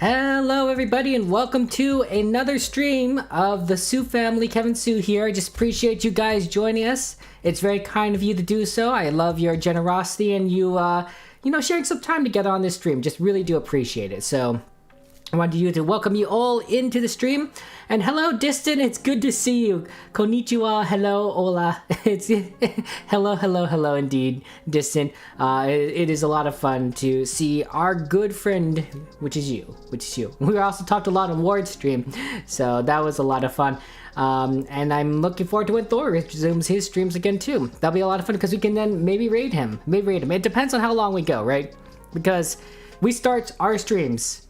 Hello everybody and welcome to another stream of the Sue family. Kevin Sue here. I just appreciate you guys joining us. It's very kind of you to do so. I love your generosity and you sharing some time together on this stream. Just really do appreciate it. So I wanted to welcome you all into the stream. And hello, Distant. It's good to see you. Konnichiwa. Hello. Hola. It's hello indeed, Distant. It is a lot of fun to see our good friend, which is you. We also talked a lot on Ward stream, so that was a lot of fun. And I'm looking forward to when Thor resumes his streams again too. That'll be a lot of fun because we can then maybe raid him. It depends on how long we go, right? Because we start our streams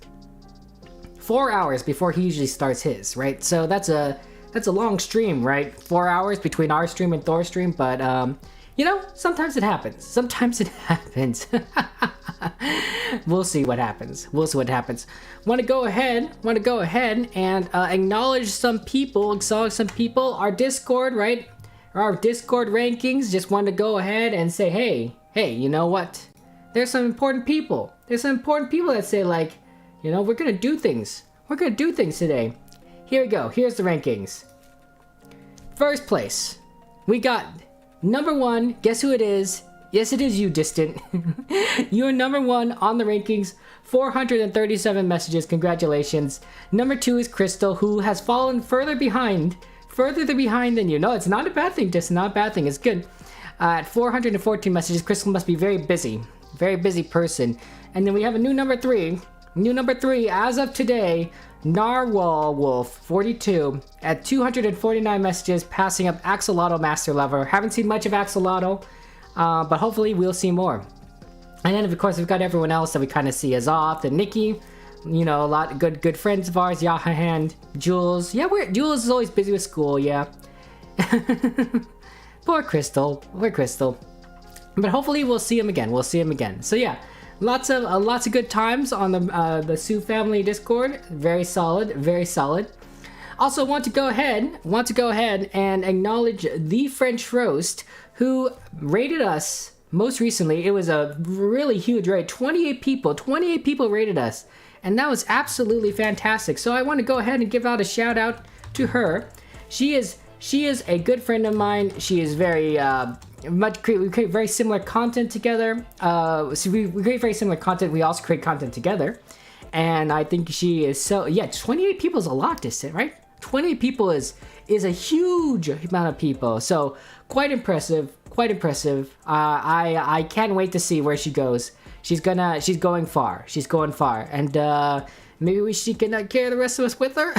4 hours before he usually starts his, right? So that's a long stream, right? 4 hours between our stream and Thor's stream, but sometimes it happens. We'll see what happens. Want to go ahead and acknowledge some people. Our Discord, right? Our Discord rankings. Just want to go ahead and say, hey, you know what? There's some important people. That say like, we're gonna do things. Today. Here we go. Here's the rankings. First place, we got number 1. Guess who it is? Yes, it is you, Distant. You're number 1 on the rankings. 437 messages. Congratulations. Number 2 is Crystal, who has fallen further behind than you. No, it's not a bad thing, Distant. Not a bad thing. It's good. At 414 messages, Crystal must be very busy person. And then we have a new number 3. As of today, Narwhal Wolf 42 at 249 messages, passing up Axolotl Master Lover. Haven't seen much of Axolotl, but hopefully we'll see more. And then of course we've got everyone else that we kind of see as off, and Nikki, a lot of good friends of ours, Yahahan, Jules. Yeah, Jules is always busy with school, yeah. Poor Crystal. But hopefully we'll see him again. So yeah. Lots of good times on the Sue family Discord. Very solid. Also want to go ahead and acknowledge the French Roast, who rated us most recently. It was a really huge raid. 28 people rated us, and that was absolutely fantastic. So I want to go ahead and give out a shout out to her. She is a good friend of mine. She is very we create very similar content together. So we create very similar content. We also create content together, and I think she is so. Yeah, 28 people is a lot, Distant, right? 28 people is a huge amount of people. So quite impressive. I can't wait to see where she goes. She's going far, and maybe she can carry the rest of us with her.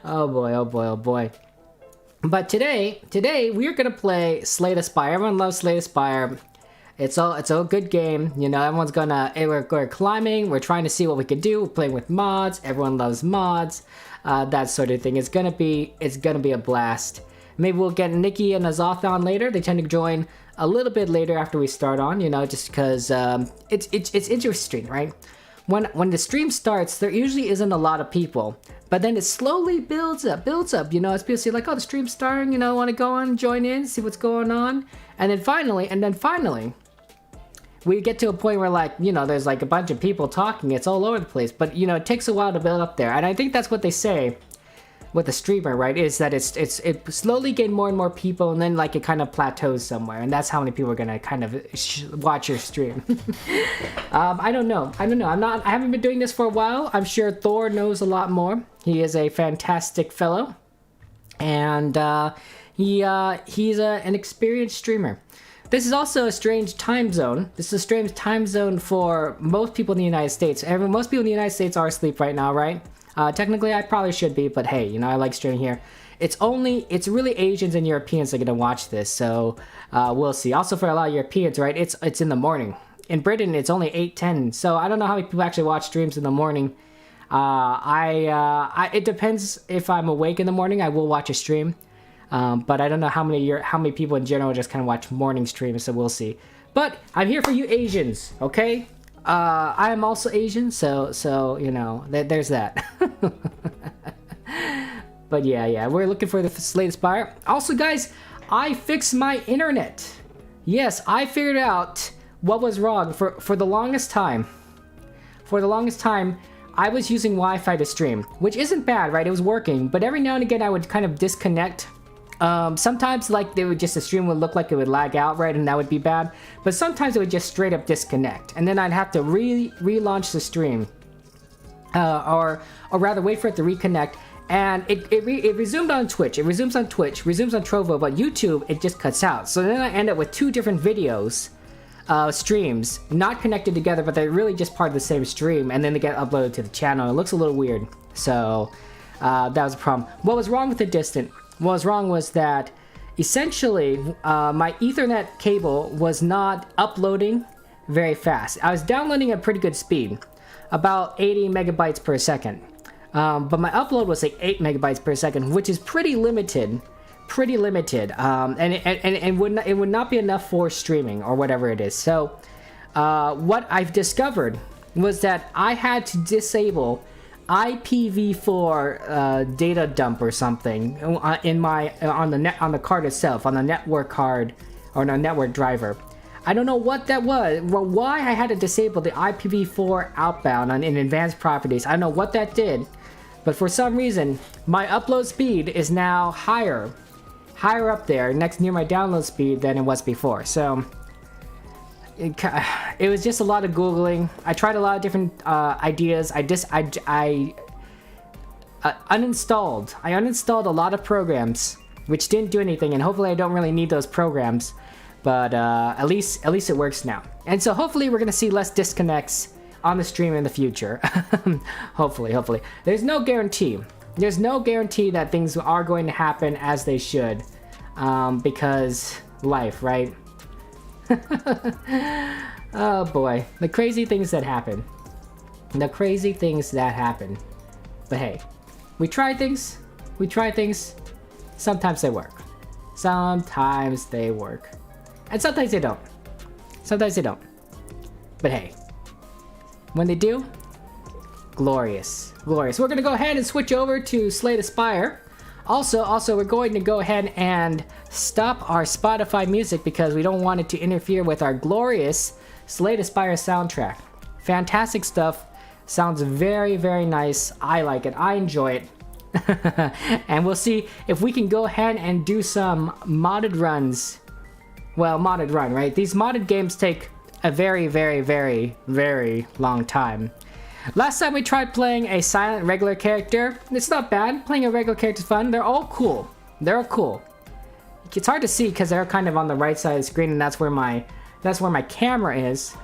Oh boy. But today we are gonna play Slay the Spire. Everyone loves Slay the Spire. It's a good game. You know, everyone's gonna, we're climbing, we're trying to see what we can do, we're playing with mods, everyone loves mods, that sort of thing. It's gonna be a blast. Maybe we'll get Nikki and Azoth on later. They tend to join a little bit later after we start on, you know, just because it's interesting, right? When the stream starts, there usually isn't a lot of people, but then it slowly builds up, you know, as people see like, oh, the stream's starting, you know, want to go on, join in, see what's going on, and then finally, we get to a point where, like, you know, there's like a bunch of people talking, it's all over the place, but, you know, it takes a while to build up there, and I think that's what they say with a streamer, right, is that it slowly gain more and more people, and then, like, it kind of plateaus somewhere, and that's how many people are gonna kind of watch your stream. I don't know, I haven't been doing this for a while. I'm sure Thor knows a lot more. He is a fantastic fellow, and he's an experienced streamer. This is also a strange time zone. This is a strange time zone for most people in the United States. Most people in the United States are asleep right now, right? Technically, I probably should be, but hey, you know, I like streaming here. It's really Asians and Europeans that are gonna watch this, so we'll see. Also, for a lot of Europeans, right, it's in the morning. In Britain, it's only 8:10, so I don't know how many people actually watch streams in the morning. It depends if I'm awake in the morning. I will watch a stream. But I don't know how many people in general just kind of watch morning streams, so we'll see. But I'm here for you Asians, okay? I am also Asian, so you know, there's that. But yeah, we're looking for the Slay the Spire. Also, guys, I fixed my internet. Yes, I figured out what was wrong for the longest time. For the longest time, I was using Wi-Fi to stream, which isn't bad, right? It was working, but every now and again I would kind of disconnect. Sometimes, like, the stream would look like it would lag out, right, and that would be bad. But sometimes it would just straight up disconnect, and then I'd have to relaunch the stream, or rather wait for it to reconnect. And it resumed on Twitch. It resumes on Twitch, resumes on Trovo, but YouTube it just cuts out. So then I end up with two different videos, streams, not connected together, but they're really just part of the same stream, and then they get uploaded to the channel. It looks a little weird. So that was a problem. What was wrong with the distant? What was wrong was that essentially my Ethernet cable was not uploading very fast. I was downloading at pretty good speed, about 80 megabytes per second. But my upload was like 8 megabytes per second, which is pretty limited. And it would not be enough for streaming or whatever it is. So what I've discovered was that I had to disable IPv4 data dump or something on the card itself, on the network card or on a network driver. I don't know what that was, why I had to disable the IPv4 outbound in advanced properties. I don't know what that did, but for some reason my upload speed is now higher up there, near my download speed than it was before. So it was just a lot of Googling. I tried a lot of different ideas. I uninstalled a lot of programs, which didn't do anything, and hopefully I don't really need those programs. But at least it works now. And so hopefully we're gonna see less disconnects on the stream in the future. hopefully. There's no guarantee. There's no guarantee that things are going to happen as they should, because life, right? Oh boy, the crazy things that happen. But hey, we try things. Sometimes they work. And sometimes they don't. But hey, when they do, glorious. We're gonna go ahead and switch over to Slay the Spire. Also, we're going to go ahead and stop our Spotify music because we don't want it to interfere with our glorious Slay the Spire soundtrack. Fantastic stuff. Sounds very, very nice. I like it. I enjoy it. And we'll see if we can go ahead and do some modded runs. Well, modded run, right? These modded games take a very, very, very, very long time. Last time we tried playing a silent regular character. It's not bad. Playing a regular character is fun. They're all cool. It's hard to see because they're kind of on the right side of the screen, and that's where my camera is.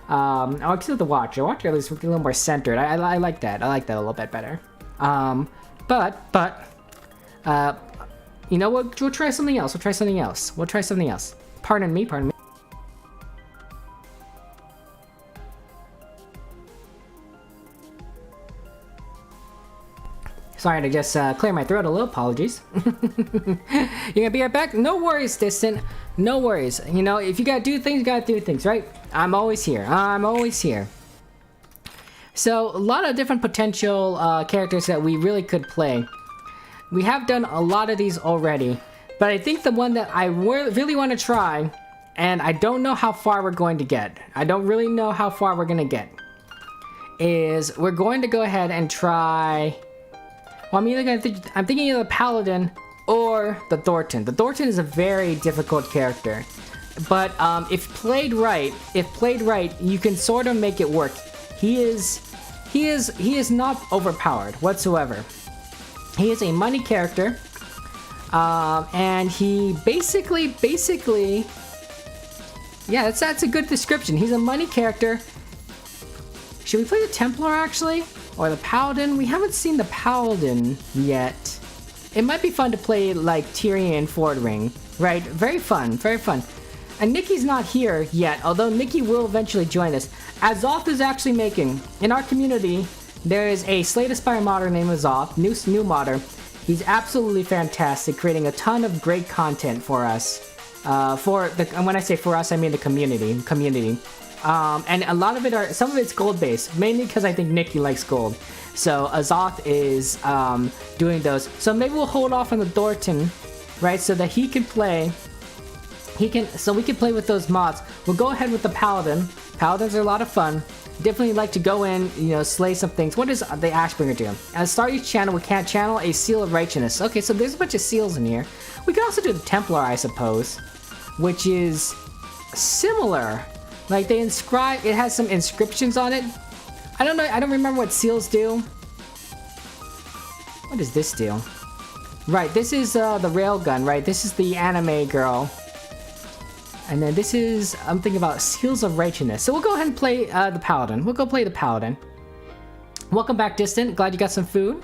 I like the watcher. Watcher is a little more centered. I like that. I like that a little bit better. But you know what? We'll try something else. Pardon me. Sorry to just clear my throat a little. Apologies. You're gonna be right back? No worries, Distant. No worries. You know, if you gotta do things, you gotta do things, right? I'm always here. I'm always here. So, a lot of different potential characters that we really could play. We have done a lot of these already, but I think the one that I really want to try, and I don't know how far we're going to get. I don't really know how far we're gonna get. Is we're going to go ahead and try. Well, I'm thinking of the Paladin or the Thorton. The Thorton is a very difficult character, but if played right, you can sort of make it work. He is not overpowered whatsoever. He is a money character, and he basically, yeah, that's a good description. He's a money character. Should we play the Templar actually? Or the Paladin? We haven't seen the Paladin yet. It might be fun to play like Tyrion Ford Ring, right? Very fun, very fun. And Nikki's not here yet, although Nikki will eventually join us. Azoth is actually making, in our community, there is a Slay the Spire modder named Azoth, new modder. He's absolutely fantastic, creating a ton of great content for us. And when I say for us, I mean the community. And a lot of it some of it's gold based, mainly because I think Nikki likes gold. So Azoth is doing those. So maybe we'll hold off on the Thorton, right? So that he can play. So we can play with those mods. We'll go ahead with the Paladin. Paladins are a lot of fun. Definitely like to go in, you know, slay some things. What does the Ashbringer do? At start each channel, we can't channel a Seal of Righteousness. Okay, so there's a bunch of seals in here. We can also do the Templar, I suppose, which is similar. Like they inscribe, it has some inscriptions on it. I don't know, I don't remember what seals do. What does this do? Right, this is the railgun, right? This is the anime girl. And then this is, I'm thinking about Seals of Righteousness. So we'll go ahead and play the Paladin. We'll go play the Paladin. Welcome back, Distant. Glad you got some food.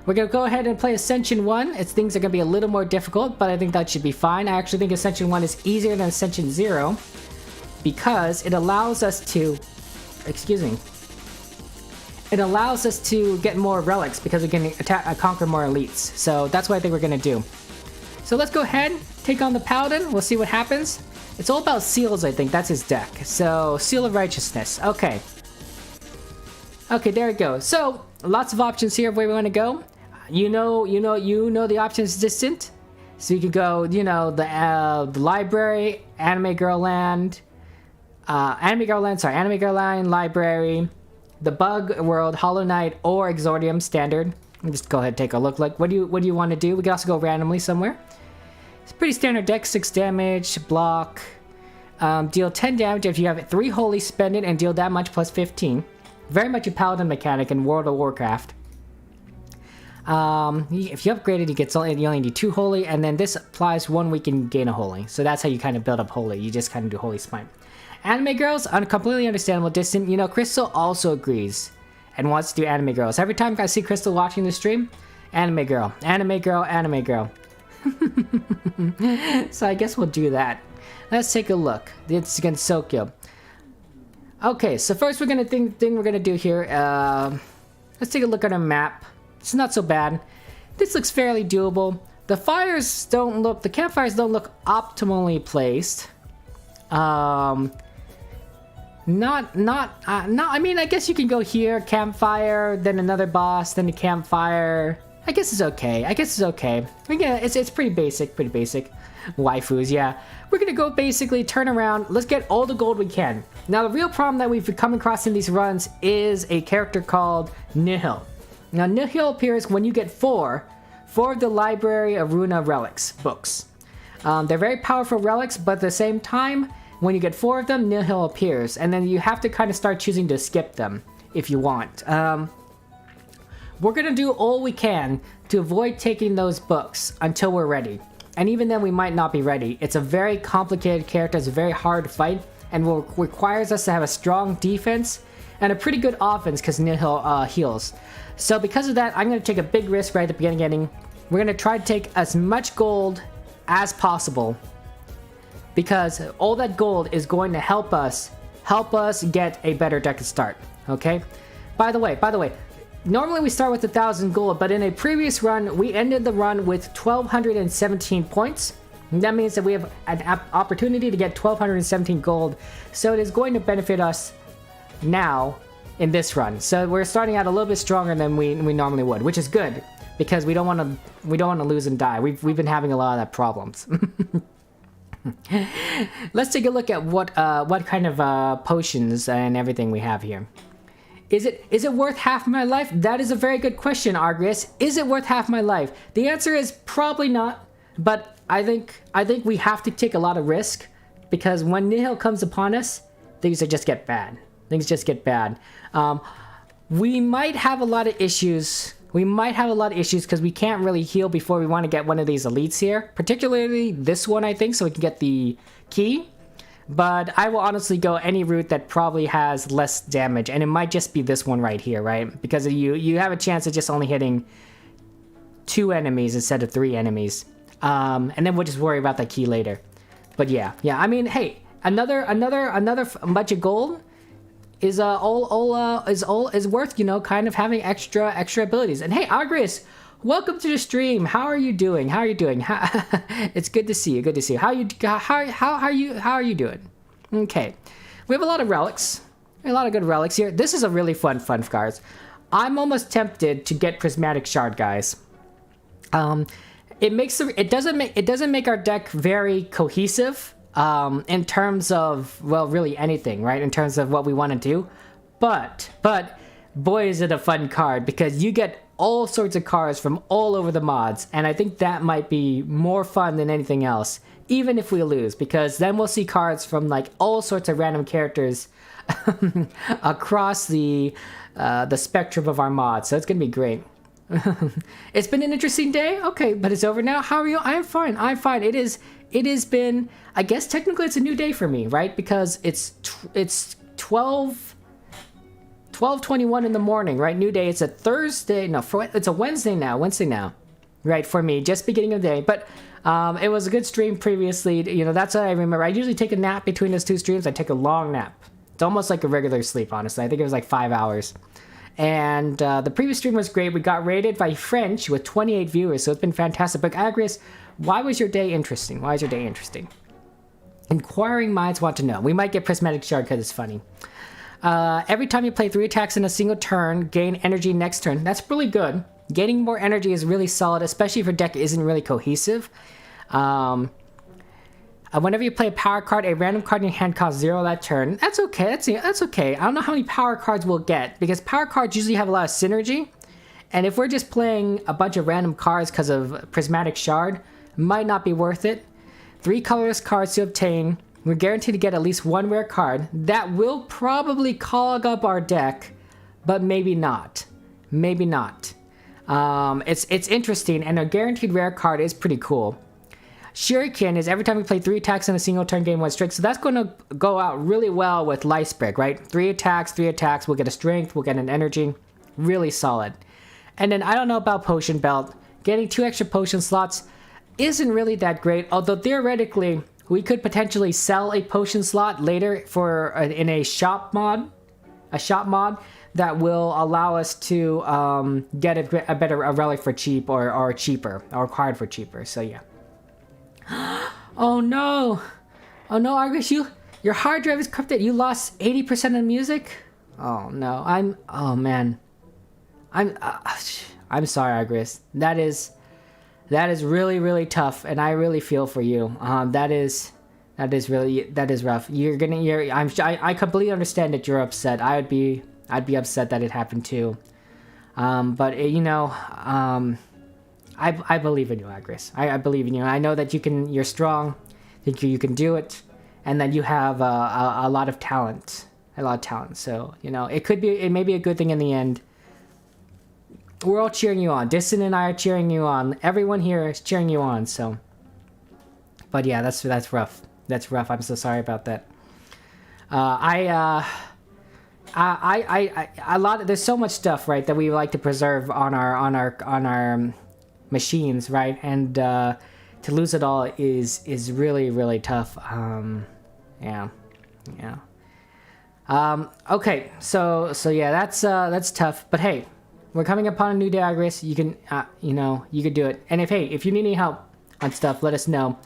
We're gonna go ahead and play Ascension 1. Things are gonna be a little more difficult, but I think that should be fine. I actually think Ascension 1 is easier than Ascension 0. Because it allows us to, it allows us to get more relics because we can conquer more elites. So that's what I think we're gonna do. So let's go ahead, take on the Paladin. We'll see what happens. It's all about seals, I think. That's his deck. So Seal of Righteousness. Okay. Okay, there we go. So lots of options here of where we want to go. You know the options Distant. So you could go, you know, the library, Anime Girl Land. Anime Girl Land Library, the Bug World, Hollow Knight, or Exordium Standard. Just go ahead and take a look. Like, what do you want to do? We can also go randomly somewhere. It's pretty standard deck, 6 damage, block, deal 10 damage if you have 3 holy, spend it, and deal that much plus 15. Very much a Paladin mechanic in World of Warcraft. If you upgrade it, you only need 2 holy, and then this applies 1 week and gain a holy. So that's how you kind of build up holy. You just kind of do holy spine. Anime girls, completely understandable. Distant, you know, Crystal also agrees and wants to do anime girls. Every time I see Crystal watching the stream, anime girl, anime girl, anime girl. So I guess we'll do that. Let's take a look. It's Gensokyo. Okay, so first we're gonna thing we're gonna do here. Let's take a look at our map. It's not so bad. This looks fairly doable. The campfires don't look optimally placed. I mean, I guess you can go here, campfire, then another boss, then a campfire. I guess it's okay. Again, it's pretty basic. Waifus, yeah. We're gonna go basically turn around. Let's get all the gold we can. Now, the real problem that we've come across in these runs is a character called Nihil. Now, Nihil appears when you get four of the Library of Runa relics books. They're very powerful relics, but at the same time, when you get 4 of them, Nihil appears, and then you have to kind of start choosing to skip them if you want. We're gonna do all we can to avoid taking those books until we're ready. And even then, we might not be ready. It's a very complicated character, it's a very hard to fight, and requires us to have a strong defense and a pretty good offense because Nihil heals. So because of that, I'm gonna take a big risk right at the beginning. We're gonna try to take as much gold as possible, because all that gold is going to help us get a better deck to start. Okay. By the way, normally we start with 1,000 gold, but in a previous run, we ended the run with 1,217 points. And that means that we have an opportunity to get 1,217 gold. So it is going to benefit us now in this run. So we're starting out a little bit stronger than we normally would, which is good because we don't want to lose and die. We've been having a lot of that problems. Let's take a look at what kind of potions and everything we have here. Is it worth half my life? That is a very good question, Argus. Is it worth half my life? The answer is probably not, but I think we have to take a lot of risk because when Nihil comes upon us, things just get bad. Things just get bad. We might have a lot of issues. We might have a lot of issues because we can't really heal before we want to get one of these elites here. Particularly this one, I think, so we can get the key. But I will honestly go any route that probably has less damage. And it might just be this one right here, right? Because you have a chance of just only hitting 2 enemies instead of 3 enemies. And then we'll just worry about that key later. But yeah. I mean, hey, another bunch of gold is worth, you know, kind of having extra abilities. And hey, Agris, welcome to the stream. How are you doing? It's good to see you. Good to see you. How are you doing? Okay, we have a lot of relics. A lot of good relics here. This is a really fun cards. I'm almost tempted to get Prismatic Shard, guys. It doesn't make our deck very cohesive. In terms of, well, really anything, right? In terms of what we want to do. But, boy, is it a fun card because you get all sorts of cards from all over the mods. And I think that might be more fun than anything else, even if we lose, because then we'll see cards from like all sorts of random characters across the spectrum of our mods. So it's going to be great. It's been an interesting day. Okay, but it's over now. How are you? I'm fine. It has been, I guess technically it's a new day for me, right? Because it's 12:21 in the morning, right? New day. It's a Thursday. No, it's a Wednesday now, right? For me, just beginning of the day. But it was a good stream previously. You know, that's what I remember. I usually take a nap between those 2 streams. I take a long nap. It's almost like a regular sleep, honestly. I think it was like 5 hours. And the previous stream was great. We got rated by French with 28 viewers, so it's been fantastic. But Agris, why was your day interesting? Why is your day interesting? Inquiring minds want to know. We might get Prismatic Shard because it's funny. Every time you play 3 attacks in a single turn, gain energy next turn. That's really good. Gaining more energy is really solid, especially if your deck isn't really cohesive. Whenever you play a power card, a random card in your hand costs 0 that turn. That's okay. That's okay. I don't know how many power cards we'll get because power cards usually have a lot of synergy. And if we're just playing a bunch of random cards because of Prismatic Shard, might not be worth it. 3 colorless cards to obtain. We're guaranteed to get at least 1 rare card. That will probably clog up our deck, but maybe not. Maybe not. It's interesting, and a guaranteed rare card is pretty cool. Shuriken is every time we play 3 attacks in a single turn, gain 1 strength. So that's going to go out really well with Lightsprig, right? 3 attacks, we'll get a strength, we'll get an energy. Really solid. And then I don't know about Potion Belt. Getting 2 extra potion slots isn't really that great, although theoretically we could potentially sell a potion slot later for in a shop mod that will allow us to get a relic for cheap or cheaper, or acquired for cheaper. So yeah. Oh no, Argus, your hard drive is corrupted. You lost 80% of the music. Oh no, I'm sorry, Argus. That is really tough, and I really feel for you. That is rough. I completely understand that you're upset. I'd be upset that it happened too. But you know, I believe in you, Agris. I believe in you. I know that you're strong, that you can do it, and that you have a lot of talent. So, you know, it may be a good thing in the end. We're all cheering you on. Distin and I are cheering you on. Everyone here is cheering you on, so. But yeah, that's rough. That's rough. I'm so sorry about that. There's so much stuff, right, that we like to preserve on our machines, right? And to lose it all is really tough. Yeah. Okay, so yeah, that's tough. But hey, We're coming upon a new day, Agris. You can, you know, you could do it. And if you need any help on stuff, let us know.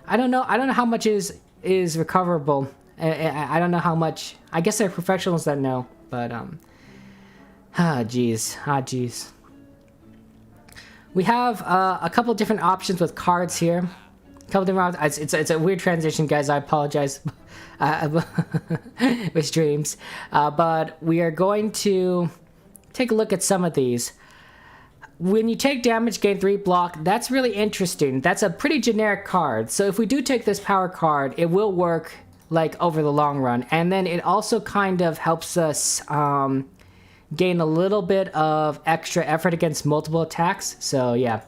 I don't know how much is recoverable. I don't know how much. I guess there are professionals that know, but jeez. We have a couple different options with cards here. A couple different options. It's a weird transition, guys. I apologize with streams, but we are going to take a look at some of these. When you take damage, gain 3 block, that's really interesting. That's a pretty generic card. So if we do take this power card, it will work like over the long run. And then it also kind of helps us gain a little bit of extra effort against multiple attacks. So yeah.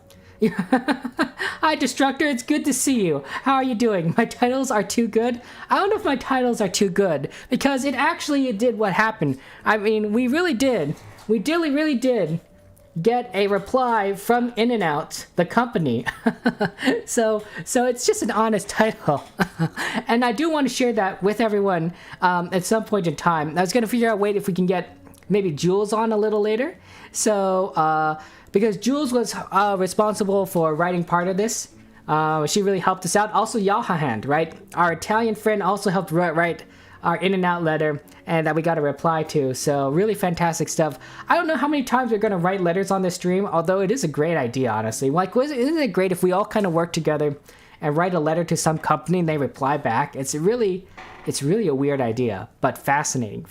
Hi Destructor, it's good to see you. How are you doing? My titles are too good? I don't know if my titles are too good, because it did what happened. I mean, we really did. We really did get a reply from In-N-Out, the company. so it's just an honest title. And I do want to share that with everyone at some point in time. I was going to figure out a way if we can get maybe Jules on a little later. So, because Jules was responsible for writing part of this. She really helped us out. Also, Yahahand, right? Our Italian friend also helped write our In-N-Out letter, and that we got a reply to. So really fantastic stuff. I don't know how many times we're going to write letters on this stream, although it is a great idea, honestly. Like, isn't it great if we all kind of work together and write a letter to some company and they reply back? It's really a weird idea, but fascinating.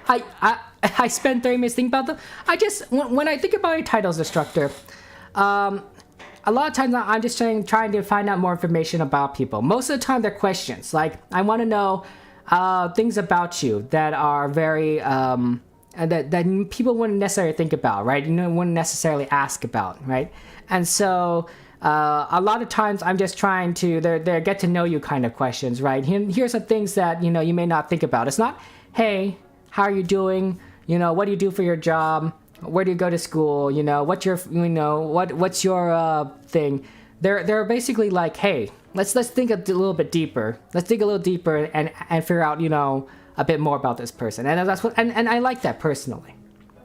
I spent 30 minutes thinking about them. When I think about titles, Destructor, a lot of times I'm just trying to find out more information about people. Most of the time they're questions. Like, I want to know things about you that are very, that people wouldn't necessarily think about, right? Wouldn't necessarily ask about, right? And so a lot of times I'm just trying to, they're get to know you kind of questions, right? Here's some things that, you may not think about. It's not, hey, how are you doing? What do you do for your job? Where do you go to school? What's your, what's your thing? They're basically like, hey, let's think a little bit deeper. Let's dig a little deeper and figure out, a bit more about this person. And that's what, and I like that personally.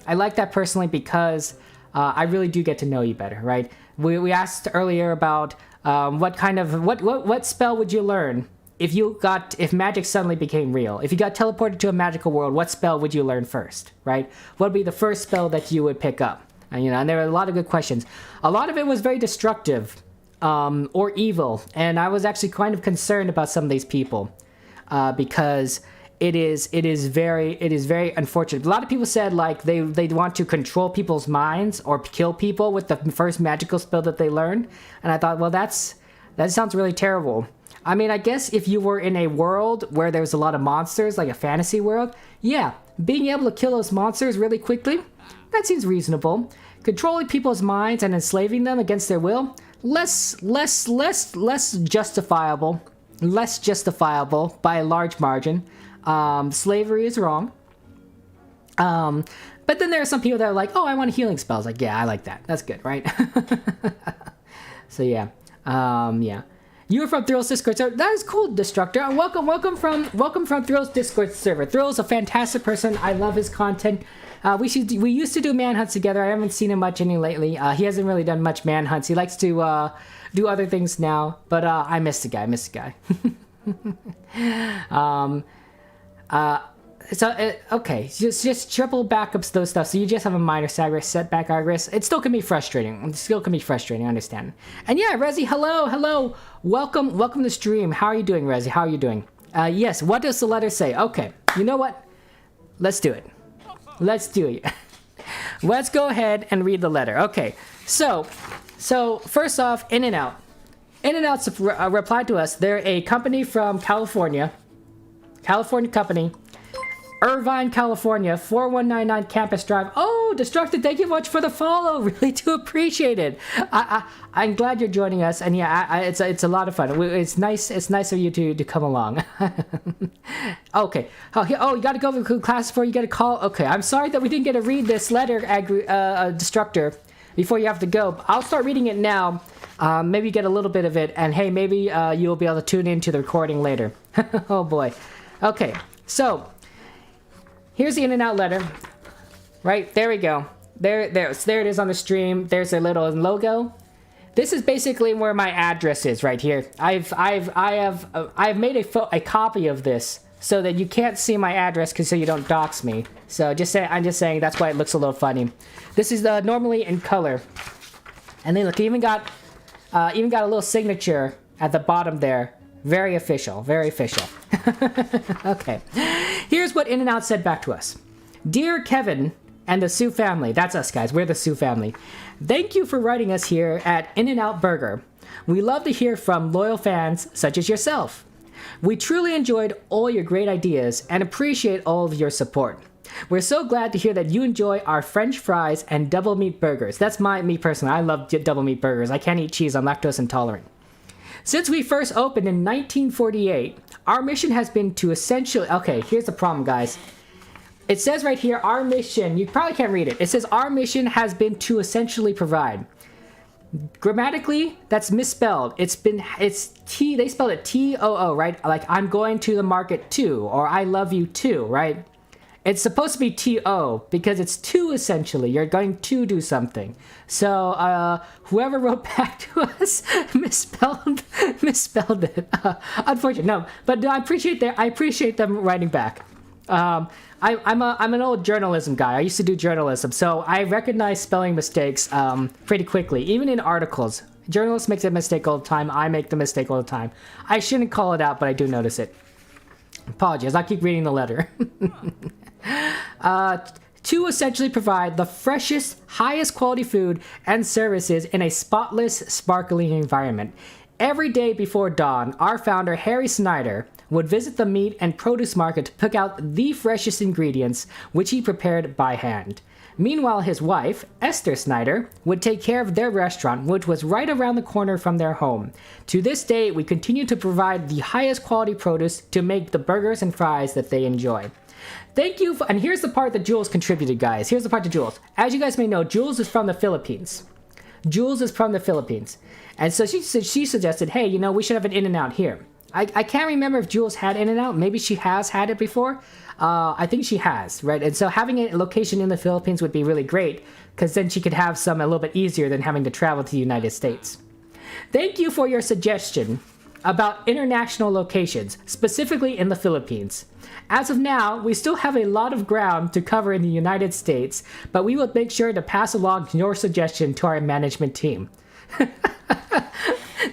I like that personally because I really do get to know you better, right? We asked earlier about what spell would you learn if magic suddenly became real? If you got teleported to a magical world, what spell would you learn first, right? What would be the first spell that you would pick up? And there were a lot of good questions. A lot of it was very destructive, or evil, and I was actually kind of concerned about some of these people, because it is very unfortunate. A lot of people said like they want to control people's minds or kill people with the first magical spell that they learned, and I thought, well, that sounds really terrible. I mean, I guess if you were in a world where there's a lot of monsters, like a fantasy world, yeah, being able to kill those monsters really quickly, that seems reasonable. Controlling people's minds and enslaving them against their will, less justifiable by a large margin. Slavery is wrong. But then there are some people that are like, oh, I want healing spells. Like, yeah, I like that. That's good, right? So yeah, yeah. You were from Thrill's Discord server. That is cool, Destructor. Welcome from Thrill's Discord server. Thrill's a fantastic person. I love his content. We used to do manhunts together. I haven't seen him much any lately. He hasn't really done much manhunts. He likes to do other things now. But I miss the guy. Okay, just triple backups those stuff. So you just have a minor setback, Agris. It still can be frustrating. I understand. And yeah, Rezi, hello. Welcome to the stream. How are you doing, Rezi? How are you doing? Yes, what does the letter say? Okay, you know what? Let's do it. Let's go ahead and read the letter. Okay, so first off, In-N-Out. In-N-Out's replied to us. They're a company from California company. Irvine, California, 4199 Campus Drive. Oh, Destructed, thank you much for the follow. Really do appreciate it. I'm glad you're joining us, and yeah, it's a lot of fun. It's nice of you to come along. Okay. Oh, you got to go to class before you get a call. Okay, I'm sorry that we didn't get to read this letter, Destructor, before you have to go. I'll start reading it now. Maybe get a little bit of it, and hey, maybe you'll be able to tune into the recording later. Oh boy. Okay, so. here's the In-N-Out letter. Right, there we go. There it is on the stream. There's a little logo. This is basically where my address is right here. I've made a copy of this so that you can't see my address so you don't dox me. So I'm just saying that's why it looks a little funny. This is normally in color. And then look, even got a little signature at the bottom there. Very official, very official. Okay, here's what In-N-Out said back to us. Dear Kevin and the Sue family, that's us guys, we're the Sue family. Thank you for writing us here at In-N-Out Burger. We love to hear from loyal fans such as yourself. We truly enjoyed all your great ideas and appreciate all of your support. We're so glad to hear that you enjoy our French fries and double meat burgers. That's me personally. I love double meat burgers. I can't eat cheese. I'm lactose intolerant. Since we first opened in 1948, our mission has been to essentially... Okay, here's the problem, guys. It says right here, our mission... You probably can't read it. It says our mission has been to essentially provide. Grammatically, that's misspelled. They spelled it T-O-O, right? Like, I'm going to the market too, or I love you too, right? It's supposed to be T-O, because it's to, essentially. You're going to do something. So, whoever wrote back to us misspelled it. Unfortunate, no. But I appreciate them writing back. I'm an old journalism guy. I used to do journalism, so I recognize spelling mistakes pretty quickly, even in articles. Journalists make that mistake all the time. I make the mistake all the time. I shouldn't call it out, but I do notice it. Apologies. I'll keep reading the letter. To essentially provide the freshest, highest quality food and services in a spotless, sparkling environment. Every day before dawn, our founder, Harry Snyder, would visit the meat and produce market to pick out the freshest ingredients, which he prepared by hand. Meanwhile, his wife, Esther Snyder, would take care of their restaurant, which was right around the corner from their home. To this day, we continue to provide the highest quality produce to make the burgers and fries that they enjoy. Thank you, and here's the part that Jules contributed, guys. Here's the part to Jules. As you guys may know, Jules is from the Philippines. And so she suggested, hey, you know, we should have an In-N-Out here. I can't remember if Jules had In-N-Out. Maybe she has had it before. I think she has, right? And so having a location in the Philippines would be really great, because then she could have some a little bit easier than having to travel to the United States. Thank you for your suggestion about international locations, specifically in the Philippines. As of now, we still have a lot of ground to cover in the United States, but we will make sure to pass along your suggestion to our management team.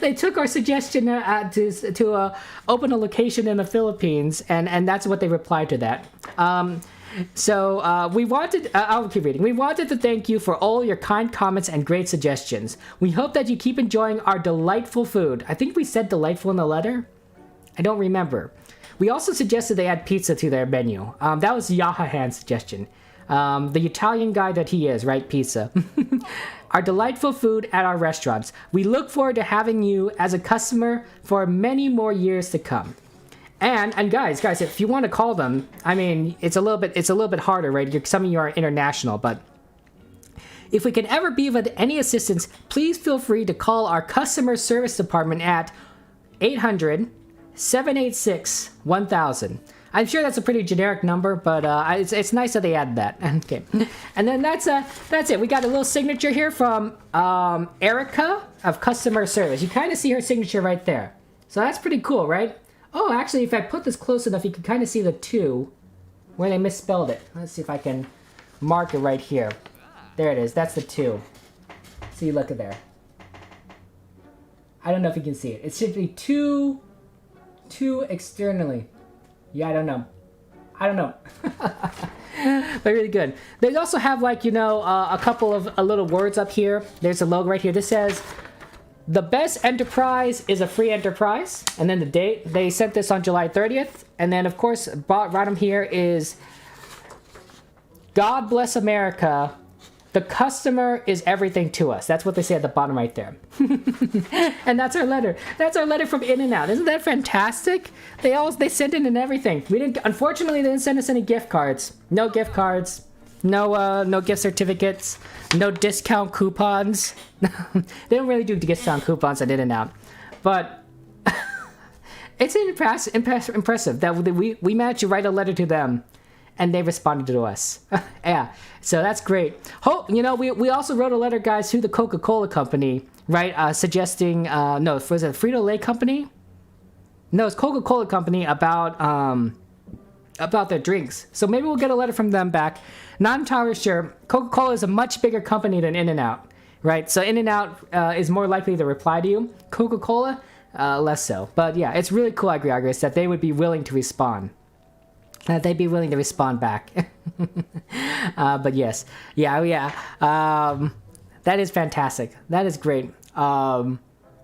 They took our suggestion to open a location in the Philippines, and that's what they replied to that. We wanted, I'll keep reading. We wanted to thank you for all your kind comments and great suggestions. We hope that you keep enjoying our delightful food. I think we said delightful in the letter? I don't remember. We also suggested they add pizza to their menu. That was Yahahan's suggestion. The Italian guy that he is, right? Pizza. Our delightful food at our restaurants. We look forward to having you as a customer for many more years to come. And guys, if you want to call them, I mean, it's a little bit harder, right? Some of you are international, but if we can ever be of any assistance, please feel free to call our customer service department at 800-786-1000. I'm sure that's a pretty generic number, but it's nice that they added that. Okay, and then that's it. We got a little signature here from Erica of customer service. You kind of see her signature right there, so that's pretty cool, right? Oh, actually, if I put this close enough, you can kind of see the 2 where they misspelled it. Let's see if I can mark it right here. There it is. That's the 2. See, look at there. I don't know if you can see it. It should be 2 externally. Yeah, I don't know. But really good. They also have, like, you know, a couple of little words up here. There's a logo right here. This says, the best enterprise is a free enterprise. And then the date. They sent this on July 30th. And then, of course, bottom here is, God bless America. The customer is everything to us. That's what they say at the bottom right there. And that's our letter. That's our letter from In-N-Out. Isn't that fantastic? They sent in and everything. Unfortunately, they didn't send us any gift cards. No gift cards. No gift certificates. No discount coupons. They don't really do discount coupons at In-N-Out. But it's impressive that we managed to write a letter to them and they responded to us. Yeah, so that's great. You know, we also wrote a letter, guys, to the Coca-Cola company, right? Suggesting, no, was it Frito-Lay company? No, it's Coca-Cola company about their drinks. So maybe we'll get a letter from them back. Not entirely sure. Coca-Cola is a much bigger company than In-N-Out, right? So In-N-Out is more likely to reply to you. Coca-Cola, less so. But yeah, it's really cool, Agriagris, that they would be willing to respond. That they'd be willing to respond back. But yes. Yeah. That is fantastic. That is great.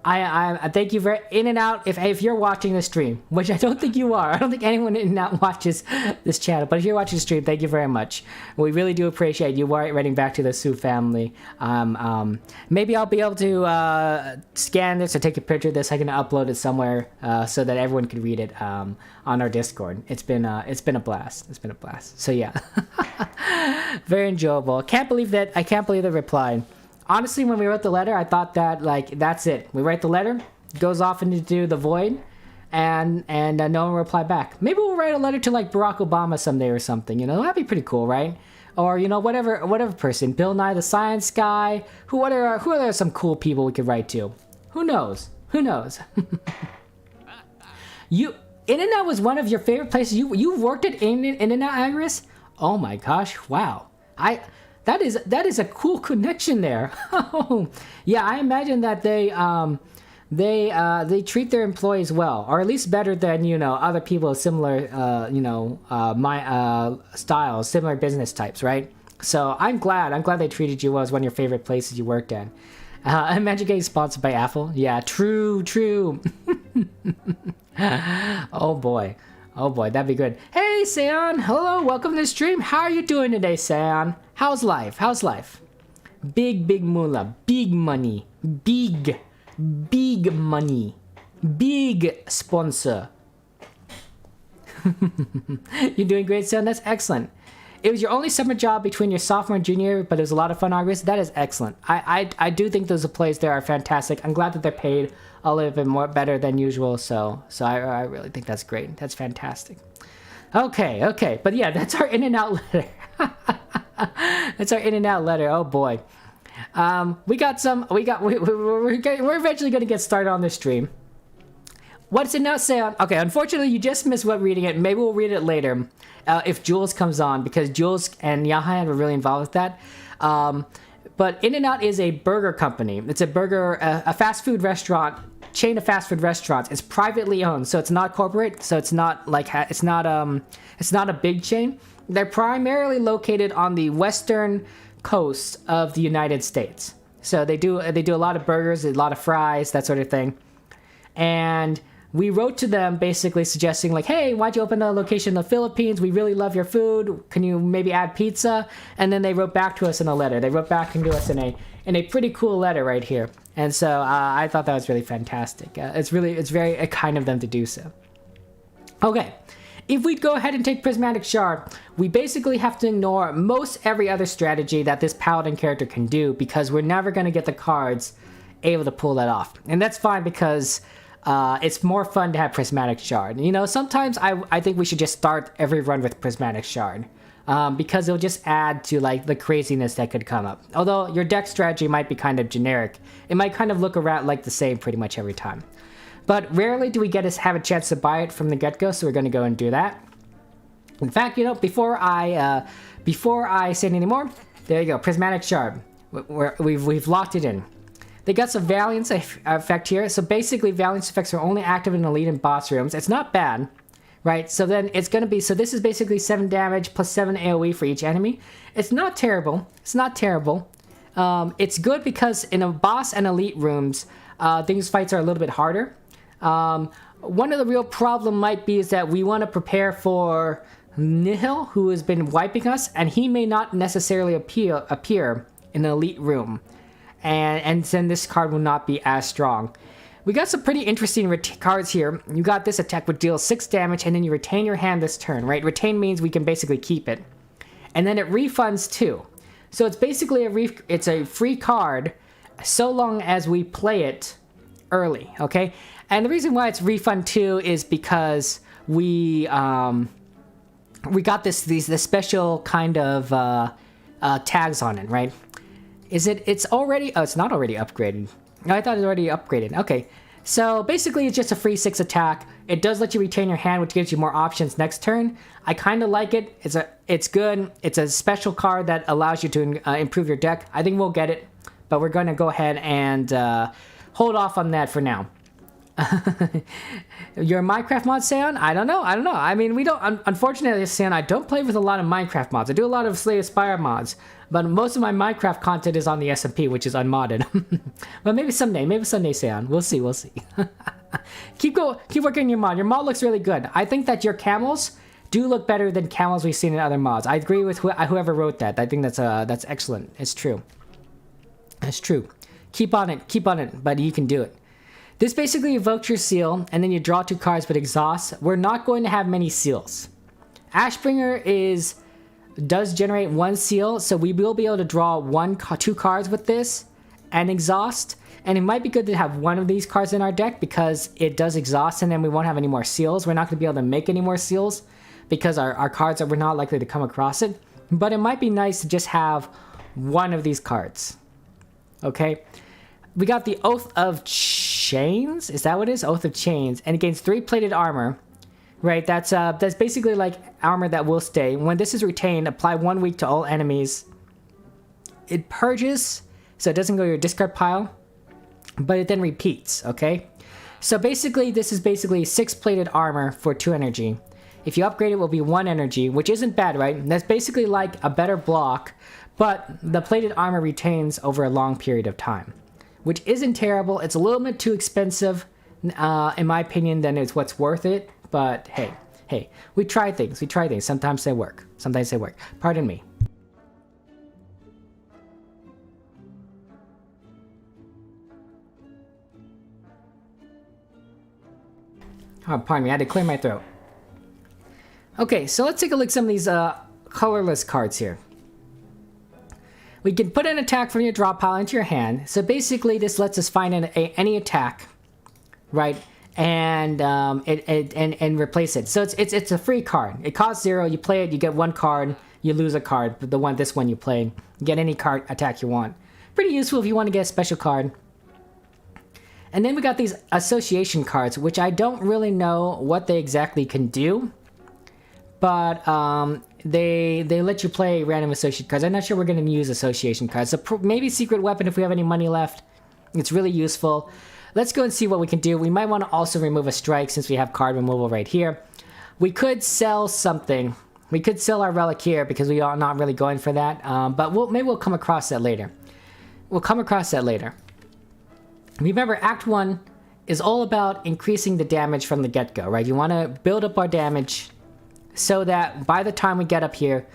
I thank you very In-N-Out. If you're watching the stream, which I don't think you are, I don't think anyone in In-N-Out watches this channel. But if you're watching the stream, thank you very much. We really do appreciate you writing back to the Sue family. Maybe I'll be able to scan this or take a picture of this. I can upload it somewhere so that everyone can read it on our Discord. It's been a blast. It's been a blast. So yeah, very enjoyable. I can't believe they replied. Honestly, when we wrote the letter, I thought that, like, that's it. We write the letter, goes off into the void, and no one will reply back. Maybe we'll write a letter to, like, Barack Obama someday or something, you know? That'd be pretty cool, right? Or, you know, whatever person. Bill Nye the Science Guy. Who are some cool people we could write to? Who knows? In-N-Out was one of your favorite places. You worked at In-N-Out, Agris? Oh my gosh, wow. That is a cool connection there. Yeah, I imagine that they treat their employees well, or at least better than, you know, other people of similar styles, similar business types, right? So I'm glad they treated you well as one of your favorite places you worked at. I imagine getting sponsored by Apple. Yeah, true. Oh boy, that'd be good. Hey, Seon, hello, welcome to the stream. How are you doing today, Seon? How's life? Big moolah, big money, big money, big sponsor. You're doing great, Seon. That's excellent. It was your only summer job between your sophomore and junior year, but it was a lot of fun, August. That is excellent. I do think those plays there are fantastic. I'm glad that they're paid a little bit more better than usual. So I really think that's great. That's fantastic. Okay. But yeah, that's our In-N-Out letter. That's our In-N-Out letter. Oh boy. We're eventually going to get started on this stream. What's it now say on? Okay, unfortunately, you just missed what reading it. Maybe we'll read it later if Jules comes on, because Jules and Yahayan were really involved with that. But In-N-Out is a burger company. It's a fast food restaurant, chain of fast food restaurants. It's privately owned, so it's not corporate. So it's not a big chain. They're primarily located on the western coast of the United States. So they do a lot of burgers, a lot of fries, that sort of thing. And we wrote to them basically suggesting, like, hey, why'd you open a location in the Philippines? We really love your food. Can you maybe add pizza? And then they wrote back to us in a letter. They wrote back to us in a pretty cool letter right here. And so I thought that was really fantastic. It's very kind of them to do so. Okay. If we go ahead and take Prismatic Shard, we basically have to ignore most every other strategy that this Paladin character can do, because we're never going to get the cards able to pull that off. And that's fine, because it's more fun to have Prismatic Shard. You know, sometimes I think we should just start every run with Prismatic Shard, because it'll just add to, like, the craziness that could come up. Although your deck strategy might be kind of generic. It might kind of look around like the same pretty much every time. But rarely do we have a chance to buy it from the get-go, so we're going to go and do that. In fact, you know, before I say any more, there you go, Prismatic Shard. We've locked it in. They got some Valiance effect here. So basically, Valiance effects are only active in Elite and Boss rooms. It's not bad, right? So then it's going to be, so this is basically 7 damage plus 7 AoE for each enemy. It's not terrible. It's good because in a Boss and Elite rooms, these fights are a little bit harder. One of the real problem might be is that we want to prepare for Nihil, who has been wiping us, and he may not necessarily appear in an Elite room. And then this card will not be as strong. We got some pretty interesting cards here. You got this attack which deals 6 damage, and then you retain your hand this turn, right? Retain means we can basically keep it. And then it refunds 2. So it's basically it's a free card so long as we play it early, okay? And the reason why it's refund 2 is because we we got this special kind of tags on it, right? It's already, oh, it's not already upgraded. I thought it was already upgraded. Okay, so basically it's just a free 6 attack. It does let you retain your hand, which gives you more options next turn. I kind of like it. It's good. It's a special card that allows you to improve your deck. I think we'll get it, but we're going to go ahead and hold off on that for now. Your Minecraft mod, Sam? I don't know. I mean, we don't, unfortunately, Sam, I don't play with a lot of Minecraft mods. I do a lot of Slay the Spire mods, but most of my Minecraft content is on the SMP, which is unmodded. But maybe someday, Sam. We'll see. Keep working on your mod. Your mod looks really good. I think that your camels do look better than camels we've seen in other mods. I agree with whoever wrote that. I think that's excellent. It's true. That's true. Keep on it, buddy. You can do it. This basically evokes your seal, and then you draw 2 cards with exhaust. We're not going to have many seals. Ashbringer does generate 1 seal, so we will be able to draw 2 cards with this and exhaust. And it might be good to have one of these cards in our deck because it does exhaust, and then we won't have any more seals. We're not going to be able to make any more seals because our cards we're not likely to come across it. But it might be nice to just have one of these cards. Okay. We got the Oath of Chains. Is that what it is? Oath of Chains. And it gains 3 plated armor. Right, that's basically like armor that will stay. When this is retained, apply 1 week to all enemies. It purges, so it doesn't go to your discard pile, but it then repeats, okay? So basically, this is basically 6 plated armor for 2 energy. If you upgrade it, will be 1 energy, which isn't bad, right? That's basically like a better block, but the plated armor retains over a long period of time, which isn't terrible. It's a little bit too expensive, in my opinion, than it's what's worth it. But hey, we try things. Sometimes they work. Pardon me. Oh, pardon me, I had to clear my throat. Okay, so let's take a look at some of these colorless cards here. We can put an attack from your draw pile into your hand. So basically, this lets us find any attack, right? And replace it. So it's a free card. It costs 0. You play it, you get 1 card. You lose a card. But this one you play, you get any card attack you want. Pretty useful if you want to get a special card. And then we got these association cards, which I don't really know what they exactly can do. But they let you play random association cards. I'm not sure we're going to use association cards. So maybe secret weapon if we have any money left. It's really useful. Let's go and see what we can do. We might want to also remove a strike since we have card removal right here. We could sell something. We could sell our relic here because we are not really going for that. But maybe we'll come across that later. Remember, Act 1 is all about increasing the damage from the get-go, right? You want to build up our damage so that by the time we get up here,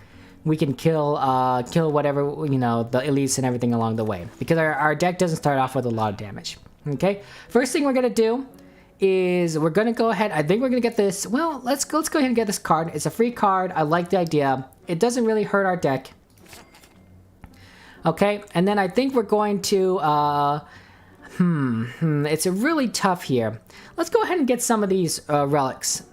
we can kill whatever, the elites and everything along the way. Because our deck doesn't start off with a lot of damage. Okay, first thing we're gonna do is we're gonna go ahead. I think we're gonna get this. Well, let's go ahead and get this card. It's a free card. I like the idea. It doesn't really hurt our deck. Okay, and then I think we're going to. It's a really tough here. Let's go ahead and get some of these relics.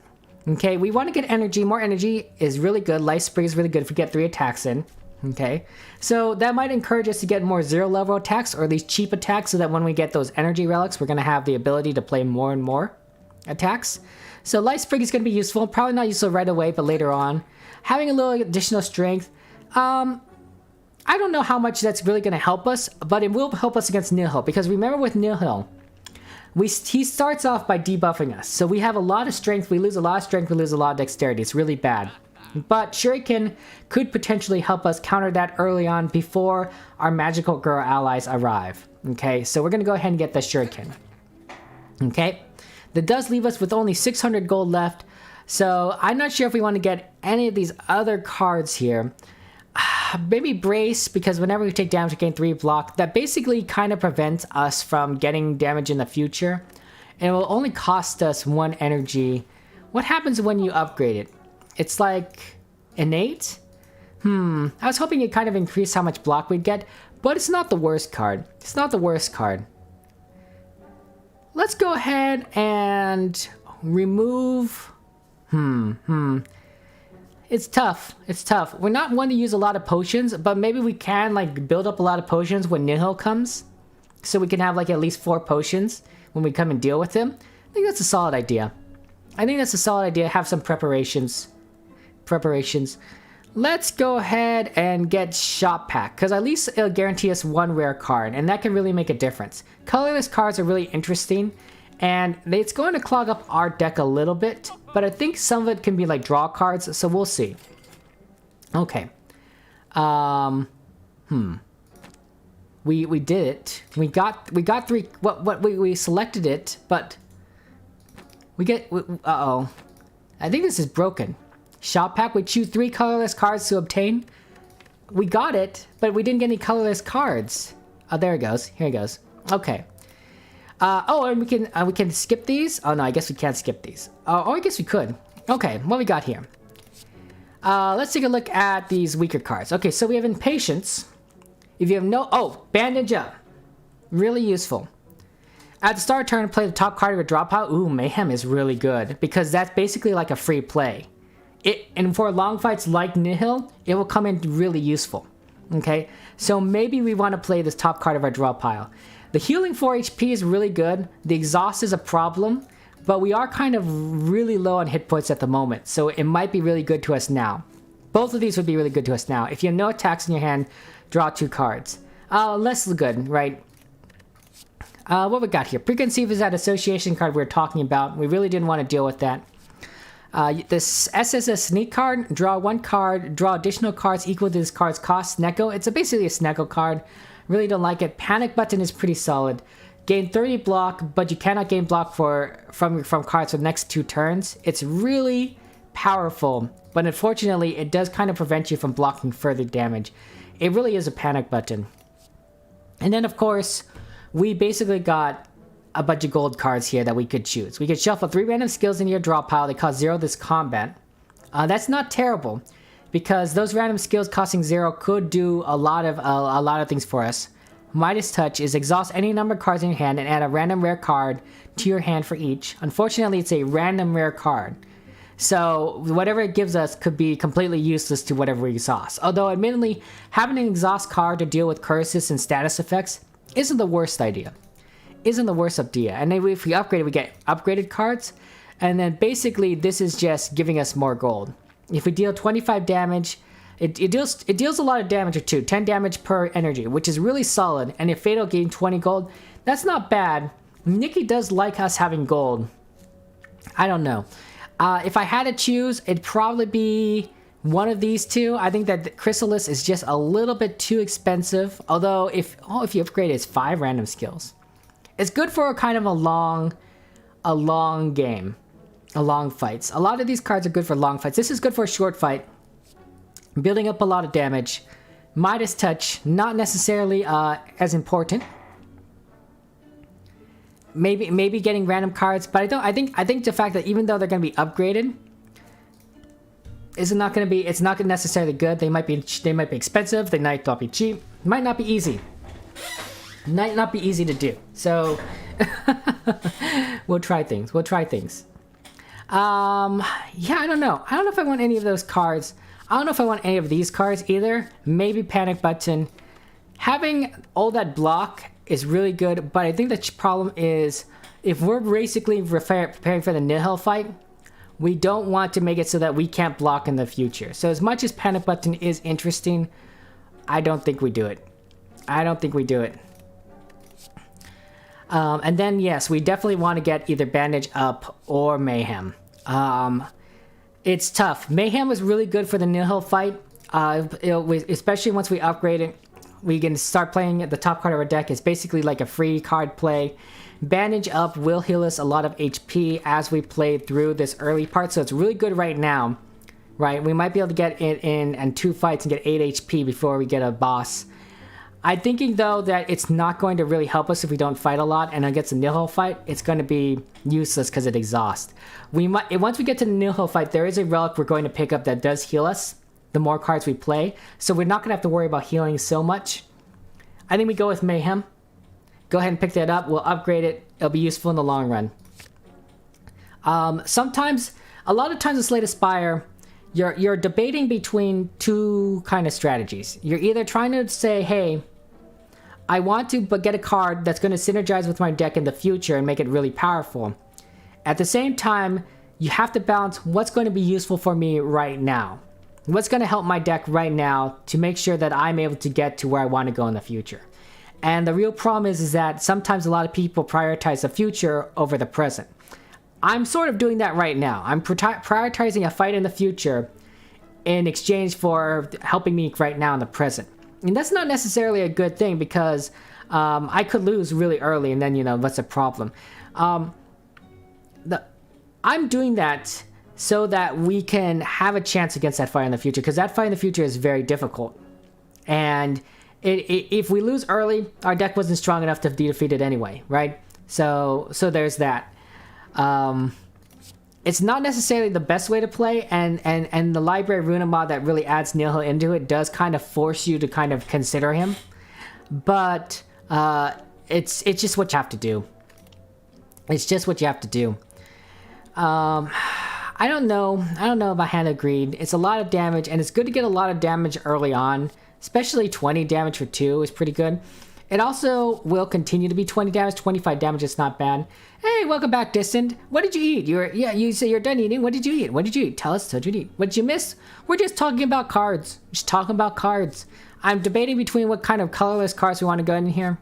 Okay, we want to get energy. More energy is really good. Life Spring is really good if we get 3 attacks in. Okay, so that might encourage us to get more 0 level attacks, or at least cheap attacks, so that when we get those energy relics, we're going to have the ability to play more and more attacks. So Life Spring is going to be useful. Probably not useful right away, but later on. Having a little additional strength. I don't know how much that's really going to help us, but it will help us against Nihil, because remember with Nihil, he starts off by debuffing us. So we have a lot of strength, we lose a lot of strength, we lose a lot of dexterity. It's really bad. But Shuriken could potentially help us counter that early on before our magical girl allies arrive. Okay, so we're going to go ahead and get the Shuriken. Okay, that does leave us with only 600 gold left. So I'm not sure if we want to get any of these other cards here. Maybe Brace, because whenever we take damage we gain 3 block. That basically kind of prevents us from getting damage in the future. And it will only cost us 1 energy. What happens when you upgrade it? It's like innate? I was hoping it kind of increased how much block we'd get, but it's not the worst card. It's not the worst card. Let's go ahead and remove... It's tough. It's tough. We're not one to use a lot of potions, but maybe we can like build up a lot of potions when Nihil comes. So we can have like at least 4 potions when we come and deal with him. I think that's a solid idea. Have some preparations. Let's go ahead and get Shop Pack, because at least it'll guarantee us 1 rare card, and that can really make a difference. Colorless cards are really interesting, and it's going to clog up our deck a little bit, but I think some of it can be like draw cards, so we'll see. Okay. We did it. We got 3. We selected it, but we get. Uh-oh. I think this is broken. Shop Pack, we choose 3 colorless cards to obtain. We got it, but we didn't get any colorless cards. Oh, there it goes. Here it goes. Okay. Oh, and we can skip these. Oh no, I guess we can't skip these. Oh, I guess we could. Okay, what we got here? Let's take a look at these weaker cards. Okay, so we have Impatience. If you have no... Bandage Up. Really useful. At the start of turn, play the top card of your draw pile. Ooh, Mayhem is really good, because that's basically like a free play. And for long fights like Nihil, it will come in really useful. Okay, so maybe we want to play this top card of our draw pile. The healing 4 HP is really good. The exhaust is a problem, but we are kind of really low on hit points at the moment, so it might be really good to us now. Both of these would be really good to us now. If you have no attacks in your hand, draw 2 cards. Less good, right? What we got here? Preconceived is that association card we were talking about. We really didn't want to deal with that. This S is a sneak card. Draw 1 card. Draw additional cards equal to this card's cost. Snecko. It's basically a Snecko card. Really don't like it. Panic Button is pretty solid. Gain 30 block, but you cannot gain block from cards for the next 2 turns. It's really powerful, but unfortunately, it does kind of prevent you from blocking further damage. It really is a Panic Button. And then, of course, we basically got a bunch of gold cards here that we could choose. We could shuffle 3 random skills into your draw pile. They cost 0 this combat. That's not terrible, because those random skills costing 0 could do a lot of things for us. Midas Touch is exhaust any number of cards in your hand and add a random rare card to your hand for each. Unfortunately, it's a random rare card, so whatever it gives us could be completely useless to whatever we exhaust. Although, admittedly, having an exhaust card to deal with curses and status effects isn't the worst idea. And then if we upgrade it, we get upgraded cards, and then basically this is just giving us more gold. If we deal 25 damage, it deals a lot of damage too. 10 damage per energy, which is really solid. And if Fatal gain 20 gold, that's not bad. Nikki does like us having gold. I don't know. If I had to choose, it'd probably be one of these 2. I think that the Chrysalis is just a little bit too expensive. Although if you upgrade it, it's 5 random skills. It's good for kind of a long game. Long fights. A lot of these cards are good for long fights. This is good for a short fight. Building up a lot of damage. Midas Touch, not necessarily as important. Maybe getting random cards, but I think the fact that even though they're going to be upgraded, it's not necessarily good. They might be expensive. They might not be cheap. Might not be easy. Might not be easy to do. So we'll try things. Yeah, I don't know. I don't know if I want any of those cards. I don't know if I want any of these cards either. Maybe Panic Button. Having all that block is really good, but I think the problem is if we're basically preparing for the Nihil fight, we don't want to make it so that we can't block in the future. So as much as Panic Button is interesting, I don't think we do it. And then, yes, we definitely want to get either Bandage Up or Mayhem. It's tough. Mayhem was really good for the Nihil fight, especially once we upgrade it. We can start playing the top card of our deck. It's basically like a free card play. Bandage Up will heal us a lot of HP as we play through this early part, so it's really good right now. Right, we might be able to get it in 2 fights and get 8 HP before we get a boss. I'm thinking though that it's not going to really help us if we don't fight a lot, and against a Nihil fight, it's going to be useless because it exhausts. Once we get to the Nihil fight, there is a relic we're going to pick up that does heal us the more cards we play, so we're not going to have to worry about healing so much. I think we go with Mayhem. Go ahead and pick that up. We'll upgrade it. It'll be useful in the long run. A lot of times in Slay the Spire, you're debating between two kind of strategies. You're either trying to say, hey, I want to get a card that's going to synergize with my deck in the future and make it really powerful. At the same time, you have to balance what's going to be useful for me right now. What's going to help my deck right now to make sure that I'm able to get to where I want to go in the future. And the real problem is that sometimes a lot of people prioritize the future over the present. I'm sort of doing that right now. I'm prioritizing a fight in the future in exchange for helping me right now in the present. And that's not necessarily a good thing because I could lose really early and then, you know, what's the problem? I'm doing that so that we can have a chance against that fight in the future, because that fight in the future is very difficult. And if we lose early, our deck wasn't strong enough to be defeated anyway, right? So there's that. It's not necessarily the best way to play, and the library Runa mod that really adds Nihil into it does kind of force you to kind of consider him. But it's just what you have to do. It's just what you have to do. I don't know about Hand of Greed. It's a lot of damage, and it's good to get a lot of damage early on. Especially 20 damage for 2 is pretty good. It also will continue to be 20 damage. 25 damage is not bad. Hey, welcome back, Distant. What did you eat? You say you're done eating. What did you eat? What did you eat? Tell us what you eat. What did you miss? We're just talking about cards. Just talking about cards. I'm debating between what kind of colorless cards we want to go in here.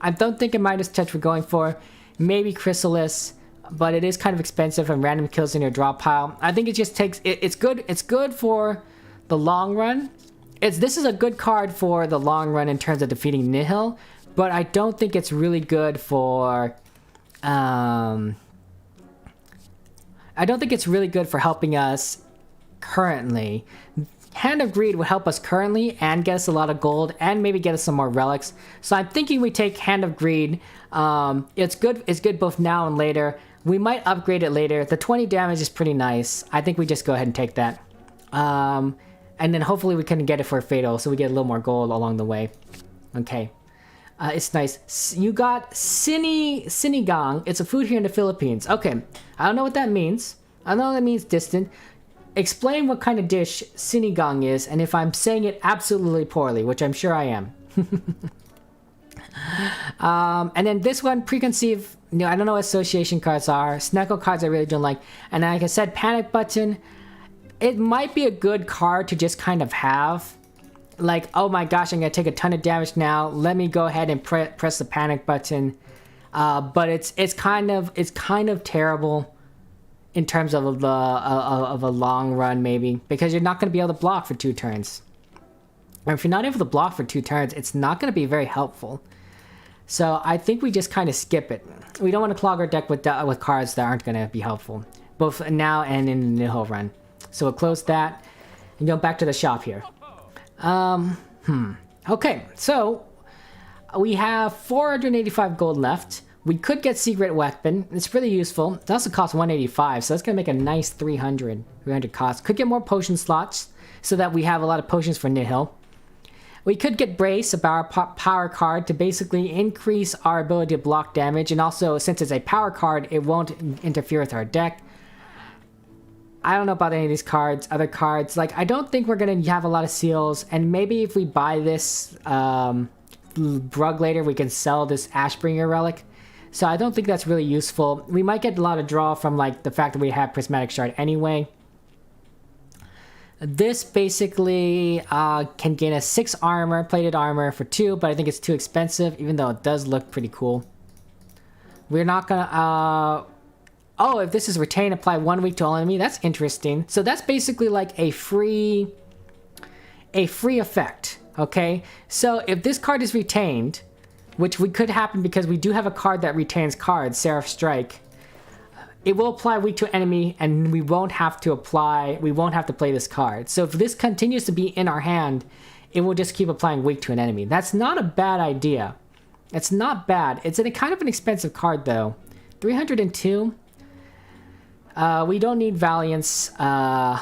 I don't think a Midas Touch we're going for. Maybe Chrysalis, but it is kind of expensive and random kills in your draw pile. I think it just takes... It's good. It's good for the long run. This is a good card for the long run in terms of defeating Nihil, but I don't think it's really good for... I don't think it's really good for helping us currently. Hand of Greed would help us currently and get us a lot of gold and maybe get us some more relics. So I'm thinking we take Hand of Greed. It's good both now and later. We might upgrade it later. The 20 damage is pretty nice. I think we just go ahead and take that. And then hopefully we can get it for Fatal, so we get a little more gold along the way. Okay. It's nice. You got Sinigang. It's a food here in the Philippines. Okay. I don't know what that means. I don't know what that means, Distant. Explain what kind of dish Sinigang is, and if I'm saying it absolutely poorly, which I'm sure I am. And then this one, preconceived, you know, I don't know what association cards are. Sneckle cards I really don't like. And like I said, Panic Button. It might be a good card to just kind of have. Like, oh my gosh, I'm going to take a ton of damage now. Let me go ahead and press the panic button. But it's kind of terrible in terms of a long run, maybe. Because you're not going to be able to block for 2 turns. Or if you're not able to block for 2 turns, it's not going to be very helpful. So I think we just kind of skip it. We don't want to clog our deck with cards that aren't going to be helpful. Both now and in the Nihil run. So we'll close that and go back to the shop here. Okay, so we have 485 gold left. We could get Secret Weapon. It's really useful. It also costs 185, so that's going to make a nice 300 cost. Could get more potion slots so that we have a lot of potions for Nihil. We could get Brace, a power card, to basically increase our ability to block damage. And also, since it's a power card, it won't interfere with our deck. I don't know about any of these cards, other cards. Like, I don't think we're going to have a lot of seals. And maybe if we buy this Brug later, we can sell this Ashbringer relic. So I don't think that's really useful. We might get a lot of draw from, like, the fact that we have Prismatic Shard anyway. This basically can gain a 6 armor, plated armor for 2, but I think it's too expensive, even though it does look pretty cool. We're not going to... Oh, if this is retain, apply 1 week to all enemy. That's interesting. So that's basically like a free effect, okay? So if this card is retained, which could happen because we do have a card that retains cards, Seraph Strike, it will apply weak to enemy, and we won't have to play this card. So if this continues to be in our hand, it will just keep applying weak to an enemy. That's not a bad idea. It's not bad. It's a kind of an expensive card though. 302. We don't need Valiance. I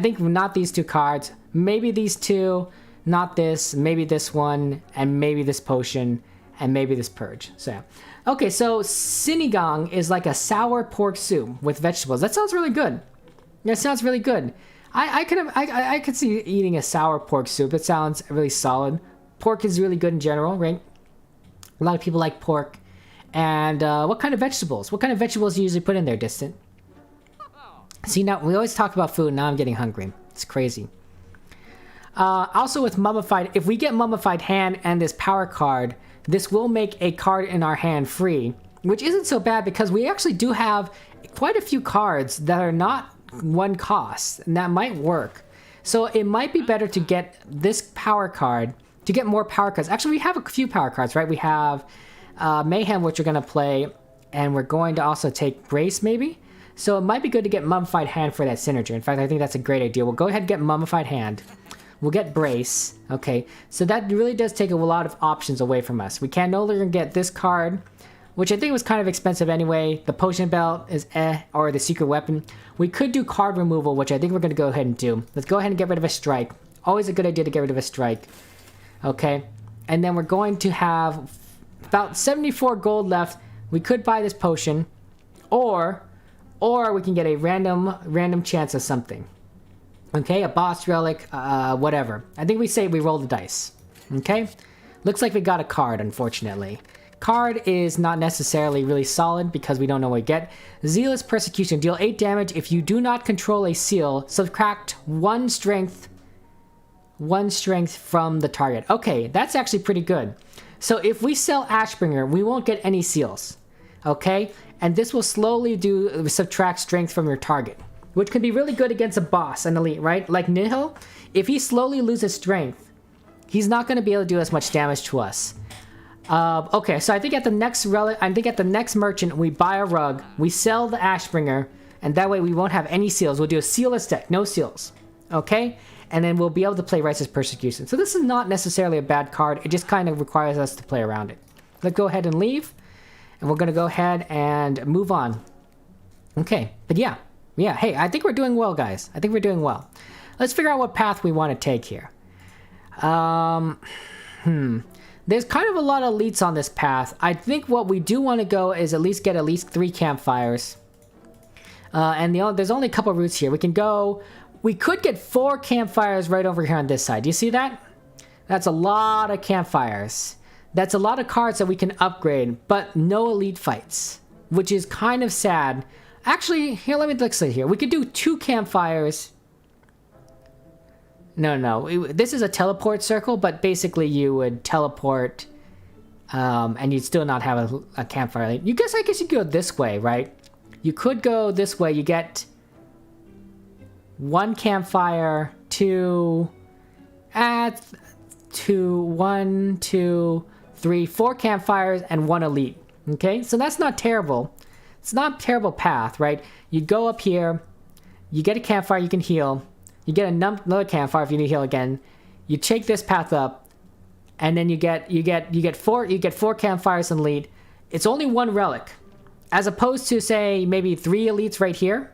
think not these 2 cards. Maybe these 2, not this, maybe this one, and maybe this potion, and maybe this purge. So yeah. Okay, so Sinigang is like a sour pork soup with vegetables. That sounds really good. That sounds really good. I could see eating a sour pork soup. It sounds really solid. Pork is really good in general, right? A lot of people like pork. And what kind of vegetables? What kind of vegetables do you usually put in there, Distant? See, now we always talk about food. Now I'm getting hungry. It's crazy. Also with mummified, if we get mummified hand and this power card, this will make a card in our hand free, which isn't so bad because we actually do have quite a few cards that are not one cost, and that might work. So it might be better to get this power card, to get more power cards. Actually, we have a few power cards, right? We have Mayhem, which we're going to play, and we're going to also take Brace, maybe? So it might be good to get Mummified Hand for that Synerger. In fact, I think that's a great idea. We'll go ahead and get Mummified Hand. We'll get Brace. Okay, so that really does take a lot of options away from us. We can no longer get this card, which I think was kind of expensive anyway. The Potion Belt is or the Secret Weapon. We could do card removal, which I think we're going to go ahead and do. Let's go ahead and get rid of a Strike. Always a good idea to get rid of a Strike. Okay, and then we're going to have about 74 gold left. We could buy this potion, or we can get a random chance of something. Okay, a boss relic, whatever. I think we say we roll the dice. Okay, looks like we got a card, unfortunately. Card is not necessarily really solid because we don't know what we get. Zealous Persecution. Deal 8 damage if you do not control a seal. Subtract 1 strength from the target. Okay, that's actually pretty good. So if we sell Ashbringer, we won't get any seals. Okay? And this will slowly subtract strength from your target, which can be really good against a boss, an elite, right? Like Nihil, if he slowly loses strength, he's not going to be able to do as much damage to us. Okay, so I think at the next merchant, we buy a rug, we sell the Ashbringer, and that way we won't have any seals. We'll do a sealless deck, no seals. Okay? And then we'll be able to play Righteous Persecution. So this is not necessarily a bad card. It just kind of requires us to play around it. Let's go ahead and leave. And we're going to go ahead and move on. Okay, but yeah, hey, I think we're doing well, guys. I think we're doing well. Let's figure out what path we want to take here. There's kind of a lot of elites on this path. I think what we do want to go is at least get 3 campfires. And there's only a couple routes here. We could get 4 campfires right over here on this side. Do you see that? That's a lot of campfires. That's a lot of cards that we can upgrade, but no elite fights, which is kind of sad. Actually, here, let me look here. We could do 2 campfires. No. This is a teleport circle, but basically you would teleport, and you'd still not have a campfire. I guess you could go this way, right? You could go this way. You get 1 campfire, 2, 1, 2, 3, 4 campfires, and 1 elite. Okay, so that's not terrible. It's not a terrible path, right? You go up here, you get a campfire, you can heal. You get another campfire if you need to heal again. You take this path up, and then you get 4 campfires and elite. It's only 1 relic, as opposed to say maybe 3 elites right here.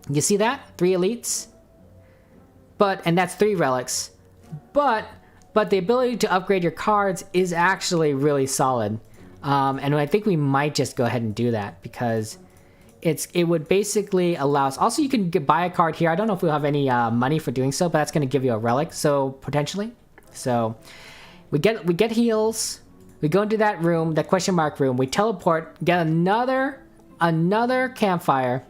You see that? 3 elites. And that's 3 relics. But the ability to upgrade your cards is actually really solid. And I think we might just go ahead and do that because it would basically allow us. Also, you can buy a card here. I don't know if we'll have any money for doing so, but that's going to give you a relic. So potentially. So we get heals. We go into that room, that question mark room. We teleport, get another campfire.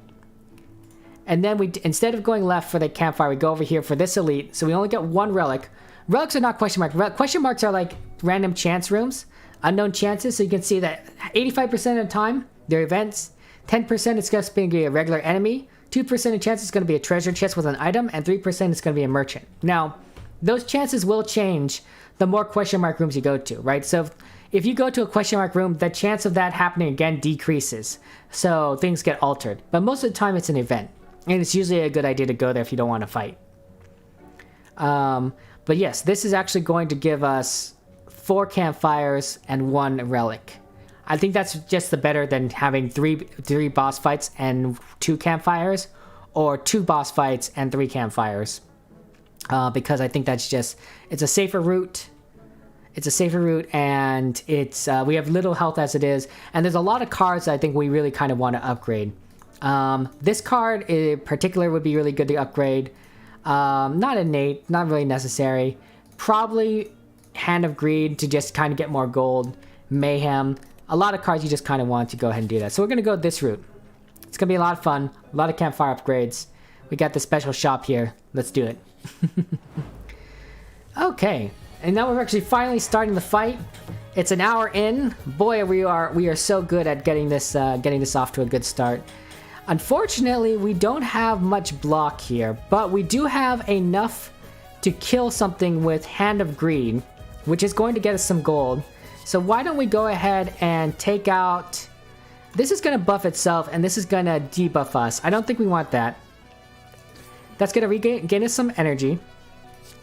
And then instead of going left for the campfire, we go over here for this elite. So we only get 1 relic. Relics are not question marks. Question marks are like random chance rooms, unknown chances. So you can see that 85% of the time, they're events. 10% it's just going to be a regular enemy. 2% of chance it's going to be a treasure chest with an item. And 3% it's going to be a merchant. Now, those chances will change the more question mark rooms you go to, right? So if you go to a question mark room, the chance of that happening again decreases. So things get altered. But most of the time, it's an event. And it's usually a good idea to go there if you don't want to fight. But yes, this is actually going to give us 4 campfires and 1 relic. I think that's just the better than having 3 boss fights and 2 campfires, or 2 boss fights and 3 campfires. Because I think it's a safer route. It's a safer route, and we have little health as it is. And there's a lot of cards that I think we really kind of want to upgrade. This card in particular would be really good to upgrade. Not innate, not really necessary. Probably Hand of Greed to just kind of get more gold. Mayhem. A lot of cards you just kind of want to go ahead and do that. So we're going to go this route. It's going to be a lot of fun. A lot of campfire upgrades. We got the special shop here. Let's do it. Okay. And now we're actually finally starting the fight. It's an hour in. Boy, we are so good at getting this off to a good start. Unfortunately, we don't have much block here, but we do have enough to kill something with Hand of Greed, which is going to get us some gold. So why don't we go ahead and take out... This is going to buff itself, and this is going to debuff us. I don't think we want that. That's going to gain us some energy.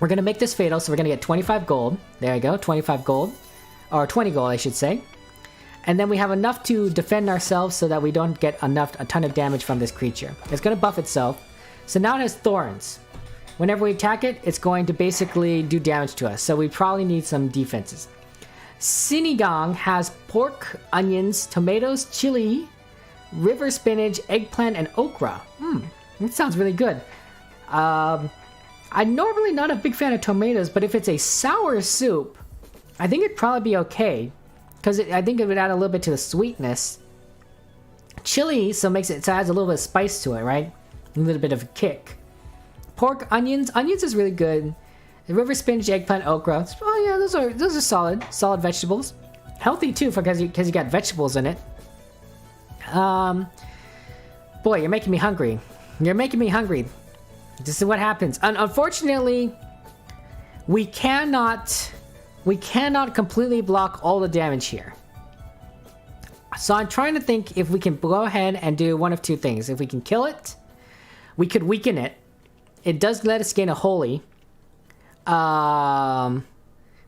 We're going to make this fatal, so we're going to get 25 gold. There you go, 25 gold. Or 20 gold, I should say. And then we have enough to defend ourselves so that we don't get a ton of damage from this creature. It's going to buff itself. So now it has thorns. Whenever we attack it, it's going to basically do damage to us. So we probably need some defenses. Sinigang has pork, onions, tomatoes, chili, river spinach, eggplant, and okra. That sounds really good. I'm normally not a big fan of tomatoes, but if it's a sour soup, I think it'd probably be okay. Because I think it would add a little bit to the sweetness. Chili, so it adds a little bit of spice to it, right? A little bit of a kick. Pork, onions. Onions is really good. The river spinach, eggplant, okra. Oh yeah, those are solid vegetables. Healthy too, because you got vegetables in it. Boy, you're making me hungry. You're making me hungry. This is what happens. Unfortunately, we cannot completely block all the damage here. So I'm trying to think if we can go ahead and do one of two things. If we can kill it, we could weaken it. It does let us gain a holy.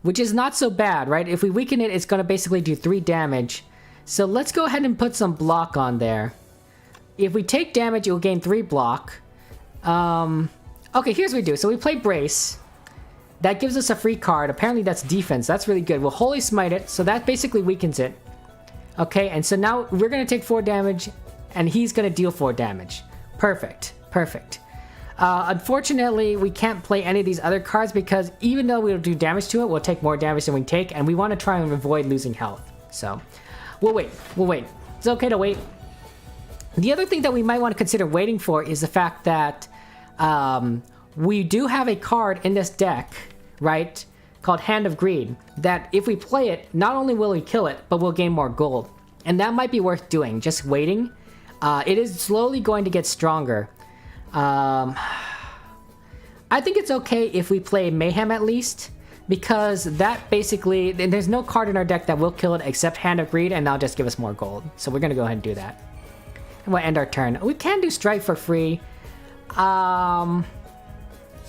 Which is not so bad, right? If we weaken it, it's going to basically do 3 damage. So let's go ahead and put some block on there. If we take damage, it will gain 3 block. Okay, here's what we do. So we play Brace. That gives us a free card. Apparently that's defense. That's really good. We'll Holy Smite it, so that basically weakens it. Okay, and so now we're going to take 4 damage, and he's going to deal 4 damage. Perfect. Perfect. Unfortunately, we can't play any of these other cards because even though we'll do damage to it, we'll take more damage than we take, and we want to try and avoid losing health. So, we'll wait. We'll wait. It's okay to wait. The other thing that we might want to consider waiting for is the fact that we do have a card in this deck, right, called Hand of Greed, that if we play it, not only will we kill it, but we'll gain more gold. And that might be worth doing, just waiting. It is slowly going to get stronger. I think it's okay if we play Mayhem at least, because that basically, there's no card in our deck that will kill it except Hand of Greed, and that'll just give us more gold. So we're going to go ahead and do that. And we'll end our turn. We can do Strike for free.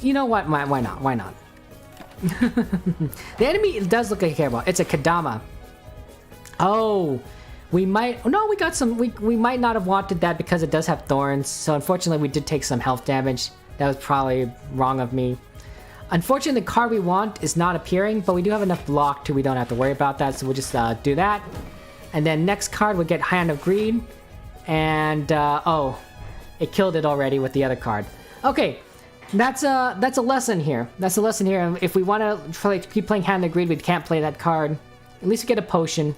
You know what? Why not? Why not? The enemy does look like a Hairball. It's a Kadama. Oh, we might... No, we got some... We might not have wanted that because it does have thorns. So unfortunately, we did take some health damage. That was probably wrong of me. Unfortunately, the card we want is not appearing, but we do have enough block to we don't have to worry about that. So we'll just do that. And then next card, we'll get Hand of Greed. And, oh, it killed it already with the other card. Okay. That's a lesson here. That's a lesson here. If we want to keep playing Hand of Greed, we can't play that card. At least we get a potion.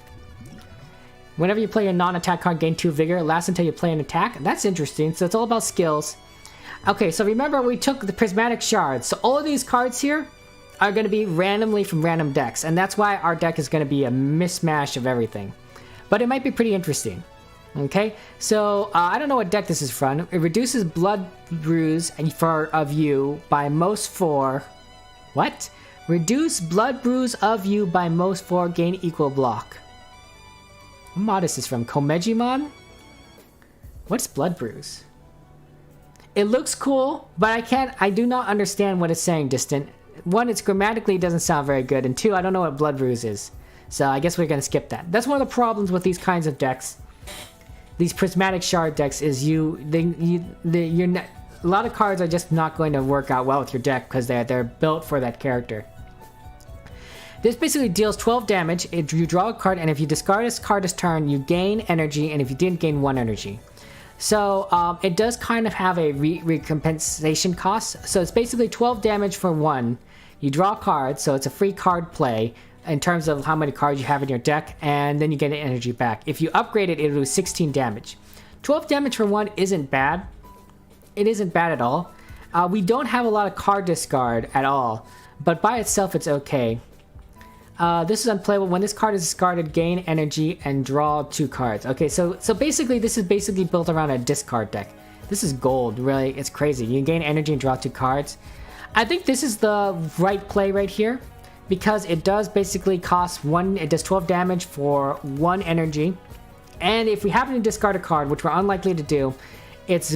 Whenever you play a non-attack card, gain 2 vigor. It lasts until you play an attack. That's interesting. So it's all about skills. Okay, so remember we took the prismatic shards. So all of these cards here are going to be randomly from random decks. And that's why our deck is going to be a mismatch of everything. But it might be pretty interesting. Okay, so I don't know what deck this is from. It reduces blood bruise of you by most 4. What? Reduce blood bruise of you by most 4. Gain equal block. What mod is this from? Komeji Mod? What's blood bruise? It looks cool, but I do not understand what it's saying, Distant. 1, it's grammatically doesn't sound very good, and 2, I don't know what blood bruise is. So I guess we're gonna skip that. That's one of the problems with these kinds of decks. These prismatic shard decks is a lot of cards are just not going to work out well with your deck because they're built for that character. This basically deals 12 damage. You draw a card, and if you discard this card this turn, you gain energy, and if you didn't, gain 1 energy. So it does kind of have a recompensation cost. So it's basically 12 damage for 1. You draw cards, so it's a free card play in terms of how many cards you have in your deck, and then you get an energy back. If you upgrade it, it'll do 16 damage. 12 damage for 1 isn't bad. It isn't bad at all. We don't have a lot of card discard at all, but by itself it's okay. This is unplayable. When this card is discarded, gain energy and draw 2 cards. Okay, so basically this is basically built around a discard deck. This is gold, really. It's crazy. You gain energy and draw 2 cards. I think this is the right play right here, because it does basically cost 1, it does 12 damage for 1 energy. And if we happen to discard a card, which we're unlikely to do, it's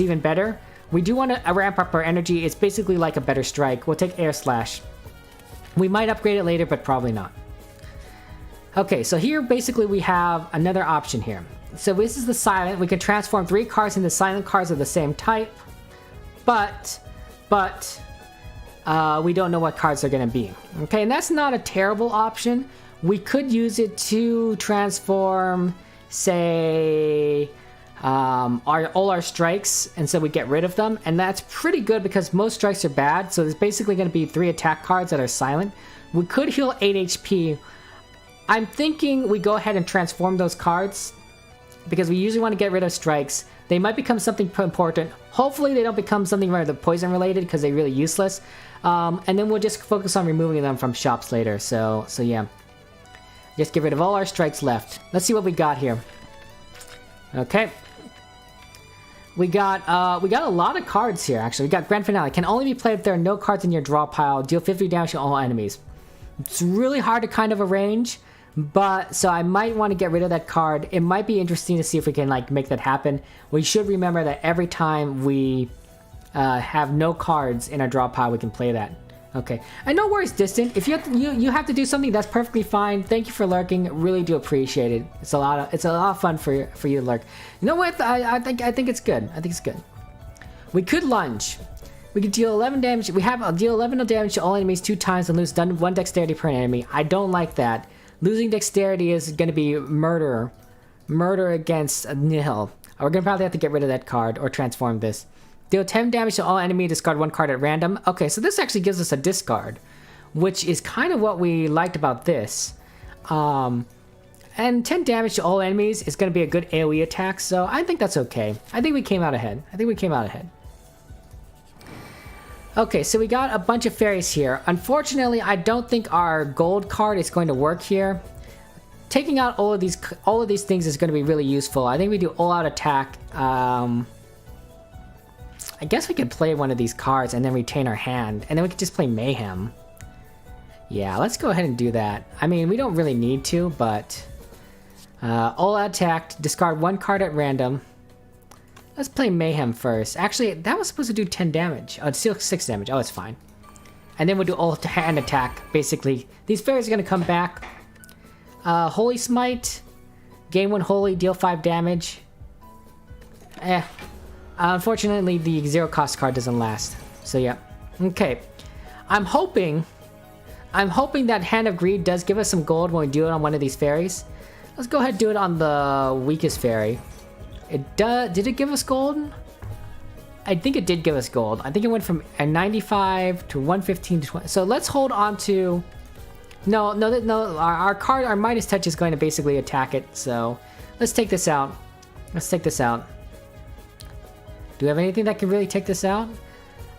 even better. We do want to ramp up our energy. It's basically like a better strike. We'll take Air Slash. We might upgrade it later, but probably not. Okay, so here basically we have another option here. So this is the silent. We can transform 3 cards into silent cards of the same type, but we don't know what cards they're going to be. Okay, and that's not a terrible option. We could use it to transform, say, all our strikes, and so we get rid of them, and that's pretty good because most strikes are bad. So there's basically going to be 3 attack cards that are silent. We could heal 8 HP. I'm thinking we go ahead and transform those cards because we usually want to get rid of strikes. They might become something important. Hopefully they don't become something rather poison related because they're really useless. And then we'll just focus on removing them from shops later. So yeah, just get rid of all our strikes left. Let's see what we got here. Okay. We got a lot of cards here, actually. We got Grand Finale. Can only be played if there are no cards in your draw pile. Deal 50 damage to all enemies. It's really hard to kind of arrange, but so I might want to get rid of that card. It might be interesting to see if we can like make that happen. We should remember that every time we have no cards in our draw pile, we can play that. Okay, and no worries, Distant. If you have to do something, that's perfectly fine. Thank you for lurking. Really do appreciate it. It's a lot of fun for you to lurk. You know what? I think it's good. I think it's good. We could lunge. We could deal 11 damage. We have deal 11 damage to all enemies 2 times and lose 1 dexterity per enemy. I don't like that. Losing dexterity is going to be murder against nil. We're gonna probably have to get rid of that card or transform this. Deal 10 damage to all enemy, discard 1 card at random. Okay, so this actually gives us a discard, which is kind of what we liked about this. And 10 damage to all enemies is going to be a good AoE attack, so I think that's okay. I think we came out ahead. Okay, so we got a bunch of fairies here. Unfortunately, I don't think our gold card is going to work here. Taking out all of these things is going to be really useful. I think we do all-out attack. I guess we could play one of these cards and then retain our hand, and then we could just play Mayhem. Yeah, let's go ahead and do that. I mean, we don't really need to, but all-out attack, discard 1 card at random. Let's play Mayhem first. Actually, that was supposed to do 10 damage. Oh, it's still 6 damage. Oh, it's fine. And then we'll do all hand attack, basically. These fairies are going to come back. Holy Smite. Gain 1 Holy, deal 5 damage. Unfortunately, the 0 cost card doesn't last. So, yeah. Okay. I'm hoping that Hand of Greed does give us some gold when we do it on one of these fairies. Let's go ahead and do it on the weakest fairy. Did it give us gold? I think it did give us gold. I think it went from a 95 to 115 to 20. So let's hold on to... No. Our card, our Midas Touch is going to basically attack it. So let's take this out. Do we have anything that can really take this out?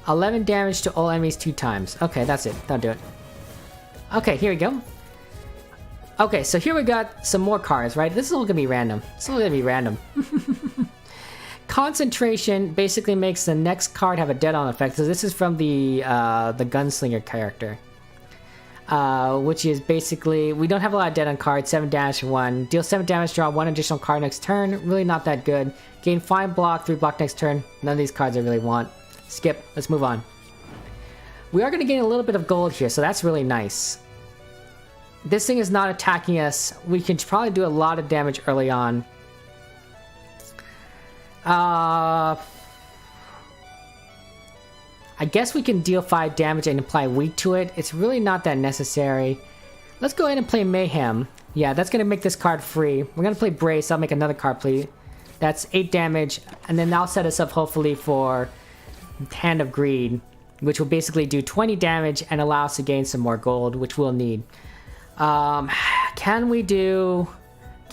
11 damage to all enemies 2 times. Okay, that's it. That'll do it. Okay, here we go. Okay, so here we got some more cards, right? This is all gonna be random. Concentration basically makes the next card have a dead-on effect. So this is from the Gunslinger character. Which is basically, we don't have a lot of dead-on cards. 7 damage to 1. Deal 7 damage, draw 1 additional card next turn. Really not that good. Gain 5 block, 3 block next turn. None of these cards I really want. Skip. Let's move on. We are going to gain a little bit of gold here, so that's really nice. This thing is not attacking us. We can probably do a lot of damage early on. I guess we can deal 5 damage and apply weak to it. It's really not that necessary. Let's go ahead and play Mayhem. Yeah, that's going to make this card free. We're going to play Brace. I'll make another card, please. That's 8 damage, and then that'll set us up hopefully for Hand of Greed, which will basically do 20 damage and allow us to gain some more gold, which we'll need. Can we do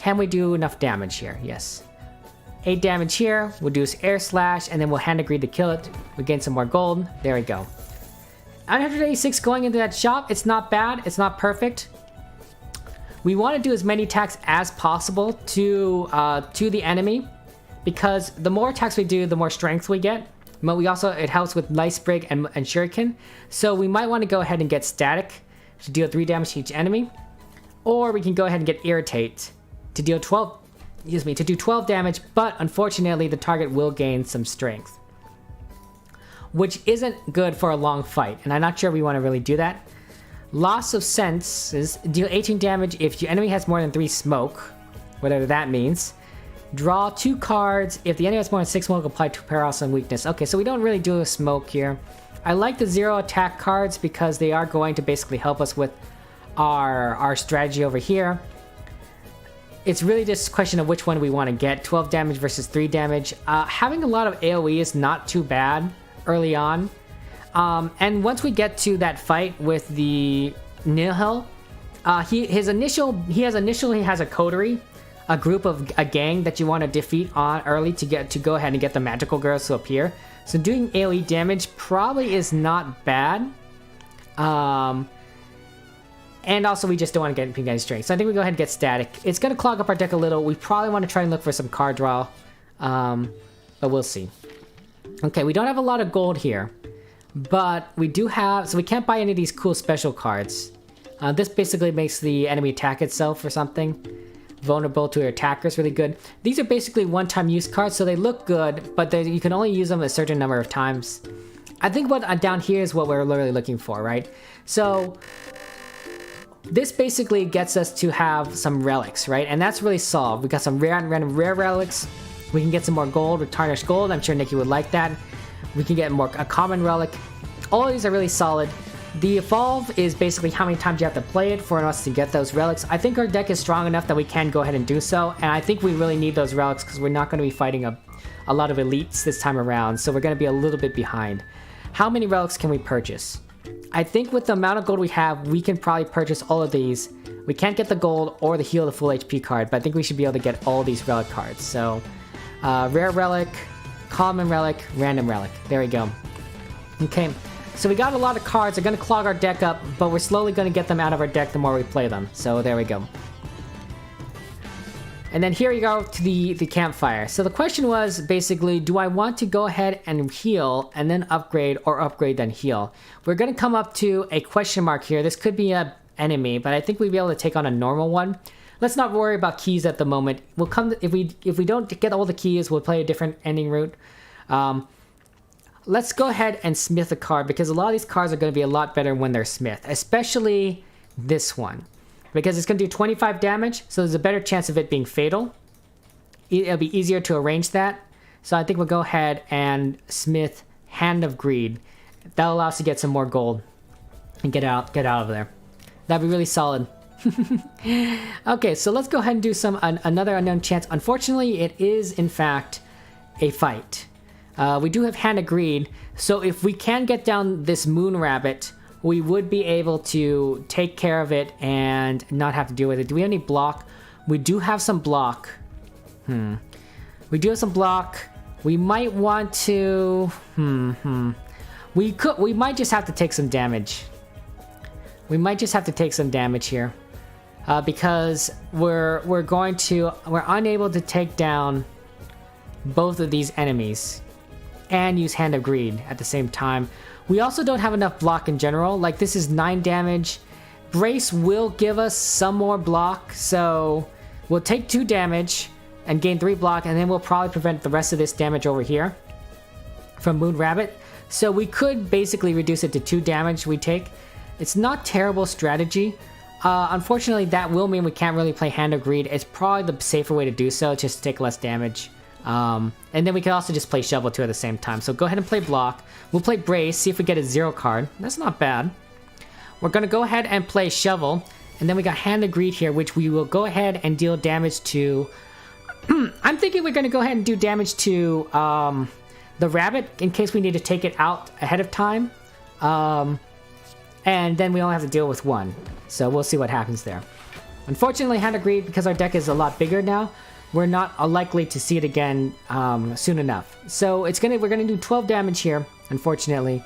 enough damage here? Yes. 8 damage here, we'll do Air Slash, and then we'll Hand of Greed to kill it. We gain some more gold. There we go. 986 going into that shop. It's not bad. It's not perfect. We want to do as many attacks as possible to the enemy, because the more attacks we do, the more strength we get. But we also, it helps with Light Sprig and Shuriken. So we might want to go ahead and get Static to deal 3 damage to each enemy. Or we can go ahead and get Irritate to deal 12, to do 12 damage, but unfortunately the target will gain some strength, which isn't good for a long fight, and I'm not sure we want to really do that. Loss of Senses, deal 18 damage if your enemy has more than 3 smoke, whatever that means. Draw 2 cards. If the enemy has more than 6 smoke, apply 2 paralysis and weakness. Okay, so we don't really do a smoke here. I like the 0 attack cards because they are going to basically help us with our strategy over here. It's really just a question of which one we want to get. 12 damage versus 3 damage. Having a lot of AoE is not too bad early on. And once we get to that fight with the Nihil, he has a coterie, a group of a gang that you want to defeat on early to go ahead and get the magical girls to appear. So doing AoE damage probably is not bad. And also we just don't want to get any strength. So I think we go ahead and get Static. It's going to clog up our deck a little. We probably want to try and look for some card draw. But we'll see. Okay, we don't have a lot of gold here. But we do have... So we can't buy any of these cool special cards. This basically makes the enemy attack itself or something. Vulnerable to your attackers, really good. These are basically one-time use cards, so they look good, but you can only use them a certain number of times. I think what down here is what we're literally looking for, right? So this basically gets us to have some relics, right? And that's really solved. We got some random rare relics. We can get some more gold with Tarnished Gold. I'm sure Nikki would like that. We can get a common relic. All of these are really solid. The Evolve is basically how many times you have to play it for us to get those relics. I think our deck is strong enough that we can go ahead and do so, and I think we really need those relics because we're not going to be fighting a lot of elites this time around, so we're going to be a little bit behind. How many relics can we purchase? I think with the amount of gold we have, we can probably purchase all of these. We can't get the gold or the heal the full HP card, but I think we should be able to get all these relic cards. So, rare relic, common relic, random relic. There we go. Okay. So we got a lot of cards. They're going to clog our deck up, but we're slowly going to get them out of our deck the more we play them. So there we go. And then here we go to the campfire. So the question was basically, do I want to go ahead and heal and then upgrade, or upgrade then heal? We're going to come up to a question mark here. This could be an enemy, but I think we'd be able to take on a normal one. Let's not worry about keys at the moment. We'll come if we don't get all the keys, we'll play a different ending route. Let's go ahead and smith a card, because a lot of these cards are going to be a lot better when they're smith, especially this one, because it's going to do 25 damage, so there's a better chance of it being fatal. It'll be easier to arrange that, so I think we'll go ahead and smith Hand of Greed. That'll allow us to get some more gold and get out of there. That'd be really solid. Okay, so let's go ahead and do another unknown chance. Unfortunately, it is in fact a fight. We do have Hand of Greed, so if we can get down this Moon Rabbit, we would be able to take care of it and not have to deal with it. Do we have any block? We do have some block. We do have some block. We might want to... We might just have to take some damage. We might just have to take some damage here. Because we're unable to take down both of these enemies and use Hand of Greed at the same time. We also don't have enough block in general. Like, this is 9 damage. Brace will give us some more block, so we'll take 2 damage and gain 3 block, and then we'll probably prevent the rest of this damage over here from Moon Rabbit. So we could basically reduce it to 2 damage we take. It's not terrible strategy. Unfortunately, that will mean we can't really play Hand of Greed. It's probably the safer way to do so, just to take less damage. And then we can also just play Shovel too at the same time. So go ahead and play Block. We'll play Brace, see if we get a 0 card. That's not bad. We're going to go ahead and play Shovel. And then we got Hand of Greed here, which we will go ahead and deal damage to I'm thinking we're going to go ahead and do damage to the rabbit in case we need to take it out ahead of time. And then we only have to deal with one. So we'll see what happens there. Unfortunately, Hand of Greed, because our deck is a lot bigger now, we're not likely to see it again soon enough. So we're gonna do 12 damage here, unfortunately.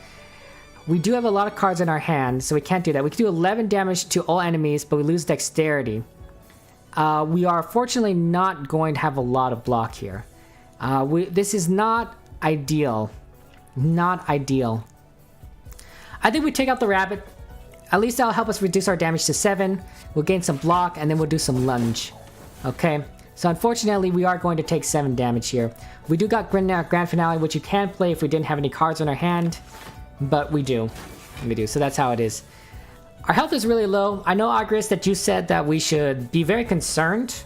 We do have a lot of cards in our hand, so we can't do that. We can do 11 damage to all enemies, but we lose dexterity. We are fortunately not going to have a lot of block here. This is not ideal. Not ideal. I think we take out the rabbit. At least that'll help us reduce our damage to 7. We'll gain some block, and then we'll do some lunge. Okay, so unfortunately, we are going to take 7 damage here. We do got Grand Finale, which you can play if we didn't have any cards in our hand. But we do. We do, so that's how it is. Our health is really low. I know, Agris, that you said that we should be very concerned.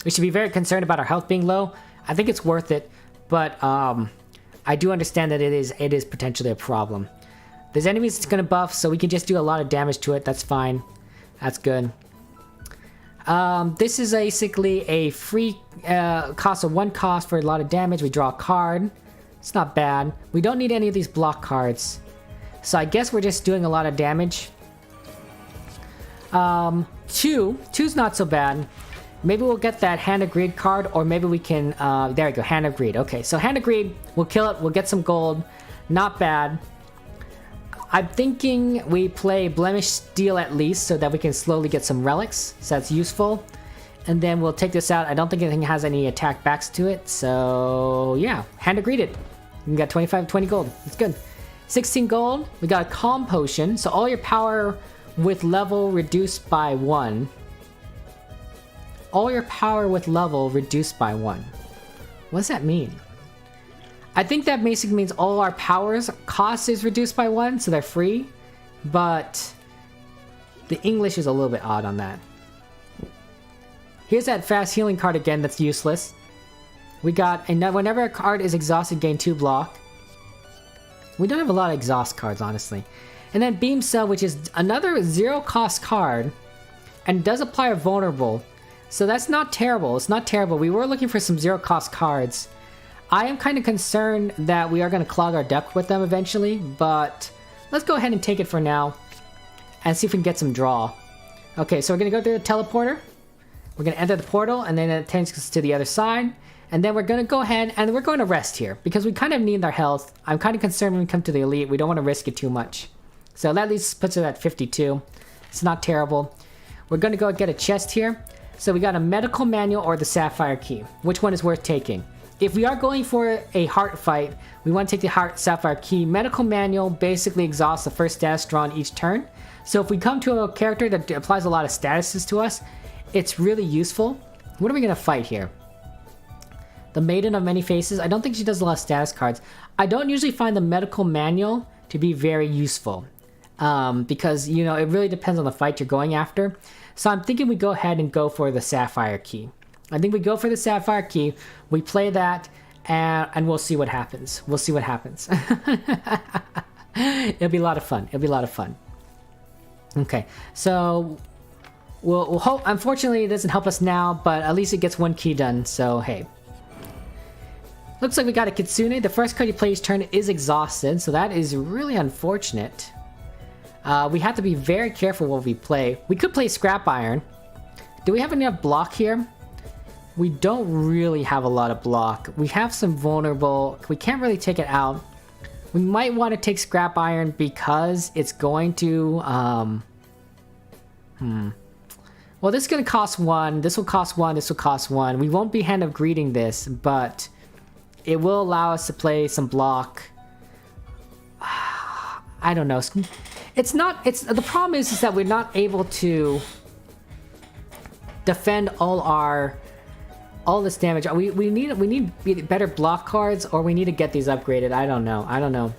We should be very concerned about our health being low. I think it's worth it, but I do understand that it is potentially a problem. There's enemies that's going to buff, so we can just do a lot of damage to it. That's fine. That's good. This is basically a free cost of 1 cost for a lot of damage. We draw a card. It's not bad. We don't need any of these block cards. So I guess we're just doing a lot of damage. 2's not so bad. Maybe we'll get that Hand of Greed card, or maybe we can, there we go, Hand of Greed. Okay, so Hand of Greed, we'll kill it, we'll get some gold. Not bad. I'm thinking we play Blemish Steel at least, so that we can slowly get some relics, so that's useful. And then we'll take this out. I don't think anything has any attack backs to it, so yeah, Hand of Greed it. We got 20 gold, that's good. 16 gold, we got a Calm Potion, so all your power with level reduced by 1. All your power with level reduced by 1. What does that mean? I think that basically means all our powers cost is reduced by 1, so they're free. But the English is a little bit odd on that. Here's that fast healing card again that's useless. We got, whenever a card is exhausted, gain 2 block. We don't have a lot of exhaust cards, honestly. And then Beam Cell, which is another 0 cost card, and does apply a vulnerable. So that's not terrible. It's not terrible. We were looking for some 0 cost cards. I am kind of concerned that we are going to clog our deck with them eventually, but let's go ahead and take it for now and see if we can get some draw. Okay, so we're going to go through the teleporter. We're going to enter the portal, and then it takes us to the other side. And then we're going to go ahead and we're going to rest here because we kind of need our health. I'm kind of concerned when we come to the elite. We don't want to risk it too much. So that at least puts it at 52. It's not terrible. We're going to go get a chest here. So we got a medical manual or the sapphire key. Which one is worth taking? If we are going for a heart fight, we want to take the sapphire key. Medical manual basically exhausts the first status drawn each turn. So if we come to a character that applies a lot of statuses to us, it's really useful. What are we going to fight here? The Maiden of Many Faces. I don't think she does a lot of status cards. I don't usually find the medical manual to be very useful. Because, you know, it really depends on the fight you're going after. So I'm thinking we go ahead and go for the sapphire key. I think we go for the sapphire key, we play that, and we'll see what happens. We'll see what happens. It'll be a lot of fun. It'll be a lot of fun. Okay, so we'll hope. Unfortunately, it doesn't help us now, but at least it gets 1 key done, so hey. Looks like we got a Kitsune. The first card you play each turn is exhausted, so that is really unfortunate. We have to be very careful what we play. We could play Scrap Iron. Do we have enough block here? We don't really have a lot of block. We have some vulnerable. We can't really take it out. We might want to take Scrap Iron because it's going to... Well, this is going to cost 1. This will cost 1. This will cost 1. We won't be Hand of Greeting this, but it will allow us to play some block. I don't know. It's not... The problem is that we're not able to defend all this damage. We need better block cards, or we need to get these upgraded. I don't know.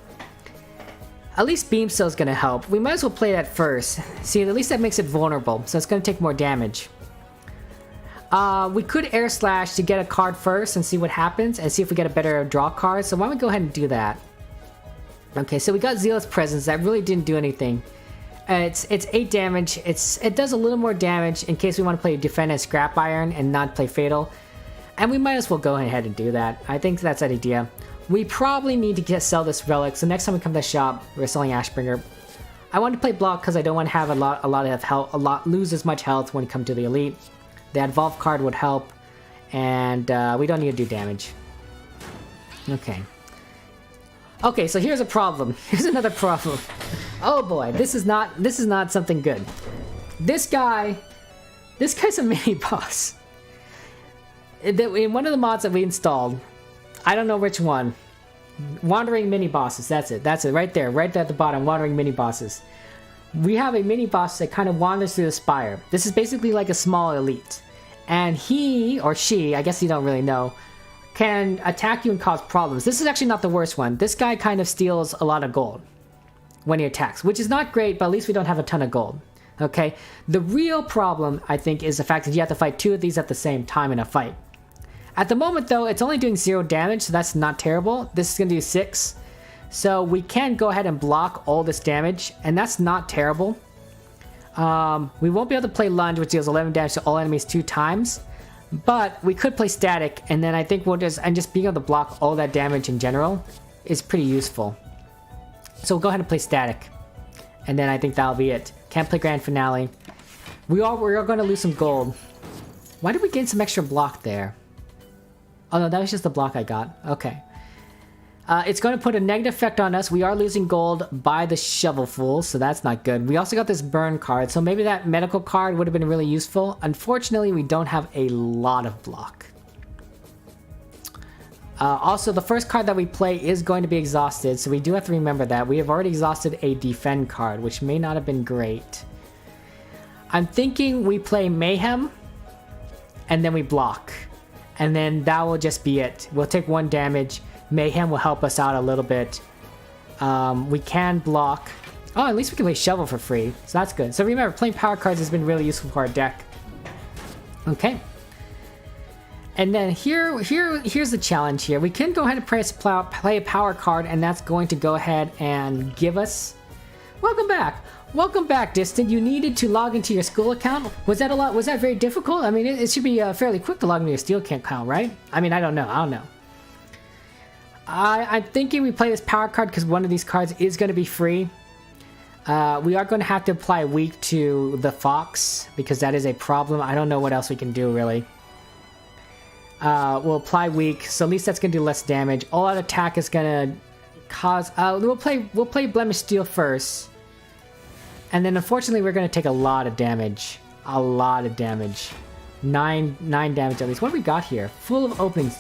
At least Beam Cell is gonna help. We might as well play that first. See, at least that makes it vulnerable, so it's gonna take more damage. We could Air Slash to get a card first and see what happens, and see if we get a better draw card. So why don't we go ahead and do that? Okay, so we got Zealous Presence. That really didn't do anything. It's 8 damage. It does a little more damage in case we want to play Defend and Scrap Iron and not play Fatal. And we might as well go ahead and do that. I think that's an idea. We probably need to sell this relic, so next time we come to the shop, we're selling Ashbringer. I want to play block because I don't want to have a lot of health, lose as much health when it comes to the elite. The Advolve card would help, and we don't need to do damage. Okay. Okay, so here's a problem. Here's another problem. Oh boy, this is not something good. This guy's a mini boss. In one of the mods that we installed, I don't know which one. Wandering mini bosses. That's it. That's it. Right there. Right at the bottom. Wandering mini bosses. We have a mini boss that kind of wanders through the spire. This is basically like a small elite. And he, or she, I guess you don't really know, can attack you and cause problems. This is actually not the worst one. This guy kind of steals a lot of gold when he attacks, which is not great, but at least we don't have a ton of gold. Okay? The real problem, I think, is the fact that you have to fight two of these at the same time in a fight. At the moment, though, it's only doing 0 damage, so that's not terrible. This is going to do 6. So we can go ahead and block all this damage, and that's not terrible. We won't be able to play Lunge, which deals 11 damage to all enemies 2 times. But we could play Static, and then I think just being able to block all that damage in general is pretty useful. So we'll go ahead and play Static. And then I think that'll be it. Can't play Grand Finale. We are going to lose some gold. Why did we gain some extra block there? Oh no, that was just the block I got. Okay. It's going to put a negative effect on us. We are losing gold by the Shovelful, so that's not good. We also got this burn card, so maybe that medical card would have been really useful. Unfortunately, we don't have a lot of block. Also, the first card that we play is going to be exhausted, so we do have to remember that. We have already exhausted a defend card, which may not have been great. I'm thinking we play Mayhem, and then we block. And then that will just be it. We'll take 1 damage. Mayhem will help us out a little bit. We can block. Oh, at least we can play Shovel for free. So that's good. So remember, playing power cards has been really useful for our deck. Okay. And then here's the challenge here. We can go ahead and play a power card, and that's going to go ahead and give us... Welcome back! Welcome back, Distant. You needed to log into your school account. Was that very difficult? I mean, it should be fairly quick to log into your Steel account, right? I mean, I don't know. I'm thinking we play this power card because one of these cards is going to be free. We are going to have to apply weak to the Fox because that is a problem. I don't know what else we can do, really. We'll apply weak, so at least that's going to do less damage. All out attack is going to cause... we'll play Blemish Steel first. And then, unfortunately, we're going to take a lot of damage. A lot of damage. 9 damage at least. What do we got here? Full of openings.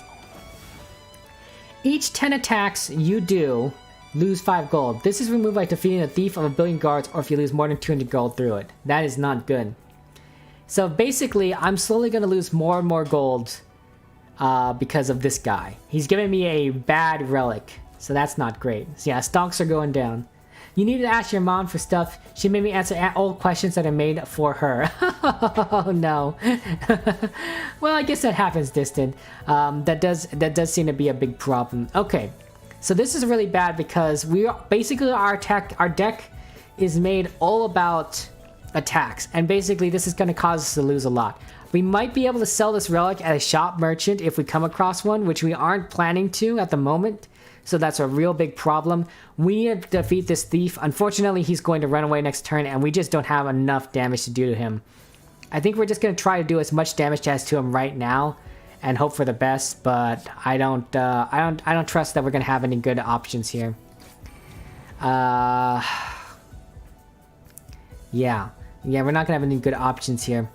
Each 10 attacks you do, lose 5 gold. This is removed by defeating a thief of a billion guards or if you lose more than 200 gold through it. That is not good. So basically, I'm slowly going to lose more and more gold because of this guy. He's giving me a bad relic. So that's not great. So yeah, stonks are going down. You need to ask your mom for stuff. She made me answer old questions that I made for her. Oh no. Well, I guess that happens, Distant. That does seem to be a big problem. Okay, so this is really bad because our deck is made all about attacks, and basically this is going to cause us to lose a lot. We might be able to sell this relic at a shop merchant if we come across one, which we aren't planning to at the moment. So that's a real big problem. We need to defeat this thief. Unfortunately, he's going to run away next turn, and we just don't have enough damage to do to him. I think we're just going to try to do as much damage as to him right now, and hope for the best. But I don't trust that we're going to have any good options here. Yeah, we're not going to have any good options here.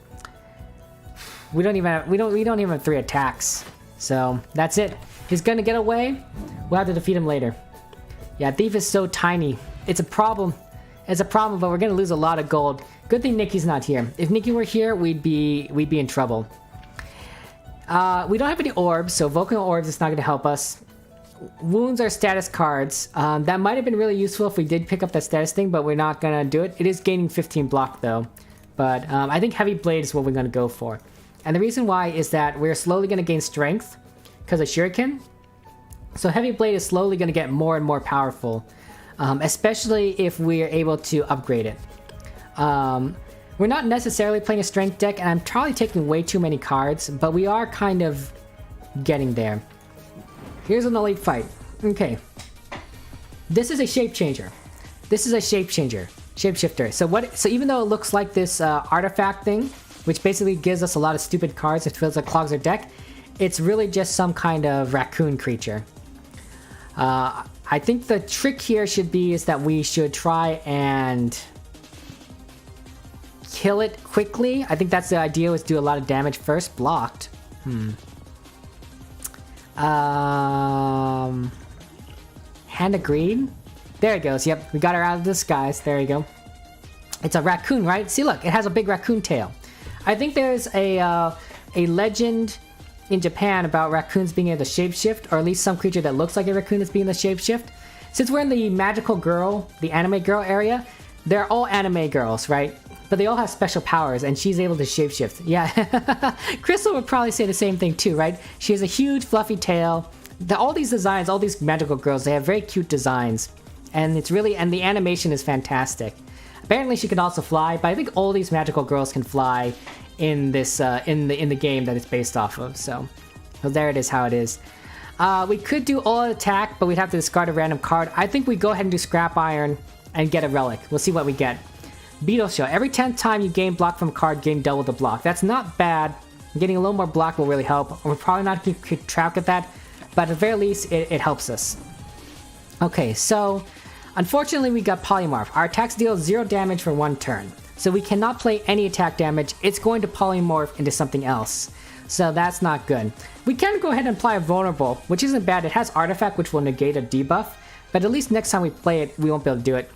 We don't even have 3 attacks. So that's it. He's gonna get away. We'll have to defeat him later. Yeah, Thief is so tiny. It's a problem. It's a problem, but we're gonna lose a lot of gold. Good thing Nikki's not here. If Nikki were here, we'd be in trouble. We don't have any orbs, so Vulcan orbs is not gonna help us. Wounds are status cards. That might have been really useful if we did pick up that status thing, but we're not gonna do it. It is gaining 15 block though. But I think Heavy Blade is what we're gonna go for. And the reason why is that we're slowly gonna gain strength because of Shuriken. So Heavy Blade is slowly going to get more and more powerful, especially if we're able to upgrade it. We're not necessarily playing a strength deck, and I'm probably taking way too many cards, but we are kind of getting there. Here's an elite fight. Okay. This is a shape changer. This is a shape changer. Shapeshifter. So even though it looks like this artifact thing, which basically gives us a lot of stupid cards, it feels like clogs our deck, it's really just some kind of raccoon creature. I think the trick here should be is that we should try and kill it quickly. I think that's the idea, is do a lot of damage first. Blocked. Hand of Greed. There it goes. Yep, we got her out of disguise. There you go. It's a raccoon, right? See, look, it has a big raccoon tail. I think there's a legend in Japan about raccoons being able to shapeshift, or at least some creature that looks like a raccoon is being able to shapeshift. Since we're in the magical girl, the anime girl area, they're all anime girls, right? But they all have special powers, and she's able to shapeshift. Yeah, Crystal would probably say the same thing too, right? She has a huge fluffy tail. All these designs, all these magical girls, they have very cute designs. And it's really, and the animation is fantastic. Apparently she can also fly, but I think all these magical girls can fly in this in the game that it's based off of. So there it is, how it is. We could do all attack, but we'd have to discard a random card. I think we go ahead and do Scrap Iron and get a relic. We'll see what we get. Beetle Show. Every 10th time you gain block from a card, gain double the block. That's not bad. Getting a little more block will really help. We're probably not going to keep track of that, but at the very least, it helps us. Okay, so unfortunately we got Polymorph. Our attacks deal 0 damage for 1 turn. So we cannot play any attack damage. It's going to polymorph into something else. So that's not good. We can go ahead and apply a Vulnerable, which isn't bad. It has Artifact, which will negate a debuff. But at least next time we play it, we won't be able to do it.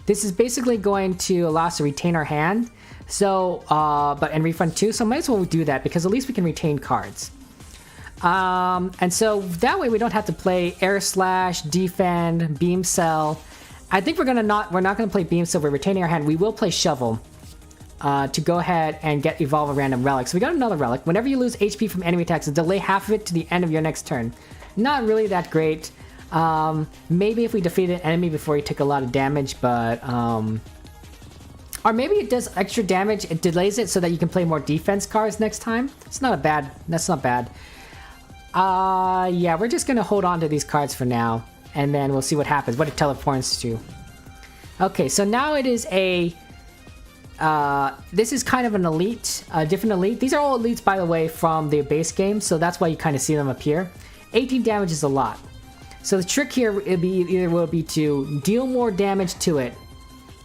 This is basically going to allow us to retain our hand. So, and refund 2. So might as well do that, because at least we can retain cards. And so that way we don't have to play Air Slash, Defend, Beam Cell. I think we're not gonna play Beam Cell. We're retaining our hand. We will play Shovel to go ahead and evolve a random relic. So we got another relic. Whenever you lose HP from enemy attacks, delay half of it to the end of your next turn. Not really that great. Maybe if we defeat an enemy before you take a lot of damage, but or maybe it does extra damage. It delays it so that you can play more defense cards next time. It's not a bad. That's not bad. Yeah, we're just gonna hold on to these cards for now, and then we'll see what happens. What it teleports to. Okay, so now it is a. This is kind of an elite, different elite. These are all elites, by the way, from the base game, so that's why you kind of see them appear. 18 damage is a lot. So the trick here will be to deal more damage to it,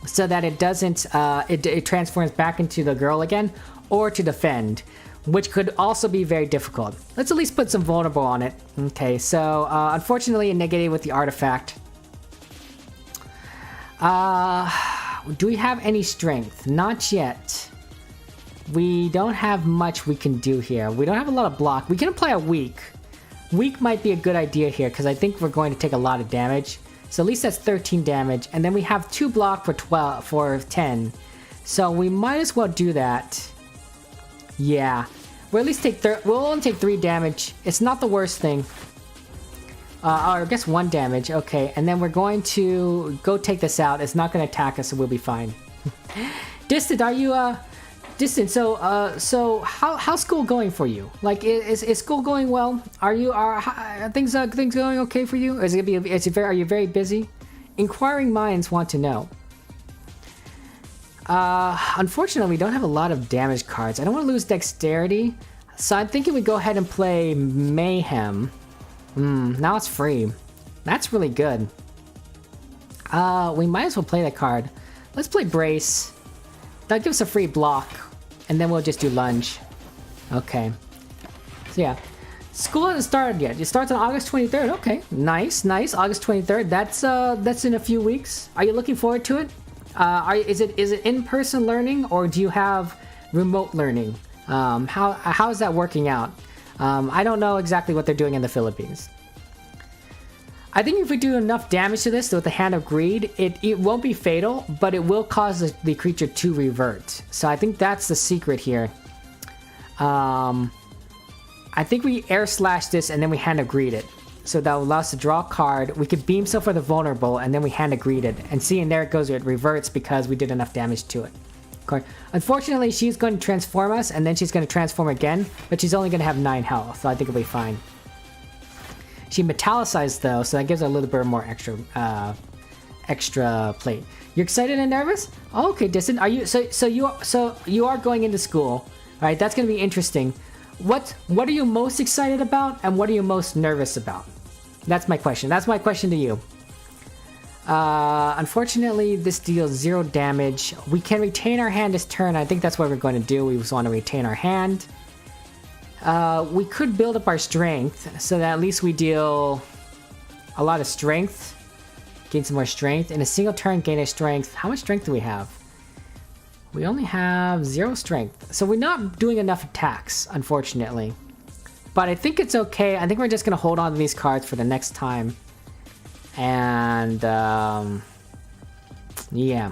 so that it doesn't, it transforms back into the girl again, or to defend, which could also be very difficult. Let's at least put some vulnerable on it. Okay, so unfortunately it negated with the artifact. Do we have any strength? Not yet. We don't have much we can do here. We don't have a lot of block. We can apply a weak. Weak might be a good idea here, because I think we're going to take a lot of damage. So at least that's 13 damage, and then we have 2 block for 10. So we might as well do that. Yeah, we'll at least take we'll only take 3 damage. It's not the worst thing. Or I guess 1 damage. Okay, and then we're going to go take this out. It's not going to attack us, so we'll be fine. Distant, are you Distant? So how's school going for you? Like, is school going well? Are things going okay for you? Are you very busy? Inquiring minds want to know. Unfortunately, we don't have a lot of damage cards. I don't want to lose dexterity, so I'm thinking we go ahead and play Mayhem. Now it's free. That's really good. We might as well play that card. Let's play Brace. That'll give us a free block, and then we'll just do Lunge. Okay. So yeah. School hasn't started yet. It starts on August 23rd. Okay, nice. August 23rd. That's in a few weeks. Are you looking forward to it? Is it in-person learning, or do you have remote learning? How is that working out? I don't know exactly what they're doing in the Philippines. I think if we do enough damage to this with the Hand of Greed, it won't be fatal, but it will cause the creature to revert. So I think that's the secret here. I think we Air Slash this and then we Hand of Greed it. So that will allow us to draw a card. We could Beam Cell for the vulnerable, and then we Hand of Greed it. And see, and there it goes, it reverts because we did enough damage to it. Okay. Unfortunately, she's going to transform us, and then she's going to transform again, but she's only going to have 9 health, so I think it'll be fine. She metallicized though, so that gives her a little bit more extra plate. You're excited and nervous? Oh, okay, Distant. Are you so you are going into school, all right? That's gonna be interesting. What are you most excited about, and what are you most nervous about? That's my question. That's my question to you. Unfortunately, this deals 0 damage. We can retain our hand this turn. I think that's what we're going to do. We just want to retain our hand. We could build up our strength so that at least we deal a lot of strength. Gain some more strength. In a single turn, gain a strength. How much strength do we have? We only have 0 strength. So we're not doing enough attacks, unfortunately. But I think it's okay. I think we're just going to hold on to these cards for the next time. And, yeah.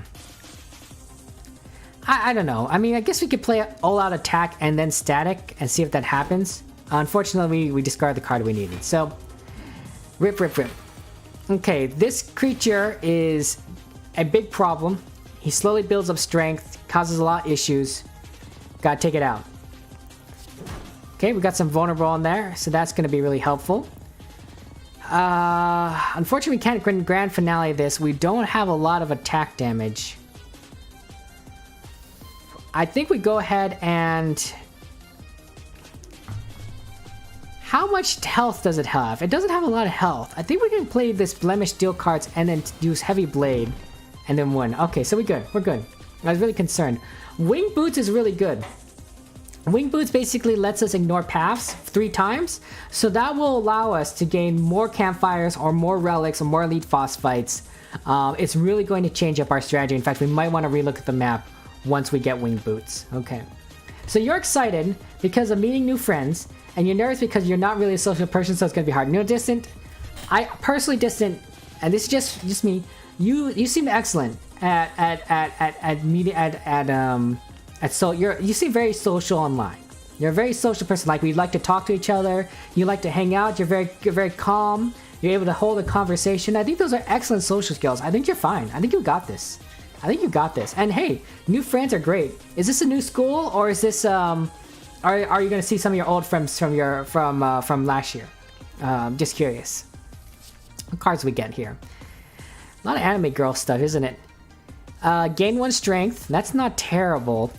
I don't know. I mean, I guess we could play all-out attack and then static and see if that happens. Unfortunately, we discarded the card we needed. So, rip. Okay, this creature is a big problem. He slowly builds up strength, causes a lot of issues. Gotta take it out. Okay, we got some vulnerable in there, so that's gonna be really helpful. Unfortunately, we can't grand finale this. We don't have a lot of attack damage. I think we go ahead and... How much health does it have? It doesn't have a lot of health. I think we can play this Blemish deal cards and then use Heavy Blade and then win. Okay, so we're good. We're good. I was really concerned. Wing Boots is really good. Wing Boots basically lets us ignore paths 3 times, so that will allow us to gain more campfires or more relics or more elite phosphites. It's really going to change up our strategy. In fact, we might want to relook at the map once we get Wing Boots. Okay. So you're excited because of meeting new friends, and you're nervous because you're not really a social person, so it's going to be hard. Distant. I personally Distant, and this is just me. You seem excellent you seem very social online. You're a very social person. Like, we like to talk to each other. You like to hang out. You're very calm. You're able to hold a conversation. I think those are excellent social skills. I think you're fine. I think you got this. And hey, new friends are great. Is this a new school, or is this are you going to see some of your old friends from last year? Just curious. What cards we get here? A lot of anime girl stuff, isn't it? Gain 1 strength. That's not terrible.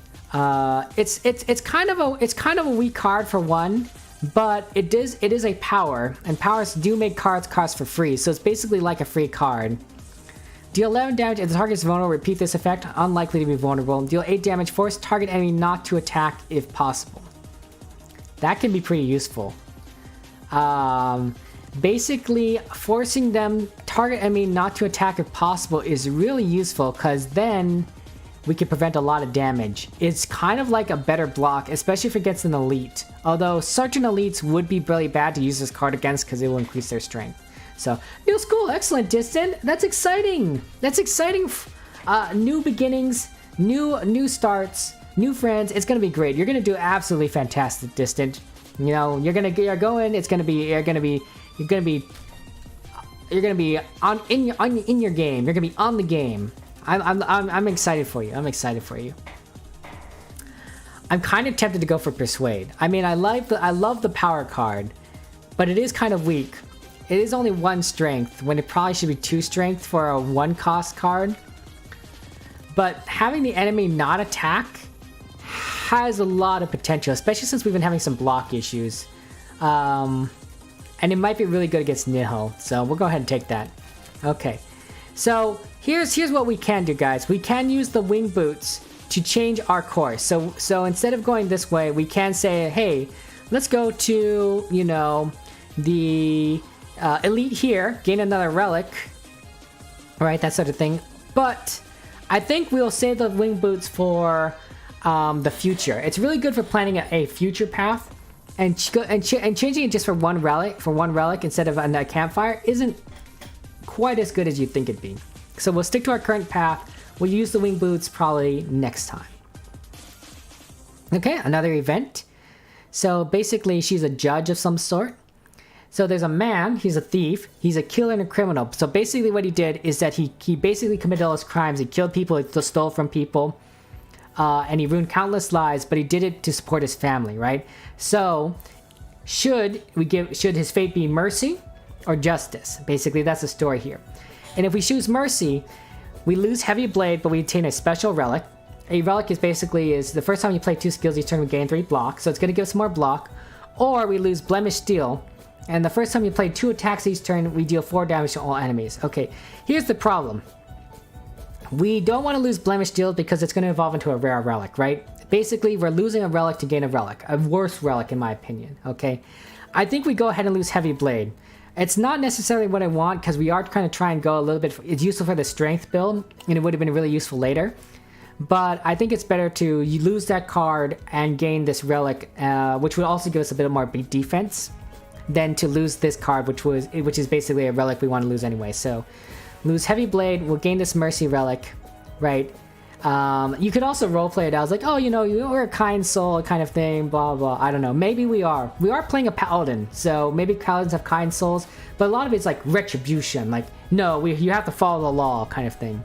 It's kind of a weak card for 1, but it is a power, and powers do make cards cost for free, so it's basically like a free card. Deal 11 damage if the target is vulnerable. Repeat this effect. Unlikely to be vulnerable. Deal 8 damage. Force target enemy not to attack if possible. That can be pretty useful. Basically, forcing them target enemy not to attack if possible is really useful, because then we can prevent a lot of damage. It's kind of like a better block, especially if it gets an elite. Although certain elites would be really bad to use this card against because it will increase their strength. So, new school, excellent, Distant. That's exciting. New beginnings, new starts, new friends. It's gonna be great. You're gonna do absolutely fantastic, Distant. You know, you're gonna be on in your game. You're gonna be on the game. I'm excited for you. I'm kind of tempted to go for Persuade. I mean, I love the power card, but it is kind of weak. It is only 1 strength when it probably should be 2 strength for a 1 cost card. But having the enemy not attack has a lot of potential, especially since we've been having some block issues. And it might be really good against Nihil, so we'll go ahead and take that. Okay, so here's what we can do, guys. We can use the Wing Boots to change our course. So instead of going this way, we can say, hey, let's go to, you know, the elite here, gain another relic, right, that sort of thing. But I think we'll save the Wing Boots for the future. It's really good for planning a future path. And changing it just for one relic instead of a campfire isn't quite as good as you'd think it'd be. So we'll stick to our current path. We'll use the Wing Boots probably next time. Okay, another event. So basically, she's a judge of some sort. So there's a man, he's a thief, he's a killer and a criminal. So basically what he did is that he basically committed all his crimes. He killed people, he stole from people. And he ruined countless lives, but he did it to support his family, right? So, should his fate be mercy, or Justice. Basically, that's the story here. And if we choose Mercy, we lose Heavy Blade, but we obtain a special relic. A relic is basically the first time you play 2 skills each turn, we gain 3 block, so it's going to give us more block. Or we lose Blemish Steel, and the first time you play 2 attacks each turn, we deal 4 damage to all enemies. Okay, here's the problem. We don't want to lose Blemish Steel because it's going to evolve into a rare relic, right? Basically, we're losing a relic to gain a relic. A worse relic, in my opinion, okay? I think we go ahead and lose Heavy Blade. It's not necessarily what I want because we are kind of trying to go a little bit... It's useful for the strength build, and it would have been really useful later. But I think it's better to lose that card and gain this relic, which would also give us a bit more defense, than to lose this card, which is basically a relic we want to lose anyway. So, lose Heavy Blade, we'll gain this Mercy relic, right? You could also roleplay it out. I was like, oh, you know, we're a kind soul kind of thing, blah, blah. I don't know. Maybe we are. We are playing a paladin, so maybe paladins have kind souls, but a lot of it's like retribution. Like, no, you have to follow the law kind of thing.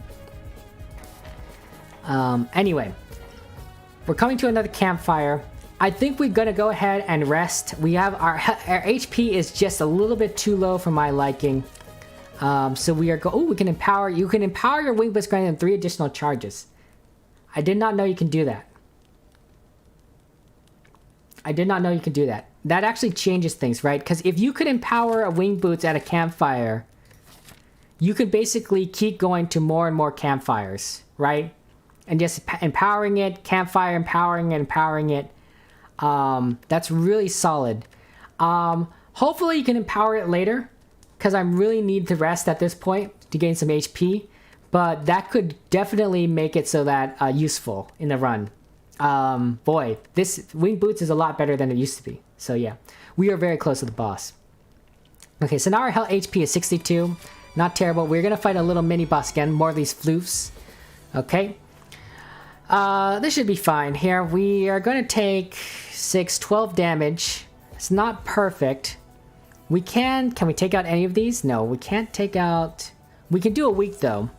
Anyway, we're coming to another campfire. I think we're gonna go ahead and rest. We have our HP is just a little bit too low for my liking. So we are we can empower. You can empower your wing blitz, granting them 3 additional charges. I did not know you can do that. I did not know you could do that. That actually changes things, right? Because if you could empower a wing boots at a campfire, you could basically keep going to more and more campfires, right? And just empowering it, campfire, empowering it. That's really solid. Hopefully you can empower it later, because I really need to rest at this point to gain some HP. But that could definitely make it so that useful in the run. Boy, this wing boots is a lot better than it used to be. So yeah, we are very close to the boss. Okay, so now our HP is 62. Not terrible. We're gonna fight a little mini boss again. More of these floofs. Okay. This should be fine. Here we are gonna take 12 damage. It's not perfect. Can we take out any of these? No, we can't take out... We can do a weak though.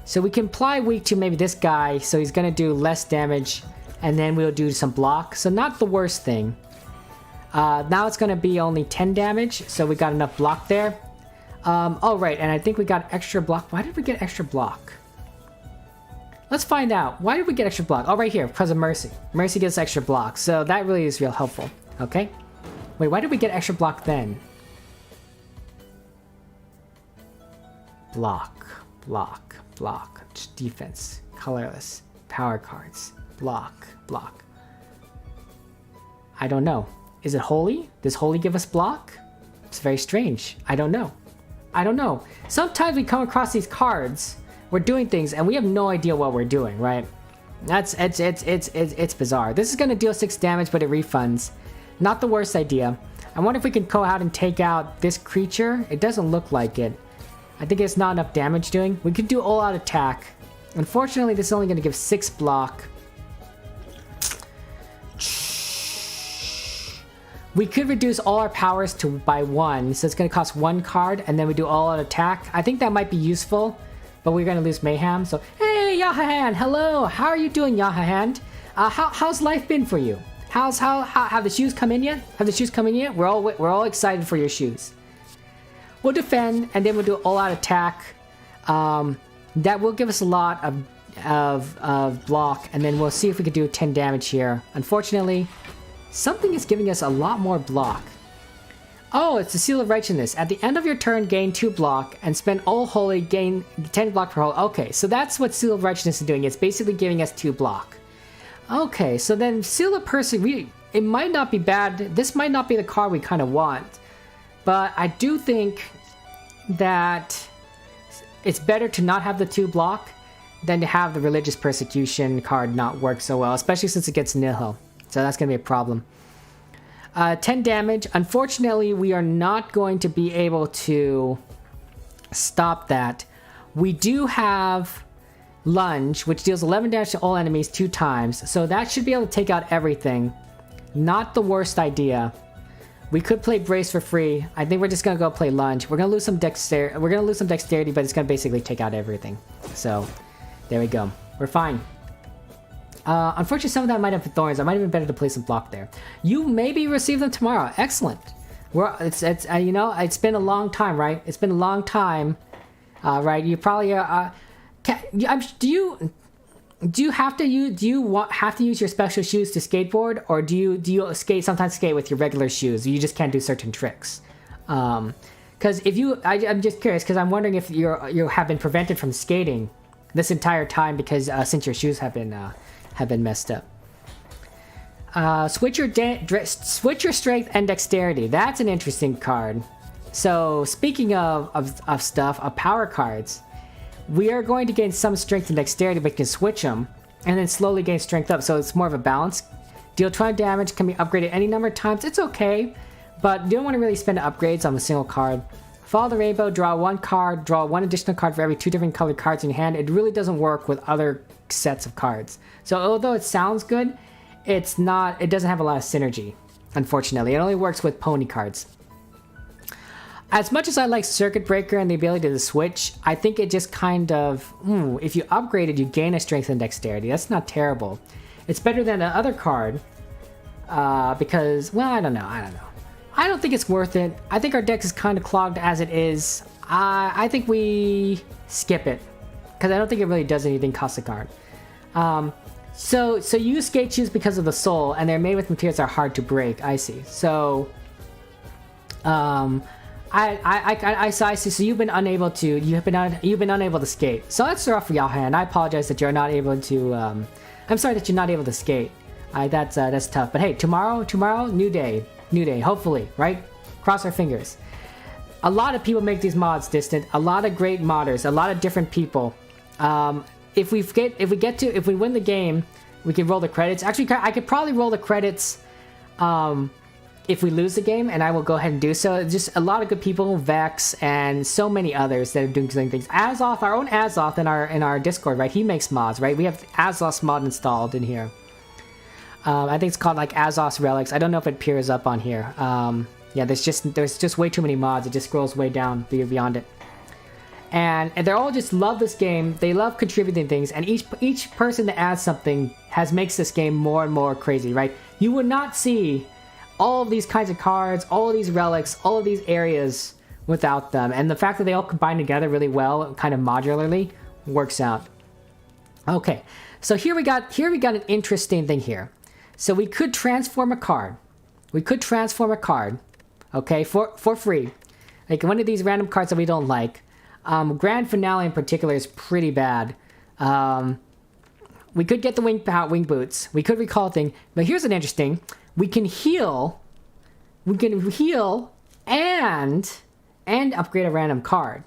So we can apply weak to maybe this guy, so he's gonna do less damage, and then we'll do some block. So not the worst thing. Now it's gonna be only 10 damage, so we got enough block there. Oh right, and I think we got extra block. Why did we get extra block? Let's find out. Why did we get extra block? Oh, right here, because of Mercy. Mercy gets extra block, so that really is real helpful. Okay? Wait, why did we get extra block then? Block. Defense. Colorless. Power cards. Block. I don't know. Is it holy? Does holy give us block? It's very strange. I don't know. Sometimes we come across these cards, we're doing things, and we have no idea what we're doing, right? It's bizarre. This is gonna deal 6 damage, but it refunds. Not the worst idea. I wonder if we can go out and take out this creature. It doesn't look like it. I think it's not enough damage doing. We could do all-out attack. Unfortunately, this is only gonna give 6 block. We could reduce all our powers by 1, so it's going to cost 1 card, and then we do all-out attack. I think that might be useful, but we're going to lose Mayhem. So, hey, Yahahand, hello. How are you doing, Yahahand? How's life been for you? Have the shoes come in yet? We're all excited for your shoes. We'll defend, and then we'll do all-out attack. That will give us a lot of block, and then we'll see if we can do 10 damage here. Unfortunately, something is giving us a lot more block. Oh, it's the Seal of Righteousness. At the end of your turn, gain 2 block, and spend all holy, gain 10 block per holy. Okay, so that's what Seal of Righteousness is doing. It's basically giving us 2 block. Okay, so then Seal of Perseverance, it might not be bad. This might not be the card we kind of want. But I do think that it's better to not have the 2 block than to have the Religious Persecution card not work so well, especially since it gets nihil. So that's going to be a problem. 10 damage. Unfortunately, we are not going to be able to stop that. We do have Lunge, which deals 11 damage to all enemies 2 times. So that should be able to take out everything. Not the worst idea. We could play Brace for free. I think we're just going to go play Lunge. We're going to lose some dexterity, but it's going to basically take out everything. So there we go. We're fine. Unfortunately, some of that might have been thorns. I might have been better to play some block there. You maybe receive them tomorrow. Excellent. It's you know, it's been a long time, right? It's been a long time, right? You probably do you have to use your special shoes to skateboard, or do you sometimes skate with your regular shoes? You just can't do certain tricks. Because if you, I'm just curious, because I'm wondering if you have been prevented from skating this entire time because since your shoes have been messed up. Switch your strength and dexterity. That's an interesting card. So speaking of stuff, of power cards, we are going to gain some strength and dexterity, but we can switch them and then slowly gain strength up. So it's more of a balance. Deal 20 damage, can be upgraded any number of times. It's okay, but you don't want to really spend upgrades on a single card. Follow the rainbow, draw one card, draw one additional card for every 2 different colored cards in your hand. It really doesn't work with other sets of cards. So although it sounds good, it doesn't have a lot of synergy, unfortunately. It only works with pony cards. As much as I like Circuit Breaker and the ability to switch, I think it just kind of, if you upgrade it, you gain a strength and dexterity. That's not terrible. It's better than the other card, because, well, I don't know. I don't think it's worth it. I think our deck is kind of clogged as it is. I think we skip it, because I don't think it really does anything cost a card. So you use skate shoes because of the sole, and they're made with materials that are hard to break. I see. So, I see. So you've been unable to skate. So that's rough for y'all, hand. I apologize that you're not able to. I'm sorry that you're not able to skate. That's tough. But hey, tomorrow, new day. Hopefully, right? Cross our fingers. A lot of people make these mods distant. A lot of great modders. A lot of different people. If we win the game, we can roll the credits. Actually, I could probably roll the credits. If we lose the game, and I will go ahead and do so. Just a lot of good people, Vex, and so many others that are doing things. Azoth, our own Azoth in our Discord, right? He makes mods, right? We have Azoth's mod installed in here. I think it's called like Azoth's Relics. I don't know if it appears up on here. Yeah, there's just way too many mods. It just scrolls way down beyond it. And they all just love this game. They love contributing things, and each person that adds something makes this game more and more crazy, right? You would not see all of these kinds of cards, all of these relics, all of these areas without them. And the fact that they all combine together really well, kind of modularly, works out. Okay, so here we got an interesting thing here. So we could transform a card. Okay, for free. Like one of these random cards that we don't like. Grand Finale in particular is pretty bad. We could get the wing boots. We could recall a thing. But here's an interesting. We can heal and upgrade a random card.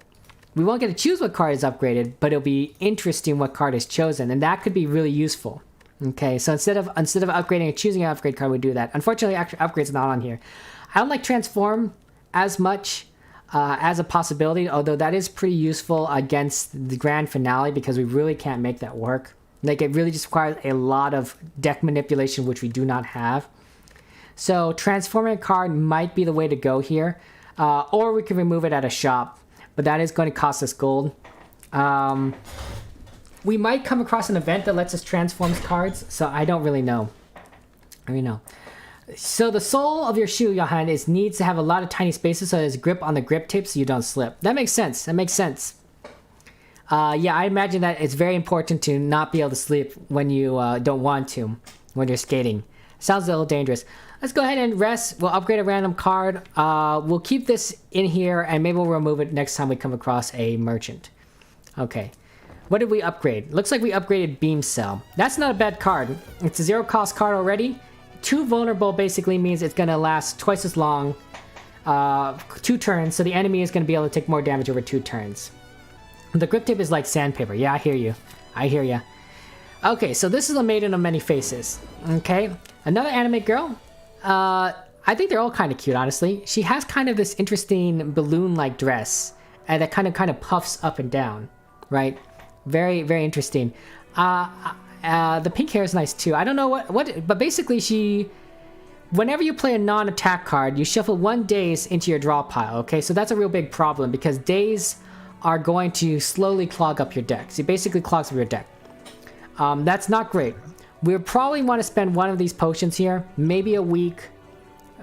We won't get to choose what card is upgraded, but it'll be interesting what card is chosen, and that could be really useful. Okay, so instead of upgrading and choosing an upgrade card, we do that. Unfortunately, actually, upgrade's not on here. I don't like Transform as much as a possibility, although that is pretty useful against the Grand Finale because we really can't make that work. Like, it really just requires a lot of deck manipulation, which we do not have. So transforming a card might be the way to go here. Or we can remove it at a shop. But that is going to cost us gold. We might come across an event that lets us transform cards. So I don't really know. So the sole of your shoe, Johan, needs to have a lot of tiny spaces so there's grip on the grip tip so you don't slip. That makes sense. Yeah, I imagine that it's very important to not be able to slip when you don't want to, when you're skating. Sounds a little dangerous. Let's go ahead and rest. We'll upgrade a random card. We'll keep this in here, and maybe we'll remove it next time we come across a merchant. Okay. What did we upgrade? Looks like we upgraded Beam Cell. That's not a bad card. It's a zero-cost card already. 2 vulnerable basically means it's going to last twice as long. 2 turns, so the enemy is going to be able to take more damage over 2 turns. The grip tip is like sandpaper. Yeah, I hear you. Okay, so this is a maiden of many faces. Okay, another anime girl. I think they're all kind of cute, honestly. She has kind of this interesting balloon-like dress that kind of puffs up and down, right? Very, very interesting. The pink hair is nice too. I don't know what, but basically whenever you play a non-attack card, you shuffle 1 daze into your draw pile. Okay, so that's a real big problem because daze are going to slowly clog up your deck. So it basically clogs up your deck. That's not great. We probably want to spend one of these potions here, maybe a week,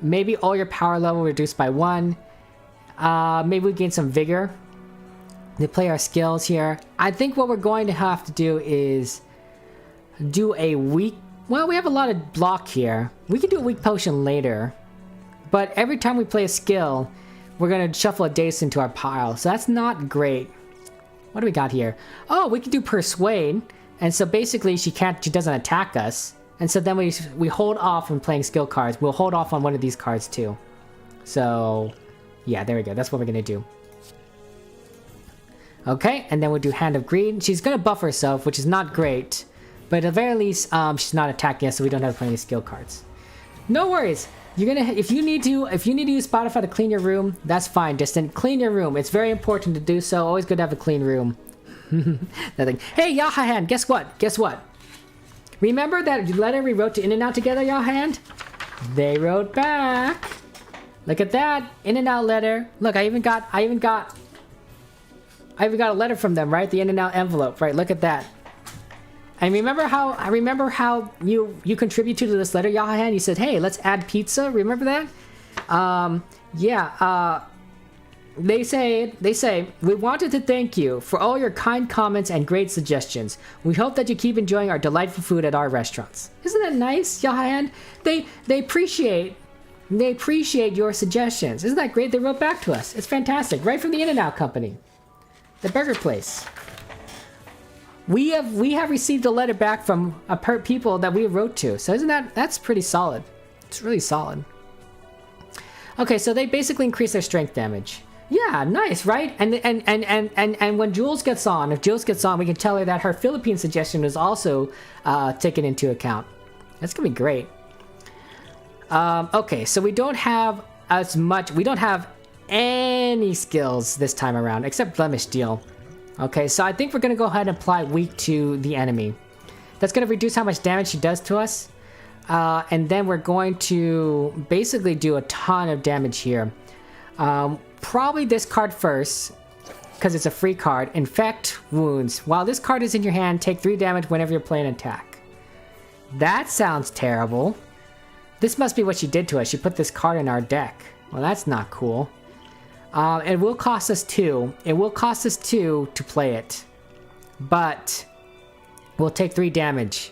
Maybe all your power level reduced by 1. Maybe we gain some vigor to play our skills here. I think what we're going to have to do is do a weak... Well, we have a lot of block here. We can do a weak potion later. But every time we play a skill, we're going to shuffle a dace into our pile. So that's not great. What do we got here? Oh, we can do Persuade. And so basically she doesn't attack us. And so then we hold off from playing skill cards. We'll hold off on one of these cards too. So yeah, there we go. That's what we're going to do. Okay, and then we'll do Hand of Greed. She's going to buff herself, which is not great. But at the very least, she's not attacking us, so we don't have to play any skill cards. No worries. You're gonna if you need to use Spotify to clean your room, that's fine. Just clean your room. It's very important to do so. Always good to have a clean room. Nothing. Hey, Yahahan, guess what? Guess what? Remember that letter we wrote to In-N-Out together, Yahahan? They wrote back. Look at that. In-N-Out letter. Look, I even got a letter from them, right? The In-N-Out envelope, right? Look at that. And remember how you contributed to this letter, Yahahan? You said, hey, let's add pizza. Remember that? They say, we wanted to thank you for all your kind comments and great suggestions. We hope that you keep enjoying our delightful food at our restaurants. Isn't that nice, Yahahan? They appreciate your suggestions. Isn't that great? They wrote back to us. It's fantastic. Right from the In-N-Out company. The burger place. We have received a letter back from people that we wrote to. So that's pretty solid. It's really solid. Okay, so they basically increase their strength damage. Yeah, nice, right? And when Jules gets on, if Jules gets on, we can tell her that her Philippine suggestion is also taken into account. That's gonna be great. Okay, so we don't have as much. We don't have any skills this time around, except Blemish Deal. Okay, so I think we're going to go ahead and apply Weak to the enemy. That's going to reduce how much damage she does to us. And then we're going to basically do a ton of damage here. Probably this card first, because it's a free card. Infect Wounds. While this card is in your hand, take 3 damage whenever you're playing an attack. That sounds terrible. This must be what she did to us. She put this card in our deck. Well, that's not cool. It will cost us 2. It will cost us 2 to play it. But we'll take 3 damage.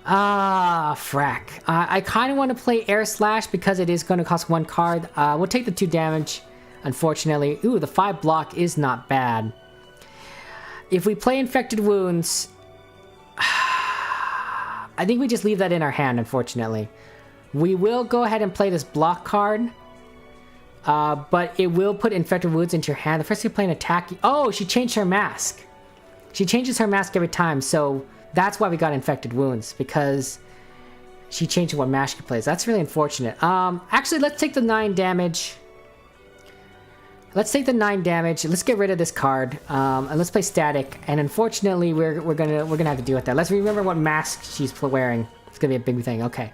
Frack. I kind of want to play Air Slash because it is going to cost 1 card. We'll take the 2 damage, unfortunately. Ooh, the 5 block is not bad. If we play Infected Wounds, I think we just leave that in our hand, unfortunately. We will go ahead and play this block card. But it will put Infected Wounds into your hand. The first time you play an attack... Oh, she changed her mask. She changes her mask every time, so that's why we got Infected Wounds, because she changed what mask she plays. That's really unfortunate. Actually, let's take the 9 damage. Let's take the 9 damage. Let's get rid of this card, and let's play Static. And unfortunately, we're gonna have to deal with that. Let's remember what mask she's wearing. It's gonna be a big thing. Okay.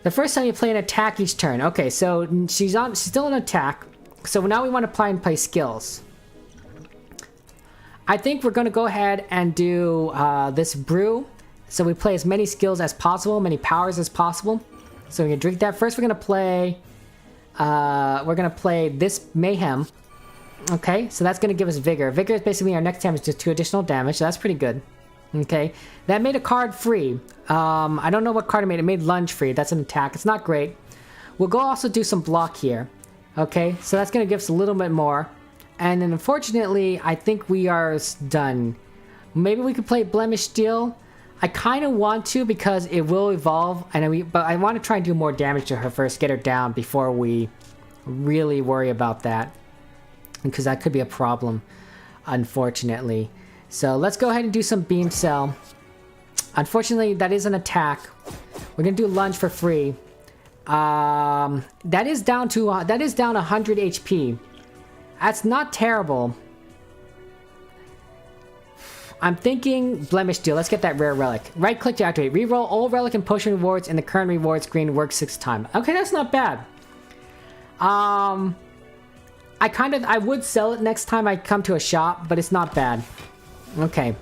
The first time you play an attack each turn. Okay, so she's still an attack. So now we want to apply and play skills. I think we're going to go ahead and do this brew. So we play as many skills as possible, many powers as possible. So we can drink that. First we're going to play this Mayhem. Okay, so that's going to give us Vigor. Vigor is basically our next damage, just 2 additional damage, so that's pretty good. Okay, that made a card free. I don't know what card it made. It made Lunge free. That's an attack. It's not great. We'll go also do some block here. Okay, so that's going to give us a little bit more. And then unfortunately, I think we are done. Maybe we could play Blemish Steel. I kind of want to because it will evolve. But I want to try and do more damage to her first. Get her down before we really worry about that. Because that could be a problem, unfortunately. So let's go ahead and do some Beam Cell. Unfortunately, that is an attack. We're gonna do Lunge for free. That is down 100 HP. That's not terrible. I'm thinking Blemish Deal. Let's get that rare relic. Right click to activate. Reroll all relic and potion rewards in the current reward screen. Works 6 times. Okay, that's not bad. I would sell it next time I come to a shop, but it's not bad. Okay.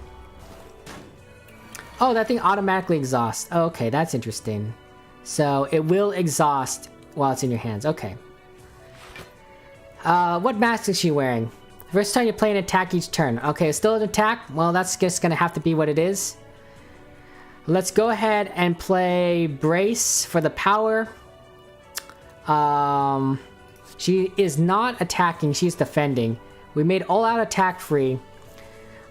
Oh, that thing automatically exhausts. Oh, okay, that's interesting. So it will exhaust while it's in your hands. Okay. What mask is she wearing? First time you play an attack each turn. Okay, still an attack? Well, that's just gonna have to be what it is. Let's go ahead and play Brace for the power. She is not attacking, she's defending. We made all out attack free.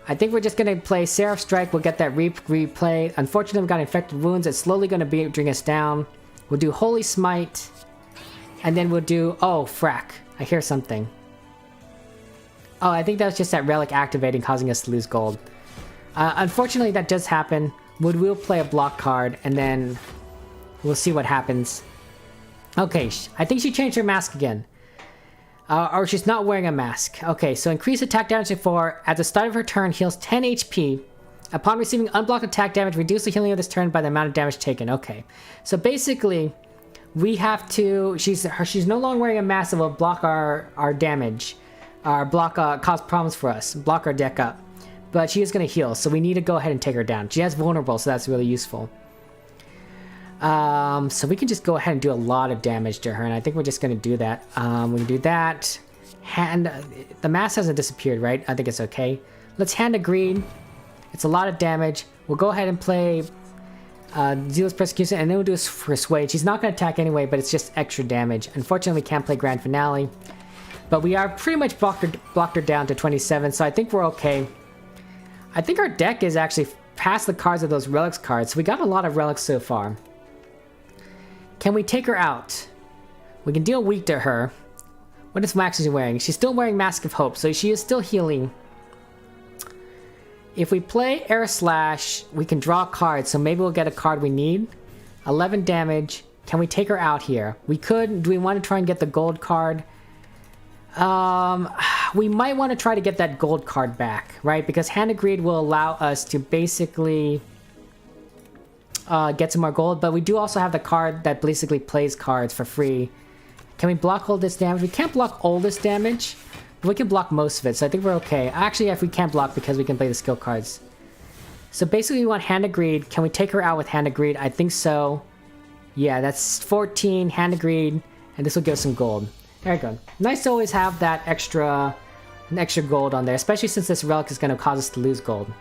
I think we're just gonna play Seraph Strike, we'll get that replay. Unfortunately, we got infected wounds, it's slowly gonna bring us down. We'll do Holy Smite. And then we'll do, oh, frack. I hear something. Oh, I think that was just that relic activating, causing us to lose gold. Unfortunately, that does happen. We'll play a block card, and then we'll see what happens. Okay, I think she changed her mask again. Or she's not wearing a mask. Okay, so increase attack damage to 4. At the start of her turn, heals 10 HP. Upon receiving unblocked attack damage, reduce the healing of this turn by the amount of damage taken. Okay, so basically, we have to... She's no longer wearing a mask that will block our damage. Cause problems for us. Block our deck up. But she is going to heal, so we need to go ahead and take her down. She has vulnerable, so that's really useful. So we can just go ahead and do a lot of damage to her, and I think we're just going to do that. We can do that. The mask hasn't disappeared, right? I think it's okay. Let's Hand of Greed. It's a lot of damage. We'll go ahead and play Zealous Persecution, and then we'll do Persuade. She's not going to attack anyway, but it's just extra damage. Unfortunately, we can't play Grand Finale. But we are pretty much blocked her down to 27, so I think we're okay. I think our deck is actually past the cards of those relics cards, so we got a lot of relics so far. Can we take her out? We can deal weak to her. What is Max is wearing? She's still wearing Mask of Hope, so she is still healing. If we play Air Slash, we can draw cards, so maybe we'll get a card we need. 11 damage. Can we take her out here? We could. Do we want to try and get the gold card? We might want to try to get that gold card back, right? Because Hand of Greed will allow us to basically get some more gold, but we do also have the card that basically plays cards for free. Can we block all this damage? We can't block all this damage, but we can block most of it, so I think we're okay. Actually, if we can't block because we can play the skill cards. So basically we want Hand of Greed. Can we take her out with Hand of Greed? I think so. Yeah, that's 14, Hand of Greed, and this will give us some gold. There we go. Nice to always have that extra gold on there, especially since this relic is going to cause us to lose gold.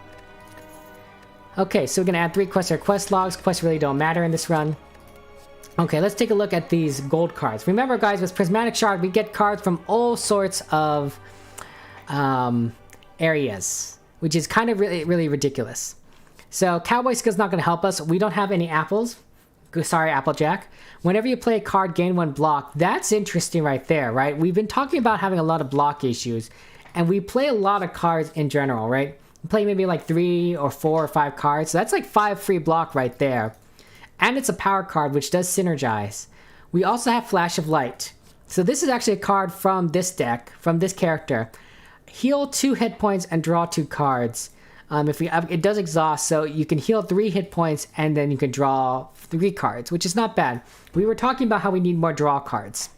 Okay, so we're going to add 3 quests to our quest logs. Quests really don't matter in this run. Okay, let's take a look at these gold cards. Remember, guys, with Prismatic Shard, we get cards from all sorts of areas, which is kind of really ridiculous. So Cowboy Skill's not going to help us. We don't have any apples. Sorry, Applejack. Whenever you play a card, gain 1 block. That's interesting right there, right? We've been talking about having a lot of block issues, and we play a lot of cards in general, right? We play maybe like 3 or 4 or 5 cards, so that's like 5 free block right there. And it's a power card, which does synergize. We also have Flash of Light. So this is actually a card from this deck, from this character. Heal 2 hit points and draw 2 cards. It does exhaust, so you can heal 3 hit points and then you can draw 3 cards, which is not bad. We were talking about how we need more draw cards.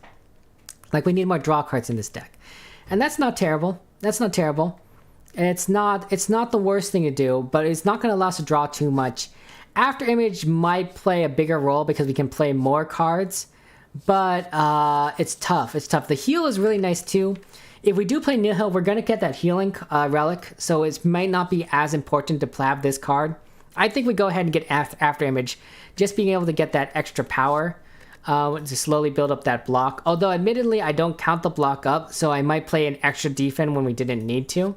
Like, we need more draw cards in this deck. And that's not terrible. That's not terrible. And it's not the worst thing to do, but it's not going to allow us to draw too much. After Image might play a bigger role because we can play more cards, but it's tough. It's tough. The heal is really nice too. If we do play Nihil, we're going to get that healing relic, so it might not be as important to have this card. I think we go ahead and get After Image, just being able to get that extra power to slowly build up that block. Although, admittedly, I don't count the block up, so I might play an extra defense when we didn't need to.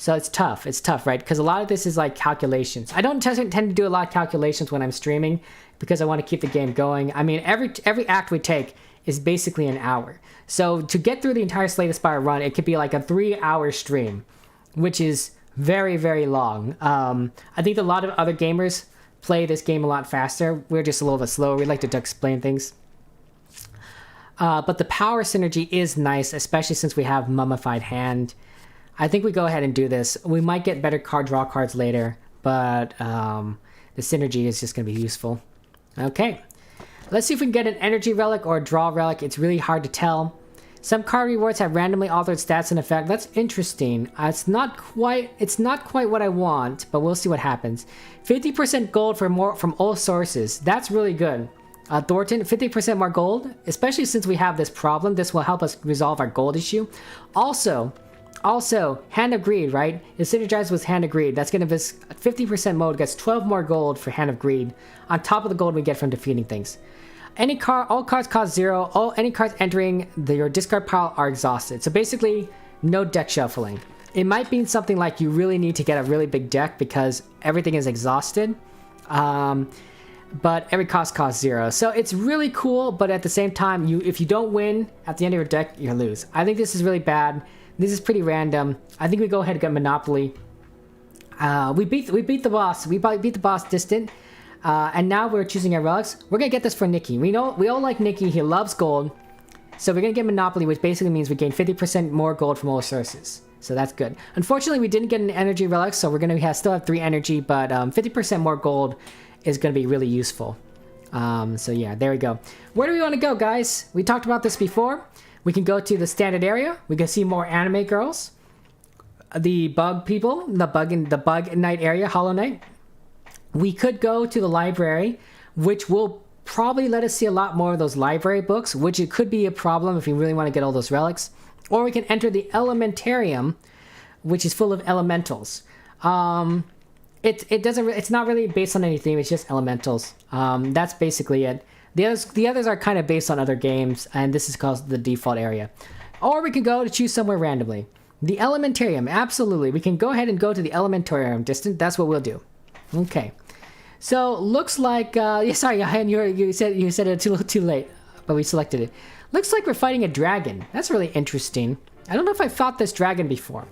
So it's tough. It's tough, right? Because a lot of this is like calculations. I don't tend to do a lot of calculations when I'm streaming because I want to keep the game going. I mean, every act we take is basically an hour. So to get through the entire Slay the Spire run, it could be like a 3-hour stream, which is very long. I think a lot of other gamers play this game a lot faster. We're just a little bit slower. We like to explain things. But the power synergy is nice, especially since we have Mummified Hand. I think we go ahead and do this. We might get better draw cards later, but the synergy is just going to be useful. Okay. Let's see if we can get an energy relic or a draw relic. It's really hard to tell. Some card rewards have randomly altered stats and effect. That's interesting. It's not quite what I want, but we'll see what happens. 50% gold for more from all sources. That's really good. Thorton, 50% more gold, especially since we have this problem. This will help us resolve our gold issue. Also, Hand of Greed, right? It synergizes with Hand of Greed. That's going to be 50% mode gets 12 more gold for Hand of Greed on top of the gold we get from defeating things. All cards cost 0. Any cards entering your discard pile are exhausted. So basically, no deck shuffling. It might mean something like you really need to get a really big deck because everything is exhausted. But every costs 0. So it's really cool, but at the same time, if you don't win at the end of your deck, you lose. I think this is really bad. This is pretty random. I think we go ahead and get Monopoly. We beat the boss. We beat the boss distant. And now we're choosing our relics. We're gonna get this for Nikki. We all like Nikki. He loves gold. So we're gonna get Monopoly, which basically means we gain 50% more gold from all sources. So that's good. Unfortunately, we didn't get an energy relic, so we're gonna still have 3 energy, but 50% more gold is gonna be really useful. So yeah, there we go. Where do we want to go, guys? We talked about this before. We can go to the standard area. We can see more anime girls. The bug people, the bug night area, Hollow Knight. We could go to the library, which will probably let us see a lot more of those library books, which it could be a problem if we really want to get all those relics. Or we can enter the Elementarium, which is full of elementals. It's not really based on anything. It's just elementals. That's basically it. The others are kind of based on other games, and this is called the default area. Or we can go to choose somewhere randomly. The Elementarium, absolutely. We can go ahead and go to the Elementarium distant. That's what we'll do. Okay. So looks like sorry, you said it too late, but we selected it. Looks like we're fighting a dragon. That's really interesting. I don't know if I fought this dragon before.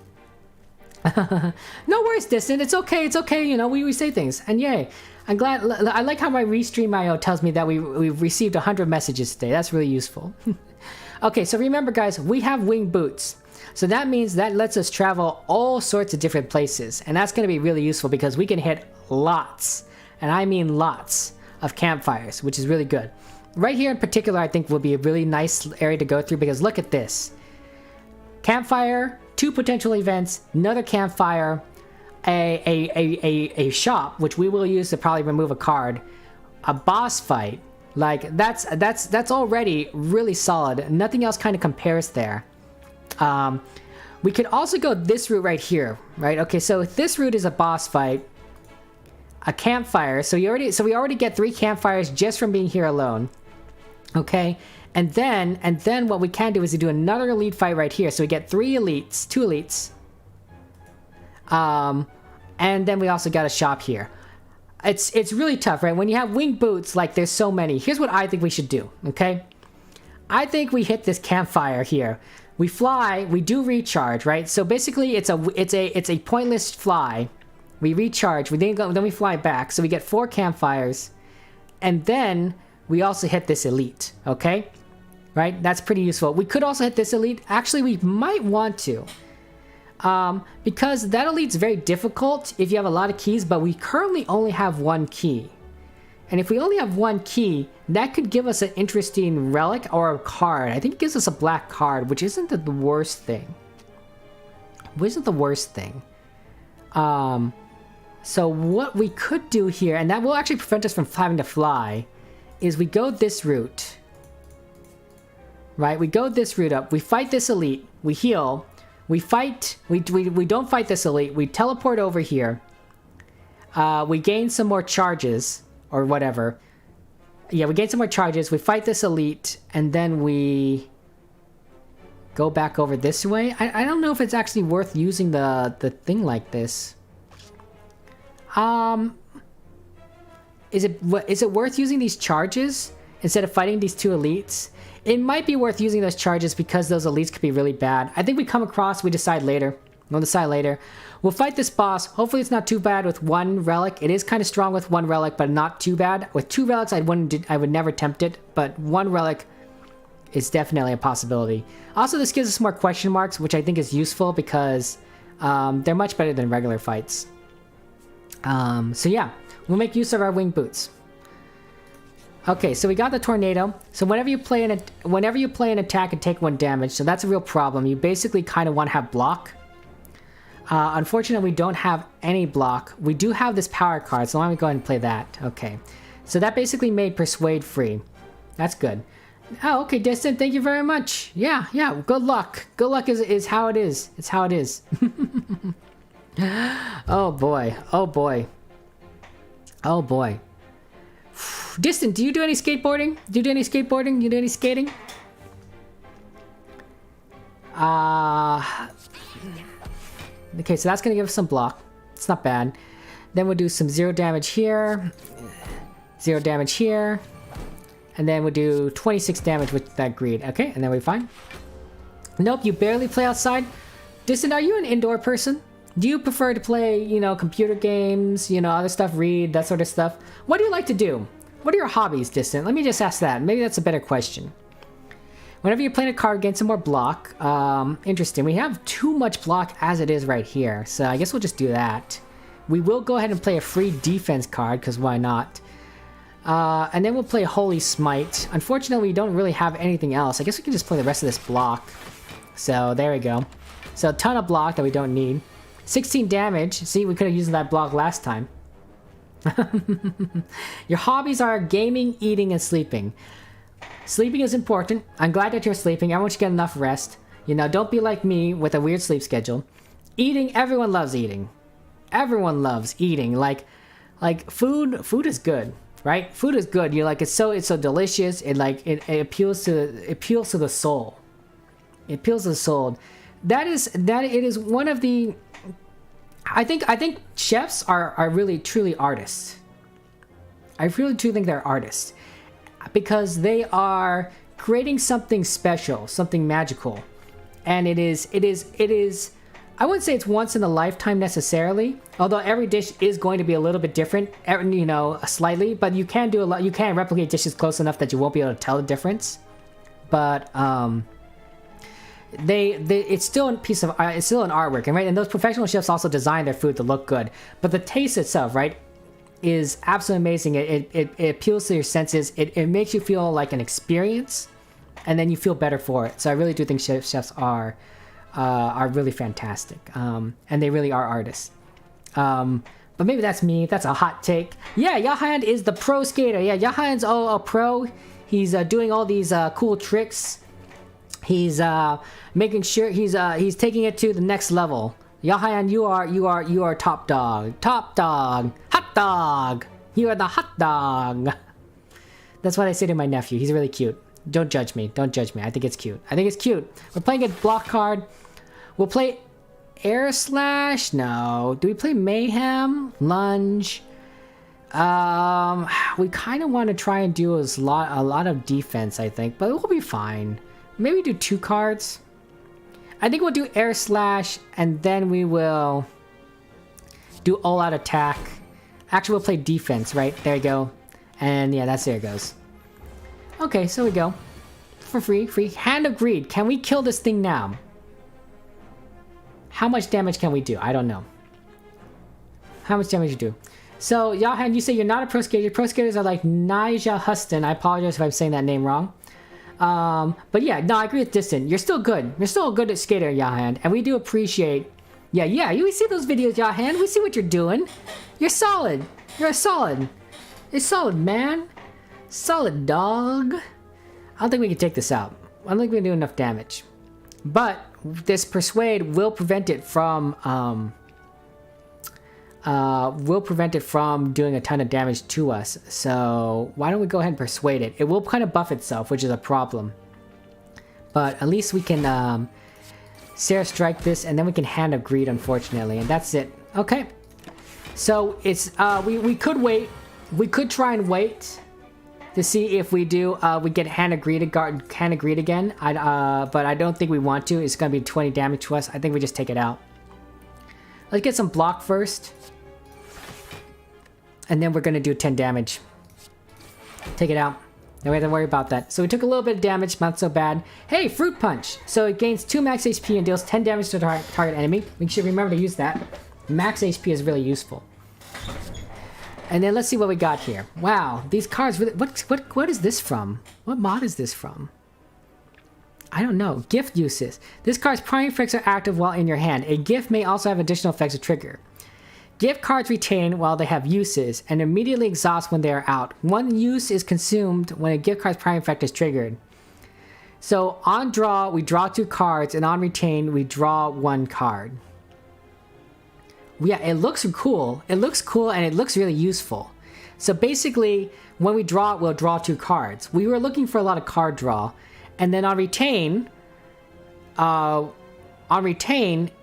No worries, distant. It's okay. You know, we say things, and yay. I'm glad. I like how my restream IO tells me that we've received 100 messages today. That's really useful. Okay, so remember, guys, we have winged boots. So that means that lets us travel all sorts of different places, and that's going to be really useful because we can hit lots, and I mean lots, of campfires, which is really good. Right here in particular, I think will be a really nice area to go through because look at this. Campfire, 2 potential events, another campfire, a shop, which we will use to probably remove a card, a boss fight. Like that's already really solid. Nothing else kind of compares there. We could also go this route right here, right? Okay, so this route is a boss fight, a campfire. So we already get 3 campfires just from being here alone. Okay, and then what we can do is to do another elite fight right here. So we get 2 elites. And then we also got a shop here. It's really tough, right? When you have winged boots, like there's so many. Here's what I think we should do, okay? I think we hit this campfire here. We fly, we do recharge, right? So basically it's a pointless fly. We recharge, then we fly back. So we get 4 campfires. And then we also hit this elite, okay? Right? That's pretty useful. We could also hit this elite. Actually, we might want to. Because that elite's very difficult if you have a lot of keys, but we currently only have 1 key. And if we only have 1 key, that could give us an interesting relic or a card. I think it gives us a black card, which isn't the worst thing. So what we could do here, and that will actually prevent us from having to fly, is we go this route. Right? We go this route up. We fight this elite. We heal. We fight. We don't fight this elite. We teleport over here. We gain some more charges or whatever. Yeah, we gain some more charges. We fight this elite, and then we go back over this way. I don't know if it's actually worth using the thing like this. Is it worth using these charges instead of fighting these 2 elites? It might be worth using those charges because those elites could be really bad. I think we come across, we decide later. We'll decide later. We'll fight this boss. Hopefully it's not too bad with 1 relic. It is kind of strong with 1 relic, but not too bad. With 2 relics, I would never tempt it, but 1 relic is definitely a possibility. Also, this gives us more question marks, which I think is useful because they're much better than regular fights. So yeah, we'll make use of our winged boots. Okay, so we got the tornado. So whenever you play an attack and take 1 damage, so that's a real problem. You basically kind of want to have block. Unfortunately, we don't have any block. We do have this power card, so let me go ahead and play that. Okay. So that basically made Persuade free. That's good. Oh, okay, Distant, thank you very much. Yeah, good luck. Good luck is how it is. It's how it is. Oh boy, oh boy. Oh boy. Distant, do you do any skateboarding? Do you do any skateboarding? You do any skating? Okay, so that's gonna give us some block. It's not bad. Then we'll do some 0 damage here. 0 damage here. And then we'll do 26 damage with that greed. Okay, and then we're fine. Nope, you barely play outside. Distant, are you an indoor person? Do you prefer to play, you know, computer games, you know, other stuff, read, that sort of stuff? What do you like to do? What are your hobbies, Distant? Let me just ask that. Maybe that's a better question. Whenever you're playing a card, gain some more block. Interesting. We have too much block as it is right here, so I guess we'll just do that. We will go ahead and play a free defense card, because why not? And then we'll play Holy Smite. Unfortunately, we don't really have anything else. I guess we can just play the rest of this block. So, there we go. So, a ton of block that we don't need. 16 damage. See, we could have used that block last time. Your hobbies are gaming, eating, and sleeping. Sleeping is important. I'm glad that you're sleeping. Everyone should get enough rest. You know, don't be like me with a weird sleep schedule. Eating, everyone loves eating. Everyone loves eating. Like food is good, right? Food is good. You're like, it's so delicious. It appeals to the soul. It appeals to the soul. It is one of the. I think chefs are really truly artists. I really do think they're artists because they are creating something special, something magical, and it is. I wouldn't say it's once in a lifetime necessarily, although every dish is going to be a little bit different, you know, slightly. But you can do a lot. You can replicate dishes close enough that you won't be able to tell the difference. But it's still a piece of it's still an artwork, and right, and those professional chefs also design their food to look good. But the taste itself, right, is absolutely amazing. It appeals to your senses. It makes you feel like an experience, and then you feel better for it. So I really do think chefs are really fantastic, and they really are artists. But maybe that's me. That's a hot take. Yeah, Yahan is the pro skater. Yeah, Yahan's a pro. He's doing all these cool tricks. He's making sure he's taking it to the next level. Yahan, you are top dog. Top dog. Hot dog. You are the hot dog. That's what I say to my nephew. He's really cute. Don't judge me. Don't judge me. I think it's cute. We're playing a block card. We'll play Air Slash. No. Do we play Mayhem? Lunge. We kind of want to try and do a lot of defense, I think, but we'll be fine. Maybe do 2 cards. I think we'll do Air Slash, and then we will do All Out Attack. Actually, we'll play defense, right? There you go. And yeah, there it goes. Okay, so we go. For free. Hand of Greed. Can we kill this thing now? How much damage can we do? I don't know. How much damage you do? So, Yahan, you say you're not a pro skater. Pro skaters are like Nigel Huston. I apologize if I'm saying that name wrong. But yeah, no, I agree with Distant. You're still good. You're still a good skater, Yahan. And we do appreciate... Yeah, we see those videos, Yahan. We see what you're doing. You're solid. You're solid. You're solid, man. Solid dog. I don't think we can take this out. I don't think we can do enough damage. But this Persuade will prevent it from doing a ton of damage to us. So why don't we go ahead and Persuade it? It will kind of buff itself, which is a problem. But at least we can Sarah Strike this, and then we can Hand of Greed, unfortunately, and that's it. Okay. So it's we could wait. We could try and wait to see if we do we get Hand of Greed again. But I don't think we want to. It's gonna be 20 damage to us. I think we just take it out. Let's get some block first. And then we're gonna do 10 damage. Take it out. No we have to worry about that. So we took a little bit of damage, not so bad. Hey, Fruit Punch! So it gains 2 max HP and deals 10 damage to the target enemy. We should remember to use that. Max HP is really useful. And then let's see what we got here. Wow, these cards really... What is this from? What mod is this from? I don't know. Gift uses. This card's primary effects are active while in your hand. A gift may also have additional effects to trigger. Gift cards retain while they have uses and immediately exhaust when they are out. One use is consumed when a gift card's prime effect is triggered. So on draw, we draw 2 cards, and on retain, we draw 1 card. Yeah, it looks cool. It looks cool, and it looks really useful. So basically, when we draw it, we'll draw 2 cards. We were looking for a lot of card draw, and then on retain,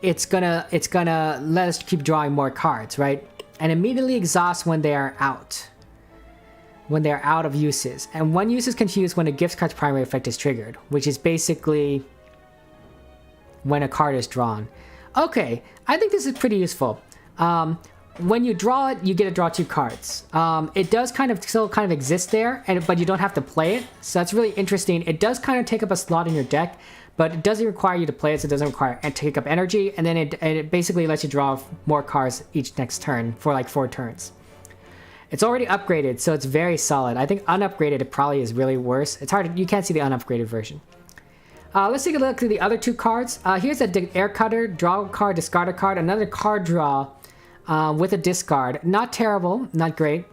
it's gonna let us keep drawing more cards, right? And immediately exhaust when they are out. When they are out of uses. And one use is confused when a gift card's primary effect is triggered, which is basically when a card is drawn. Okay, I think this is pretty useful. When you draw it, you get to draw 2 cards. It does still kind of exist there, but you don't have to play it. So that's really interesting. It does kind of take up a slot in your deck, but it doesn't require you to play it, so it doesn't require to take up energy. And then it basically lets you draw more cards each next turn for like 4 turns. It's already upgraded, so it's very solid. I think unupgraded, it probably is really worse. It's hard, you can't see the unupgraded version. Let's take a look at the other 2 cards. Here's a air cutter, draw a card, discard a card, another card draw with a discard. Not terrible, not great.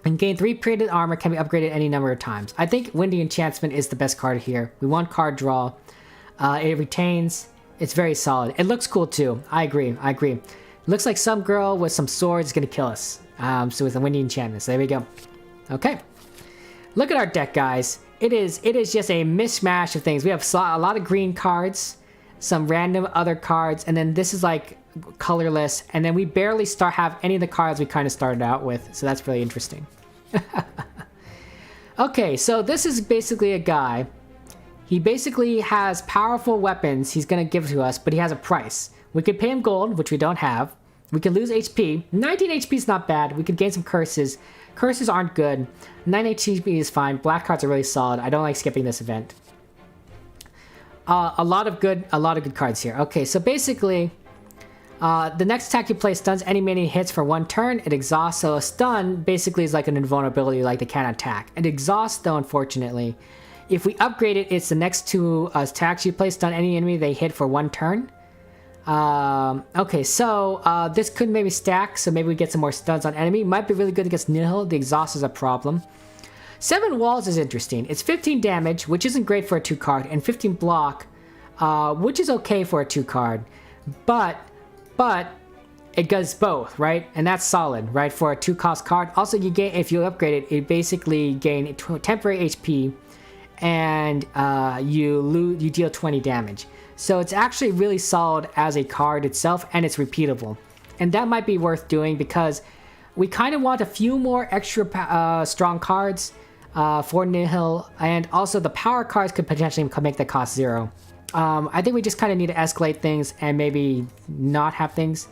And gain 3 period armor, can be upgraded any number of times. I think Windy Enchantment is the best card here. We want card draw. It retains. It's very solid. It looks cool too. I agree. It looks like some girl with some swords is going to kill us. So with the Windy Enchantments. There we go. Okay. Look at our deck, guys. It is just a mishmash of things. We have a lot of green cards, some random other cards, and then this is like colorless, and then we barely have any of the cards we kind of started out with, so that's really interesting. Okay, so this is basically a guy. He basically has powerful weapons he's going to give to us, but he has a price. We could pay him gold, which we don't have. We could lose HP. 19 HP is not bad. We could gain some curses. Curses aren't good. 9 HP is fine. Black cards are really solid. I don't like skipping this event. A lot of good cards here. Okay, so basically, the next attack you play stuns any minion hits for 1 turn. It exhausts. So a stun basically is like an invulnerability, like they can't attack. It exhausts though, unfortunately. If we upgrade it, it's the next 2 attacks you play stun any enemy they hit for 1 turn. Okay, so this could maybe stack, so maybe we get some more stuns on enemy. Might be really good against Nihil. The exhaust is a problem. 7 walls is interesting. It's 15 damage, which isn't great for a 2 card, and 15 block, which is okay for a 2 card, but it does both, right? And that's solid, right, for a 2-cost card. Also, you gain, if you upgrade it, basically gain temporary HP, and you deal 20 damage. So it's actually really solid as a card itself, and it's repeatable. And that might be worth doing because we kind of want a few more extra strong cards for Nihil, and also the power cards could potentially make that cost 0. I think we just kind of need to escalate things and maybe not have things.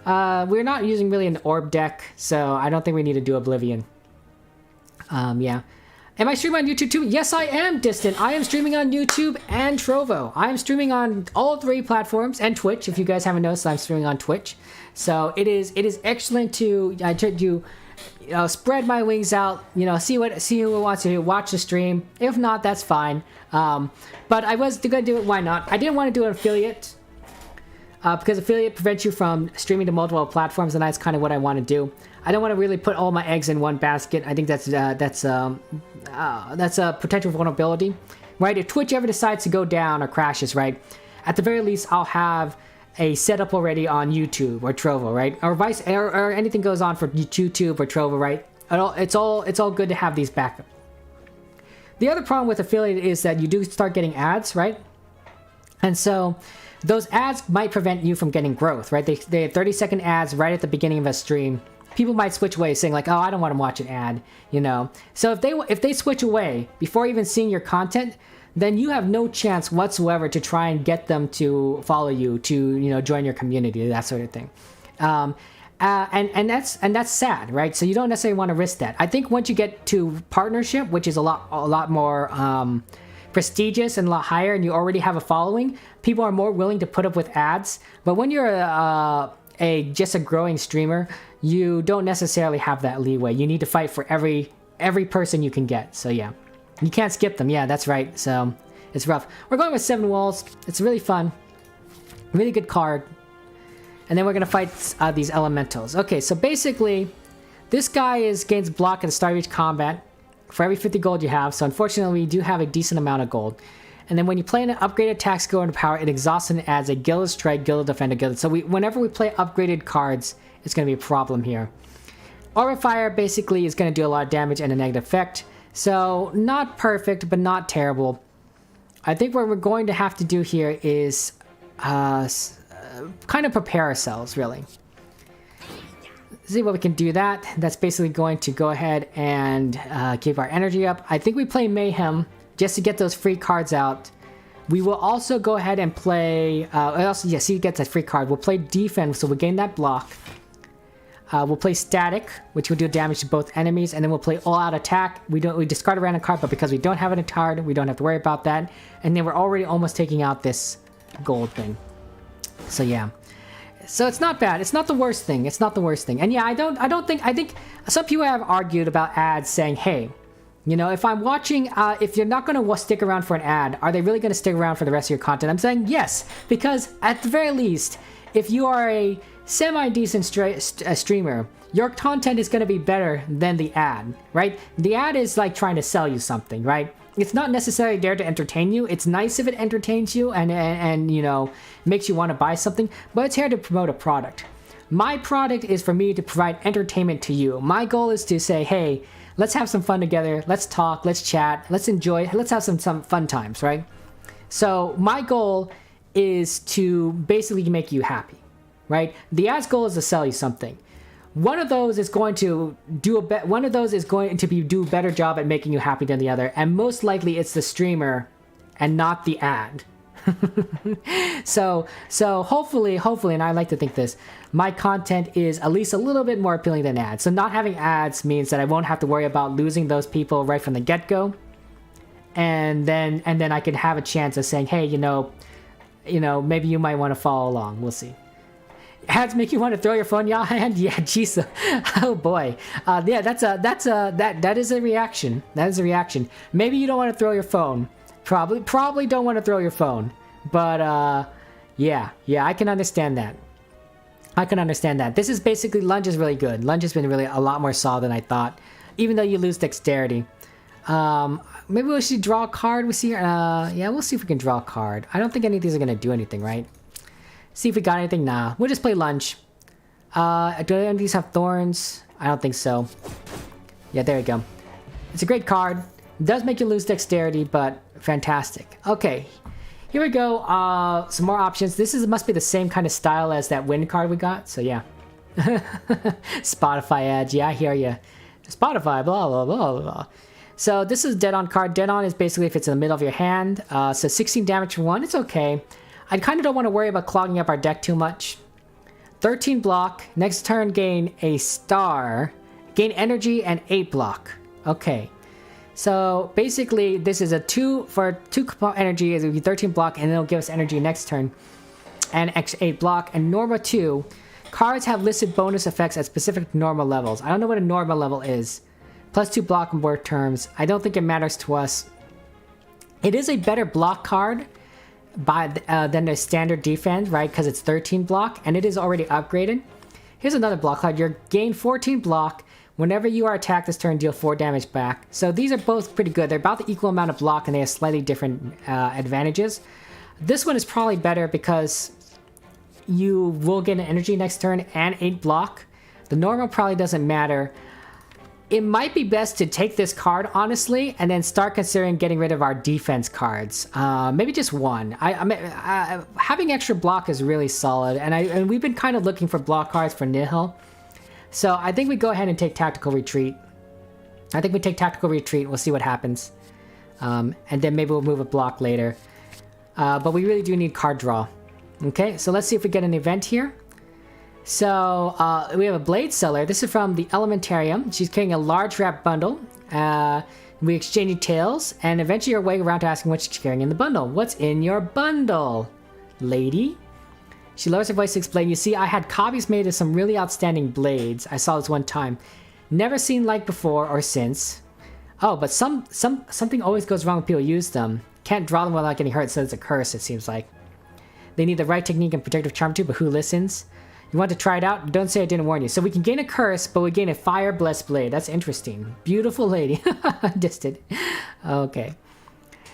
We're not using really an orb deck, so I don't think we need to do Oblivion. Yeah. Am I streaming on YouTube too? Yes, I am, Distant. I am streaming on YouTube and Trovo. I am streaming on all 3 platforms and Twitch. If you guys haven't noticed, I'm streaming on Twitch. So it is excellent to spread my wings out. See who wants to watch the stream. If not, that's fine. But I was gonna do it. Why not? I didn't want to do an affiliate because affiliate prevents you from streaming to multiple platforms, and that's kind of what I want to do. I don't want to really put all my eggs in one basket. I think that's a potential vulnerability, right? If Twitch ever decides to go down or crashes, right, at the very least I'll have a setup already on YouTube or Trovo, right? Or anything goes on for YouTube or Trovo, right? It's all good to have these backup. The other problem with affiliate is that you do start getting ads, right? And so those ads might prevent you from getting growth, right? They have 30-second ads right at the beginning of a stream. People might switch away saying like, oh, I don't want to watch an ad, So if they switch away before even seeing your content, then you have no chance whatsoever to try and get them to follow you, to join your community, that sort of thing. And that's sad, right? So you don't necessarily want to risk that. I think once you get to partnership, which is a lot more prestigious and a lot higher, and you already have a following, people are more willing to put up with ads. But when you're just a growing streamer, you don't necessarily have that leeway. You need to fight for every person you can get. So yeah, you can't skip them. Yeah, that's right. So it's rough. We're going with 7 walls. It's really fun. Really good card. And then we're gonna fight these elementals. Okay, so basically, this guy gains block at the start of each combat for every 50 gold you have. So unfortunately, we do have a decent amount of gold. And then when you play an upgraded attack skill and power, it exhausts and adds a Gilded Strike, Gilded Defender, Gilded. So whenever we play upgraded cards, it's gonna be a problem here. Aura Fire basically is gonna do a lot of damage and a negative effect. So not perfect, but not terrible. I think what we're going to have to do here is kind of prepare ourselves, really. See what we can do that. That's basically going to go ahead and keep our energy up. I think we play Mayhem just to get those free cards out. We will also go ahead and play... yes, he gets that free card. We'll play Defense, so we'll gain that block. We'll play Static, which will do damage to both enemies, and then we'll play All Out Attack. We discard a random card, but because we don't have an card, we don't have to worry about that. And then we're already almost taking out this gold thing. So yeah. So it's not bad. It's not the worst thing. It's not the worst thing. And yeah, I think some people have argued about ads saying, hey, you know, if I'm watching, if you're not going to stick around for an ad, are they really going to stick around for the rest of your content? I'm saying yes, because at the very least, if you are a semi-decent streamer, your content is going to be better than the ad, right? The ad is like trying to sell you something, right? It's not necessarily there to entertain you. It's nice if it entertains you and you know, makes you want to buy something, but it's here to promote a product. My product is for me to provide entertainment to you. My goal is to say, hey, let's have some fun together. Let's talk, let's chat, let's enjoy, let's have some fun times, right? So my goal is to basically make you happy, right? The ad's goal is to sell you something. One of those is going to do a do a better job at making you happy than the other, and most likely it's the streamer and not the ad. so hopefully, and I like to think this, my content is at least a little bit more appealing than ads. So not having ads means that I won't have to worry about losing those people right from the get-go, and then I can have a chance of saying, hey, you know, maybe you might want to follow along. We'll see. Ads make you want to throw your phone in your hand? Yeah, jeez. Oh boy. Yeah, that is a reaction. That is a reaction. Maybe you don't want to throw your phone. Probably don't want to throw your phone. But yeah, I can understand that. I can understand that. This is basically, Lunge is really good. Lunge has been really a lot more solid than I thought, even though you lose dexterity. Maybe we should draw a card. We see. Yeah, we'll see if we can draw a card. I don't think any of these are gonna do anything, right? See if we got anything. Nah, we'll just play Lunge. Do any of these have thorns? I don't think so. Yeah, there we go. It's a great card. It does make you lose dexterity, but fantastic. Okay, here we go. Some more options. This must be the same kind of style as that wind card we got. So yeah. Spotify ads. Yeah, I hear you. Spotify. Blah blah blah blah. So this is Dead On card. Dead On is basically if it's in the middle of your hand. So 16 damage for one. It's okay. I kind of don't want to worry about clogging up our deck too much. 13 block. Next turn, gain a star. Gain energy and 8 block. Okay. So basically, this is a 2 for 2 energy. It will be 13 block, and it'll give us energy next turn. And extra 8 block. And Norma 2. Cards have listed bonus effects at specific normal levels. I don't know what a normal level is. Plus 2 block and board terms. I don't think it matters to us. It is a better block card than the standard defense, right? Because it's 13 block and it is already upgraded. Here's another block card. You gain 14 block. Whenever you are attacked this turn, deal 4 damage back. So these are both pretty good. They're about the equal amount of block and they have slightly different advantages. This one is probably better because you will get an energy next turn and 8 block. The normal probably doesn't matter. It might be best to take this card, honestly, and then start considering getting rid of our defense cards. Maybe just one. Having extra block is really solid, and we've been kind of looking for block cards for Nihil. So I think we go ahead and take Tactical Retreat. I think we take Tactical Retreat. We'll see what happens. And then maybe we'll move a block later. But we really do need card draw. Okay, so let's see if we get an event here. So, we have a Blade Seller. This is from the Elementarium. She's carrying a large wrap bundle. We exchange tails, and eventually your way around to asking what she's carrying in the bundle. What's in your bundle, lady? She lowers her voice to explain. You see, I had copies made of some really outstanding blades. I saw this one time. Never seen like before or since. Oh, but something always goes wrong when people use them. Can't draw them without getting hurt, so it's a curse, it seems like. They need the right technique and protective charm too, but who listens? You want to try it out? Don't say I didn't warn you. So we can gain a curse, but we gain a fire blessed blade. That's interesting. Beautiful lady. Distant. Okay.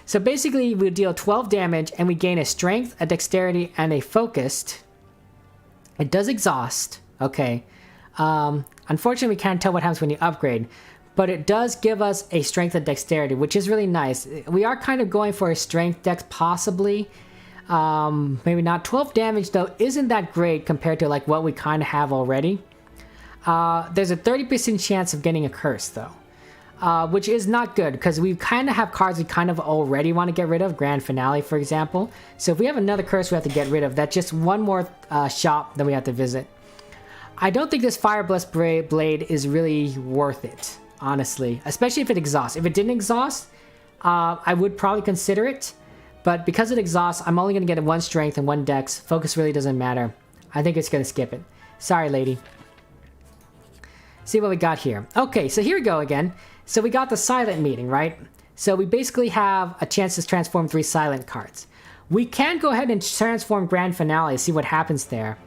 So basically, we deal 12 damage, and we gain a strength, a dexterity, and a focused. It does exhaust. Okay. Unfortunately, we can't tell what happens when you upgrade. But it does give us a strength and dexterity, which is really nice. We are kind of going for a strength dex, possibly. Maybe not. 12 damage, though, isn't that great compared to like what we kind of have already. There's a 30% chance of getting a curse, though. Which is not good, because we kind of have cards we kind of already want to get rid of. Grand Finale, for example. So if we have another curse we have to get rid of, that's just one more shop that we have to visit. I don't think this Fire Blessed Blade is really worth it. Honestly, especially if it exhausts. If it didn't exhaust, I would probably consider it, but because it exhausts, I'm only going to get 1 strength and 1 dex. Focus really doesn't matter. I think it's going to skip it. Sorry, lady. See what we got here. Okay, so here we go again. So we got the silent meeting, right? So we basically have a chance to transform 3 silent cards. We can go ahead and transform Grand Finale, see what happens there.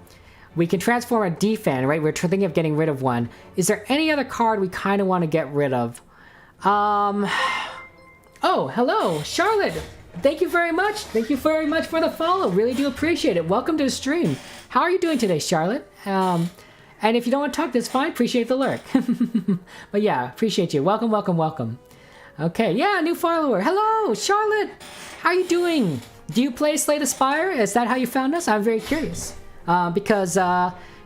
We can transform a defend, right? We're thinking of getting rid of one. Is there any other card we kind of want to get rid of? Oh, hello, Charlotte. Thank you very much. Thank you very much for the follow. Really do appreciate it. Welcome to the stream. How are you doing today, Charlotte? And if you don't want to talk, that's fine. Appreciate the lurk. But yeah, appreciate you. Welcome, welcome, welcome. Okay, yeah, new follower. Hello, Charlotte. How are you doing? Do you play Slay the Spire? Is that how you found us? I'm very curious. Because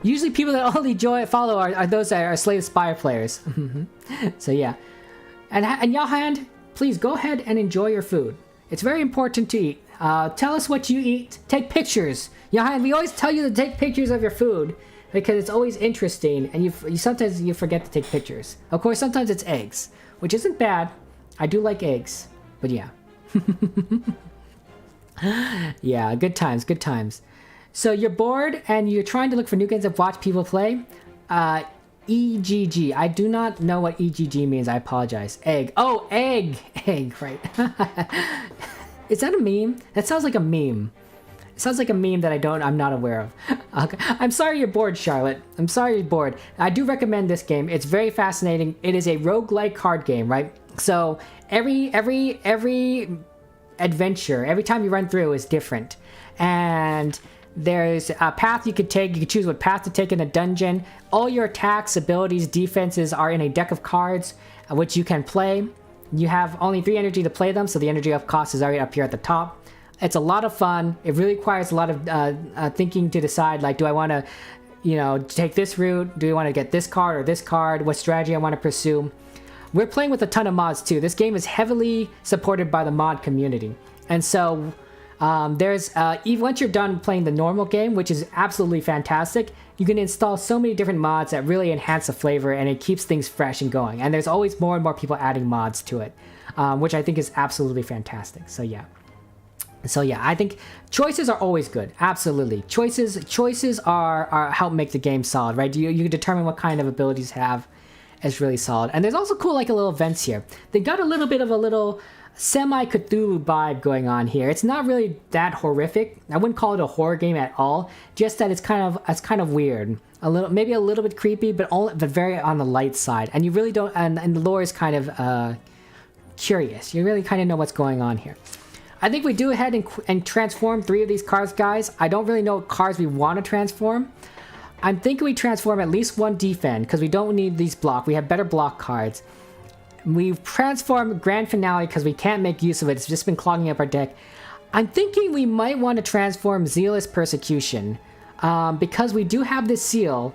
usually people that only follow are those that are Slay the Spire players. So yeah. And Yahand, please go ahead and enjoy your food. It's very important to eat. Tell us what you eat. Take pictures. Yahand, we always tell you to take pictures of your food because it's always interesting, and you sometimes you forget to take pictures. Of course, sometimes it's eggs, which isn't bad. I do like eggs, but yeah. Yeah, good times, good times. So you're bored and you're trying to look for new games that watch people play. EGG. I do not know what EGG means. I apologize. Egg. Oh, egg. Egg, right. Is that a meme? That sounds like a meme. It sounds like a meme that I'm not aware of. Okay. I'm sorry you're bored, Charlotte. I'm sorry you're bored. I do recommend this game. It's very fascinating. It is a roguelike card game, right? So every adventure, every time you run through is different. And there's a path you could take. You could choose what path to take in a dungeon. All your attacks, abilities, defenses are in a deck of cards, which you can play. You have only 3 energy to play them, so the energy of cost is already up here at the top. It's a lot of fun. It really requires a lot of thinking to decide, like, do I want to, take this route? Do I want to get this card or this card? What strategy I want to pursue? We're playing with a ton of mods too. This game is heavily supported by the mod community, and so even once you're done playing the normal game, which is absolutely fantastic, you can install so many different mods that really enhance the flavor, and it keeps things fresh and going. And there's always more and more people adding mods to it, which I think is absolutely fantastic. So yeah, I think choices are always good. Absolutely, choices are help make the game solid, right? You can determine what kind of abilities have. Is really solid. And there's also cool little events here. They got a little bit of a little semi-Cthulhu vibe going on here. It's not really that horrific. I wouldn't call it a horror game at all. Just that it's kind of weird. Maybe a little bit creepy, but very on the light side. And you really don't. And the lore is kind of curious. You really kind of know what's going on here. I think we do ahead and transform 3 of these cards, guys. I don't really know what cards we want to transform. I'm thinking we transform at least 1 defend, because we don't need these block. We have better block cards. We've transformed Grand Finale because we can't make use of it. It's just been clogging up our deck. I'm thinking we might want to transform Zealous Persecution, because we do have this seal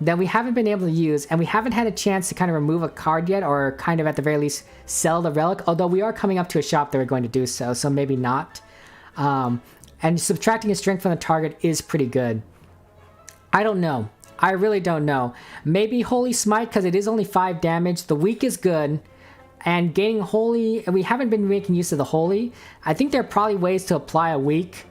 that we haven't been able to use, and we haven't had a chance to kind of remove a card yet, or kind of at the very least sell the relic, although we are coming up to a shop that we're going to do so maybe not. And subtracting a strength from the target is pretty good. I don't know. I really don't know. Maybe Holy Smite, because it is only 5 damage. The weak is good. And gaining Holy, we haven't been making use of the Holy. I think there are probably ways to apply a weak,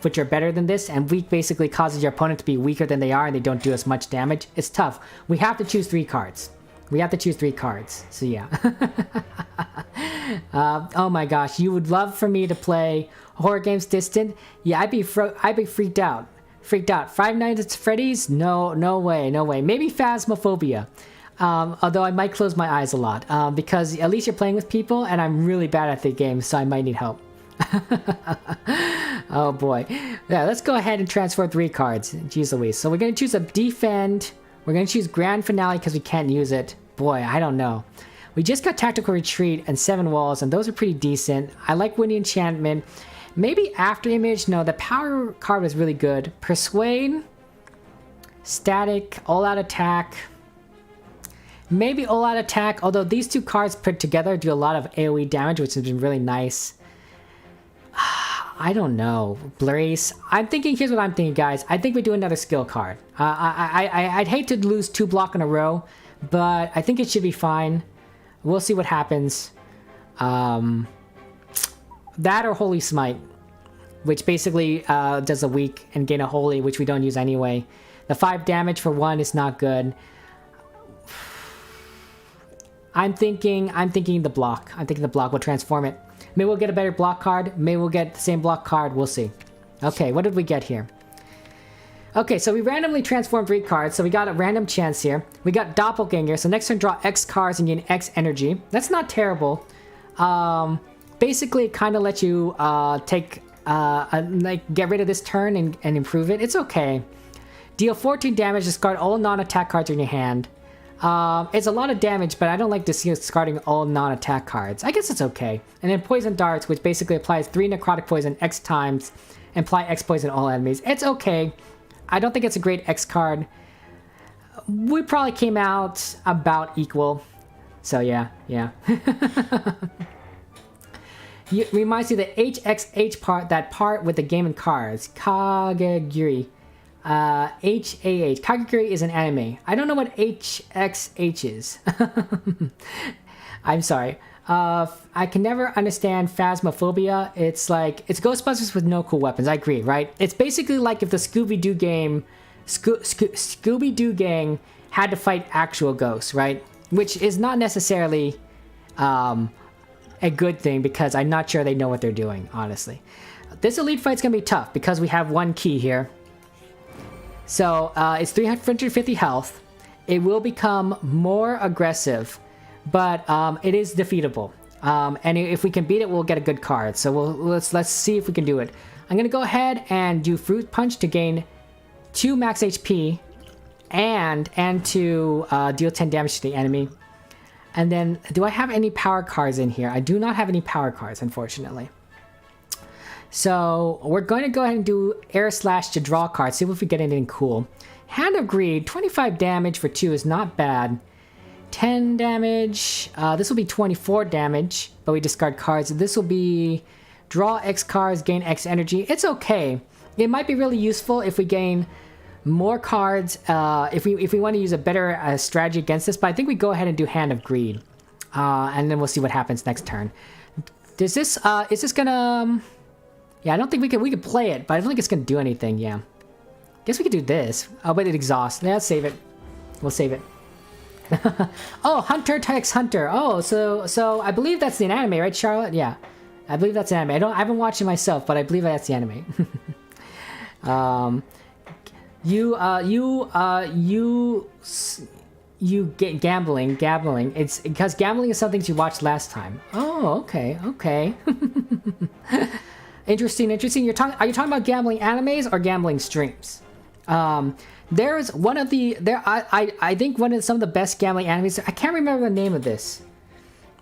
which are better than this. And weak basically causes your opponent to be weaker than they are, and they don't do as much damage. It's tough. We have to choose 3 cards. So yeah. Oh my gosh, you would love for me to play horror games distant? Yeah, I'd be freaked out. Freaked out. Five Nights at Freddy's? No, no way, no way. Maybe Phasmophobia. Although I might close my eyes a lot. Because at least you're playing with people, and I'm really bad at the game, so I might need help. Oh boy. Yeah, let's go ahead and transfer 3 cards. Jeez Louise. So we're going to choose a Defend. We're going to choose Grand Finale because we can't use it. Boy, I don't know. We just got Tactical Retreat and 7 Walls, and those are pretty decent. I like Windy Enchantment. Maybe After Image. No, the power card was really good. Persuade. Static. All Out Attack. Maybe All Out Attack, although these 2 cards put together do a lot of AoE damage, which has been really nice. I don't know. Brace. I'm thinking, here's what I'm thinking, guys. I think we do another skill card. I'd hate to lose 2 block in a row, but I think it should be fine. We'll see what happens. That or Holy Smite, which basically does a weak and gain a holy, which we don't use anyway. The 5 damage for 1 is not good. I'm thinking the block. I'm thinking the block will transform it. Maybe we'll get a better block card. Maybe we'll get the same block card. We'll see. Okay, what did we get here? Okay, so we randomly transformed 3 cards, so we got a random chance here. We got Doppelganger, so next turn draw X cards and gain X energy. That's not terrible. Basically, it kind of lets you take, like, get rid of this turn and improve it. It's okay. Deal 14 damage, discard all non-attack cards in your hand. It's a lot of damage, but I don't like discarding all non-attack cards. I guess it's okay. And then Poison Darts, which basically applies 3 necrotic poison X times, and apply X poison to all enemies. It's okay. I don't think it's a great X card. We probably came out about equal. So yeah. Reminds you the HXH part, that part with the game and cards. Kagegiri. HAH. Kagegiri is an anime. I don't know what HXH is. I'm sorry. I can never understand Phasmophobia. It's like, it's Ghostbusters with no cool weapons. I agree, right? It's basically like if the Scooby-Doo game, Scooby-Doo gang had to fight actual ghosts, right? Which is not necessarily a good thing because I'm not sure they know what they're doing, honestly. This elite fight's gonna be tough because we have 1 key here. So it's 350 health. It will become more aggressive, but it is defeatable. And if we can beat it, we'll get a good card. So let's see if we can do it. I'm gonna go ahead and do Fruit Punch to gain 2 max HP, and to deal 10 damage to the enemy. And then, do I have any power cards in here? I do not have any power cards, unfortunately. So we're going to go ahead and do Air Slash to draw cards, see if we get anything cool. Hand of Greed, 25 damage for 2 is not bad. 10 damage, this will be 24 damage, but we discard cards. This will be draw X cards, gain X energy. It's okay. It might be really useful if we gain more cards, if we want to use a better strategy against this, but I think we go ahead and do Hand of Greed. And then we'll see what happens next turn. Is this gonna... Yeah, I don't think we could play it, but I don't think it's gonna do anything, yeah. Guess we could do this. Oh, but it exhausts. Yeah, let's save it. We'll save it. Oh, Hunter x Hunter. Oh, so I believe that's the anime, right, Charlotte? Yeah. I believe that's an anime. I haven't watched it myself, but I believe that's the anime. Gambling. It's because gambling is something you watched last time. Oh, okay. Interesting. Are you talking about gambling animes or gambling streams? There's one of the I think some of the best gambling animes. I can't remember the name of this.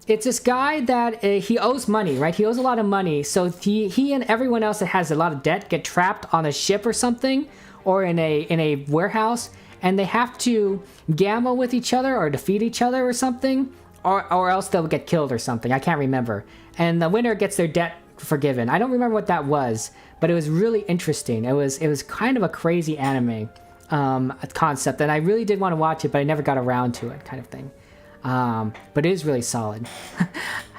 It's this guy that he owes money, right? He owes a lot of money, so he and everyone else that has a lot of debt get trapped on a ship or something, or in a warehouse, and they have to gamble with each other or defeat each other or something, or else they'll get killed or something. I can't remember. And the winner gets their debt forgiven. I don't remember what that was, but it was really interesting. It was kind of a crazy anime concept, and I really did want to watch it, but I never got around to it, kind of thing. But it is really solid.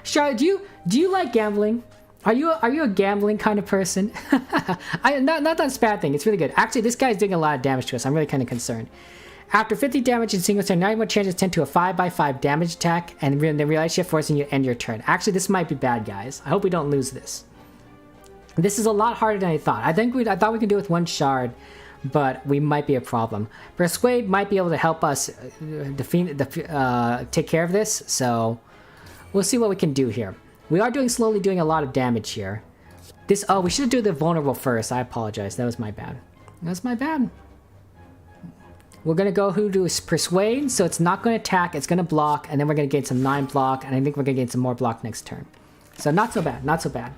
Charlotte, do you like gambling? Are you a gambling kind of person? Not that's a bad thing. It's really good. Actually, this guy's doing a lot of damage to us. I'm really kind of concerned. After 50 damage in single turn, 91 chances tend to a 5/5 damage attack, and then realize shift forcing you to end your turn. Actually, this might be bad, guys. I hope we don't lose this. This is a lot harder than I thought. I thought we could do it with 1 shard, but we might be a problem. Persuade might be able to help us take care of this, so we'll see what we can do here. We are slowly doing a lot of damage here. Oh, we should do the vulnerable first. I apologize. That was my bad. That's my bad. We're going to go who do Persuade, so it's not going to attack, it's going to block, and then we're going to gain some 9 block, and I think we're going to gain some more block next turn. So not so bad, not so bad.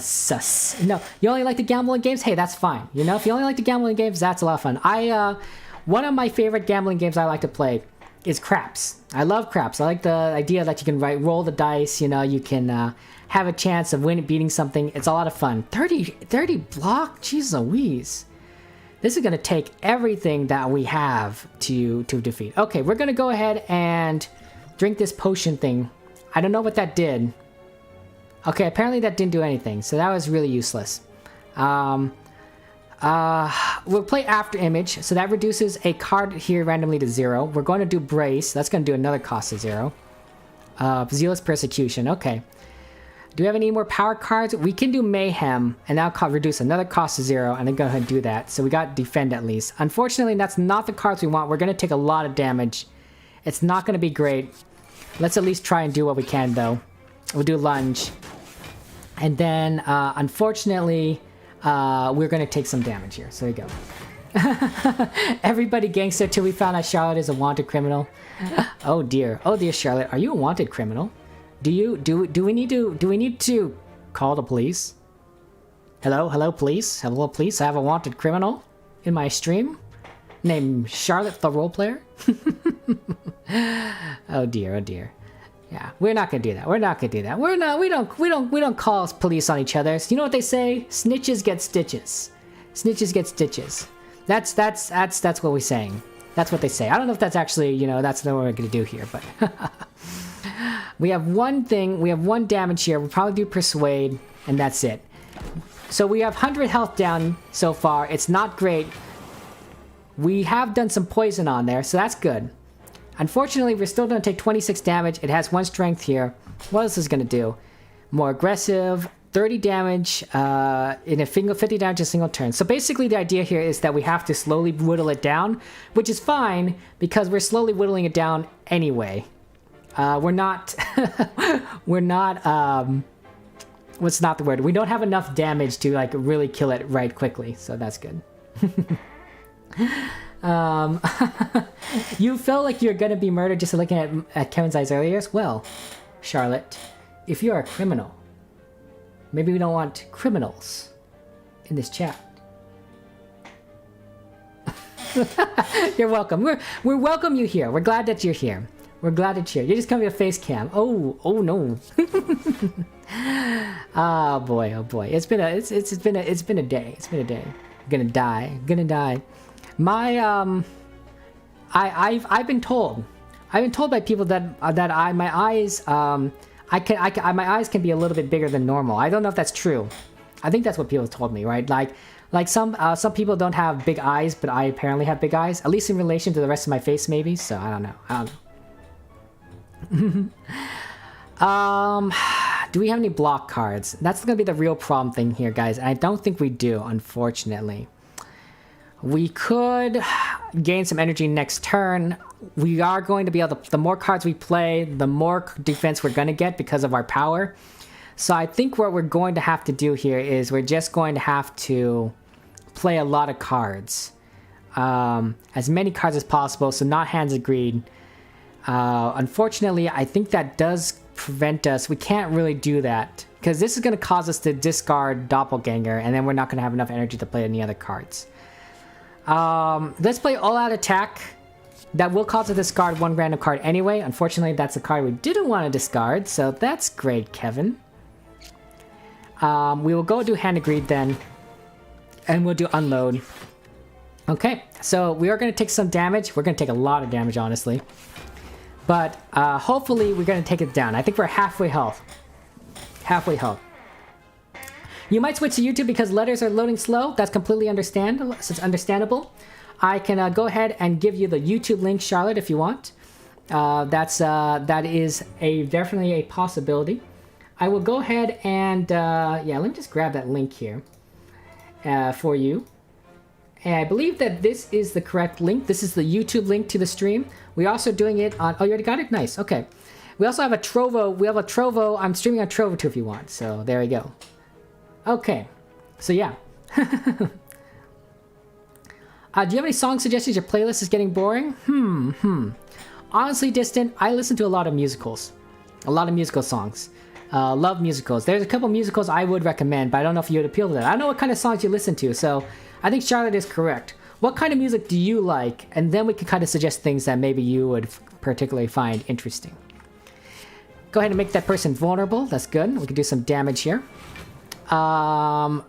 Sus. No, you only like to gamble in games? Hey, that's fine. You know, if you only like to gamble in games, that's a lot of fun. One of my favorite gambling games I like to play is craps. I love craps. I like the idea that you can roll the dice, you know, you can have a chance of beating something. It's a lot of fun. 30 block? Jeez Louise. This is going to take everything that we have to defeat. Okay, we're going to go ahead and drink this potion thing. I don't know what that did. Okay, apparently that didn't do anything, so that was really useless. We'll play After Image, so that reduces a card here randomly to 0. We're going to do Brace. That's going to do another cost of 0. Zealous Persecution. Okay. Do we have any more power cards? We can do Mayhem, and that'll reduce another cost to 0, and then go ahead and do that. So we got Defend at least. Unfortunately, that's not the cards we want. We're going to take a lot of damage. It's not going to be great. Let's at least try and do what we can, though. We'll do Lunge. And then, unfortunately, we're going to take some damage here. So there you go. Everybody gangster till we found out Charlotte is a wanted criminal. Oh dear, Charlotte, are you a wanted criminal? Do we need to call the police? Hello, police. Hello, police. I have a wanted criminal in my stream named Charlotte, the role player. Oh dear. Yeah, we're not gonna do that. We don't call police on each other. You know what they say? Snitches get stitches. Snitches get stitches. That's what we're saying. That's what they say. I don't know if that's actually, you know, that's not what we're gonna do here, but we have one thing. We have 1 damage here. We'll probably do Persuade, and that's it. So we have 100 health down so far. It's not great. We have done some poison on there, so that's good. Unfortunately, we're still going to take 26 damage. It has 1 strength here. What else is going to do? More aggressive, 30 damage in a 50 damage a single turn. So basically the idea here is that we have to slowly whittle it down, which is fine because we're slowly whittling it down anyway. We're not, what's not the word? We don't have enough damage to like really kill it right quickly, so that's good. You felt like you're gonna be murdered just looking at Kevin's eyes earlier? Well, Charlotte, if you're a criminal, maybe we don't want criminals in this chat. You're welcome. We welcome you here. We're glad that you're here. We're glad that you're here. You're just coming to face cam. Oh no. Oh boy. It's been a day. It's been a day. I'm gonna die. My I've been told by people that my eyes my eyes can be a little bit bigger than normal. I don't know if that's true. I think that's what people told me, right? Like some people don't have big eyes, but I apparently have big eyes, at least in relation to the rest of my face, maybe. So I don't know. Do we have any block cards? That's gonna be the real problem thing here, guys. And I don't think we do, unfortunately. We could gain some energy next turn. We are going to be able to, the more cards we play, the more defense we're going to get because of our power. So I think what we're going to have to do here is we're just going to have to play a lot of cards. As many cards as possible, so not Hands of Greed. Unfortunately, I think that does prevent us. We can't really do that because this is going to cause us to discard Doppelganger, and then we're not going to have enough energy to play any other cards. Let's play All Out Attack. That will cause us to discard 1 random card anyway. Unfortunately, that's a card we didn't want to discard, so that's great, Kevin. We will go do Hand of Greed then, and we'll do Unload. Okay, so we are going to take some damage. We're going to take a lot of damage, honestly. But hopefully we're going to take it down. I think we're halfway health. You might switch to YouTube because letters are loading slow. That's completely understandable. So it's understandable. I can go ahead and give you the YouTube link, Charlotte, if you want. That is definitely a possibility. I will go ahead and yeah, let me just grab that link here. for you. And I believe that this is the correct link. This is the YouTube link to the stream. We're also doing it on... Oh, you already got it? Nice. Okay. We also have a Trovo. We have a Trovo. I'm streaming on Trovo too if you want. So there we go. Okay. So yeah. Do you have any song suggestions? Your playlist is getting boring? Honestly, Distant, I listen to a lot of musicals. A lot of musical songs. Love musicals. There's a couple musicals I would recommend, but I don't know if you would appeal to that. I don't know what kind of songs you listen to, so I think Charlotte is correct. What kind of music do you like? And then we can kind of suggest things that maybe you would particularly find interesting. Go ahead and make that person vulnerable. That's good. We can do some damage here. 10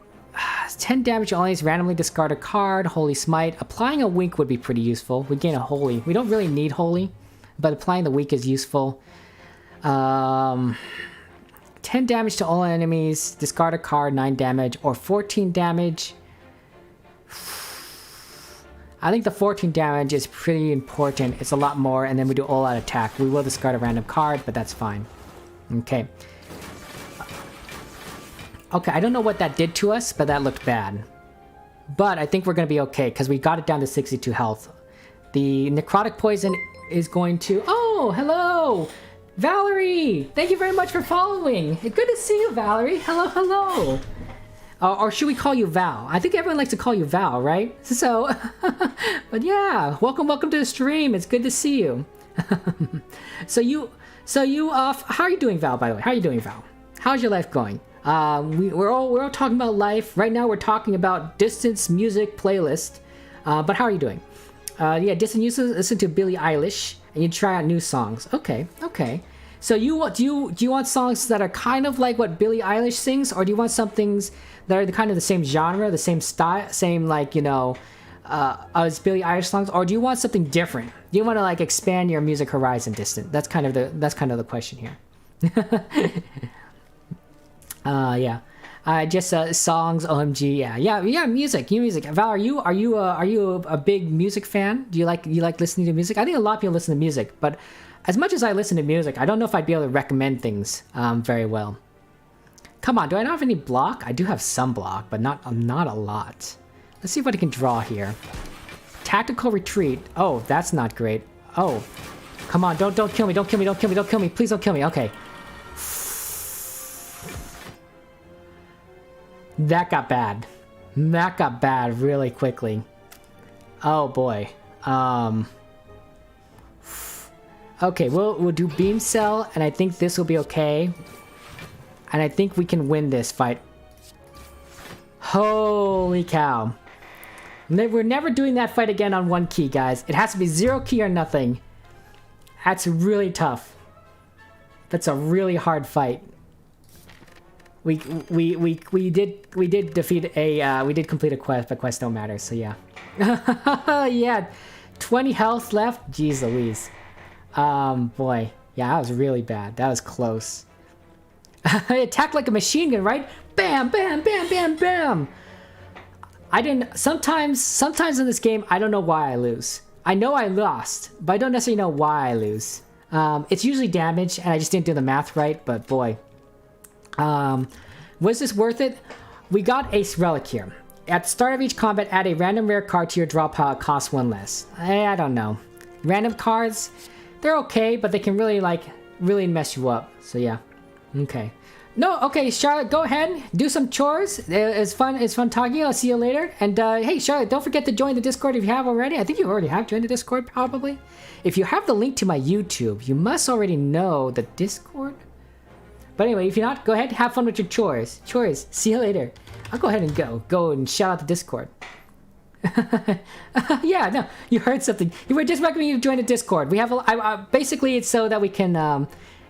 damage only. Randomly discard a card. Holy Smite. Applying a wink would be pretty useful. We gain a holy. We don't really need holy, but applying the wink is useful. 10 damage to all enemies. Discard a card. 9 damage. Or 14 damage. I think the 14 damage is pretty important. It's a lot more, and then we do all-out attack. We will discard a random card, but that's fine. Okay. Okay, I don't know what that did to us, but that looked bad. But I think we're going to be okay, because we got it down to 62 health. The necrotic poison is going to... Oh, hello! Valerie! Thank you very much for following! Good to see you, Valerie! Hello, hello! Or should we call you Val? I think everyone likes to call you Val, right? So, but yeah, welcome to the stream. It's good to see you. So you, how are you doing, Val? By the way, how are you doing, Val? How's your life going? We're all talking about life right now. We're talking about Distance music playlist. But how are you doing? Yeah, Distance users listen to Billie Eilish, and you try out new songs. Okay. So do you want songs that are kind of like what Billie Eilish sings, or do you want some things that are kind of the same genre, the same style, same like, you know, as Billie Eilish songs, or do you want something different? Do you want to like expand your music horizon, Distant? That's kind of the question here. Yeah. Just songs, OMG, yeah, music. Val, are you a big music fan? Do you like listening to music? I think a lot of people listen to music, but as much as I listen to music, I don't know if I'd be able to recommend things very well. Come on, do I not have any block? I do have some block, but not a lot. Let's see what I can draw here. Tactical retreat. Oh, that's not great. Oh, come on, don't kill me, don't kill me, please don't kill me. Okay. That got bad. That got bad really quickly. Oh boy. Okay, we'll do beam cell, and I think this will be okay. And I think we can win this fight. Holy cow. We're never doing that fight again on 1 key, guys. It has to be 0 key or nothing. That's really tough. That's a really hard fight. We did defeat a we did complete a quest, but quests don't matter, so yeah. Yeah, 20 health left. Jeez Louise. Boy, yeah, that was really bad. That was close. I attacked like a machine gun, right? Bam, bam, bam, bam, bam. I didn't. Sometimes in this game, I don't know why I lose. I know I lost, but I don't necessarily know why I lose. It's usually damage, and I just didn't do the math right. But boy, was this worth it? We got Ace Relic here. At the start of each combat, add a random rare card to your draw pile. It costs 1 less. I don't know. Random cards, they're okay, but they can really mess you up. So yeah. Okay. No, okay, Charlotte, go ahead, do some chores. It's fun talking. I'll see you later. And hey, Charlotte, don't forget to join the Discord if you have already. I think you already have joined the Discord, probably. If you have the link to my YouTube, you must already know the Discord. But anyway, if you're not, go ahead, have fun with your chores. See you later. I'll go ahead and go and shout out the Discord. Yeah, no, you heard something. You were just recommending you to join the Discord. We have basically it's so that we can.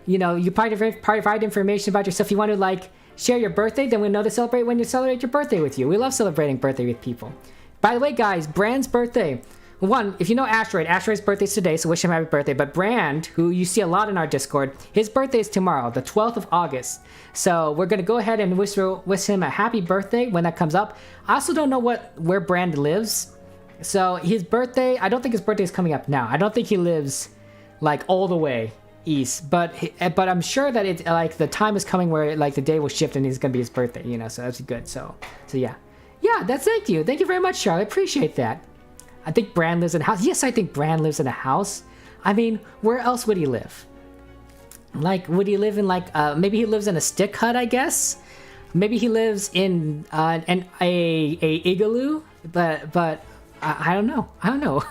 You know, you provide information about yourself. If you want to, like, share your birthday, then we know to celebrate when you celebrate your birthday with you. We love celebrating birthday with people. By the way, guys, Brand's birthday. One, if you know Asteroid's birthday's today, so wish him happy birthday. But Brand, who you see a lot in our Discord, his birthday is tomorrow, the 12th of August. So we're going to go ahead and wish him a happy birthday when that comes up. I also don't know where Brand lives. So his birthday, I don't think his birthday is coming up now. I don't think he lives, like, all the way east, but I'm sure that it's like the time is coming where like the day will shift and it's gonna be his birthday, you know, so that's good. So yeah, Yeah, that's thank you. Thank you very much, Charlie. I appreciate that. I think Bran lives in a house. Yes, I think Bran lives in a house. I mean, where else would he live? Like, would he live in like, maybe he lives in a stick hut, I guess? Maybe he lives in a igloo, but I don't know. I don't know.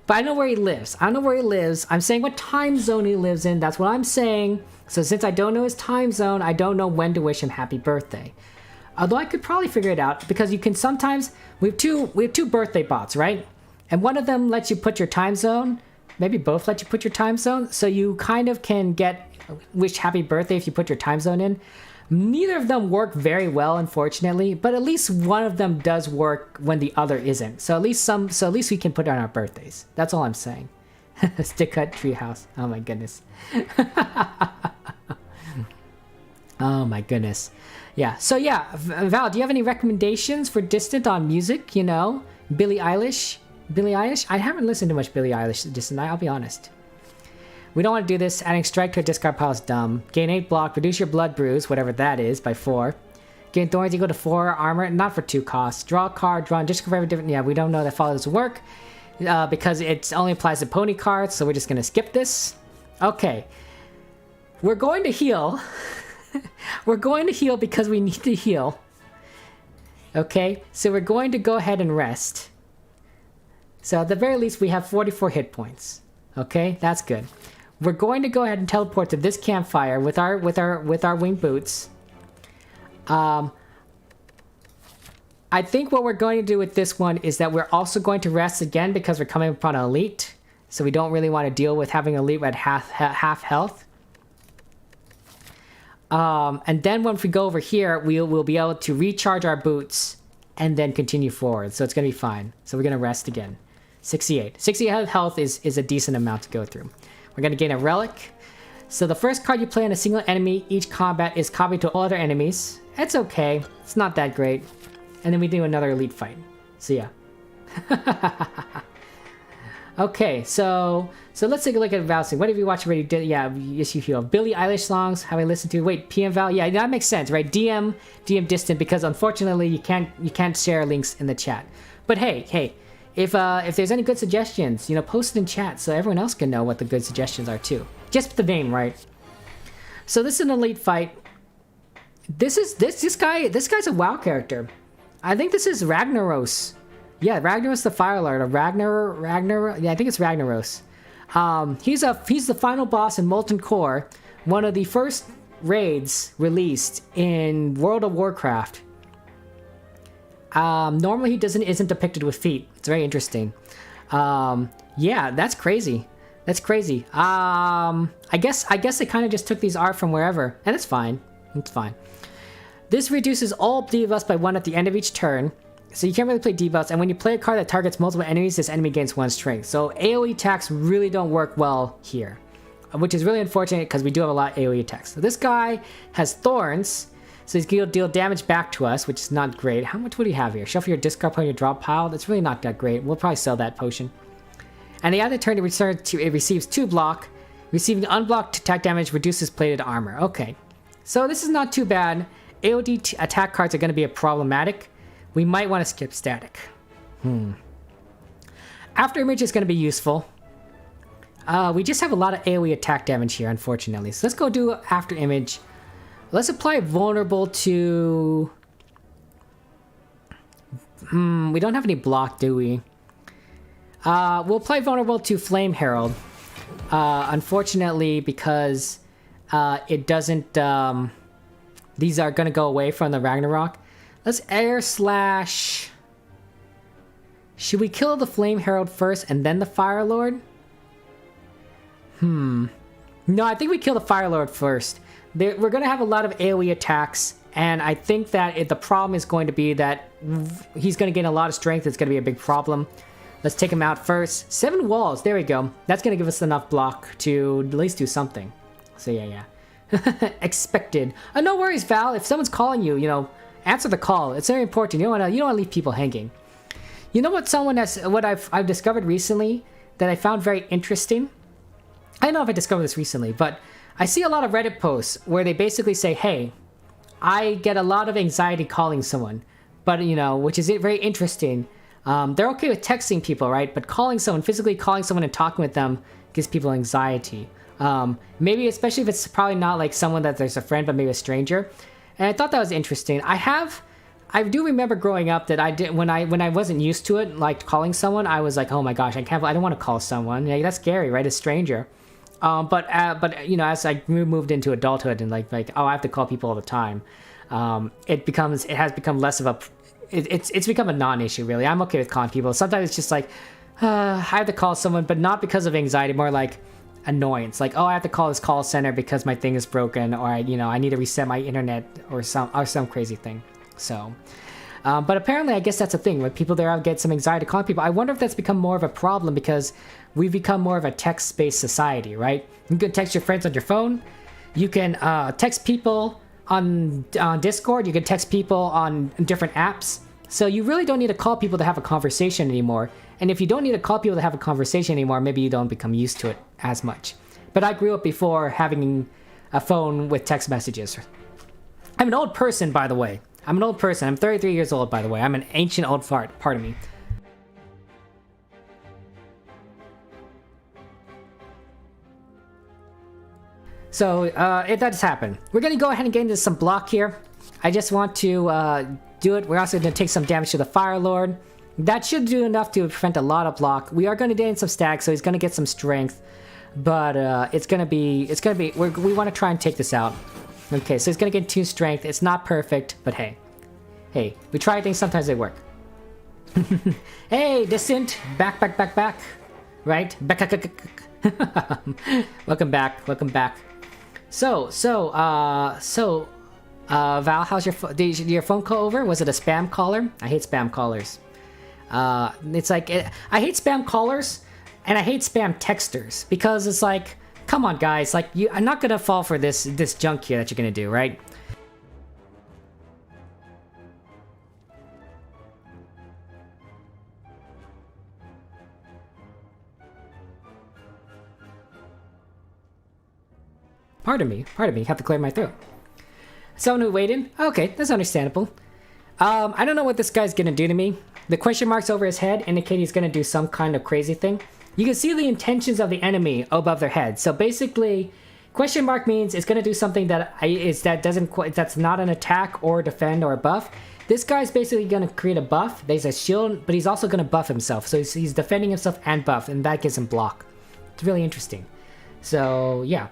But I know where he lives. I don't know where he lives. I'm saying what time zone he lives in. That's what I'm saying. So since I don't know his time zone, I don't know when to wish him happy birthday. Although I could probably figure it out because you can sometimes we have two birthday bots, right? And one of them lets you put your time zone. Maybe both let you put your time zone. So you kind of can get wish happy birthday if you put your time zone in. Neither of them work very well, unfortunately, but at least one of them does work when the other isn't. So at least we can put it on our birthdays. That's all I'm saying. Stick hut treehouse. Oh my goodness. Oh my goodness. Yeah. So yeah, Val, do you have any recommendations for Distant on music? You know, Billie Eilish. Billie Eilish. I haven't listened to much Billie Eilish Distant. I'll be honest. We don't want to do this. Adding strike to a discard pile is dumb. Gain 8 block, reduce your blood bruise, whatever that is, by 4. Gain thorns equal to 4 armor, not for 2 costs. Draw a card, draw and discard for every different. Yeah, we don't know that follows work because it only applies to pony cards, so we're just going to skip this. Okay. We're going to heal. We're going to heal because we need to heal. Okay, so we're going to go ahead and rest. So at the very least, we have 44 hit points. Okay, that's good. We're going to go ahead and teleport to this campfire with our winged boots. I think what we're going to do with this one is that we're also going to rest again because we're coming upon an elite. So we don't really want to deal with having an elite at half health. And then once we go over here, we'll be able to recharge our boots and then continue forward. So it's going to be fine. So we're going to rest again. 68. 68 health is a decent amount to go through. We're going to gain a relic. So the first card you play on a single enemy, each combat is copied to all other enemies. It's okay. It's not that great. And then we do another elite fight. So yeah. Okay, so let's take a look at Val's thing. What have you watched already? Yeah, yes, you feel. Billie Eilish songs have I listened to? Wait, PM Val? Yeah, that makes sense, right? DM Distant, because unfortunately you can't share links in the chat. But hey, if there's any good suggestions, you know, post it in chat so everyone else can know what the good suggestions are too. Just the name, right? So this is an elite fight. This guy's a WoW character. I think this is Ragnaros. Yeah, Ragnaros the Fire Lord, or Ragnar. Yeah, I think it's Ragnaros. He's the final boss in Molten Core, one of the first raids released in World of Warcraft. Normally he isn't depicted with feet. It's very interesting. Yeah, that's crazy. That's crazy. I guess they kind of just took these art from wherever, and it's fine. It's fine. This reduces all debuffs by 1 at the end of each turn. So you can't really play debuffs, and when you play a card that targets multiple enemies, this enemy gains 1 strength. So AoE attacks really don't work well here, which is really unfortunate because we do have a lot of AoE attacks. So this guy has thorns, so he's going to deal damage back to us, which is not great. How much would he have here? Shuffle your discard pile on your drop pile. That's really not that great. We'll probably sell that potion. And the other turn it receives 2 block. Receiving unblocked attack damage reduces plated armor. Okay, so this is not too bad. AoD attack cards are going to be problematic. We might want to skip static. After image is going to be useful. We just have a lot of AoE attack damage here, unfortunately. So let's go do after image. Let's apply vulnerable to... we don't have any block, do we? We'll apply vulnerable to Flame Herald. Unfortunately, because it doesn't... these are going to go away from the Ragnarok. Let's air slash... Should we kill the Flame Herald first and then the Fire Lord? No, I think we kill the Fire Lord first. We're going to have a lot of AoE attacks, and I think that the problem is going to be that he's going to gain a lot of strength. It's going to be a big problem. Let's take him out first. 7 walls. There we go. That's going to give us enough block to at least do something. So yeah. Expected. No worries, Val. If someone's calling you, you know, answer the call. It's very important. You don't want to leave people hanging. You know what I've discovered recently that I found very interesting? I don't know if I discovered this recently, but I see a lot of Reddit posts where they basically say, hey, I get a lot of anxiety calling someone. but you know, which is very interesting. They're okay with texting people, right? But calling someone, physically calling someone and talking with them gives people anxiety. Maybe especially if it's probably not like someone that there's a friend, but maybe a stranger. And I thought that was interesting. I do remember growing up that I did when I wasn't used to it, like calling someone, I was like, oh my gosh, I don't want to call someone. Like, that's scary, right? A stranger. But you know, as I moved into adulthood and like oh, I have to call people all the time. It has become less of a. It's become a non-issue really. I'm okay with calling people. Sometimes it's just like I have to call someone, but not because of anxiety, more like annoyance. Like, oh, I have to call this call center because my thing is broken, or I need to reset my internet or some crazy thing. So, but apparently, I guess that's a thing. When people there get some anxiety calling people, I wonder if that's become more of a problem because we've become more of a text-based society, right? You can text your friends on your phone. You can text people on Discord. You can text people on different apps. So you really don't need to call people to have a conversation anymore. And if you don't need to call people to have a conversation anymore, maybe you don't become used to it as much. But I grew up before having a phone with text messages. I'm an old person, by the way. I'm an old person. I'm 33 years old, by the way. I'm an ancient old fart. Pardon me. So, that just happened. We're going to go ahead and get into some block here. I just want to do it. We're also going to take some damage to the Fire Lord. That should do enough to prevent a lot of block. We are going to gain some stacks, so he's going to get some strength. But it's going to be, we want to try and take this out. Okay, so he's going to get 2 strength. It's not perfect, but hey. Hey, we try things, sometimes they work. Hey, Distant! Back. Right? Welcome back. So, Val, how's did your phone call over? Was it a spam caller? I hate spam callers. It's like, I hate spam callers, and I hate spam texters, because it's like, come on guys, like, I'm not gonna fall for this junk here that you're gonna do, right? Pardon me, have to clear my throat. Someone who waited? Okay, that's understandable. I don't know what this guy's gonna do to me. The question marks over his head indicate he's gonna do some kind of crazy thing. You can see the intentions of the enemy above their head. So basically, question mark means it's gonna do something that's not an attack or defend or a buff. This guy's basically gonna create a buff. There's a shield, but he's also gonna buff himself. So he's defending himself and buff, and that gives him block. It's really interesting. So yeah.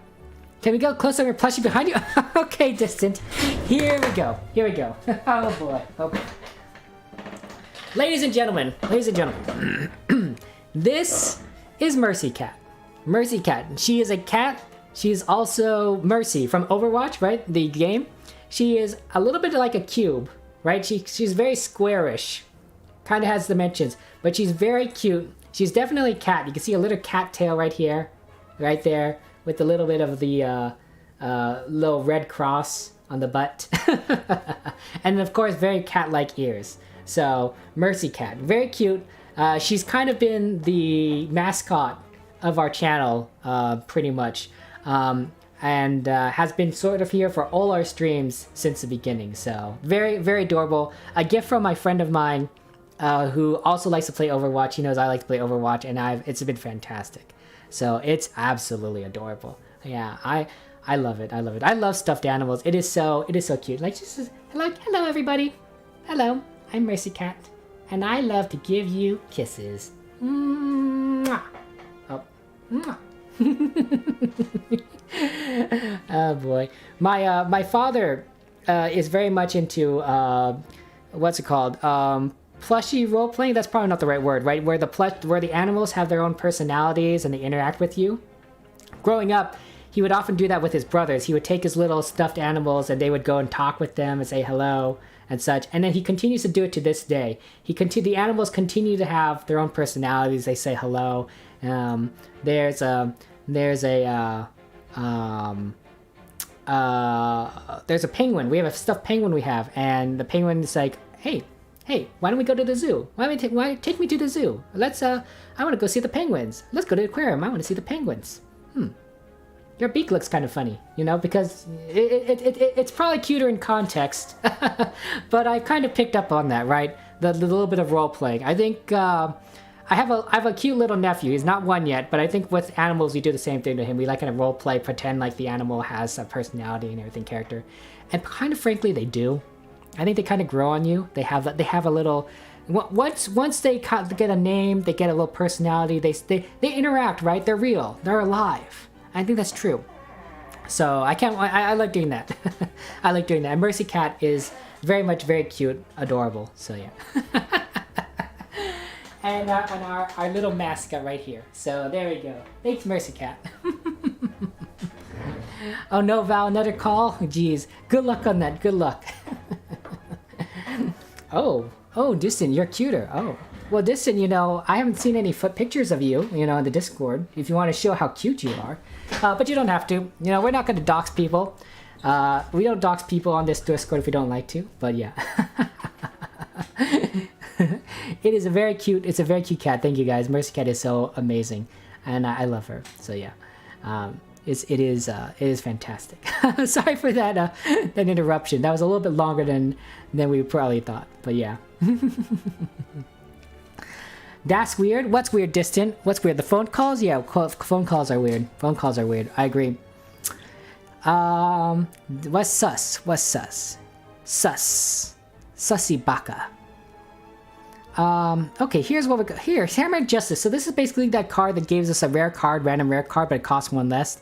Can we go closer and plushie behind you? Okay, Distant. Here we go. Oh boy. Okay. Ladies and gentlemen. This is Mercy Cat. Mercy Cat. She is a cat. She is also Mercy from Overwatch, right? The game. She is a little bit like a cube, right? She's very squarish. Kind of has dimensions, but she's very cute. She's definitely a cat. You can see a little cat tail right here, right there, with a little bit of the little red cross on the butt. And of course, very cat-like ears. So, Mercy Cat. Very cute. She's kind of been the mascot of our channel, pretty much. And has been sort of here for all our streams since the beginning. So, very, very adorable. A gift from my friend of mine who also likes to play Overwatch. He knows I like to play Overwatch, and it's been fantastic. So it's absolutely adorable. Yeah, I love it. I love stuffed animals. It is so cute. Like, just hello everybody. Hello, I'm Mercy Cat, and I love to give you kisses. Mwah. Oh, mwah. Oh boy, my father is very much into what's it called? Plushy role playing. That's probably not the right word, right? Where the animals have their own personalities and they interact with you. Growing up, he would often do that with his brothers. He would take his little stuffed animals and they would go and talk with them and say hello and such. And then he continues to do it to this day. The animals continue to have their own personalities. They say hello. There's a penguin. We have a stuffed penguin we have, and the penguin is like, Hey, why don't we go to the zoo? Why take me to the zoo? I want to go see the penguins. Let's go to the aquarium. I want to see the penguins. Your beak looks kind of funny, you know, because it's probably cuter in context. But I kind of picked up on that, right? The little bit of role playing. I think I have a cute little nephew. He's not one yet, but I think with animals we do the same thing to him. We like kind of role play, pretend like the animal has a personality and everything, character, and kind of frankly they do. I think they kind of grow on you. They have a little. Once they get a name, they get a little personality. They interact, right? They're real. They're alive. I think that's true. So I like doing that. I like doing that. And Mercy Cat is very cute, adorable. So yeah. and our little mascot right here. So there we go. Thanks, Mercy Cat. Oh no, Val, another call? Jeez. Good luck on that. Good luck. Oh, Distant, you're cuter. Oh. Well, Distant, you know, I haven't seen any pictures of you, you know, in the Discord, if you want to show how cute you are. But you don't have to. You know, we're not going to dox people. We don't dox people on this Discord if we don't like to, but yeah. It's a very cute cat. Thank you guys. Mercy Cat is so amazing, and I love her. So yeah. It is fantastic. Sorry for that interruption. That was a little bit longer than we probably thought, but yeah. That's weird. What's weird, Distant? What's weird? The phone calls? Yeah, phone calls are weird. Phone calls are weird. I agree. What's sus? What's sus? Sus. Sussy baka. Okay, here's what we got. Here's Hammer Justice. So this is basically that card that gives us a rare card, random rare card, but it costs one less.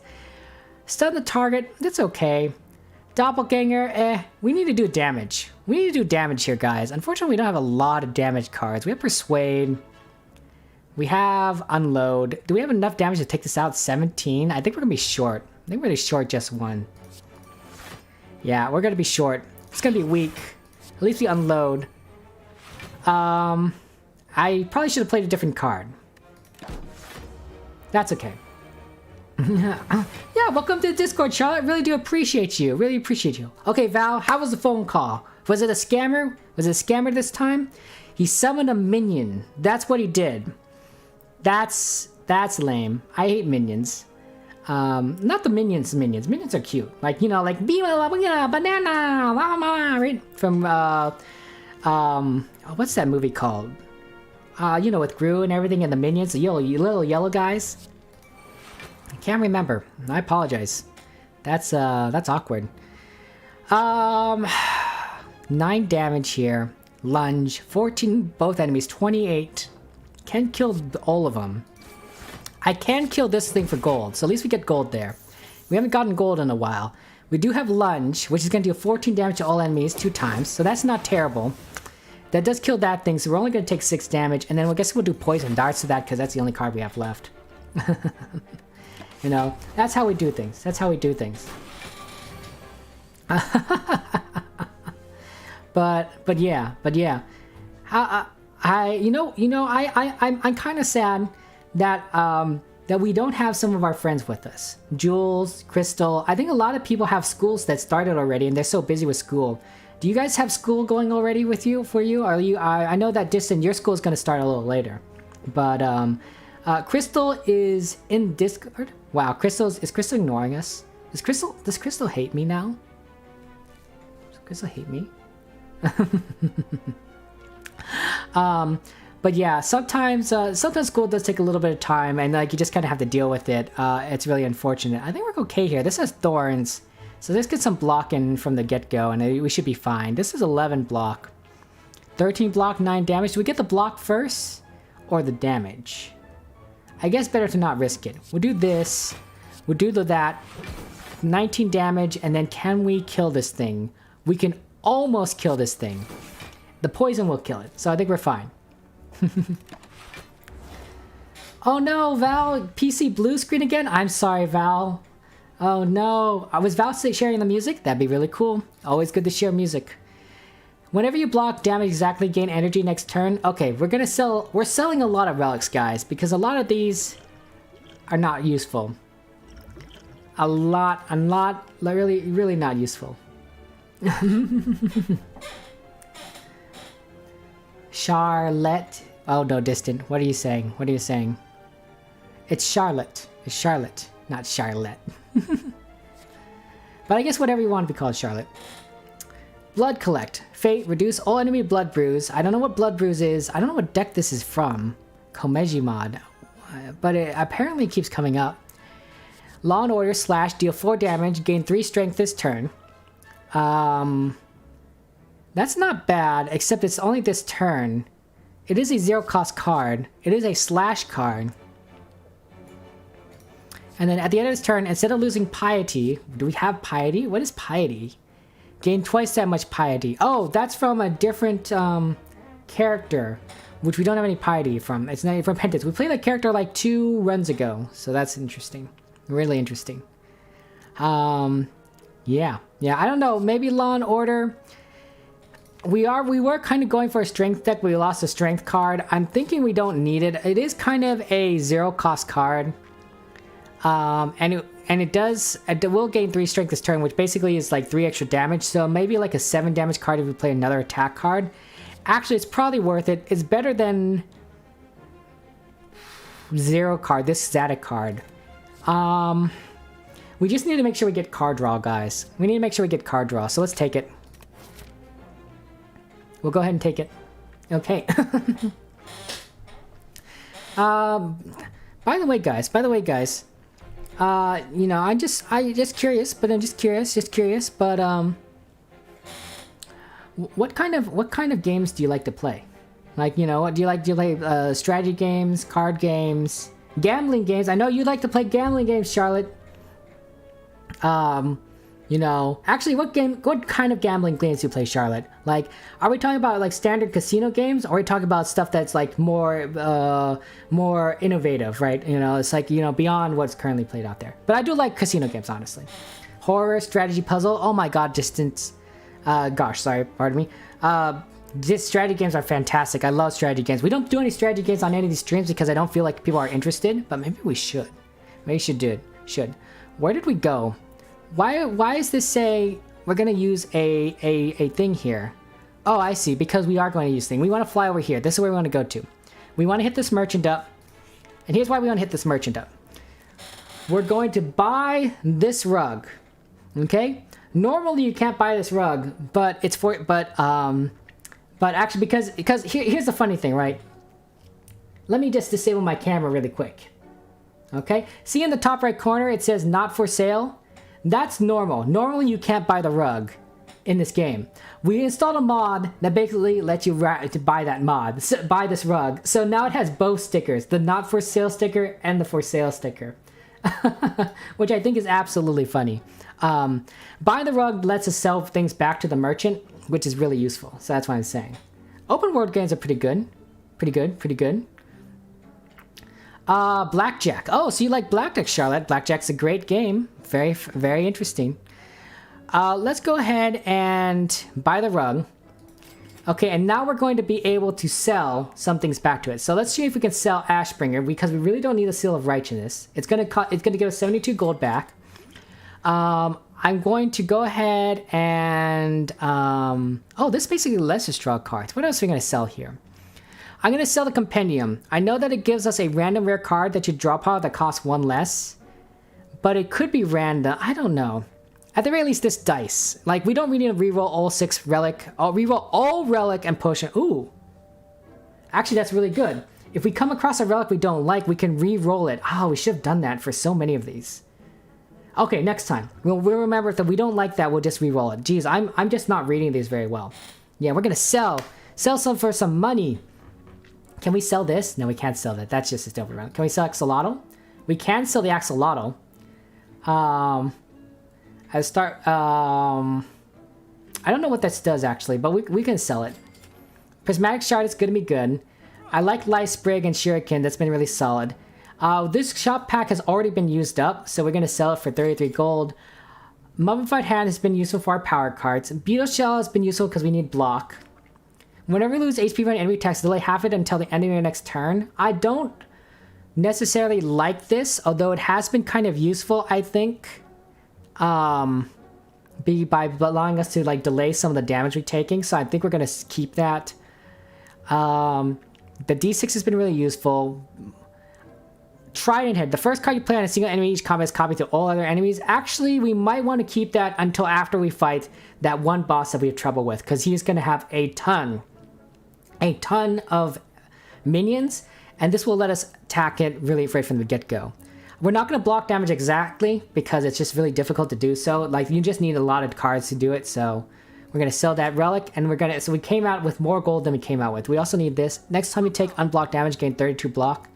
Stun the target, that's okay. Doppelganger, we need to do damage. We need to do damage here, guys. Unfortunately, we don't have a lot of damage cards. We have Persuade. We have Unload. Do we have enough damage to take this out? 17? I think we're gonna be short. I think we're gonna be short just one. Yeah, we're gonna be short. It's gonna be weak. At least we Unload. I probably should have played a different card. That's okay. Yeah, welcome to the Discord, Charlotte. Really do appreciate you. Really appreciate you. Okay, Val, how was the phone call? Was it a scammer? Was it a scammer this time? He summoned a minion. That's what he did. That's lame. I hate minions. Not the minions. Minions are cute. Like, you know, like banana, right? From what's that movie called? You know, with Gru and everything and the minions, the little yellow guys. I can't remember. I apologize. That's awkward. 9 damage here. Lunge. 14 both enemies. 28. Can't kill all of them. I can kill this thing for gold, so at least we get gold there. We haven't gotten gold in a while. We do have Lunge, which is going to do 14 damage to all enemies 2 times, so that's not terrible. That does kill that thing, so we're only going to take 6 damage, and then I guess we'll do Poison Darts to that, because that's the only card we have left. You know, that's how we do things. That's how we do things. But yeah. I'm kind of sad that that we don't have some of our friends with us. Jules, Crystal. I think a lot of people have schools that started already, and they're so busy with school. Do you guys have school going already for you? Are you? I know that Distant, your school is going to start a little later, but Crystal is in Discord. Wow, is Crystal ignoring us? Does Crystal hate me now? Does Crystal hate me? But yeah, sometimes school does take a little bit of time, and like you just kind of have to deal with it. It's really unfortunate. I think we're okay here. This has thorns, so let's get some blocking from the get-go, and we should be fine. This is 11 block, 13 block, 9 damage. Do we get the block first or the damage? I guess better to not risk it. We'll do this. We'll do that. 19 damage, and then can we kill this thing? We can almost kill this thing. The poison will kill it, so I think we're fine. Oh no, Val, PC blue screen again? I'm sorry, Val. Oh no. Was Val sharing the music? That'd be really cool. Always good to share music. Whenever you block damage exactly, gain energy next turn. Okay, we're selling a lot of relics, guys, because a lot of these are not useful. Really not useful. Charlotte. Oh no, Distant. What are you saying? What are you saying? It's Charlotte. It's Charlotte. not Charlotte. But I guess whatever you want to be called, Charlotte. Blood Collect. Fate, reduce all enemy blood brews. I don't know what blood brews is. I don't know what deck this is from. Komeji mod. But it apparently keeps coming up. Law and Order / deal 4 damage, gain 3 strength this turn. That's not bad, except it's only this turn. It is a 0-cost card. It is a slash card. And then at the end of this turn, instead of losing Piety, do we have Piety? What is Piety? Gain twice that much Piety. Oh, that's from a different character, which we don't have any Piety from. It's not from Penance. We played that character like 2 runs ago, so that's interesting. Really interesting. Yeah. I don't know. Maybe Law and Order. We were kind of going for a strength deck, but we lost a strength card. I'm thinking we don't need it. It is kind of a 0-cost card. And it will gain 3 strength this turn, which basically is like 3 extra damage. So maybe like a 7 damage card if we play another attack card. Actually, it's probably worth it. It's better than 0 card, this static card. We just need to make sure we get card draw, guys. We need to make sure we get card draw. So let's take it. We'll go ahead and take it. Okay. By the way, guys. You know, I'm just curious. But what kind of games do you like to play? Like, you know, do you play strategy games, card games, gambling games? I know you like to play gambling games, Charlotte. You know, actually, what kind of gambling games do you play, Charlotte? Like, are we talking about like standard casino games, or are we talking about stuff that's like more innovative, right? You know, it's like, you know, beyond what's currently played out there. But I do like casino games, honestly. Horror, strategy, puzzle. Oh my God, distance. Pardon me. These strategy games are fantastic. I love strategy games. We don't do any strategy games on any of these streams because I don't feel like people are interested. But maybe we should. Maybe we should do it. Should. Where did we go? Why is this say we're gonna use a thing here? Oh, I see, because we are going to use thing. We want to fly over here. This is where we want to go to. We want to hit this merchant up. And here's why we want to hit this merchant up. We're going to buy this rug. Okay? Normally you can't buy this rug, but it's for but actually because here's the funny thing, right? Let me just disable my camera really quick. Okay? See in the top right corner it says not for sale? That's normal. Normally you can't buy the rug in this game. We installed a mod that basically lets you to buy that mod, buy this rug. So now it has both stickers, the not for sale sticker and the for sale sticker. Which I think is absolutely funny. Buying the rug lets us sell things back to the merchant, which is really useful. So that's what I'm saying. Open world games are pretty good. Pretty good. Blackjack. Oh, so you like Blackjack, Charlotte. Blackjack's a great game. Very, very interesting. Let's go ahead and buy the rug. Okay, and now we're going to be able to sell some things back to it. So let's see if we can sell Ashbringer, because we really don't need a Seal of Righteousness. It's gonna give us 72 gold back. I'm going to go ahead and oh, this basically lets us draw cards. What else are we gonna sell here? I'm gonna sell the Compendium. I know that it gives us a random rare card that you draw power that costs 1 less, but it could be random. I don't know. At the very least, this dice. Like, we don't really need to reroll all 6 relic. I'll reroll all relic and potion. Ooh. Actually, that's really good. If we come across a relic we don't like, we can re-roll it. Oh, we should have done that for so many of these. Okay, next time. We'll remember if we don't like that, we'll just re-roll it. Jeez, I'm just not reading these very well. Yeah, we're gonna sell some for some money. Can we sell this? No, we can't sell that. That's just a silver round. Can we sell Axolotl? We can sell the Axolotl. I don't know what this does actually, but we can sell it. Prismatic Shard is gonna be good. I like Light Sprig and Shuriken. That's been really solid. This shop pack has already been used up, so we're gonna sell it for 33 gold. Mummified Hand has been useful for our power cards. Beetle Shell has been useful because we need block. Whenever you lose HP from an enemy attacks, delay half it until the end of your next turn. I don't necessarily like this, although it has been kind of useful, I think. By allowing us to like delay some of the damage we're taking, so I think we're gonna keep that. The D6 has been really useful. Trident Head. The first card you play on a single enemy each combat is copied to all other enemies. Actually, we might want to keep that until after we fight that one boss that we have trouble with, because he's going to have a ton of minions, and this will let us attack it really right from the get-go. We're not going to block damage exactly, because it's just really difficult to do so. Like, you just need a lot of cards to do it, so we're going to sell that relic, and so we came out with more gold than we came out with. We also need this. Next time you take unblocked damage, gain 32 block.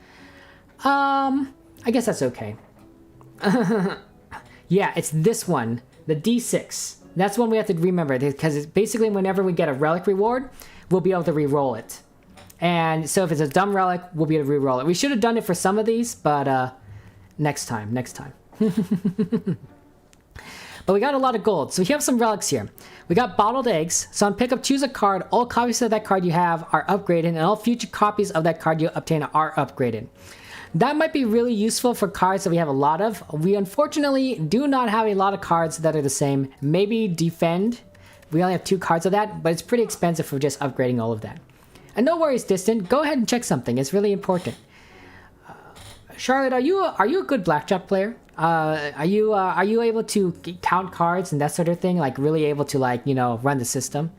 I guess that's okay. Yeah, it's this one, the D6. That's one we have to remember, because it's basically whenever we get a relic reward, we'll be able to re-roll it. And so if it's a dumb relic, we'll be able to re-roll it. We should have done it for some of these, but next time. But we got a lot of gold, so we have some relics here. We got bottled eggs, so on pickup, choose a card. All copies of that card you have are upgraded, and all future copies of that card you obtain are upgraded. That might be really useful for cards that we have a lot of. We unfortunately do not have a lot of cards that are the same. Maybe Defend. We only have 2 cards of that, but it's pretty expensive for just upgrading all of that. And no worries, Distant. Go ahead and check something. It's really important. Charlotte, are you a good blackjack player? Are you able to count cards and that sort of thing? Like really able to run the system?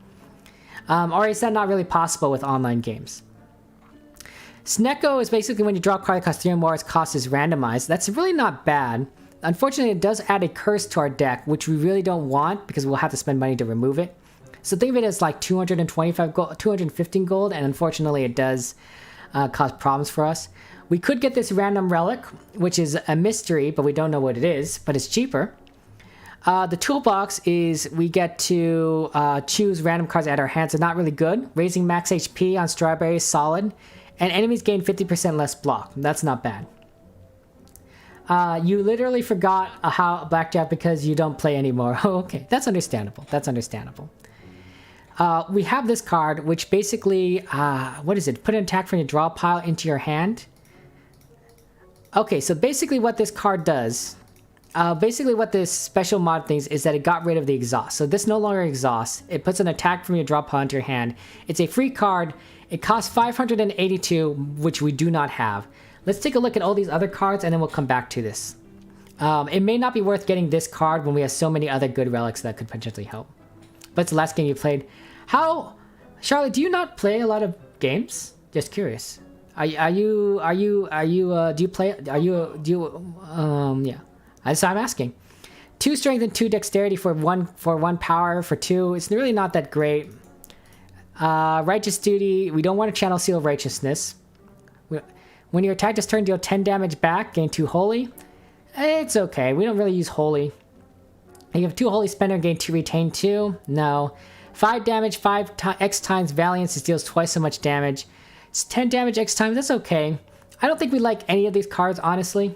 Or is that not really possible with online games? Snecko is basically when you draw a card that costs 3 or more, its cost is randomized. That's really not bad. Unfortunately, it does add a curse to our deck, which we really don't want because we'll have to spend money to remove it. So think of it as like 225 gold, 215 gold, and unfortunately it does cause problems for us. We could get this random relic, which is a mystery, but we don't know what it is, but it's cheaper. The toolbox is we get to choose random cards at our hands. They're not really good. Raising max HP on Strawberry is solid. And enemies gain 50% less block. That's not bad. You literally forgot how blackjack because you don't play anymore. Oh, okay. That's understandable. That's understandable. We have this card, which basically, what is it? Put an attack from your draw pile into your hand. Okay, so basically what this card does, basically what this special mod thinks is that it got rid of the exhaust. So this no longer exhausts. It puts an attack from your draw pile into your hand. It's a free card. It costs 582, which we do not have. Let's take a look at all these other cards and then we'll come back to this. It may not be worth getting this card when we have so many other good relics that could potentially help. But it's the last game you played. Charlotte, do you not play a lot of games? Just curious. Yeah. So I'm asking. 2 strength and 2 dexterity for one power for 2. It's really not that great. Righteous duty. We don't want to channel Seal of Righteousness. When your attack this turn, deal 10 damage back, gain 2 holy. It's okay. We don't really use holy. You have 2 holy spender, gain 2 retain 2. No. 5 damage, X times Valiance. It deals twice so much damage. It's 10 damage X times. That's okay. I don't think we like any of these cards, honestly.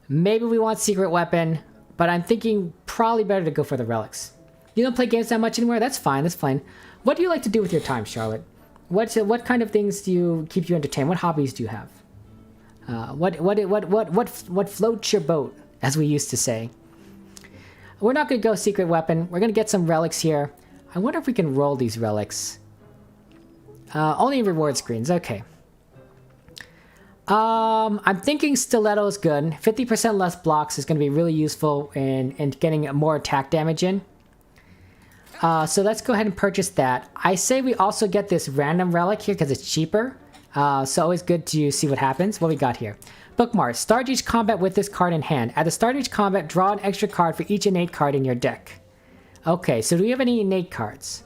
Maybe we want Secret Weapon, but I'm thinking probably better to go for the relics. You don't play games that much anymore? That's fine. That's fine. What do you like to do with your time, Charlotte? What kind of things do you keep you entertained? What hobbies do you have? What floats your boat, as we used to say? We're not going to go Secret Weapon. We're going to get some relics here. I wonder if we can roll these relics. Only reward screens. Okay. I'm thinking Stiletto is good. 50% less blocks is going to be really useful in getting more attack damage in. So let's go ahead and purchase that. I say we also get this random relic here because it's cheaper. So always good to see what happens. What we got here. Bookmark. Start each combat with this card in hand. At the start of each combat, draw an extra card for each innate card in your deck. Okay, so do we have any innate cards?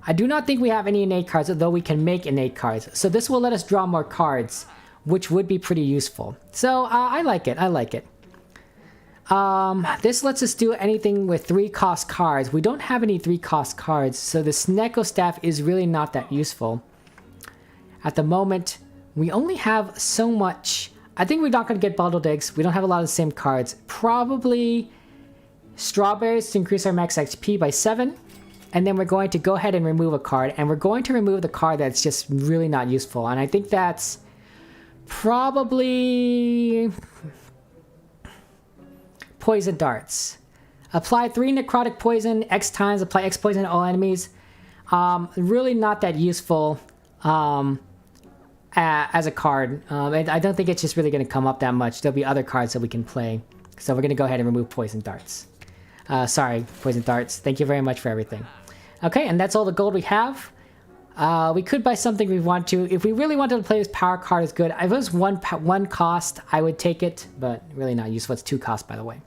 I do not think we have any innate cards, although we can make innate cards. So this will let us draw more cards, which would be pretty useful. So I like it. I like it. This lets us do anything with 3 cost cards. We don't have any 3 cost cards, so the Snecko staff is really not that useful. At the moment, we only have so much. I think we're not going to get bottled eggs. We don't have a lot of the same cards. Probably strawberries to increase our max XP by 7. And then we're going to go ahead and remove a card. And we're going to remove the card that's just really not useful. And I think that's probably Poison Darts. Apply 3 necrotic poison X times. Apply X poison to all enemies. Really not that useful. as a card. And I don't think it's just really going to come up that much. There'll be other cards that we can play. So we're going to go ahead and remove Poison Darts. Sorry, Poison Darts. Thank you very much for everything. Okay, and that's all the gold we have. We could buy something we want to. If we really wanted to play this power card, is good. If it was one cost, I would take it, but really not useful. It's 2 costs, by the way.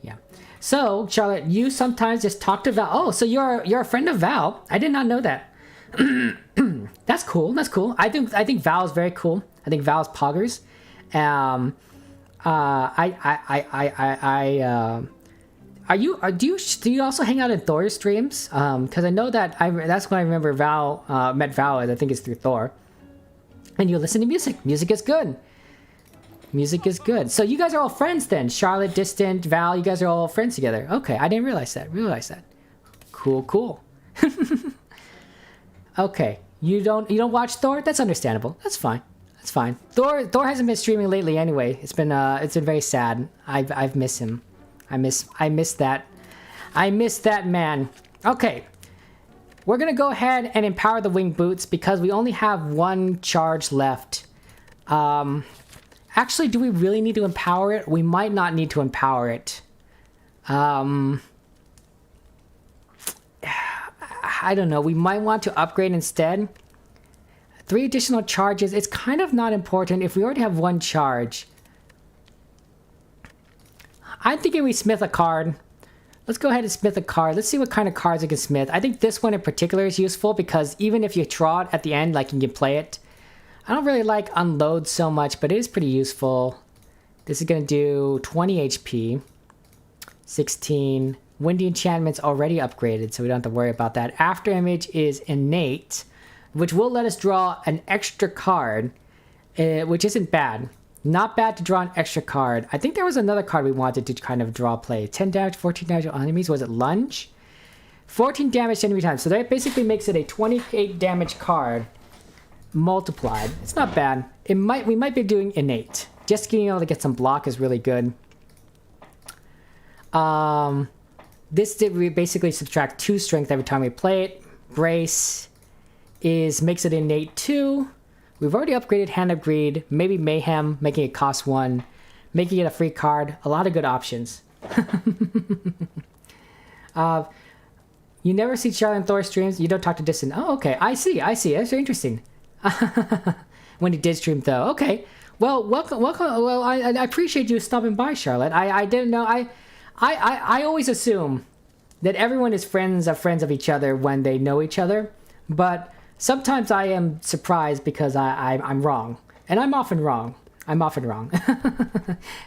Yeah. So, Charlotte, you sometimes just talk to Val. Oh, so you're a friend of Val. I did not know that. That's cool. That's cool. I think Val is very cool. I think Val's poggers. Do you also hang out in Thor's streams? Because I know that that's when I remember Val met Val. I think it's through Thor. And you listen to music. Music is good. Music is good. So you guys are all friends then. Charlotte, Distant, Val. You guys are all friends together. Okay, I didn't realize that. Cool, cool. Okay, you don't watch Thor? That's understandable. That's fine. That's fine. Thor hasn't been streaming lately anyway. It's been very sad. I've missed him. I miss that. I miss that man. Okay. We're gonna go ahead and empower the wing boots because we only have 1 charge left. Actually, do we really need to empower it? We might not need to empower it. I don't know. We might want to upgrade instead. 3 additional charges. It's kind of not important if we already have 1 charge. I'm thinking we smith a card. Let's go ahead and smith a card. Let's see what kind of cards we can smith. I think this one in particular is useful because even if you draw it at the end, like you can play it. I don't really like unload so much, but it is pretty useful. This is going to do 20 HP. 16. Windy Enchantment's already upgraded, so we don't have to worry about that. After Image is innate, which will let us draw an extra card, which isn't bad. Not bad to draw an extra card. I think there was another card we wanted to kind of draw play. 10 damage, 14 damage on enemies. Was it Lunge? 14 damage enemy times. So that basically makes it a 28 damage card multiplied. It's not bad. We might be doing innate. Just being able to get some block is really good. We basically subtract 2 strength every time we play it. Brace makes it innate 2. We've already upgraded Hand of Greed, maybe Mayhem, making it cost 1, making it a free card. A lot of good options. You never see Charlotte and Thor streams? You don't talk to Distant. Oh, okay. I see. That's very interesting. When he did stream, though. Okay. Well, welcome. Well, I appreciate you stopping by, Charlotte. I didn't know. I always assume that everyone is friends of each other when they know each other. But sometimes I am surprised because I'm wrong. And I'm often wrong.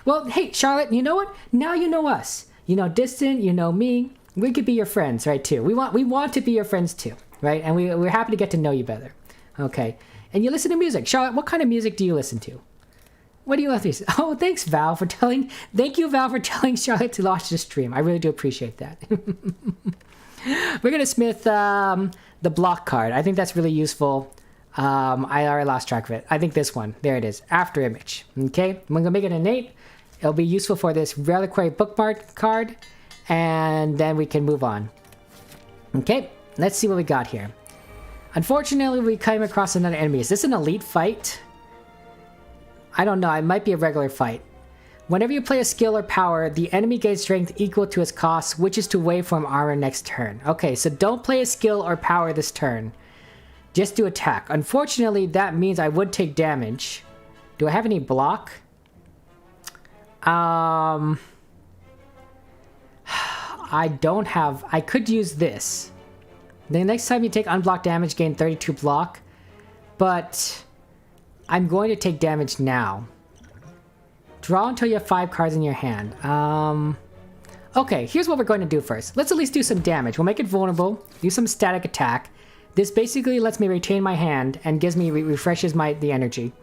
Well, hey, Charlotte, you know what? Now you know us. You know Distant, you know me. We could be your friends, right, too. We want to be your friends, too, right? And we're happy to get to know you better. Okay. And you listen to music. Charlotte, what kind of music do you listen to? What do you listen to? Oh, thanks, Val, for telling... Thank you, Val, for telling Charlotte to watch the stream. I really do appreciate that. We're going to smith the block card. I think that's really useful. I already lost track of it. I think this one. There it is. After Image. Okay? I'm going to make it innate. It'll be useful for this Reliquary Bookmark card. And then we can move on. Okay? Let's see what we got here. Unfortunately, we came across another enemy. Is this an elite fight? I don't know. It might be a regular fight. Whenever you play a skill or power, the enemy gains strength equal to its cost, which is to wave from armor next turn. Okay, so don't play a skill or power this turn. Just do attack. Unfortunately, that means I would take damage. Do I have any block? I don't have... I could use this. The next time you take unblocked damage, gain 32 block. But I'm going to take damage now. Draw until you have 5 cards in your hand. Okay, here's what we're going to do first. Let's at least do some damage. We'll make it vulnerable. Do some static attack. This basically lets me retain my hand and gives me refreshes the energy.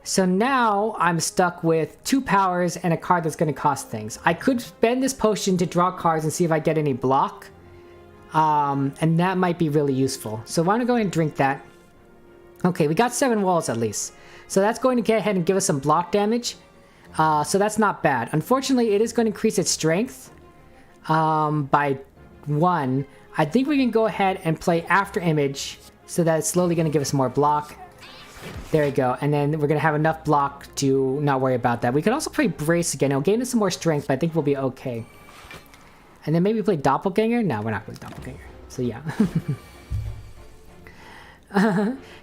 So now I'm stuck with 2 powers and a card that's going to cost things. I could spend this potion to draw cards and see if I get any block. And that might be really useful. So why don't I go ahead and drink that. Okay, we got 7 walls at least. So that's going to get ahead and give us some block damage. So that's not bad. Unfortunately, it is going to increase its strength by 1. I think we can go ahead and play After Image so that it's slowly going to give us more block. There we go. And then we're going to have enough block to not worry about that. We could also play Brace again. It'll gain us some more strength, but I think we'll be okay. And then maybe play Doppelganger? No, we're not playing Doppelganger. So yeah.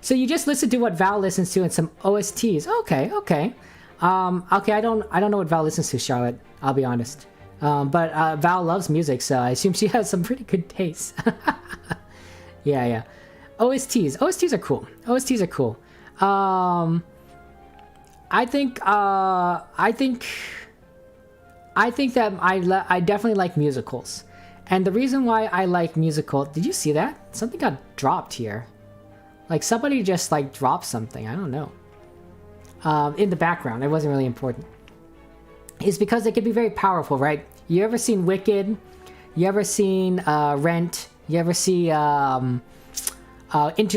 So you just listen to what Val listens to and some OSTs. Okay, okay. Okay, I don't know what Val listens to, Charlotte. I'll be honest. But Val loves music, so I assume she has some pretty good taste. Yeah, yeah. OSTs. OSTs are cool. OSTs are cool. I think that I definitely like musicals. And the reason why I like musical... Did you see that? Something got dropped here. Like, somebody just, like, dropped something. I don't know. In the background. It wasn't really important. It's because they can be very powerful, right? You ever seen Wicked? You ever seen Rent? You ever see Into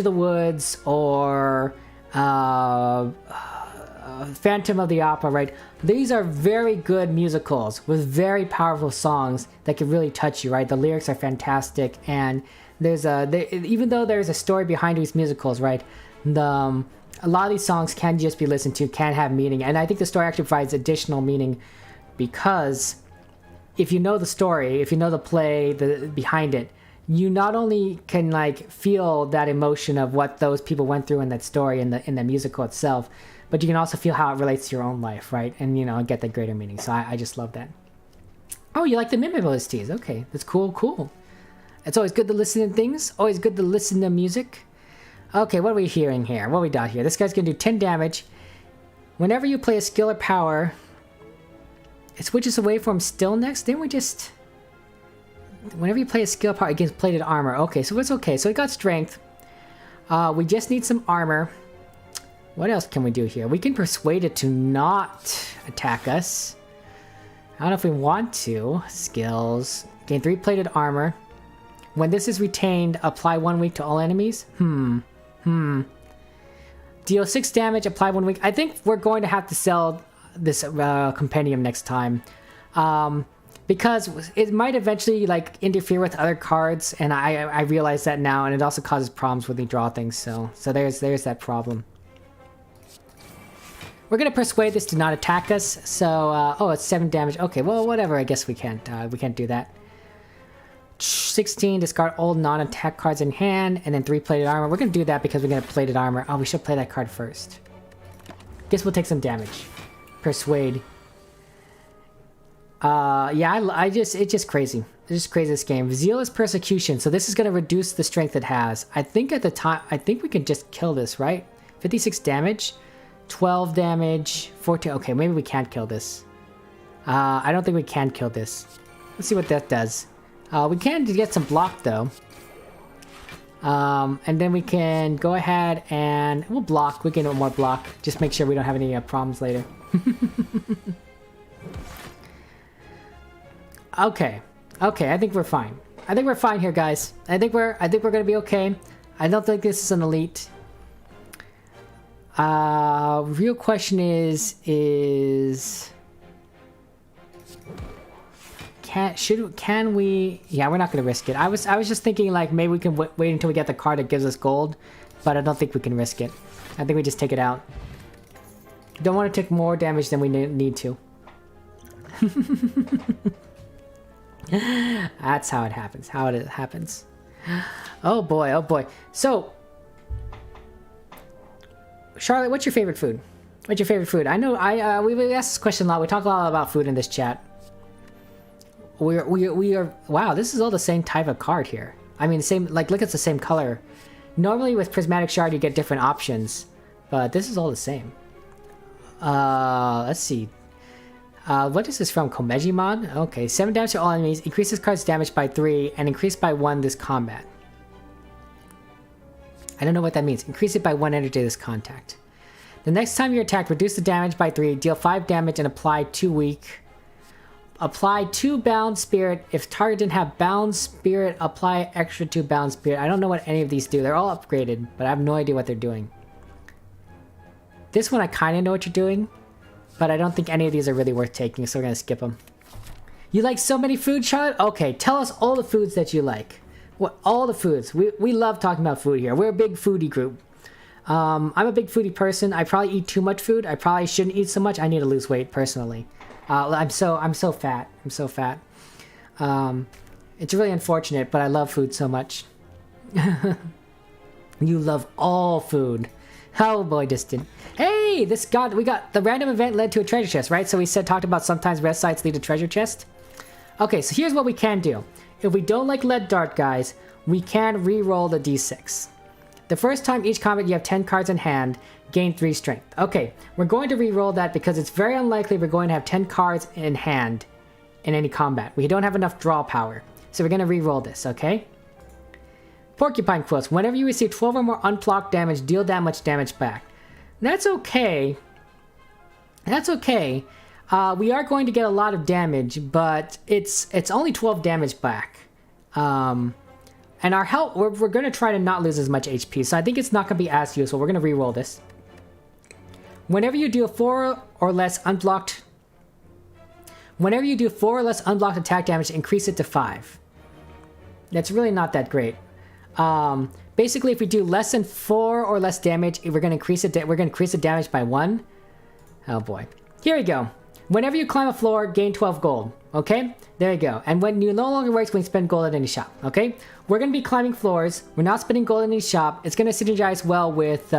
the Woods? Or Phantom of the Opera, right? These are very good musicals with very powerful songs that can really touch you, right? The lyrics are fantastic, and there's even though there's a story behind these musicals, right? A lot of these songs can just be listened to, can have meaning, and I think the story actually provides additional meaning because if you know the story, if you know the play behind it, you not only can like feel that emotion of what those people went through in that story in the musical itself, but you can also feel how it relates to your own life, right? And you know, get that greater meaning. So I just love that. Oh, you like the Minibosses? Okay, that's cool, cool. It's always good to listen to things. Always good to listen to music. Okay, what are we hearing here? What we got here? This guy's gonna do 10 damage. Whenever you play a skill or power, it switches away from still next. Didn't we just... Whenever you play a skill power against plated armor. Okay, so it's okay. So we got strength. We just need some armor. What else can we do here? We can persuade it to not attack us. I don't know if we want to. Skills. Gain 3 plated armor. When this is retained, apply 1 week to all enemies. Deal 6 damage, apply 1 week. I think we're going to have to sell this compendium next time. Because it might eventually like interfere with other cards, and I realize that now, and it also causes problems when you draw things. So there's that problem. We're gonna persuade this to not attack us. So oh, it's 7 damage. Okay, well whatever. I guess we can't do that. 16. Discard all non-attack cards in hand, and then 3 plated armor. We're gonna do that because we're gonna plated armor. Oh, we should play that card first. Guess we'll take some damage. Persuade. Yeah, it's just crazy. It's just crazy, this game. Zealous Persecution. So this is going to reduce the strength it has. I think at the time, I think we can just kill this, right? 56 damage, 12 damage, 14. Okay, maybe we can't kill this. I don't think we can kill this. Let's see what that does. We can get some block though. And then we can go ahead and we'll block. We can get more block. Just make sure we don't have any problems later. Okay, I think we're fine. I think we're fine here, guys. I think we're gonna be okay. I don't think this is an elite. Real question is can we? Yeah, we're not gonna risk it. I was just thinking like maybe we can wait until we get the card that gives us gold, but I don't think we can risk it. I think we just take it out. Don't want to take more damage than we need to. That's how it happens. How it happens. Oh boy, oh boy. So, Charlotte, what's your favorite food? What's your favorite food? I know we asked this question a lot. We talk a lot about food in this chat. We are. Wow, this is all the same type of card here. I mean, same. Like, look, it's the same color. Normally with Prismatic Shard, you get different options, but this is all the same. Let's see. What is this from? Komeji Mod? Okay, 7 damage to all enemies, increases card's damage by 3, and increase by 1 this combat. I don't know what that means. Increase it by 1 energy this contact. The next time you're attacked, reduce the damage by 3, deal 5 damage, and apply 2 weak. Apply 2 Bound Spirit. If target didn't have Bound Spirit, apply extra 2 Bound Spirit. I don't know what any of these do. They're all upgraded, but I have no idea what they're doing. This one I kind of know what you're doing. But I don't think any of these are really worth taking, so we're going to skip them. You like so many food, Charlotte? Okay, tell us all the foods that you like. What, all the foods. We love talking about food here. We're a big foodie group. I'm a big foodie person. I probably eat too much food. I probably shouldn't eat so much. I need to lose weight personally. I'm so fat. I'm so fat. It's really unfortunate, but I love food so much. You love all food. Oh boy, Distant. Hey, we got the random event led to a treasure chest, right? So we talked about sometimes red sites lead to treasure chest. Okay, so here's what we can do. If we don't like lead dart, guys, we can re-roll the d6. The first time each combat you have 10 cards in hand, gain 3 strength. Okay, we're going to re-roll that because it's very unlikely we're going to have 10 cards in hand in any combat. We don't have enough draw power. So we're going to re-roll this, okay? Porcupine Quills. Whenever you receive 12 or more unblocked damage, deal that much damage back. That's okay. That's okay. We are going to get a lot of damage, but it's only 12 damage back. And our health, we're going to try to not lose as much HP, so I think it's not going to be as useful. We're going to re-roll this. Whenever you do 4 or less unblocked attack damage, increase it to 5. That's really not that great. Basically, if we do less than 4 or less damage, we're going to increase it. We're going to increase the damage by 1. Oh boy. Here we go. Whenever you climb a floor, gain 12 gold. Okay? There you go. And when you no longer works when you spend gold at any shop. Okay? We're going to be climbing floors. We're not spending gold at any shop. It's going to synergize well with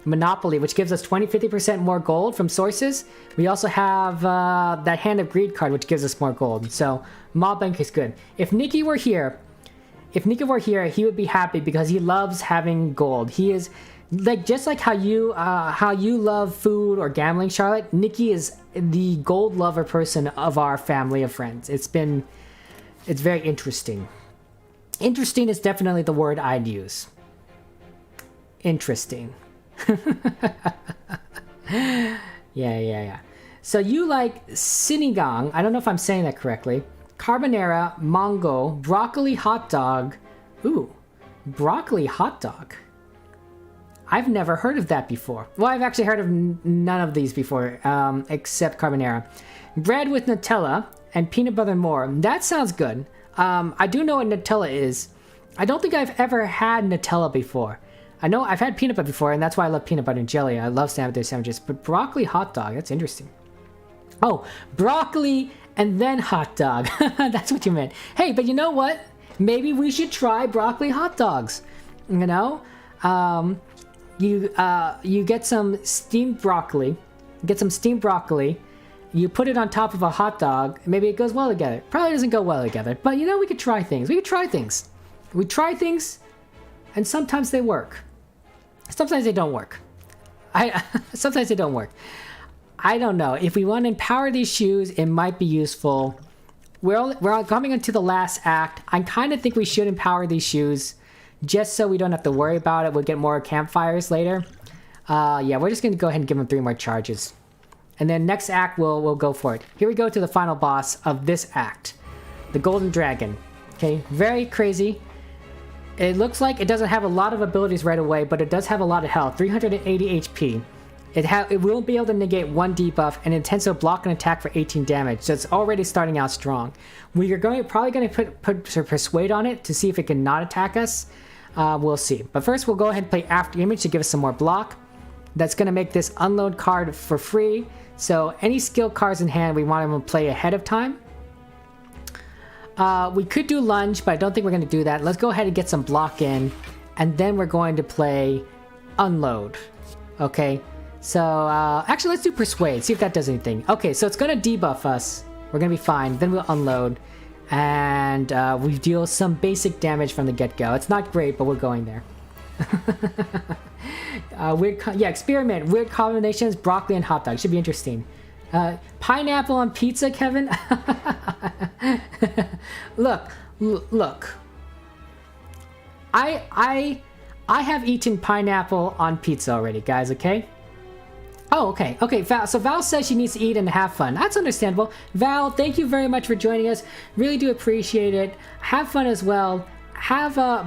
Monopoly, which gives us 20-50% more gold from sources. We also have that Hand of Greed card, which gives us more gold. So, Mob Bank is good. If Nikki were here, he would be happy because he loves having gold. He is like just like how you love food or gambling, Charlotte. Nikki is the gold lover person of our family of friends. It's very interesting. Interesting is definitely the word I'd use. Interesting. Yeah. So you like sinigang. I don't know if I'm saying that correctly. Carbonara, mango, broccoli hot dog. Ooh, broccoli hot dog. I've never heard of that before. Well, I've actually heard of none of these before, except carbonara. Bread with Nutella and peanut butter and more. That sounds good. I do know what Nutella is. I don't think I've ever had Nutella before. I know I've had peanut butter before, and that's why I love peanut butter and jelly. I love sandwiches, but broccoli hot dog, that's interesting. Oh, broccoli and then hot dog. That's what you meant. Hey, but you know what? Maybe we should try broccoli hot dogs. You know? You get some steamed broccoli. You put it on top of a hot dog. Maybe it goes well together. Probably doesn't go well together. But you know, we could try things. We try things, and sometimes they work. Sometimes they don't work. Sometimes they don't work. I don't know. If we want to empower these shoes, it might be useful. We're coming into the last act. I kind of think we should empower these shoes just so we don't have to worry about it. We'll get more campfires later. Yeah, we're just going to go ahead and give them 3 more charges. And then next act, we'll go for it. Here we go to the final boss of this act. The Golden Dragon. Okay, very crazy. It looks like it doesn't have a lot of abilities right away, but it does have a lot of health. 380 HP. It will be able to negate 1 debuff and intends to block an attack for 18 damage, so it's already starting out strong. We're probably going to put Persuade on it to see if it can not attack us. We'll see. But first, we'll go ahead and play After Image to give us some more block. That's going to make this unload card for free. So any skill cards in hand, we want them to play ahead of time. We could do Lunge, but I don't think we're going to do that. Let's go ahead and get some block in, and then we're going to play Unload. Okay? So, actually, let's do Persuade, see if that does anything. Okay, so it's going to debuff us. We're going to be fine. Then we'll unload. And we deal some basic damage from the get-go. It's not great, but we're going there. Experiment. Weird combinations, broccoli and hot dog. Should be interesting. Pineapple on pizza, Kevin? Look. I have eaten pineapple on pizza already, guys, okay? Oh, okay. Val, so Val says she needs to eat and have fun. That's understandable. Val, thank you very much for joining us. Really do appreciate it. Have fun as well.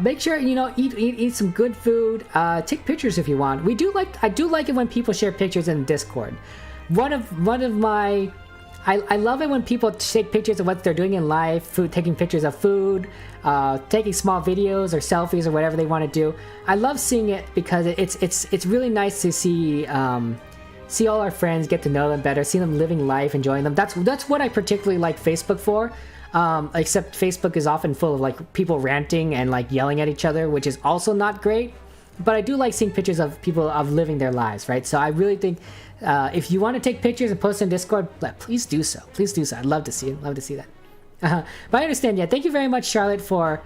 Make sure, eat some good food. Take pictures if you want. I do like it when people share pictures in Discord. One of my I love it when people take pictures of what they're doing in life, taking pictures of food, taking small videos or selfies or whatever they want to do. I love seeing it because it's really nice to see see all our friends, get to know them better, see them living life, enjoying them. That's what I particularly like Facebook for. Except Facebook is often full of like people ranting and like yelling at each other, which is also not great. But I do like seeing pictures of people of living their lives, right? So I really think if you want to take pictures and post in Discord, please do so. Please do so. I'd love to see it. Love to see that. But I understand. Yeah, thank you very much, Charlotte, for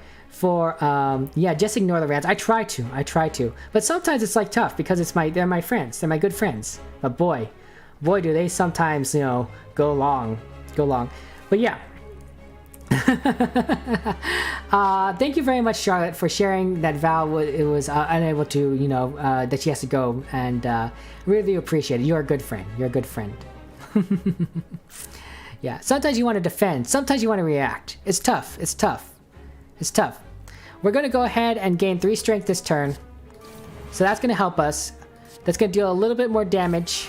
yeah, just ignore the rants. I try to. But sometimes it's like tough because they're my friends. They're my good friends. But boy, do they sometimes, you know, go long. But yeah. Thank you very much, Charlotte, for sharing that Val was unable to, you know, that she has to go, and really appreciate it. You're a good friend. Yeah, sometimes you want to defend, sometimes you want to react. It's tough. We're going to go ahead and gain 3 strength this turn, so that's going to help us. That's going to deal a little bit more damage.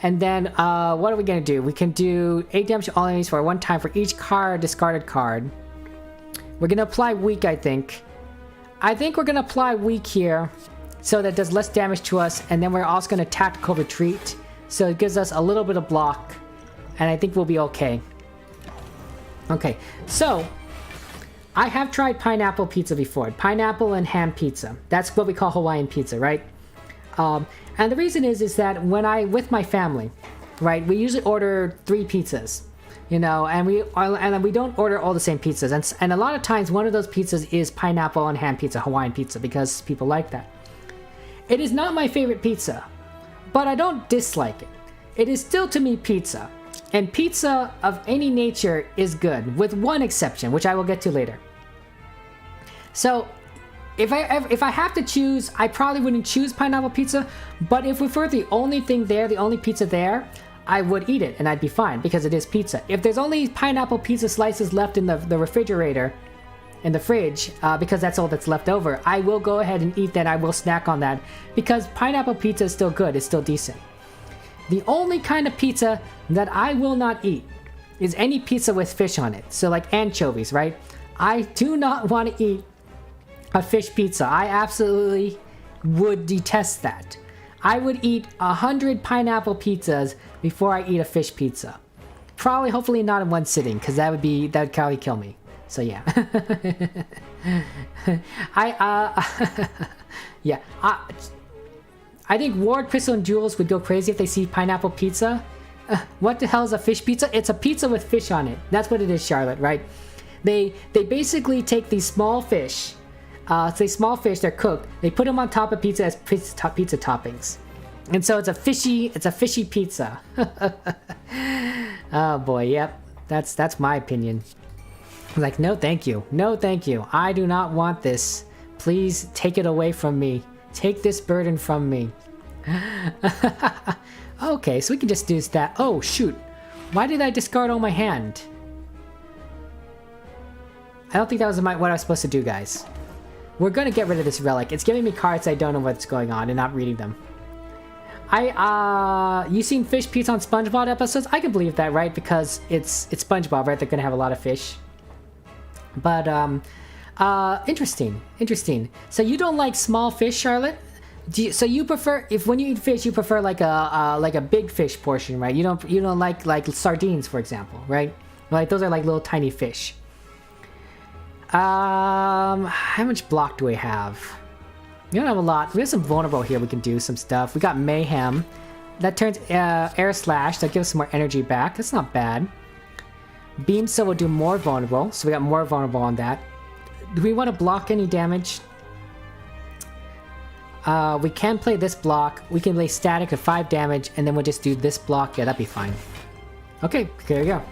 And then, what are we going to do? We can do 8 damage to all enemies for 1 time for each discarded card. We're going to apply weak, I think. I think we're going to apply weak here, so that does less damage to us. And then we're also going to tactical retreat, so it gives us a little bit of block. And I think we'll be okay. Okay, so I have tried pineapple pizza before. Pineapple and ham pizza. That's what we call Hawaiian pizza, right? And the reason is that when with my family, right, we usually order 3 pizzas, you know, and we don't order all the same pizzas. And a lot of times one of those pizzas is pineapple and ham pizza, Hawaiian pizza, because people like that. It is not my favorite pizza, but I don't dislike it. It is still, to me, pizza. And pizza of any nature is good, with one exception, which I will get to later. So if I have to choose, I probably wouldn't choose pineapple pizza, but if it were the only thing there, the only pizza there, I would eat it and I'd be fine because it is pizza. If there's only pineapple pizza slices left in the refrigerator, in the fridge, because that's all that's left over, I will go ahead and eat that. I will snack on that because pineapple pizza is still good, it's still decent. The only kind of pizza that I will not eat is any pizza with fish on it. So like anchovies, right? I do not want to eat a fish pizza. I absolutely would detest that. I would eat 100 pineapple pizzas before I eat a fish pizza. Probably, hopefully not in one sitting, because that would probably kill me. So yeah. Yeah. I think Ward, Crystal, and Jules would go crazy if they see pineapple pizza. What the hell is a fish pizza? It's a pizza with fish on it. That's what it is, Charlotte, right? They basically take these small fish. Small fish, they're cooked. They put them on top of pizza as pizza toppings, and so it's a fishy pizza. Oh boy, yep, that's my opinion. Like, no, thank you, I do not want this. Please take it away from me. Take this burden from me. Okay, so we can just do that. Oh shoot, why did I discard all my hand? I don't think that was what I was supposed to do, guys. We're gonna get rid of this relic. It's giving me cards I don't know what's going on and not reading them. You seen fish pizza on SpongeBob episodes? I can believe that, right? Because it's SpongeBob, right? They're gonna have a lot of fish. But interesting. So you don't like small fish, Charlotte? So you prefer, when you eat fish, you prefer like a big fish portion, right? You don't like sardines, for example, right? Like those are like little tiny fish. How much block do we have? We don't have a lot. We have some vulnerable here. We can do some stuff. We got mayhem. That turns air slash. That gives us some more energy back. That's not bad. Beam so will do more vulnerable. So we got more vulnerable on that. Do we want to block any damage? We can play this block. We can lay static to 5 damage, and then we'll just do this block. Yeah, that'd be fine. Okay, there we go.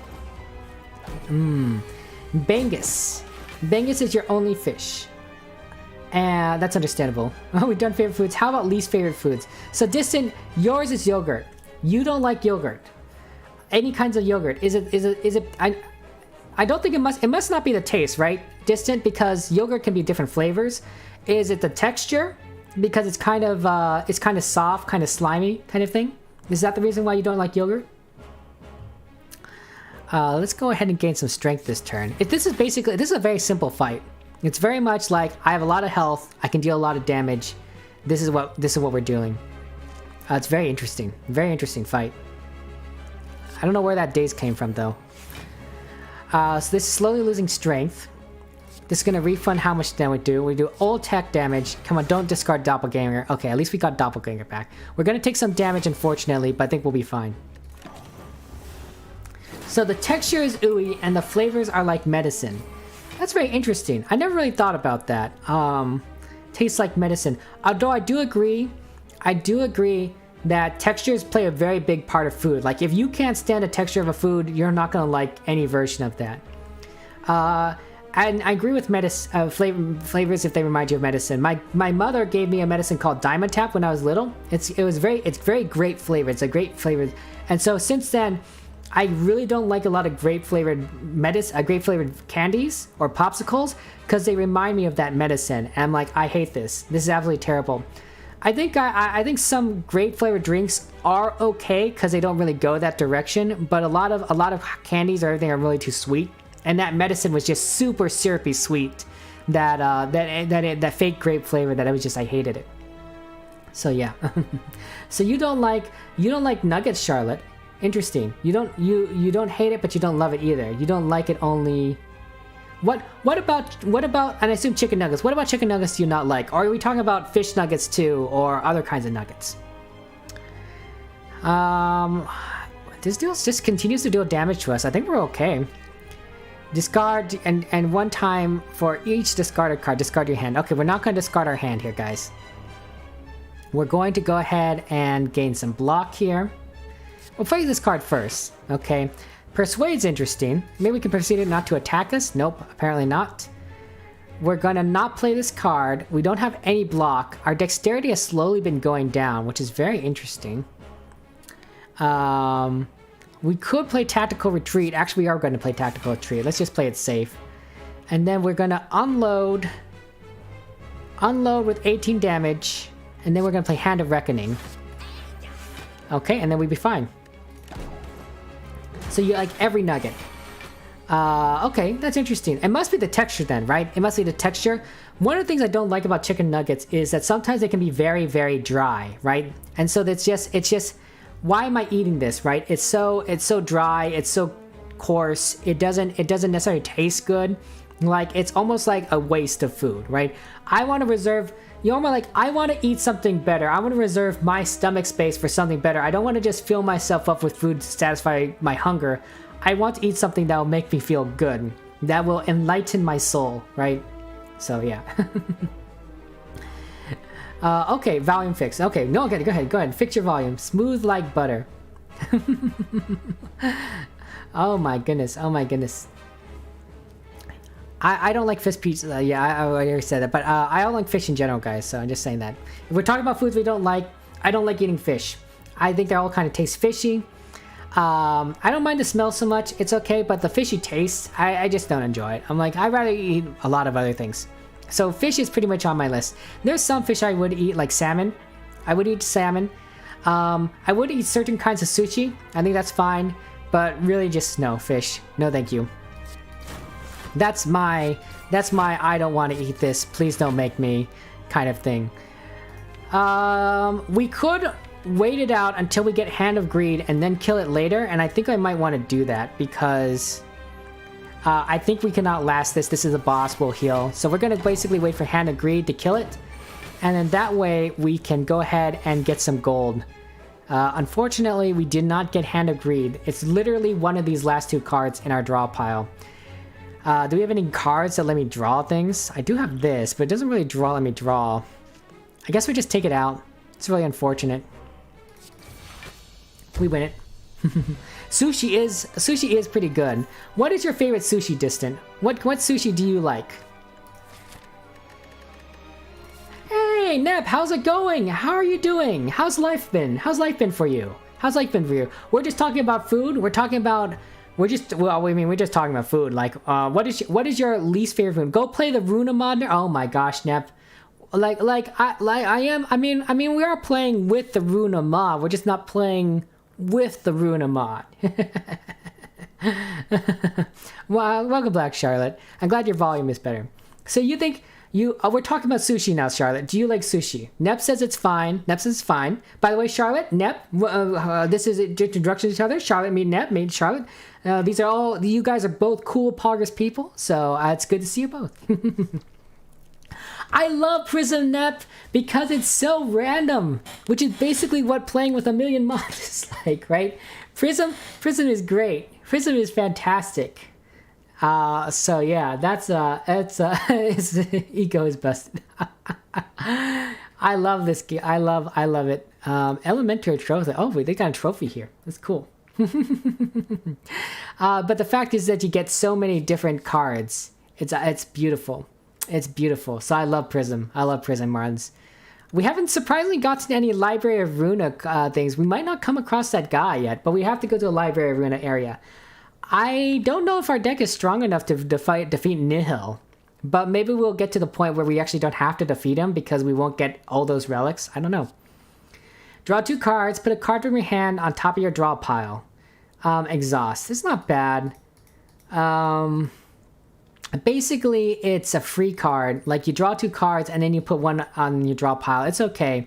Bangus. Bangus is your only fish. And that's understandable. Oh, we've done favorite foods. How about least favorite foods? So Distant, yours is yogurt. You don't like yogurt. Any kinds of yogurt. Is it I don't think it must not be the taste, right? Distant, because yogurt can be different flavors. Is it the texture? Because it's kind of soft, kind of slimy kind of thing? Is that the reason why you don't like yogurt? Let's go ahead and gain some strength this turn. This is a very simple fight. It's very much like I have a lot of health, I can deal a lot of damage. This is what we're doing. It's very interesting fight. I don't know where that daze came from though. So this is slowly losing strength. This is gonna refund how much damage we do. We do old tech damage. Come on, don't discard Doppelganger. Okay, at least we got Doppelganger back. We're gonna take some damage unfortunately, but I think we'll be fine. So the texture is ooey and the flavors are like medicine. That's very interesting. I never really thought about that. Tastes like medicine. Although I do agree that textures play a very big part of food. Like if you can't stand the texture of a food, you're not gonna like any version of that. And I agree with flavors if they remind you of medicine. My mother gave me a medicine called Diamond Tap when I was little. It's very grape flavored. It's a grape flavored, and so since then, I really don't like a lot of grape flavored candies or popsicles because they remind me of that medicine. And I'm like, I hate this. This is absolutely terrible. I think some grape flavored drinks are okay because they don't really go that direction. But a lot of candies or everything are really too sweet. And that medicine was just super syrupy sweet. That fake grape flavor that I hated it. So yeah. So you don't like nuggets, Charlotte. Interesting. You don't hate it, but you don't love it either. You don't like it only. What about? And I assume chicken nuggets. What about chicken nuggets do you not like? Or are we talking about fish nuggets too, or other kinds of nuggets? This deal just continues to deal damage to us. I think we're okay. Discard and one time for each discarded card, discard your hand. Okay, we're not going to discard our hand here, guys. We're going to go ahead and gain some block here. We'll play this card first, okay? Persuade's interesting. Maybe we can persuade it not to attack us. Nope, apparently not. We're gonna not play this card. We don't have any block. Our dexterity has slowly been going down, which is very interesting. We could play Tactical Retreat. Actually, we are going to play Tactical Retreat. Let's just play it safe. And then we're gonna unload with 18 damage, and then we're gonna play Hand of Reckoning. Okay, and then we'd be fine. So you like every nugget. Okay, that's interesting. It must be the texture then, right? It must be the texture. One of the things I don't like about chicken nuggets is that sometimes they can be very, very dry, right? And so it's just, why am I eating this, right? It's so dry, it's so coarse. It doesn't necessarily taste good. Like it's almost like a waste of food, right? I want to reserve. I want to eat something better. I want to reserve my stomach space for something better. I don't want to just fill myself up with food to satisfy my hunger. I want to eat something that will make me feel good. That will enlighten my soul, right? So, yeah. Okay, volume fix. Okay, no, okay, go ahead. Fix your volume. Smooth like butter. Oh my goodness. I don't like fish pizza. Yeah, I already said that. But I don't like fish in general, guys. So I'm just saying that. If we're talking about foods we don't like, I don't like eating fish. I think they all kind of taste fishy. I don't mind the smell so much. It's okay. But the fishy taste, I just don't enjoy it. I'm like, I'd rather eat a lot of other things. So fish is pretty much on my list. There's some fish I would eat, like salmon. I would eat salmon. I would eat certain kinds of sushi. I think that's fine. But really just no fish. No, thank you. That's my I don't want to eat this, please don't make me kind of thing. We could wait it out until we get Hand of Greed and then kill it later, and I think I might want to do that because I think we can outlast this. This is a boss, we'll heal. So we're going to basically wait for Hand of Greed to kill it, and then that way we can go ahead and get some gold. Unfortunately, we did not get Hand of Greed. It's literally one of these last two cards in our draw pile. Do we have any cards that let me draw things? I do have this, but it doesn't really let me draw. I guess we just take it out. It's really unfortunate. We win it. Sushi is pretty good. What is your favorite sushi, Distant? What sushi do you like? Hey, Nep, how's it going? How are you doing? How's life been? How's life been for you? We're just talking about food. We're just talking about food. Like, what is your least favorite food? Go play the Runa mod. Oh my gosh, Nep. I mean, we are playing with the Runa mod. We're just not playing with the Runa mod. Well, welcome back, Charlotte. I'm glad your volume is better. So you think we're talking about sushi now, Charlotte. Do you like sushi? Nep says it's fine. Nep says it's fine. By the way, Charlotte, Nep, this is introduction to each other. Charlotte meet Nep, meet Charlotte. These are all, you guys are both cool, poggers people. So it's good to see you both. I love Prism Nep because it's so random, which is basically what playing with a million mods is like, right? Prism is great. Prism is fantastic. So yeah, his ego is busted. I love this game. I love it. Elementary trophy. Oh, wait, they got a trophy here. That's cool. But the fact is that you get so many different cards. It's beautiful. It's beautiful. So I love Prism. I love Prism Martins. We haven't surprisingly gotten any Library of Runa things. We might not come across that guy yet, but we have to go to the Library of Runa area. I don't know if our deck is strong enough to defeat Nihil, but maybe we'll get to the point where we actually don't have to defeat him because we won't get all those relics. I don't know. Draw 2 cards. Put a card from your hand on top of your draw pile. Exhaust. It's not bad. Basically, it's a free card. Like, you draw 2 cards, and then you put one on your draw pile. It's okay.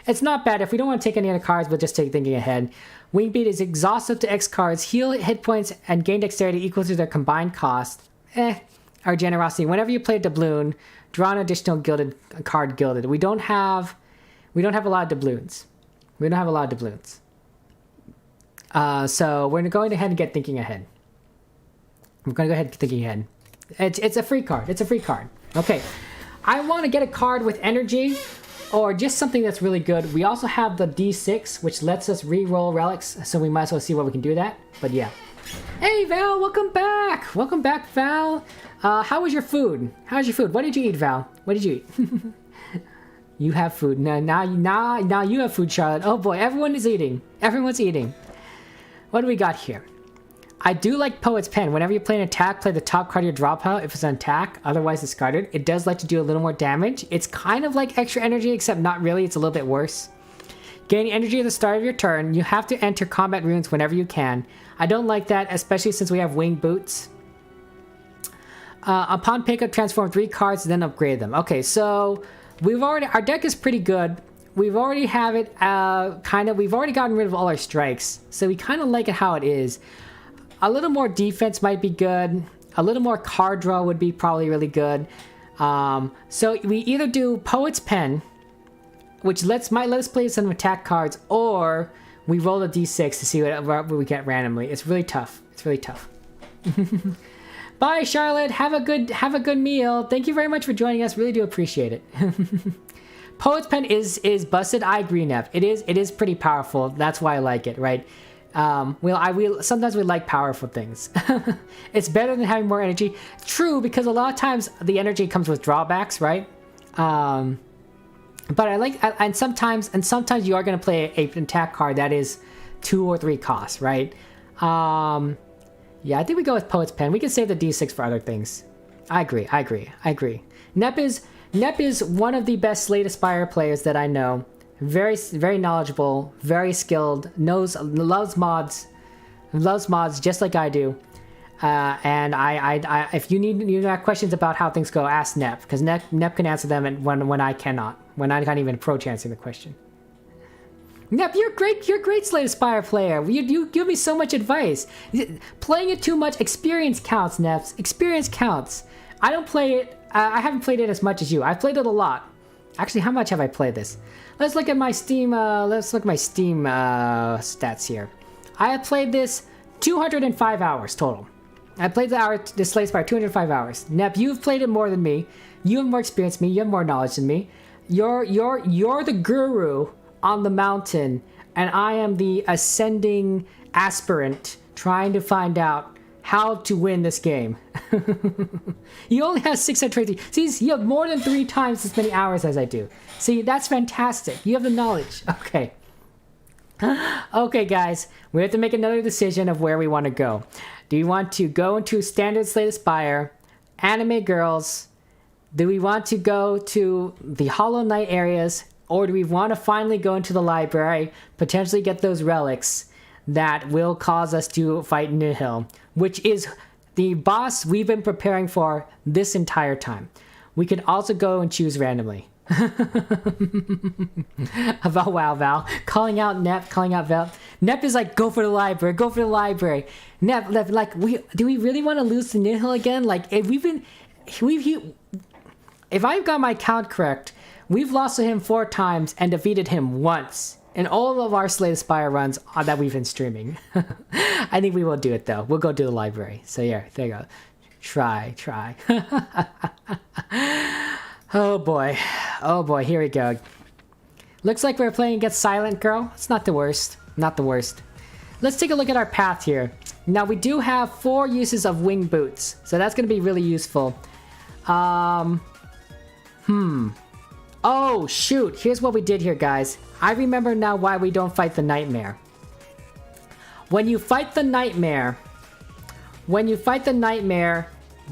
It's not bad. If we don't want to take any other cards, we'll just take Thinking Ahead. Wingbeat is exhaust up to X cards, heal hit points, and gain dexterity equal to their combined cost. Our Generosity. Whenever you play a doubloon, draw an additional card gilded. We don't have a lot of doubloons. We don't have a lot of doubloons. So we're going ahead and get Thinking Ahead. We're going to go ahead and Thinking Ahead. It's a free card. It's a free card. Okay. I want to get a card with energy or just something that's really good. We also have the D6, which lets us re-roll relics, so we might as well see what we can do that. But yeah. Hey, Val, welcome back. Welcome back, Val. How was your food? How's your food? What did you eat, Val? What did you eat? You have food. Now you have food, Charlotte. Oh boy, everyone is eating. Everyone's eating. What do we got here? I do like Poet's Pen. Whenever you play an attack, play the top card of your draw pile if it's an attack. Otherwise, discarded. It does like to do a little more damage. It's kind of like extra energy, except not really. It's a little bit worse. Gain energy at the start of your turn. You have to enter combat runes whenever you can. I don't like that, especially since we have winged boots. Upon pickup, transform 3 cards, then upgrade them. Okay, so our deck is pretty good. We've already have it we've already gotten rid of all our strikes, so we kind of like it how it is. A little more defense might be good. A little more card draw would be probably really good. So we either do Poet's Pen, which might let us play some attack cards, or we roll a d6 to see what we get randomly. It's really tough. It's really tough. Bye, Charlotte. Have a good meal. Thank you very much for joining us. Really do appreciate it. Poet's Pen is busted. I agree, Nev. It is pretty powerful. That's why I like it, right? Sometimes we like powerful things. It's better than having more energy. True, because a lot of times the energy comes with drawbacks, right? But I like, and sometimes you are going to play an attack card that is 2 or 3 costs, right? Yeah, I think we go with Poet's Pen. We can save the D6 for other things. I agree. Nep is one of the best Slay the Spire players that I know. Very, very knowledgeable, very skilled, loves mods just like I do. And if you have questions about how things go, ask Nep, because Nep can answer them when I cannot, when I can't even approach answering the question. Nep, you're great Slay the Spire player. You give me so much advice. Playing it too much, experience counts, Nep. Experience counts. I don't play it. I haven't played it as much as you. I've played it a lot. Actually, how much have I played this? Let's look at my Steam. Stats here. I have played this 205 hours total. I played the Slay the Spire 205 hours. Nep, you've played it more than me. You have more experience than me. You have more knowledge than me. You're the guru on the mountain, and I am the ascending aspirant trying to find out how to win this game. You only have 623. See, you have more than 3 times as many hours as I do. See, that's fantastic. You have the knowledge. Okay. Okay, guys. We have to make another decision of where we want to go. Do we want to go into standard Slay the Spire, anime girls? Do we want to go to the Hollow Knight areas? Or do we want to finally go into the library, potentially get those relics that will cause us to fight Nihil? which is the boss we've been preparing for this entire time. We can also go and choose randomly. About wow, Val. Calling out Nep, calling out Val. Nep is like, go for the library, go for the library. Nep, like, do we really want to lose to Nihil again? Like, if I've got my count correct, we've lost to him 4 times and defeated him once in all of our Slay the Spire runs that we've been streaming. I think we will do it though. We'll go do the library. So yeah, there you go. Try. Oh boy, here we go. Looks like we're playing against Silent Girl. It's not the worst, not the worst. Let's take a look at our path here. Now we do have 4 uses of wing boots, so that's going to be really useful. Oh shoot, here's what we did here, guys. I remember now why we don't fight the nightmare. When you fight the nightmare,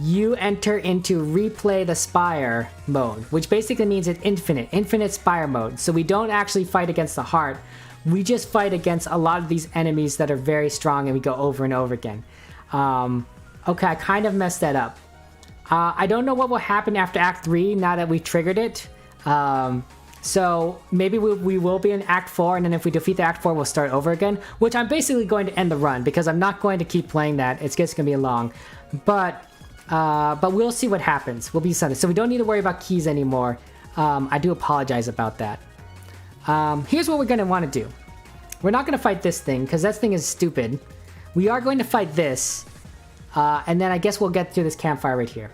you enter into replay the spire mode, which basically means it's infinite spire mode. So we don't actually fight against the heart. We just fight against a lot of these enemies that are very strong, and we go over and over again. Okay, I kind of messed that up. I don't know what will happen after Act 3 now that we've triggered it. So maybe we will be in Act 4, and then if we defeat the Act 4, we'll start over again, which I'm basically going to end the run because I'm not going to keep playing that. It's just going to be long. But we'll see what happens. We'll be Sunday. So we don't need to worry about keys anymore. I do apologize about that. Here's what we're going to want to do. We're not going to fight this thing because that thing is stupid. We are going to fight this. And then I guess we'll get to this campfire right here.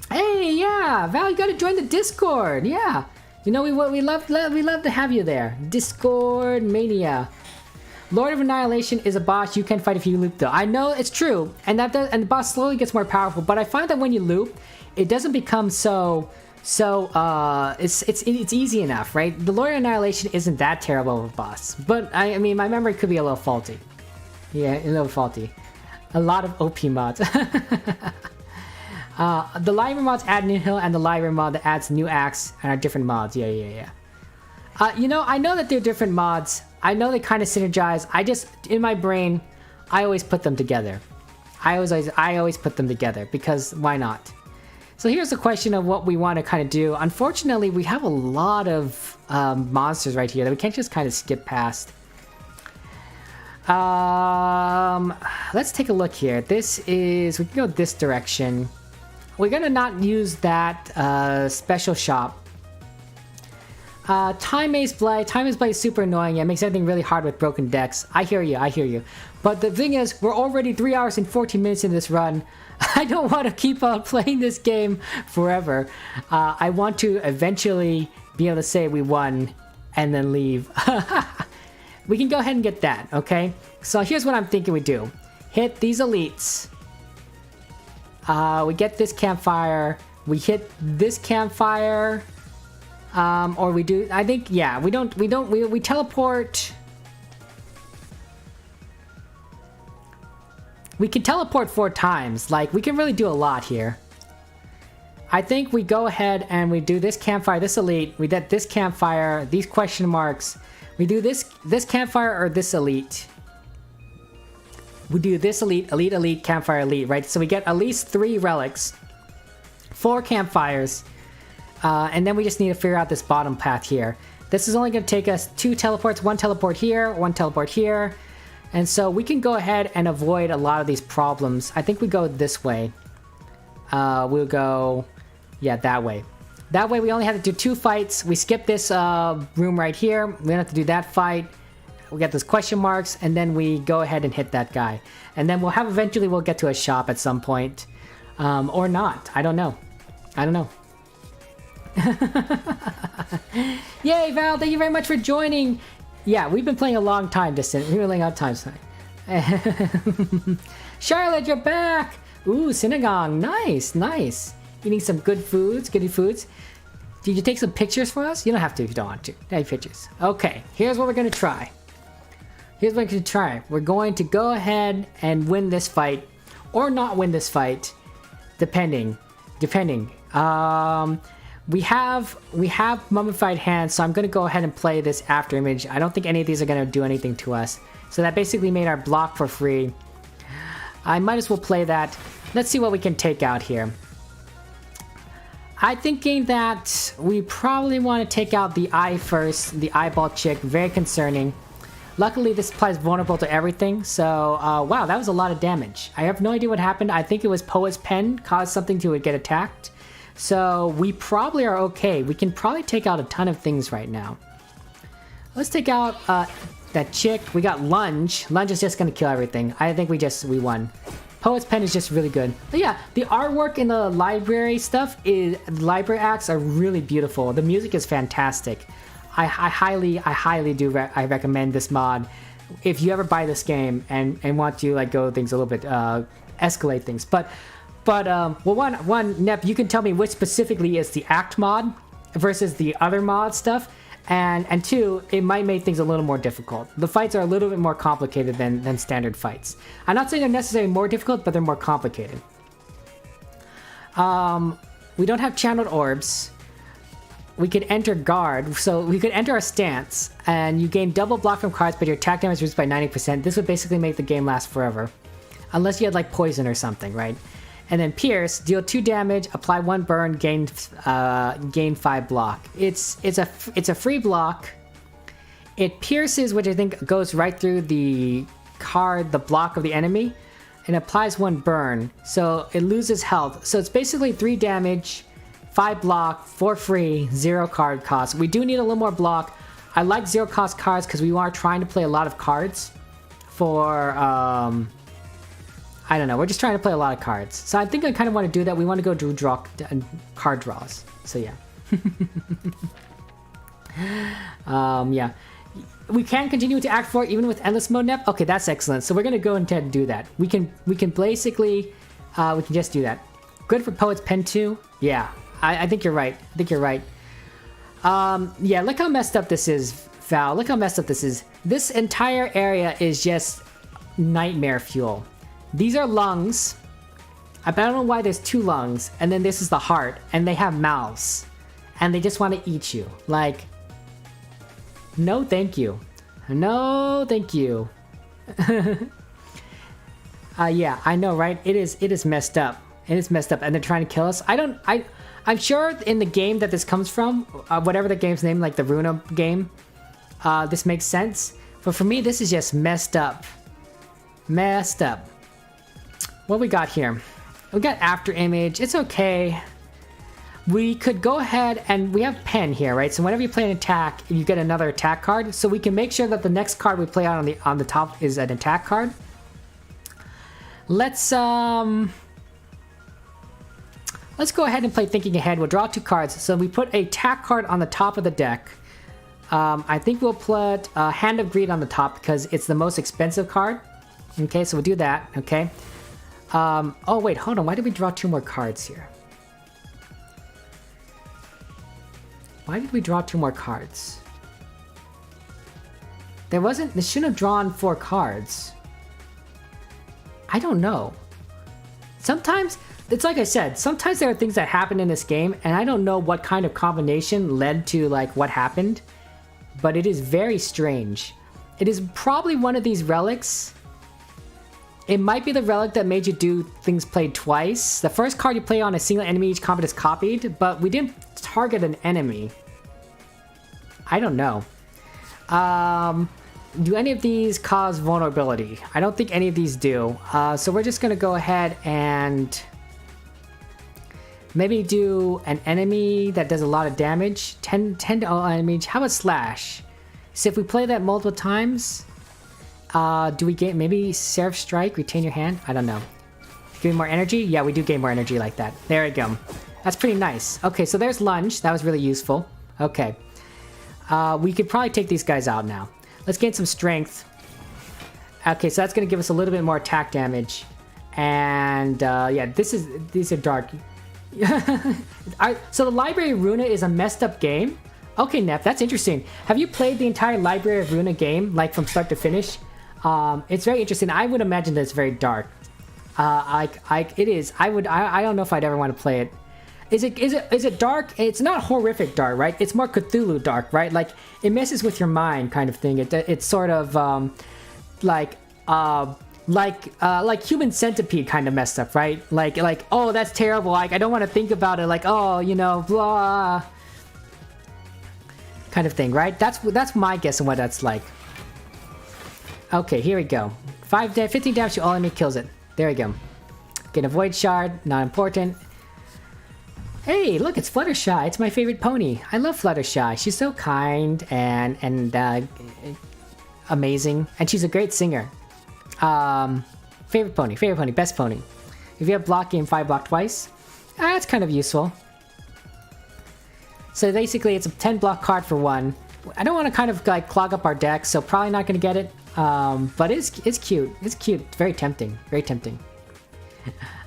Hey, yeah, Val, you got to join the Discord. Yeah. You know, we love to have you there. Discord Mania. Lord of Annihilation is a boss you can fight if you loop though. I know it's true, and the boss slowly gets more powerful, but I find that when you loop, it doesn't become it's easy enough, right? The Lord of Annihilation isn't that terrible of a boss, but I mean my memory could be a little faulty. Yeah, a little faulty. A lot of OP mods. The library mods add New Hill, and the library mod that adds new acts and are different mods. Yeah. You know, I know that they're different mods. I know they kind of synergize. I just, in my brain, I always put them together. I always put them together because why not? So here's the question of what we want to kind of do. Unfortunately, we have a lot of monsters right here that we can't just kind of skip past. Let's take a look here. We can go this direction. We're gonna not use that special shop. Time Maze Blight is super annoying. It makes everything really hard with broken decks. I hear you. But the thing is, we're already 3 hours and 14 minutes in this run. I don't want to keep on playing this game forever. I want to eventually be able to say we won and then leave. We can go ahead and get that, okay? So here's what I'm thinking we do. Hit these elites. We get this campfire. We hit this campfire. Or we do, I think, yeah, we teleport. We can teleport 4 times. Like, we can really do a lot here. I think we go ahead and we do this campfire, this elite. We get this campfire, these question marks. We do this campfire or this elite. We do this elite, campfire, elite, right? So we get at least 3 relics, 4 campfires. And then we just need to figure out this bottom path here. This is only going to take us 2 teleports, 1 teleport here, 1 teleport here. And so we can go ahead and avoid a lot of these problems. I think we go this way. We'll go, yeah, that way. That way we only have to do 2 fights. We skip this room right here. We don't have to do that fight. We get those question marks, and then we go ahead and hit that guy. And then eventually we'll get to a shop at some point. Or not. I don't know. Yay, Val, thank you very much for joining. Yeah, we've been playing a long time, Distant. We're running out of time tonight. Charlotte, you're back. Ooh, Synagogue. Nice. Eating some goody foods. Did you take some pictures for us? You don't have to if you don't want to. Take pictures. Okay, here's what we're going to try. We're going to go ahead and win this fight. Or not win this fight. Depending. We have mummified hands, so I'm going to go ahead and play this after image. I don't think any of these are going to do anything to us. So that basically made our block for free. I might as well play that. Let's see what we can take out here. I'm thinking that we probably want to take out the eye first, the eyeball chick, very concerning. Luckily, this applies vulnerable to everything, so, wow, that was a lot of damage. I have no idea what happened. I think it was Poet's Pen caused something to get attacked. So, we probably are okay. We can probably take out a ton of things right now. Let's take out, that chick. We got Lunge. Lunge is just gonna kill everything. I think we won. Poet's Pen is just really good. But yeah, the artwork in the library stuff the library acts are really beautiful. The music is fantastic. I highly do recommend this mod if you ever buy this game and want to like go things a little bit escalate things. But well, one Nep, you can tell me which specifically is the act mod versus the other mod stuff, and two, it might make things a little more difficult. The fights are a little bit more complicated than standard fights. I'm not saying they're necessarily more difficult, but they're more complicated. We don't have channeled orbs. We could enter guard, so we could enter our stance, and you gain double block from cards, but your attack damage is reduced by 90%. This would basically make the game last forever. Unless you had like poison or something, right? And then pierce, deal 2 damage, apply 1 burn, gain 5 block. It's a free block. It pierces, which I think goes right through the block of the enemy, and applies 1 burn, so it loses health. So it's basically 3 damage, 5 block, for free, 0 card cost. We do need a little more block. I like 0 cost cards because we are trying to play a lot of cards for, I don't know, we're just trying to play a lot of cards. So I think I kind of want to do that. We want to go draw card draws. So yeah. Yeah. We can continue to Act 4 even with Endless Mode Nep. Okay, that's excellent. So we're going to go ahead and do that. We can basically, we can just do that. Good for Poet's Pen too. Yeah. I think you're right. I think you're right. Yeah, look how messed up this is, Val. Look how messed up this is. This entire area is just nightmare fuel. These are lungs. I don't know why there's 2 lungs. And then this is the heart. And they have mouths. And they just want to eat you. Like, no thank you. No thank you. Yeah, I know, right? It is messed up. It is messed up. And they're trying to kill us. I'm sure in the game that this comes from, whatever the game's name, like the Runa game, this makes sense. But for me, this is just messed up. Messed up. What we got here? We got After Image. It's okay. We could go ahead and we have Pen here, right? So whenever you play an attack, you get another attack card. So we can make sure that the next card we play out on the top is an attack card. Let's go ahead and play Thinking Ahead. We'll draw 2 cards. So we put a attack card on the top of the deck. I think we'll put Hand of Greed on the top because it's the most expensive card. Okay, so we'll do that. Okay. Oh wait, hold on. Why did we draw 2 more cards here? Why did we draw 2 more cards? They shouldn't have drawn 4 cards. I don't know. Sometimes, it's like I said, sometimes there are things that happen in this game, and I don't know what kind of combination led to like what happened, but it is very strange. It is probably one of these relics. It might be the relic that made you do things played twice. The first card you play on a single enemy, each combat is copied, but we didn't target an enemy. I don't know. Do any of these cause vulnerability? I don't think any of these do. So we're just gonna go ahead and maybe do an enemy that does a lot of damage. 10 to all enemies. How about Slash? So if we play that multiple times, do we get maybe Seraph Strike, retain your hand? I don't know. Gain more energy? Yeah, we do gain more energy like that. There we go. That's pretty nice. Okay, so there's Lunge. That was really useful. Okay. We could probably take these guys out now. Let's gain some strength. Okay, so that's going to give us a little bit more attack damage. And yeah, these are dark. So the Library of Runa is a messed up game? Okay, Nep, that's interesting. Have you played the entire Library of Runa game, like from start to finish? It's very interesting. I would imagine that it's very dark. It is. I don't know if I'd ever want to play it. Is it dark? It's not horrific dark, right? It's more Cthulhu dark, right? Like it messes with your mind, kind of thing. It's sort of like human centipede kind of messed up, right? Like oh, that's terrible. Like I don't want to think about it. Like oh, you know, blah, kind of thing, right? That's my guess on what that's like. Okay, here we go. 15 damage to all enemy, kills it. There we go. Get a void shard, not important. Hey, look, it's Fluttershy. It's my favorite pony. I love Fluttershy. She's so kind and amazing, and she's a great singer. Favorite pony, best pony. If you have block game 5 block twice, that's kind of useful. So basically, it's a 10 block card for 1. I don't want to kind of like clog up our deck, so probably not going to get it. But it's cute. It's cute. It's very tempting. Very tempting.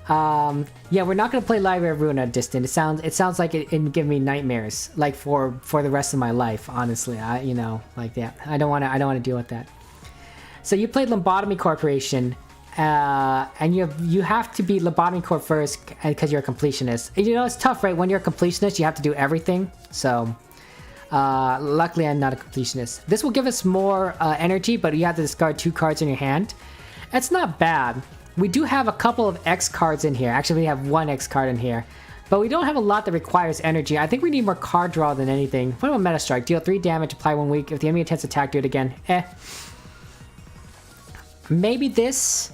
Yeah, we're not gonna play Library of Ruina Distant. It sounds like it'd give me nightmares, like for the rest of my life. Honestly, you know, like that. I don't want to deal with that. So you played Lobotomy Corporation, and you have to beat Lobotomy Corp first because you're a completionist. You know, it's tough, right? When you're a completionist, you have to do everything. So, luckily, I'm not a completionist. This will give us more energy, but you have to discard 2 cards in your hand. It's not bad. We do have a couple of X cards in here. Actually, we have 1 X card in here. But we don't have a lot that requires energy. I think we need more card draw than anything. What about Meta Strike? Deal 3 damage, apply 1 week. If the enemy attempts to attack, do it again. Maybe this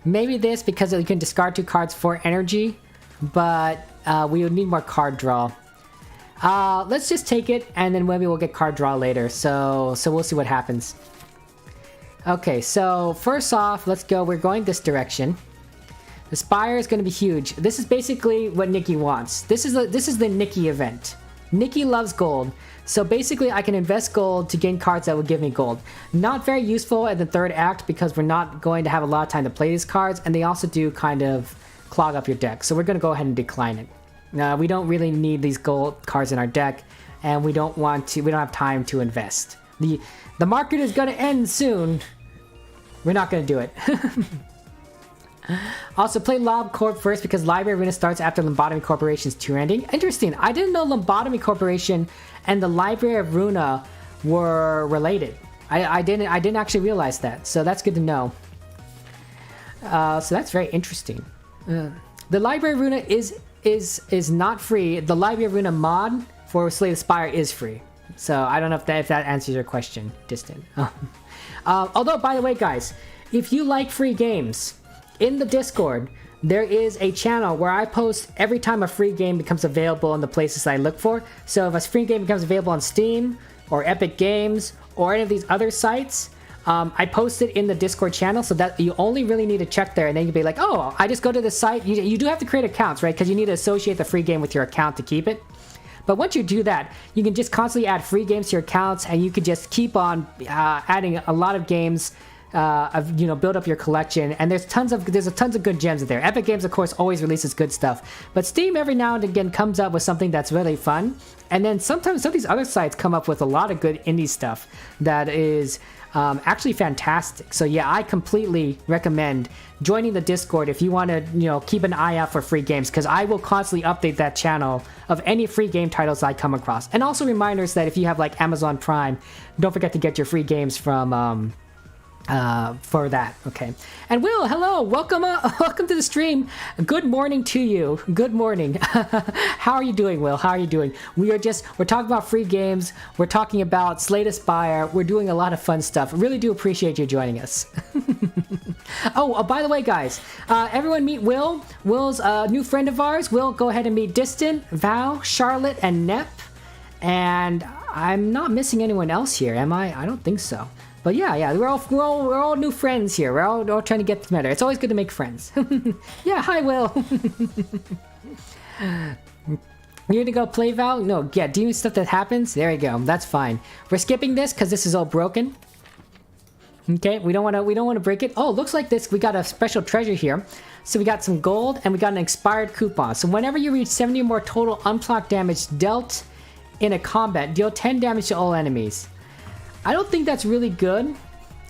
because you can discard 2 cards for energy. But we would need more card draw. Let's just take it, and then maybe we'll get card draw later. So we'll see what happens. Okay, so first off, let's go. We're going this direction. The Spire is going to be huge. This is basically what Nikki wants. This is the Nikki event. Nikki loves gold. So basically, I can invest gold to gain cards that will give me gold. Not very useful in the 3rd act because we're not going to have a lot of time to play these cards, and they also do kind of clog up your deck. So we're going to go ahead and decline it. We don't really need these gold cards in our deck, and we don't have time to invest. The market is going to end soon. We're not going to do it. Also, play Lob Corp first because Library Arena starts after Lobotomy Corporation's 2 ending. Interesting. I didn't know Lobotomy Corporation and the Library of Runa were related. I didn't actually realize that. So that's good to know. So that's very interesting. The Library of Runa is not free. The Library of Runa mod for Slay the Spire is free. So I don't know if that answers your question, Distant. Although, by the way, guys, if you like free games, in the Discord, there is a channel where I post every time a free game becomes available in the places I look for. So if a free game becomes available on Steam, or Epic Games, or any of these other sites, I post it in the Discord channel so that you only really need to check there, and then you'll be like, oh, I just go to the site. You do have to create accounts, right? Because you need to associate the free game with your account to keep it. But once you do that, you can just constantly add free games to your accounts, and you can just keep on adding a lot of games, build up your collection. And there's tons of good gems in there. Epic Games, of course, always releases good stuff, but Steam every now and again comes up with something that's really fun. And then sometimes some of these other sites come up with a lot of good indie stuff that is actually fantastic. So yeah, I completely recommend joining the Discord if you want to, keep an eye out for free games, because I will constantly update that channel of any free game titles I come across. And also reminders that if you have like Amazon Prime, don't forget to get your free games from for that. Okay. And Will, hello, welcome to the stream. Good morning to you. Good morning. How are you doing, Will? How are you doing? We're talking about free games. We're talking about Slay the Spire. We're doing a lot of fun stuff. Really do appreciate you joining us. Oh, by the way, guys, everyone meet Will. Will's a new friend of ours. Will, go ahead and meet Distant, Val, Charlotte, and Nep. And I'm not missing anyone else here, am I? I don't think so. But yeah, we're all new friends here. We're all trying to get together. It's always good to make friends. Yeah, hi, Will. You're gonna go play Val? No, yeah, do stuff that happens. There you go. That's fine. We're skipping this because this is all broken. Okay, we don't want to break it. Oh, looks like this. We got a special treasure here. So we got some gold and we got an expired coupon. So whenever you reach 70 or more total unblocked damage dealt in a combat, deal 10 damage to all enemies. I don't think that's really good.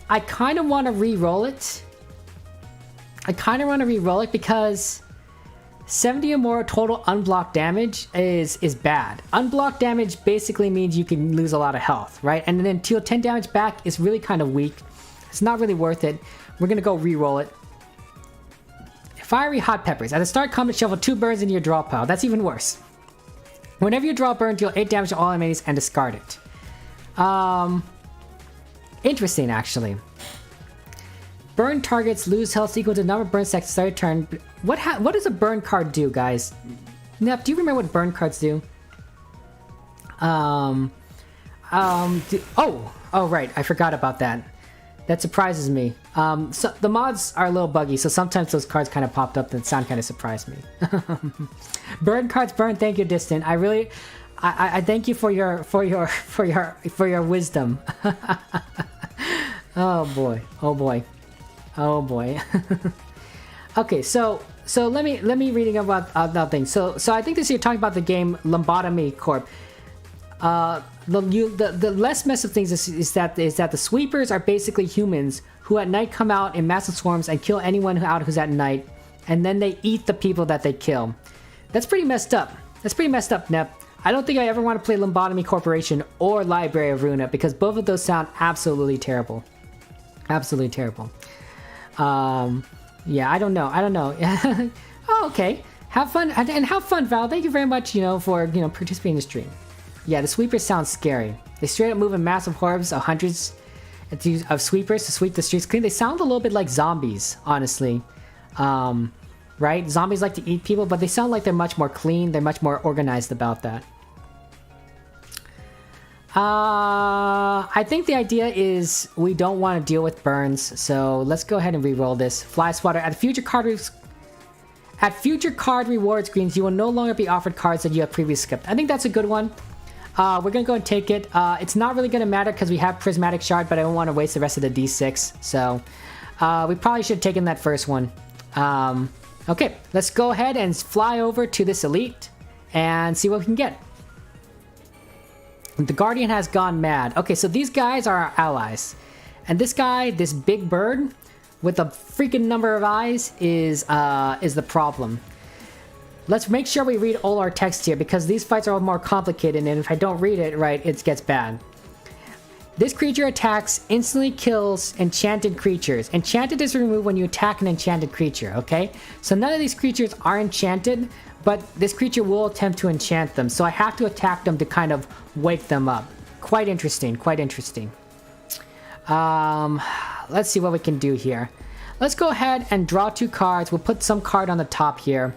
I kind of want to re-roll it. Because 70 or more total unblocked damage is bad. Unblocked damage basically means you can lose a lot of health, right? And then deal 10 damage back is really kind of weak. It's not really worth it. We're gonna go re-roll it. Fiery Hot Peppers. At the start, combat, shuffle 2 burns into your draw pile. That's even worse. Whenever you draw a burn, deal 8 damage to all enemies and discard it. Interesting, actually. Burn targets lose health equal to the number of burn stacks start turn. What does a burn card do, guys? Nep, do you remember what burn cards do? Oh, right, I forgot about that. That surprises me. So the mods are a little buggy, so sometimes those cards kind of popped up that sound kind of surprised me. Burn cards burn. Thank you, Distant. I thank you for your wisdom. Oh boy. Oh boy. Oh boy. Okay, so let me reading about things. So I think this you're talking about the game Lobotomy Corp. The less mess of things is that the sweepers are basically humans who at night come out in massive swarms and kill anyone who's at night, and then they eat the people that they kill. That's pretty messed up. That's pretty messed up, Nep. I don't think I ever want to play Lobotomy Corporation or Library of Ruina because both of those sound absolutely terrible. Absolutely terrible. Yeah, I don't know. Oh, okay. Have fun and have fun, Val. Thank you very much, for participating in the stream. Yeah, the sweepers sound scary. They straight up move in massive hordes of hundreds of sweepers to sweep the streets clean. They sound a little bit like zombies, honestly. Right? Zombies like to eat people, but they sound like they're much more clean. They're much more organized about that. I think the idea is we don't want to deal with burns, so let's go ahead and re-roll this. Fly Swatter. At future card reward screens, you will no longer be offered cards that you have previously skipped. I think that's a good one. We're gonna go and take it. It's not really gonna matter because we have Prismatic Shard, but I don't want to waste the rest of the D6, so we probably should have taken that first one. Okay, let's go ahead and fly over to this elite and see what we can get. The Guardian has gone mad. Okay, so these guys are our allies. And this guy, this big bird with a freaking number of eyes is the problem. Let's make sure we read all our text here because these fights are all more complicated, and if I don't read it right, it gets bad. This creature attacks, instantly kills enchanted creatures. Enchanted is removed when you attack an enchanted creature, okay? So none of these creatures are enchanted, but this creature will attempt to enchant them, so I have to attack them to kind of wake them up. Quite interesting, quite interesting. Let's see what we can do here. Let's go ahead and draw 2 cards. We'll put some card on the top here.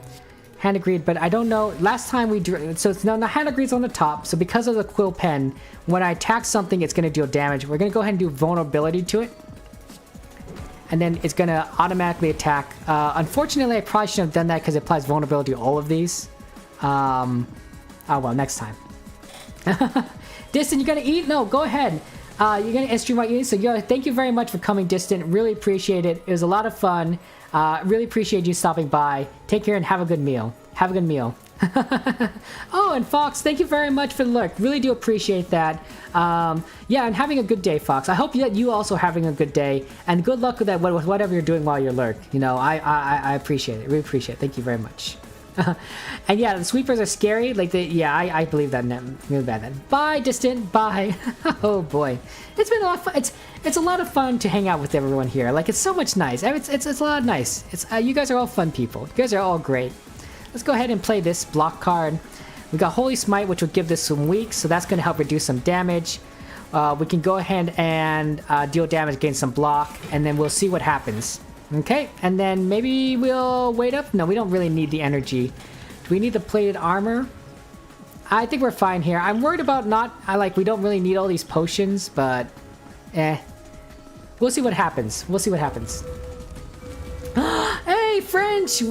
Hand Agreed, but I don't know. Last time we drew, so it's now the Hand Agreed's on the top, so because of the Quill Pen, when I attack something, it's going to deal damage. We're going to go ahead and do Vulnerability to it. And then it's going to automatically attack. Unfortunately, I probably shouldn't have done that because it applies vulnerability to all of these. Oh well, next time. Distant, you gonna eat? No, go ahead. You're gonna stream what you eat. So thank you very much for coming, Distant. Really appreciate it. It was a lot of fun. Really appreciate you stopping by. Take care and have a good meal. Have a good meal. Oh, and Fox, thank you very much for the lurk. Really do appreciate that. Yeah, and having a good day, Fox. I hope that you also having a good day, and good luck with that, with whatever you're doing while you're lurk. I appreciate it. Really appreciate it. Thank you very much. And yeah, the sweepers are scary. Like I believe that. Really bad. Then bye, Distant. Bye. Oh boy, it's been a lot of fun. It's a lot of fun to hang out with everyone here. Like it's so much nice. It's a lot of nice. You guys are all fun people. You guys are all great. Let's go ahead and play this block card. We got Holy Smite, which will give this some weak, so that's going to help reduce some damage. We can go ahead and deal damage against some block, and then we'll see what happens. Okay, and then maybe we'll wait up. No, we don't really need the energy. Do we need the plated armor? I think we're fine here. I'm worried about we don't really need all these potions, but we'll see what happens. We'll see what happens. Hey, French!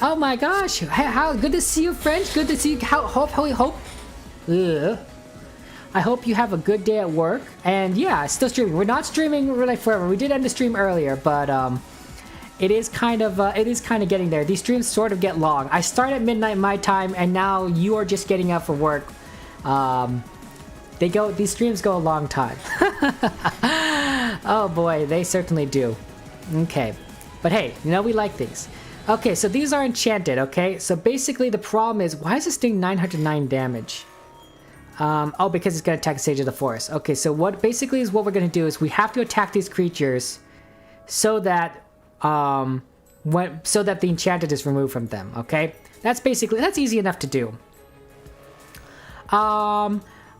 Oh my gosh! How good to see you, French. Good to see you. I hope you have a good day at work. And yeah, still streaming. We're not streaming really forever. We did end the stream earlier, but it is kind of getting there. These streams sort of get long. I start at midnight my time, and now you are just getting up for work. These streams go a long time. Oh boy, they certainly do. Okay. But hey, we like these. Okay, so these are enchanted, okay? So basically the problem is, why is this thing 909 damage? Oh, because it's going to attack the Sage of the Forest. Okay, so what basically is what we're going to do is we have to attack these creatures so that the enchanted is removed from them. Okay, that's easy enough to do.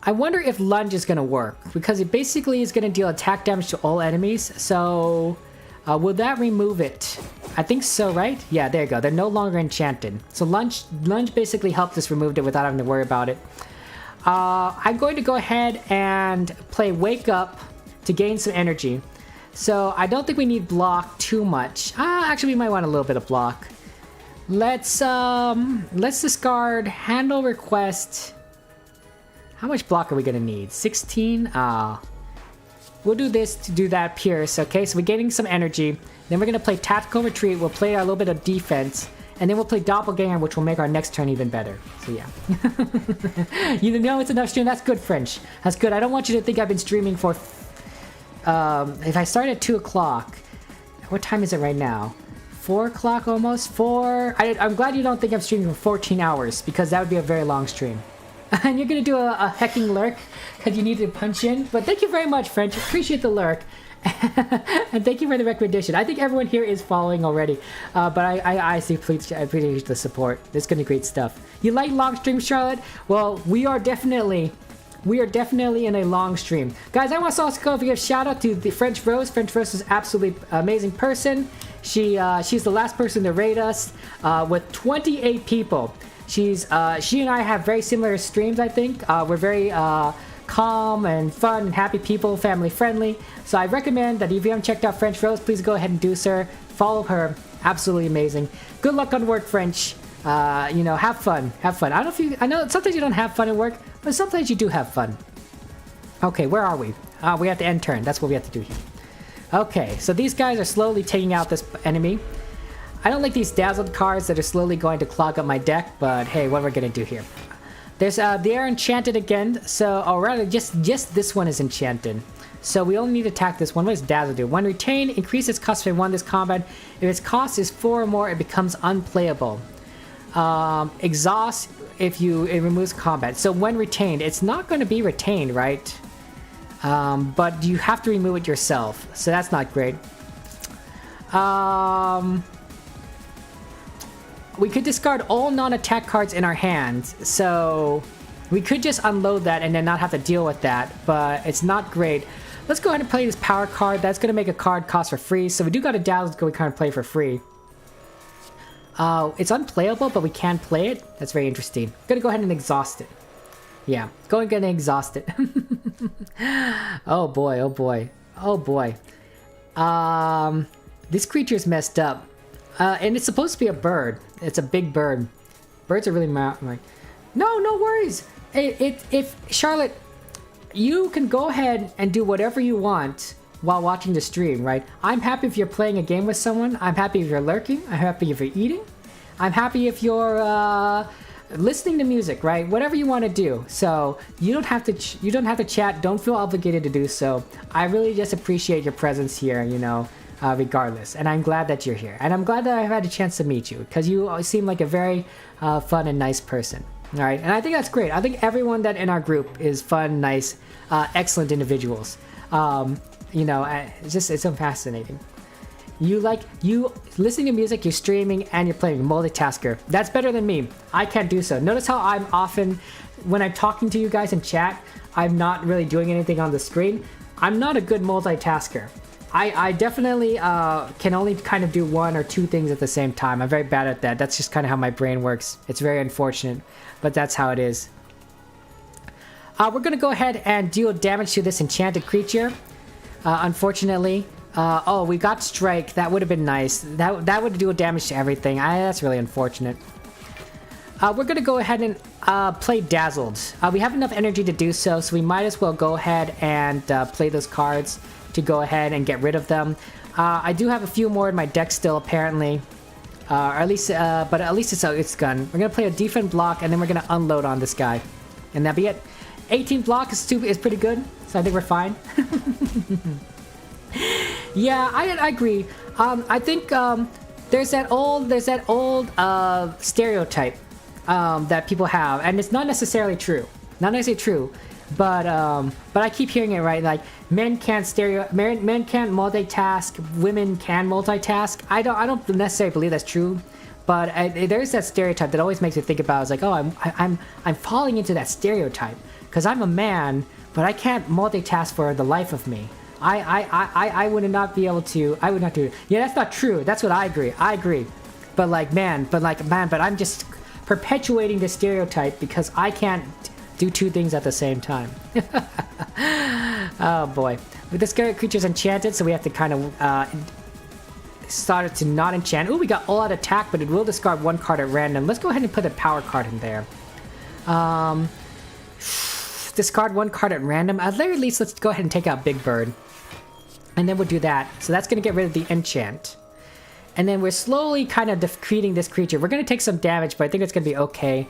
I wonder if lunge is going to work because it basically is going to deal attack damage to all enemies. So will that remove it? I think so, right? Yeah, there you go. They're no longer enchanted. So lunge basically helped us remove it without having to worry about it. I'm going to go ahead and play Wake Up to gain some energy. So I don't think we need block too much. Actually, we might want a little bit of block. Let's discard Handle Request. How much block are we gonna need? 16? We'll do this to do that Pierce, okay? So we're getting some energy. Then we're gonna play Tactical Retreat. We'll play a little bit of defense. And then we'll play Doppelganger, which will make our next turn even better. So yeah. You know it's enough stream. That's good, French. That's good. I don't want you to think I've been streaming for... if I start at 2 o'clock... What time is it right now? 4 o'clock almost? 4... I'm glad you don't think I'm streaming for 14 hours, because that would be a very long stream. And you're gonna do a hecking lurk because you need to punch in. But thank you very much, French. Appreciate the lurk. And thank you for the recommendation. I think everyone here is following already. But I appreciate the support. It's gonna be great stuff. You like long streams, Charlotte? Well, we are definitely in a long stream. Guys, I want to also give a shout out to the French Rose. French Rose is an absolutely amazing person. She's the last person to rate us with 28 people. She and I have very similar streams, I think. We're very calm and fun and happy people, family friendly. So I recommend that if you haven't checked out French Rose, please go ahead and do so. Follow her. Absolutely amazing. Good luck on work, French. Have fun. Have fun. I know sometimes you don't have fun at work, but sometimes you do have fun. Okay, where are we? We have to end turn. That's what we have to do here. Okay, so these guys are slowly taking out this enemy. I don't like these dazzled cards that are slowly going to clog up my deck, but hey, what we're gonna do here? They are enchanted again, so or rather just this one is enchanted. So we only need to attack this one. What does dazzle do? When retained, increase its cost by 1 this combat. If its cost is 4 or more, it becomes unplayable. Exhaust if it removes combat. So when retained, it's not going to be retained, right? But you have to remove it yourself, so that's not great. We could discard all non-attack cards in our hands, so we could just unload that and then not have to deal with that, but it's not great. Let's go ahead and play this power card. That's going to make a card cost for free, so we do got a dazzle to go kind of play for free. It's unplayable, but we can play it. That's very interesting. I'm gonna go ahead and exhaust it. Yeah, go ahead and exhaust it. Oh boy, oh boy, oh boy. This creature's messed up. And it's supposed to be a bird. It's a big bird. Birds are really like, no worries. If Charlotte, you can go ahead and do whatever you want while watching the stream, right? I'm happy if you're playing a game with someone. I'm happy if you're lurking. I'm happy if you're eating. I'm happy if you're listening to music, right? Whatever you want to do. So you don't have to chat. Don't feel obligated to do so. I really just appreciate your presence here, regardless. And I'm glad that you're here. And I'm glad that I've had a chance to meet you because you seem like a very fun and nice person. All right, and I think that's great. I think everyone that in our group is fun, nice, excellent individuals. It's so fascinating. You listening to music, you're streaming, and you're playing multitasker. That's better than me. I can't do so. Notice how I'm often, when I'm talking to you guys in chat, I'm not really doing anything on the screen. I'm not a good multitasker. I definitely can only kind of do 1 or 2 things at the same time. I'm very bad at that. That's just kind of how my brain works. It's very unfortunate, but that's how it is. We're going to go ahead and deal damage to this enchanted creature. Unfortunately. Oh, we got strike. That would have been nice. That would do damage to everything. That's really unfortunate. We're going to go ahead and play Dazzled. We have enough energy to do so, so we might as well go ahead and play those cards to go ahead and get rid of them. I do have a few more in my deck still, apparently. But at least it's gone. We're going to play a defense block, and then we're going to unload on this guy. And that'll be it. 18 block is pretty good, so I think we're fine. Yeah, I agree. I think there's that old stereotype that people have, and it's not necessarily true. Not necessarily true, but I keep hearing it, right? Like men can't multitask, women can multitask. I don't necessarily believe that's true, but there's that stereotype that always makes me think about. It's like, oh, I'm falling into that stereotype because I'm a man, but I can't multitask for the life of me. I would not be able to. I would not do it. Yeah, that's not true. That's what I agree. I agree. But I'm just perpetuating the stereotype because I can't do two things at the same time. Oh boy. But this creature's enchanted, so we have to kind of start it to not enchant. Ooh, we got all out attack, but it will discard one card at random. Let's go ahead and put a power card in there. Discard one card at random. At the very least, let's go ahead and take out Big Bird. And then we'll do that. So that's going to get rid of the enchant. And then we're slowly kind of defeating this creature. We're going to take some damage, but I think it's going to be okay.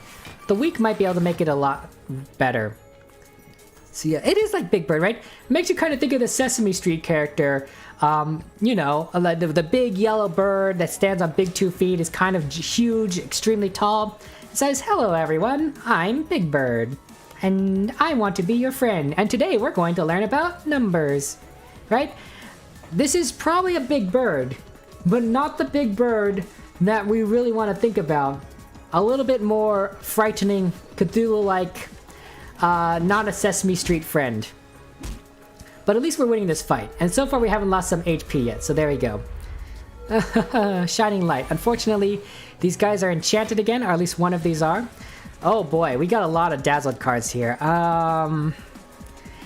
The weak might be able to make it a lot better. So yeah, it is like Big Bird, right? Makes you kind of think of the Sesame Street character. You know, the big yellow bird that stands on big 2 feet, is kind of huge, extremely tall. It says, "Hello everyone, I'm Big Bird. And I want to be your friend. And today we're going to learn about numbers." Right? This is probably a big bird, but not the big bird that we really want to think about. A little bit more frightening, Cthulhu-like, not a Sesame Street friend. But at least we're winning this fight. And so far we haven't lost some HP yet, so there we go. Shining light. Unfortunately, these guys are enchanted again, or at least one of these are. Oh boy, we got a lot of dazzled cards here.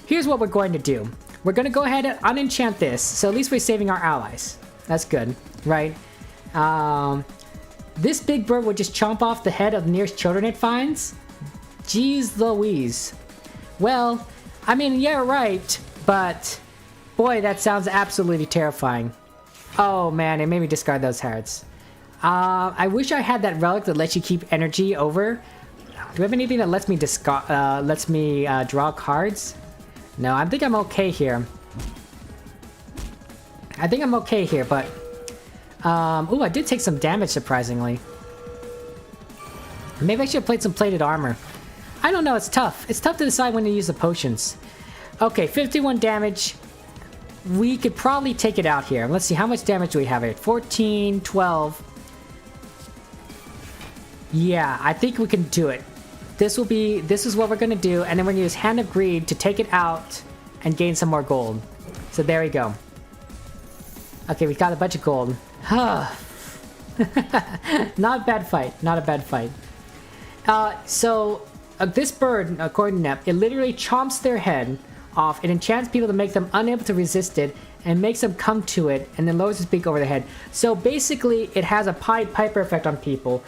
Here's what we're going to do. We're going to go ahead and unenchant this, so at least we're saving our allies. That's good, right? This big bird would just chomp off the head of the nearest children it finds? Jeez Louise. Well, I mean, yeah, right, but boy, that sounds absolutely terrifying. Oh man, it made me discard those hearts. I wish I had that relic that lets you keep energy over. Do we have anything that lets me draw cards? No, I think I'm okay here. I think I'm okay here, but... ooh, I did take some damage, surprisingly. Maybe I should have played some plated armor. I don't know, it's tough. It's tough to decide when to use the potions. Okay, 51 damage. We could probably take it out here. Let's see, how much damage do we have here? 14, 12. Yeah, I think we can do it. This is what we're gonna do, and then we're gonna use Hand of Greed to take it out and gain some more gold. So there we go. Okay, we got a bunch of gold. Not a bad fight, not a bad fight. This bird, according to Nep, it literally chomps their head off. It enchants people to make them unable to resist it, and makes them come to it, and then lowers its beak over their head. So basically, it has a Pied Piper effect on people,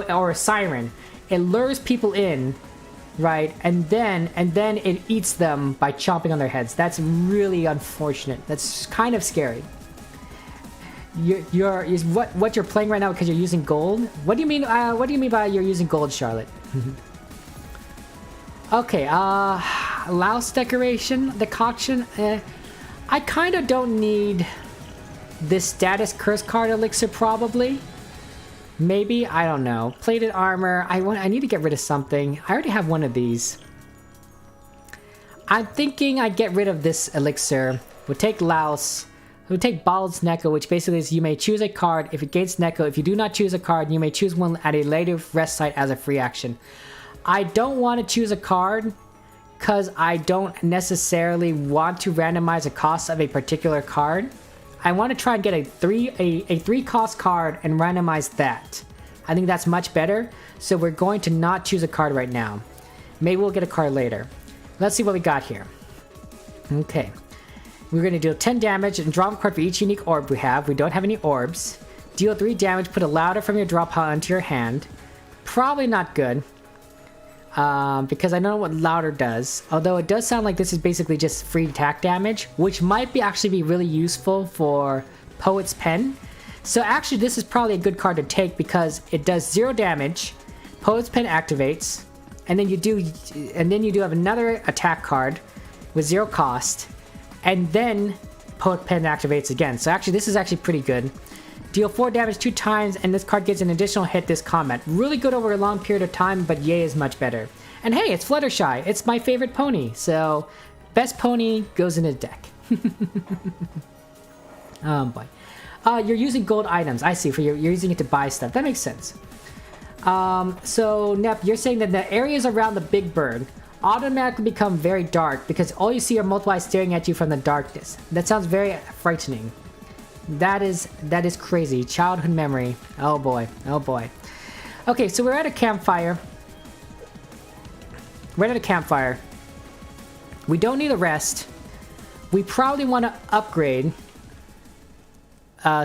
or a siren. It lures people in, right, and then it eats them by chomping on their heads. That's really unfortunate. That's kind of scary. What you're playing right now because you're using gold? What do you mean? What do you mean by you're using gold, Charlotte? Okay. Louse decoration, decoction. I kind of don't need this status curse card elixir, probably. Maybe, I don't know. Plated armor. I need to get rid of something. I already have one of these. I'm thinking I get rid of this elixir. We'll take Louse. We'll take Bottled Neko, which basically is you may choose a card. If it gains Neko, if you do not choose a card, you may choose one at a later rest site as a free action. I don't want to choose a card because I don't necessarily want to randomize the cost of a particular card. I want to try and get a 3 cost card and randomize that. I think that's much better. So we're going to not choose a card right now. Maybe we'll get a card later. Let's see what we got here. Okay. We're going to deal 10 damage and draw a card for each unique orb we have. We don't have any orbs. Deal 3 damage, put a louder from your draw pile into your hand. Probably not good. Because I don't know what louder does. Although it does sound like this is basically just free attack damage, which might actually be really useful for Poet's Pen. So actually this is probably a good card to take because it does 0 damage. Poet's Pen activates, and then you do have another attack card with 0 cost, and then Poet's Pen activates again. So actually this is actually pretty good. Deal 4 damage 2 times, and this card gets an additional hit this combat. Really good over a long period of time, but Yay is much better. And hey, it's Fluttershy. It's my favorite pony. So, best pony goes in the deck. Oh boy. You're using gold items. I see. You're using it to buy stuff. That makes sense. So, Nep, you're saying that the areas around the big bird automatically become very dark because all you see are multiply staring at you from the darkness. That sounds very frightening. That is crazy. Childhood memory. Oh boy. Oh boy. Okay, so we're at a campfire. We're at a campfire. We don't need a rest. We probably want to upgrade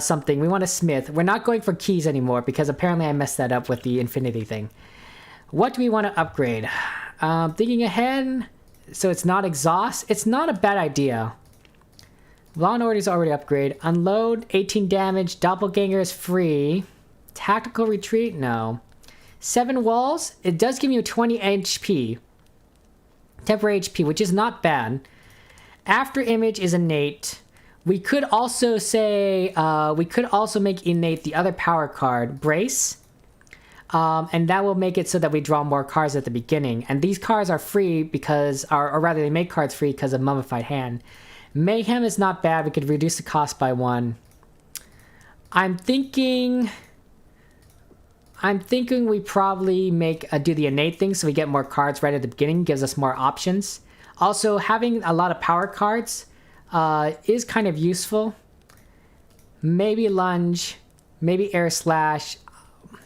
something. We want a smith. We're not going for keys anymore because apparently I messed that up with the infinity thing. What do we want to upgrade? Thinking ahead, so it's not exhaust. It's not a bad idea. Law and Order is already upgrade. Unload, 18 damage. Doppelganger is free. Tactical retreat, no. 7 walls, it does give you 20 HP. Temporary HP, which is not bad. After image is innate. We could also say, we could also make innate the other power card, Brace. And that will make it so that we draw more cards at the beginning. And these cards are free because, or rather they make cards free because of Mummified Hand. Mayhem is not bad. We could reduce the cost by 1. I'm thinking we probably do the innate thing so we get more cards right at the beginning. Gives us more options. Also, having a lot of power cards is kind of useful. Maybe lunge. Maybe air slash.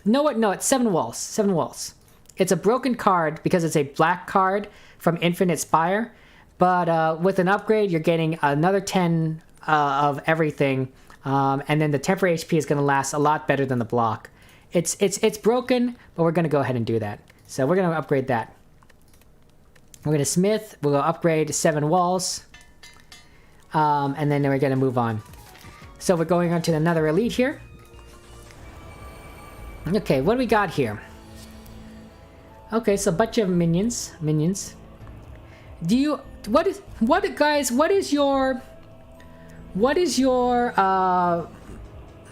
No, what? No, it's 7 walls. 7 walls. It's a broken card because it's a black card from Infinite Spire. But with an upgrade, you're getting another 10 of everything. And then the temporary HP is going to last a lot better than the block. It's broken, but we're going to go ahead and do that. So we're going to upgrade that. We're going to smith. We'll go upgrade 7 walls. And then we're going to move on. So we're going on to another elite here. Okay, what do we got here? Okay, so a bunch of minions. Do you... What is your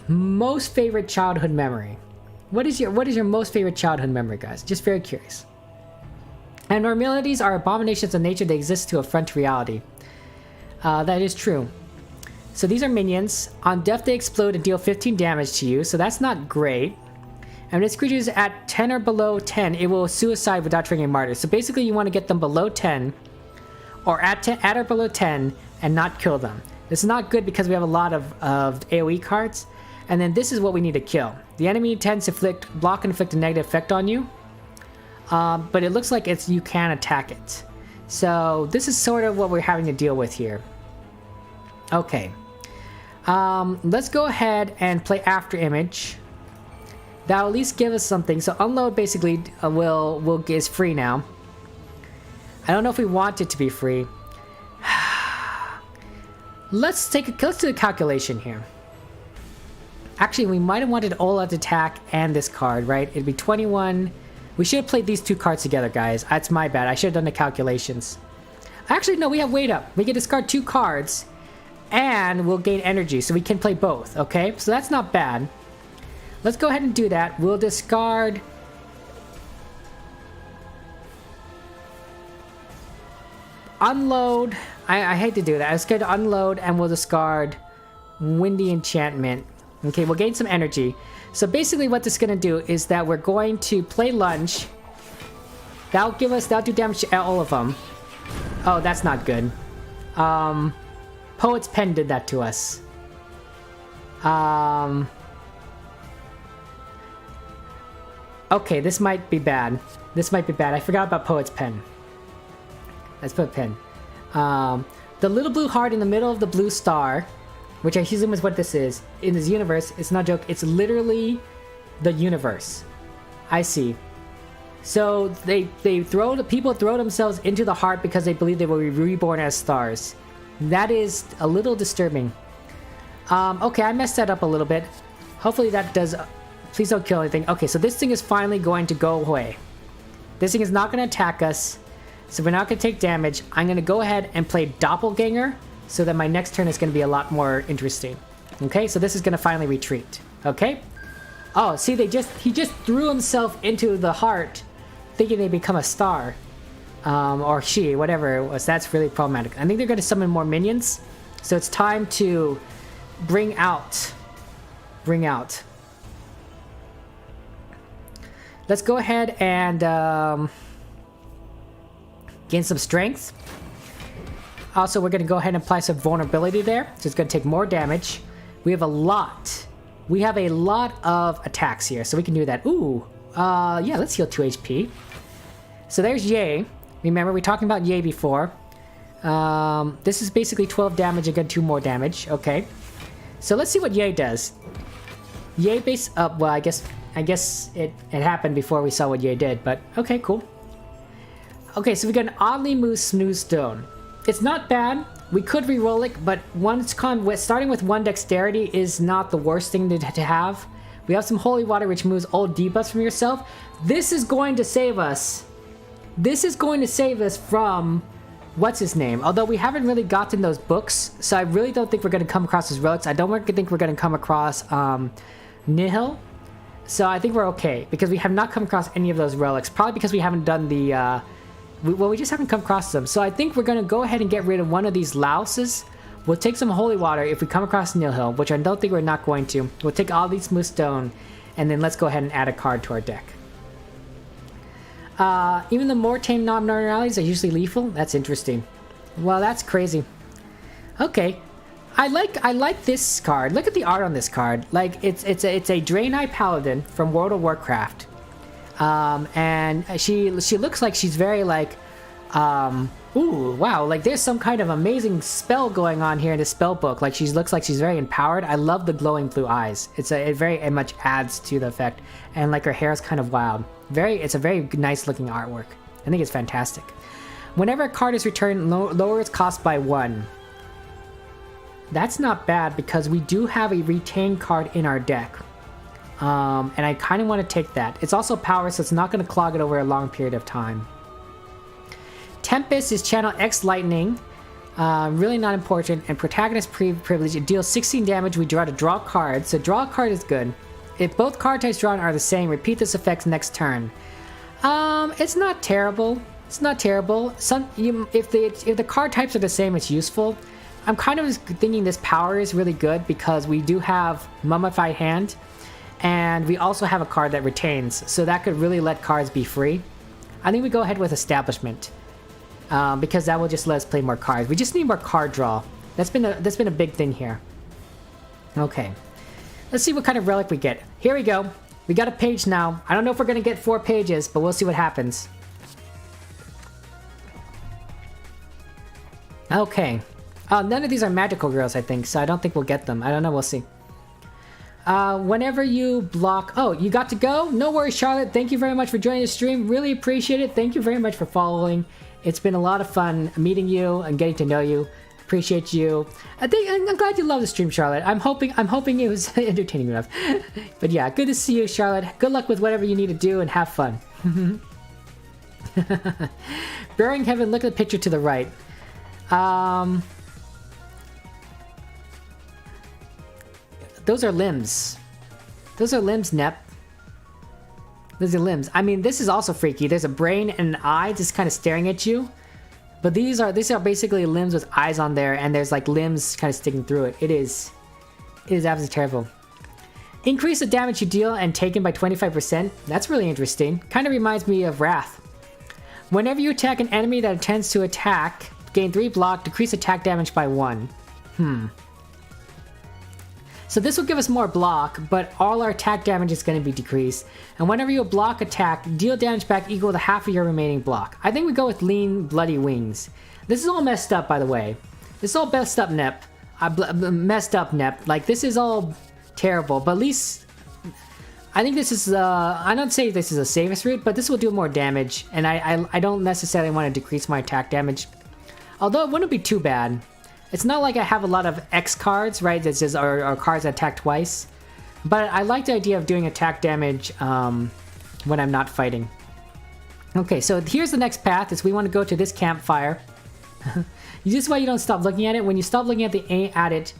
most favorite childhood memory? What is your most favorite childhood memory, guys? Just very curious. Abnormalities are abominations of nature. They exist to affront reality. That is true. So these are minions. On death, they explode and deal 15 damage to you. So that's not great. And when this creature is at 10 or below 10, it will suicide without triggering martyr. So basically, you want to get them below 10, or at or below 10, and not kill them. This is not good because we have a lot of AoE cards. And then this is what we need to kill. The enemy tends to block and inflict a negative effect on you. But it looks like you can attack it. So this is sort of what we're having to deal with here. Okay. Let's go ahead and play After Image. That'll at least give us something. So Unload basically is free now. I don't know if we want it to be free. Let's do a calculation here. Actually, we might have wanted Ola's attack and this card, right? It'd be 21. We should have played these 2 cards together, guys. That's my bad. I should have done the calculations. Actually, no, we have Wait Up. We can discard 2 cards, and we'll gain energy, so we can play both, okay? So that's not bad. Let's go ahead and do that. We'll discard... Unload. I hate to do that. I was scared to unload, and we'll discard Windy Enchantment. Okay, we'll gain some energy. So basically what this is going to do is that we're going to play Lunge. That'll do damage to all of them. Oh, that's not good. Poet's Pen did that to us. Okay, this might be bad. I forgot about Poet's Pen. Let's put a pen. The little blue heart in the middle of the blue star, which I assume is what this is, in this universe, it's not a joke, it's literally the universe. I see. So people throw themselves into the heart because they believe they will be reborn as stars. That is a little disturbing. Okay, I messed that up a little bit. Hopefully that does... Please don't kill anything. Okay, so this thing is finally going to go away. This thing is not going to attack us. So we're not going to take damage. I'm going to go ahead and play Doppelganger so that my next turn is going to be a lot more interesting. Okay, so this is going to finally retreat. Okay? Oh, see, he just threw himself into the heart thinking they become a star. or she, whatever it was. That's really problematic. I think they're going to summon more minions, so it's time to bring out. Let's go ahead and gain some strength. Also, we're going to go ahead and apply some vulnerability there, so it's going to take more damage. We have a lot of attacks here, so we can do that. Ooh, yeah, let's heal 2 HP. So there's Yay. Remember, we were talking about Yay before. This is basically 12 damage and get 2 more damage. Okay. So let's see what Yay does. Yay base up. Well, I guess it happened before we saw what Yay did, but okay, cool. Okay, so we got an oddly smooth stone. It's not bad. We could re-roll it, but starting with 1 dexterity is not the worst thing to have. We have some holy water, which moves old debuffs from yourself. This is going to save us. This is going to save us from what's his name. Although we haven't really gotten those books, so I really don't think we're going to come across his relics. I don't think we're going to come across Nihil. So I think we're okay because we have not come across any of those relics. Probably because we haven't done the. We just haven't come across them. So I think we're going to go ahead and get rid of one of these louses. We'll take some holy water if we come across Nihil, which I don't think we're not going to. We'll take all these smooth stone, and then let's go ahead and add a card to our deck. Even the more tame non-rallies are usually lethal. That's interesting. Well, that's crazy. Okay, I like this card. Look at the art on this card. Like it's a Draenei Paladin from World of Warcraft. And she looks like she's very like, ooh, wow, like there's some kind of amazing spell going on here in the spell book. Like she looks like she's very empowered. I love the glowing blue eyes. It very much adds to the effect. And like her hair is kind of wild. It's a very nice looking artwork. I think it's fantastic. Whenever a card is returned, lower its cost by 1. That's not bad because we do have a retain card in our deck. And I kind of want to take that. It's also power, so it's not going to clog it over a long period of time. Tempest is channel X Lightning. Really not important. And Protagonist Privilege. It deals 16 damage. We draw to draw cards. So draw a card is good. If both card types drawn are the same, repeat this effect next turn. It's not terrible. It's not terrible. If the card types are the same, it's useful. I'm kind of thinking this power is really good because we do have Mummified Hand. And we also have a card that retains, so that could really let cards be free. I think we go ahead with Establishment, because that will just let us play more cards. We just need more card draw. That's been a big thing here. Okay, let's see what kind of relic we get. Here we go. We got a page now. I don't know if we're gonna get 4 pages, but we'll see what happens. Okay. None of these are magical girls, I think, so I don't think we'll get them. I don't know. We'll see. Whenever you block... Oh, you got to go? No worries, Charlotte. Thank you very much for joining the stream. Really appreciate it. Thank you very much for following. It's been a lot of fun meeting you and getting to know you. Appreciate you. I'm glad you love the stream, Charlotte. I'm hoping it was entertaining enough. But yeah, good to see you, Charlotte. Good luck with whatever you need to do and have fun. Bearing Heaven, look at the picture to the right. Those are limbs. Those are limbs, Nep. Those are limbs. I mean, this is also freaky. There's a brain and an eye just kind of staring at you. But these are basically limbs with eyes on there, and there's like limbs kind of sticking through it. It is absolutely terrible. Increase the damage you deal and taken by 25%. That's really interesting. Kind of reminds me of Wrath. Whenever you attack an enemy that intends to attack, gain 3 block, decrease attack damage by 1. So this will give us more block, but all our attack damage is going to be decreased. And whenever you block attack, deal damage back equal to half of your remaining block. I think we go with Lean Bloody Wings. This is all messed up, by the way. This is all messed up, Nep. Messed up, Nep. Like, this is all terrible, but at least... I think this is, I don't say this is the safest route, but this will do more damage, and I don't necessarily want to decrease my attack damage. Although it wouldn't be too bad. It's not like I have a lot of X cards, right? That's just or cards that attack twice. But I like the idea of doing attack damage when I'm not fighting. Okay, so here's the next path. Is we want to go to this campfire. This is why you don't stop looking at it. When you stop looking at it,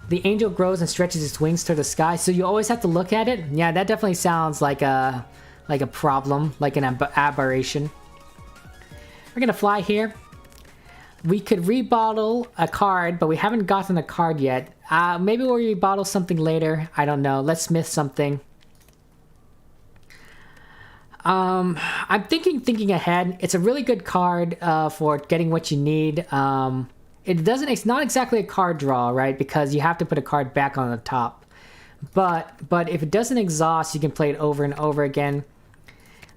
the angel grows and stretches its wings to the sky. So you always have to look at it. Yeah, that definitely sounds like a problem, like an aberration. We're gonna fly here. We could rebottle a card, but we haven't gotten a card yet. Maybe we'll rebottle something later. I don't know. Let's smith something. I'm thinking ahead. It's a really good card for getting what you need. It's not exactly a card draw, right? Because you have to put a card back on the top. But if it doesn't exhaust, you can play it over and over again.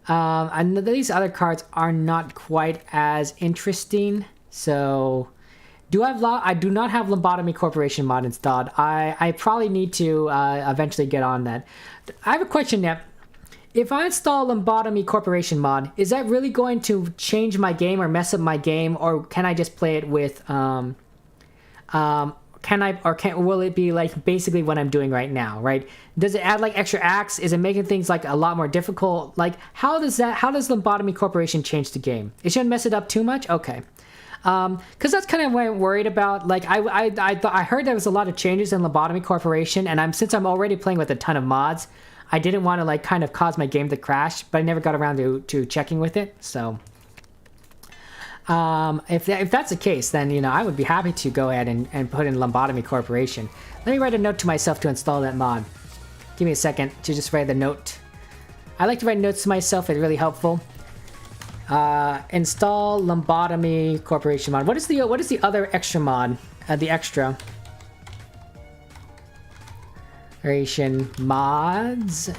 And these other cards are not quite as interesting. So, I do not have Lobotomy Corporation mod installed. I probably need to eventually get on that. I have a question now. If I install Lobotomy Corporation mod, is that really going to change my game or mess up my game, or can I just play it with will it be like basically what I'm doing right now, right? Does it add like extra acts? Is it making things like a lot more difficult? Like how does Lobotomy Corporation change the game? It shouldn't mess it up too much? Okay. Because that's kind of what I'm worried about. Like I heard there was a lot of changes in Lobotomy Corporation, and since I'm already playing with a ton of mods, I didn't want to like kind of cause my game to crash, but I never got around to checking with it. So if that's the case, then I would be happy to go ahead and put in Lobotomy Corporation. Let me write a note to myself to install that mod. Give me a second to just write the note. I like to write notes to myself. It's really helpful. Install Lobotomy Corporation mod. What is the other extra mod? The extra Corporation mods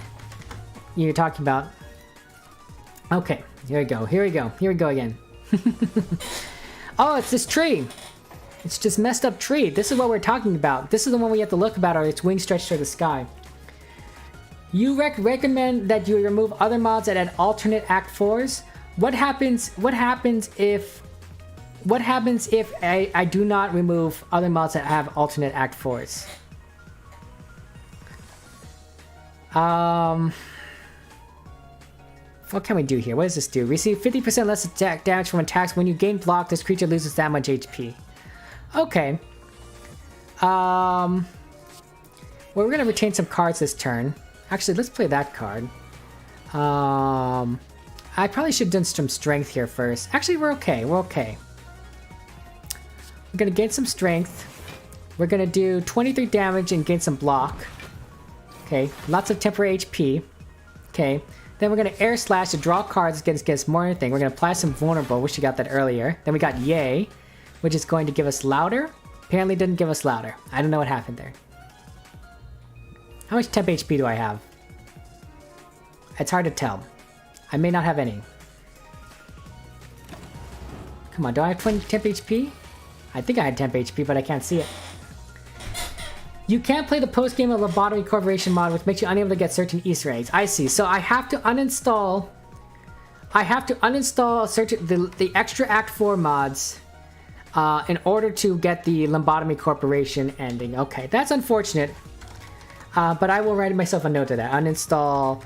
you're talking about. Okay, here we go again. Oh, it's this tree. It's just messed up tree. This is what we're talking about. This is the one we have to look about, or its wings stretched to the sky. You recommend that you remove other mods that add alternate Act 4s. What happens if I do not remove other mods that have alternate Act 4s? What can we do here? What does this do? Receive 50% less attack damage from attacks. When you gain block, this creature loses that much HP. Okay. Well, we're gonna retain some cards this turn. Actually, let's play that card. I probably should have done some strength here first. Actually, we're okay. We're gonna gain some strength. We're gonna do 23 damage and gain some block. Okay, lots of temporary HP. Okay, then we're gonna air slash to draw cards against more anything. We're gonna apply some vulnerable, which we got that earlier. Then we got yay, which is going to give us louder. Apparently didn't give us louder. I don't know what happened there. How much temp HP do I have? It's hard to tell. I may not have any. Come on, do I have 20 temp HP? I think I had temp HP, but I can't see it. You can't play the post-game of Lobotomy Corporation mod, which makes you unable to get certain Easter eggs. I see. So I have to uninstall the extra Act 4 mods in order to get the Lobotomy Corporation ending. Okay, that's unfortunate. But I will write myself a note of that. Uninstall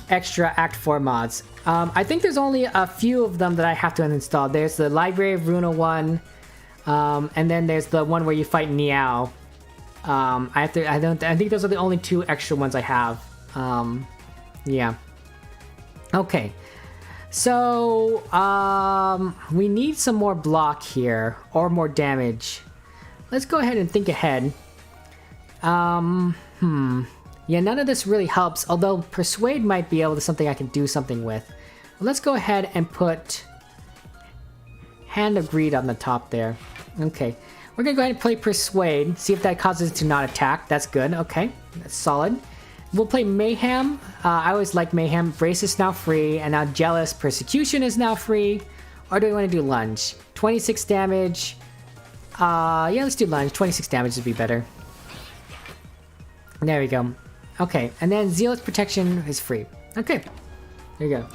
extra Act 4 mods. I think there's only a few of them that I have to uninstall. There's the Library of Runa one, and then there's the one where you fight Neow. I think those are the only two extra ones I have. Yeah. Okay. So, we need some more block here, or more damage. Let's go ahead and think ahead. Yeah, none of this really helps, although Persuade might be able to something I can do something with. Well, let's go ahead and put Hand of Greed on the top there. Okay. We're gonna go ahead and play Persuade, see if that causes it to not attack. That's good, okay. That's solid. We'll play Mayhem. I always like Mayhem. Brace is now free, and now Jealous Persecution is now free. Or do we want to do Lunge? 26 damage. Yeah, let's do Lunge. 26 damage would be better. There we go. Okay, and then Zealous Protection is free. Okay, there you go.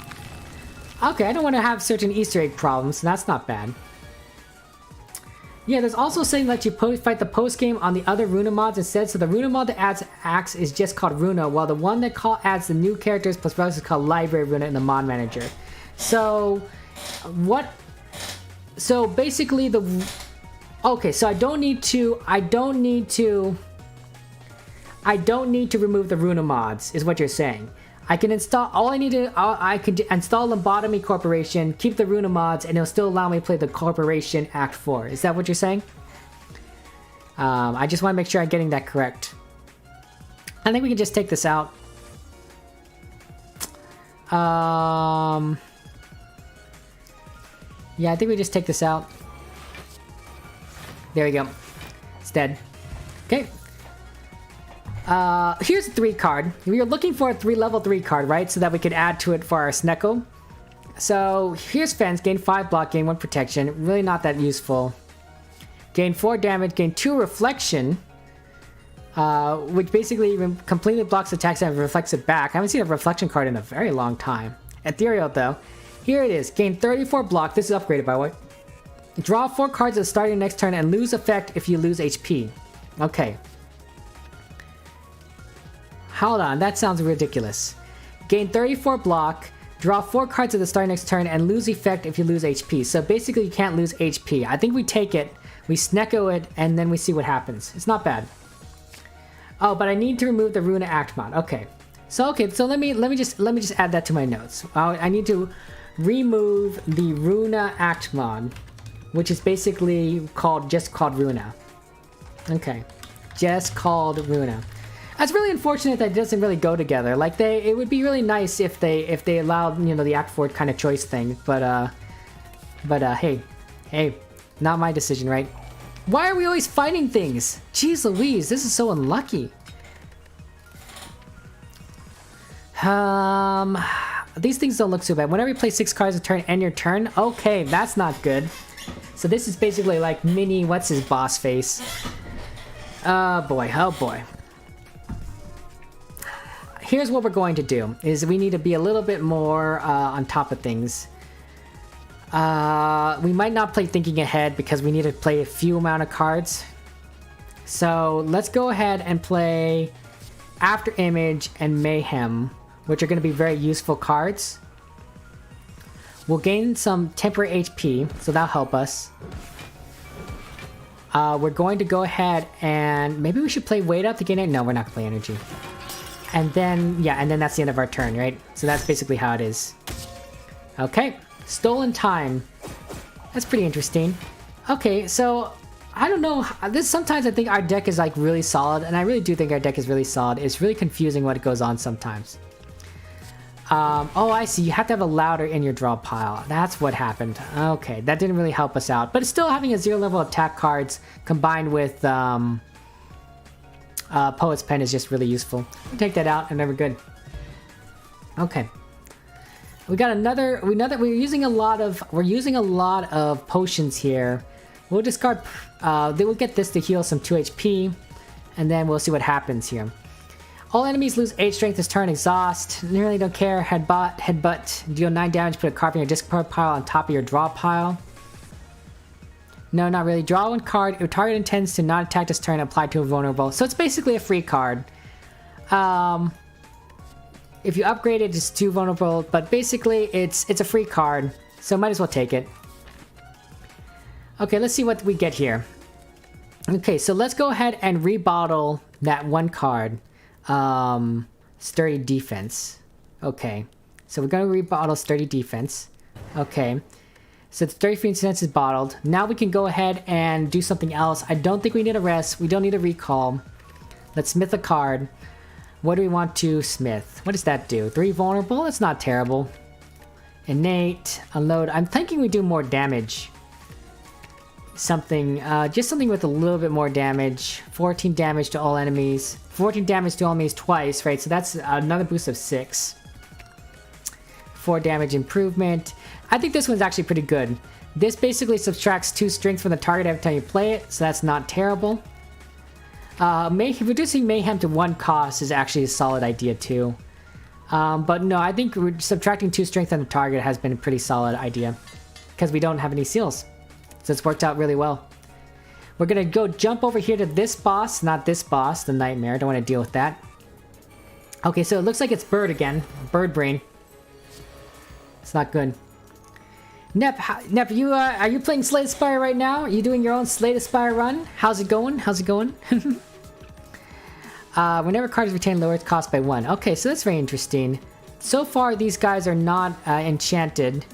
Okay, I don't want to have certain Easter egg problems, so that's not bad. Yeah, there's also saying that you fight the post-game on the other Runa mods instead. So the Runa mod that adds acts is just called Runa, while the one that adds the new characters plus relics is called Library Runa in the mod manager. So, what? So basically okay, so I don't need to remove the Runa mods, is what you're saying. I can install, all I need to, I could install Lobotomy Corporation, keep the Runa mods, and it'll still allow me to play the Corporation Act 4. Is that what you're saying? I just want to make sure I'm getting that correct. I think we can just take this out. Yeah, I think we just take this out. There we go. It's dead. Okay. Here's a 3 card. We are looking for a level 3 card, right? So that we could add to it for our Snecko. So here's Fence. Gain 5 block, gain 1 protection. Really not that useful. Gain 4 damage, gain 2 reflection. Which basically completely blocks attacks and reflects it back. I haven't seen a reflection card in a very long time. Ethereal though. Here it is. Gain 34 block. This is upgraded by the way. Draw 4 cards at the start of your next turn and lose effect if you lose HP. Okay. Hold on, that sounds ridiculous. Gain 34 block, draw 4 cards at the start of next turn, and lose effect if you lose HP. So basically you can't lose HP. I think we take it, we Snecko it, and then we see what happens. It's not bad. Oh, but I need to remove the Runa Act mod. Okay. So let me just add that to my notes. I need to remove the Runa Act mod, which is basically just called Runa. Okay. Just called Runa. That's really unfortunate that it doesn't really go together. Like it would be really nice if they allowed, you know, the Act 4 kind of choice thing. But hey, not my decision, right? Why are we always fighting things? Jeez Louise, this is so unlucky. These things don't look so bad. Whenever you play 6 cards a turn, end your turn. Okay, that's not good. So this is basically like mini what's his boss face. Oh boy. Here's what we're going to do, is we need to be a little bit more on top of things. We might not play Thinking Ahead because we need to play a few amount of cards. So let's go ahead and play After Image and Mayhem, which are going to be very useful cards. We'll gain some temporary HP, so that'll help us. We're going to go ahead and maybe we should play Wait Up to gain it. No, we're not going to play Energy. And then, yeah, and then that's the end of our turn, right? So that's basically how it is. Okay, Stolen Time. That's pretty interesting. Okay, so I don't know. Sometimes I think our deck is like really solid, and I really do think our deck is really solid. It's really confusing what goes on sometimes. Oh, I see. You have to have a louder in your draw pile. That's what happened. Okay, that didn't really help us out. But it's still having a 0 level attack cards combined with Poet's Pen is just really useful. We'll take that out and then we're good. Okay. We got another. We're using a lot of potions here. We'll discard. Then we'll get this to heal some 2 HP, and then we'll see what happens here. All enemies lose 8 strength this turn. Exhaust. Really don't care. Headbutt. Deal 9 damage. Put a card in your discard pile on top of your draw pile. No, not really. Draw 1 card. Your target intends to not attack this turn. Apply to a vulnerable. So it's basically a free card. If you upgrade it, it's 2 vulnerable. But basically, it's a free card. So might as well take it. Okay, let's see what we get here. Okay, so let's go ahead and rebottle that 1 card. Sturdy Defense. Okay, so we're going to rebottle Sturdy Defense. Okay, so the Sturdy Defense is bottled. Now we can go ahead and do something else. I don't think we need a rest. We don't need a recall. Let's smith a card. What do we want to smith? What does that do? 3 vulnerable? That's not terrible. Innate. Unload. I'm thinking we do more damage. Something, just something with a little bit more damage. 14 damage to all enemies. 14 damage to all enemies twice, right? So that's another boost of 6. 4 damage improvement. I think this one's actually pretty good. This basically subtracts 2 strength from the target every time you play it, so that's not terrible. Reducing Mayhem to 1 cost is actually a solid idea too. But no, I think subtracting 2 strength on the target has been a pretty solid idea. Because we don't have any seals. So it's worked out really well. We're gonna go jump over here to this boss, not this boss, the Nightmare. Don't want to deal with that. Okay, so it looks like it's Bird again. Bird Brain. It's not good. Nep, are you playing Slay the Spire right now? Are you doing your own Slay the Spire run? How's it going? How's it going? Whenever cards retain lower its cost by 1. Okay, so that's very interesting. so far these guys are not enchanted.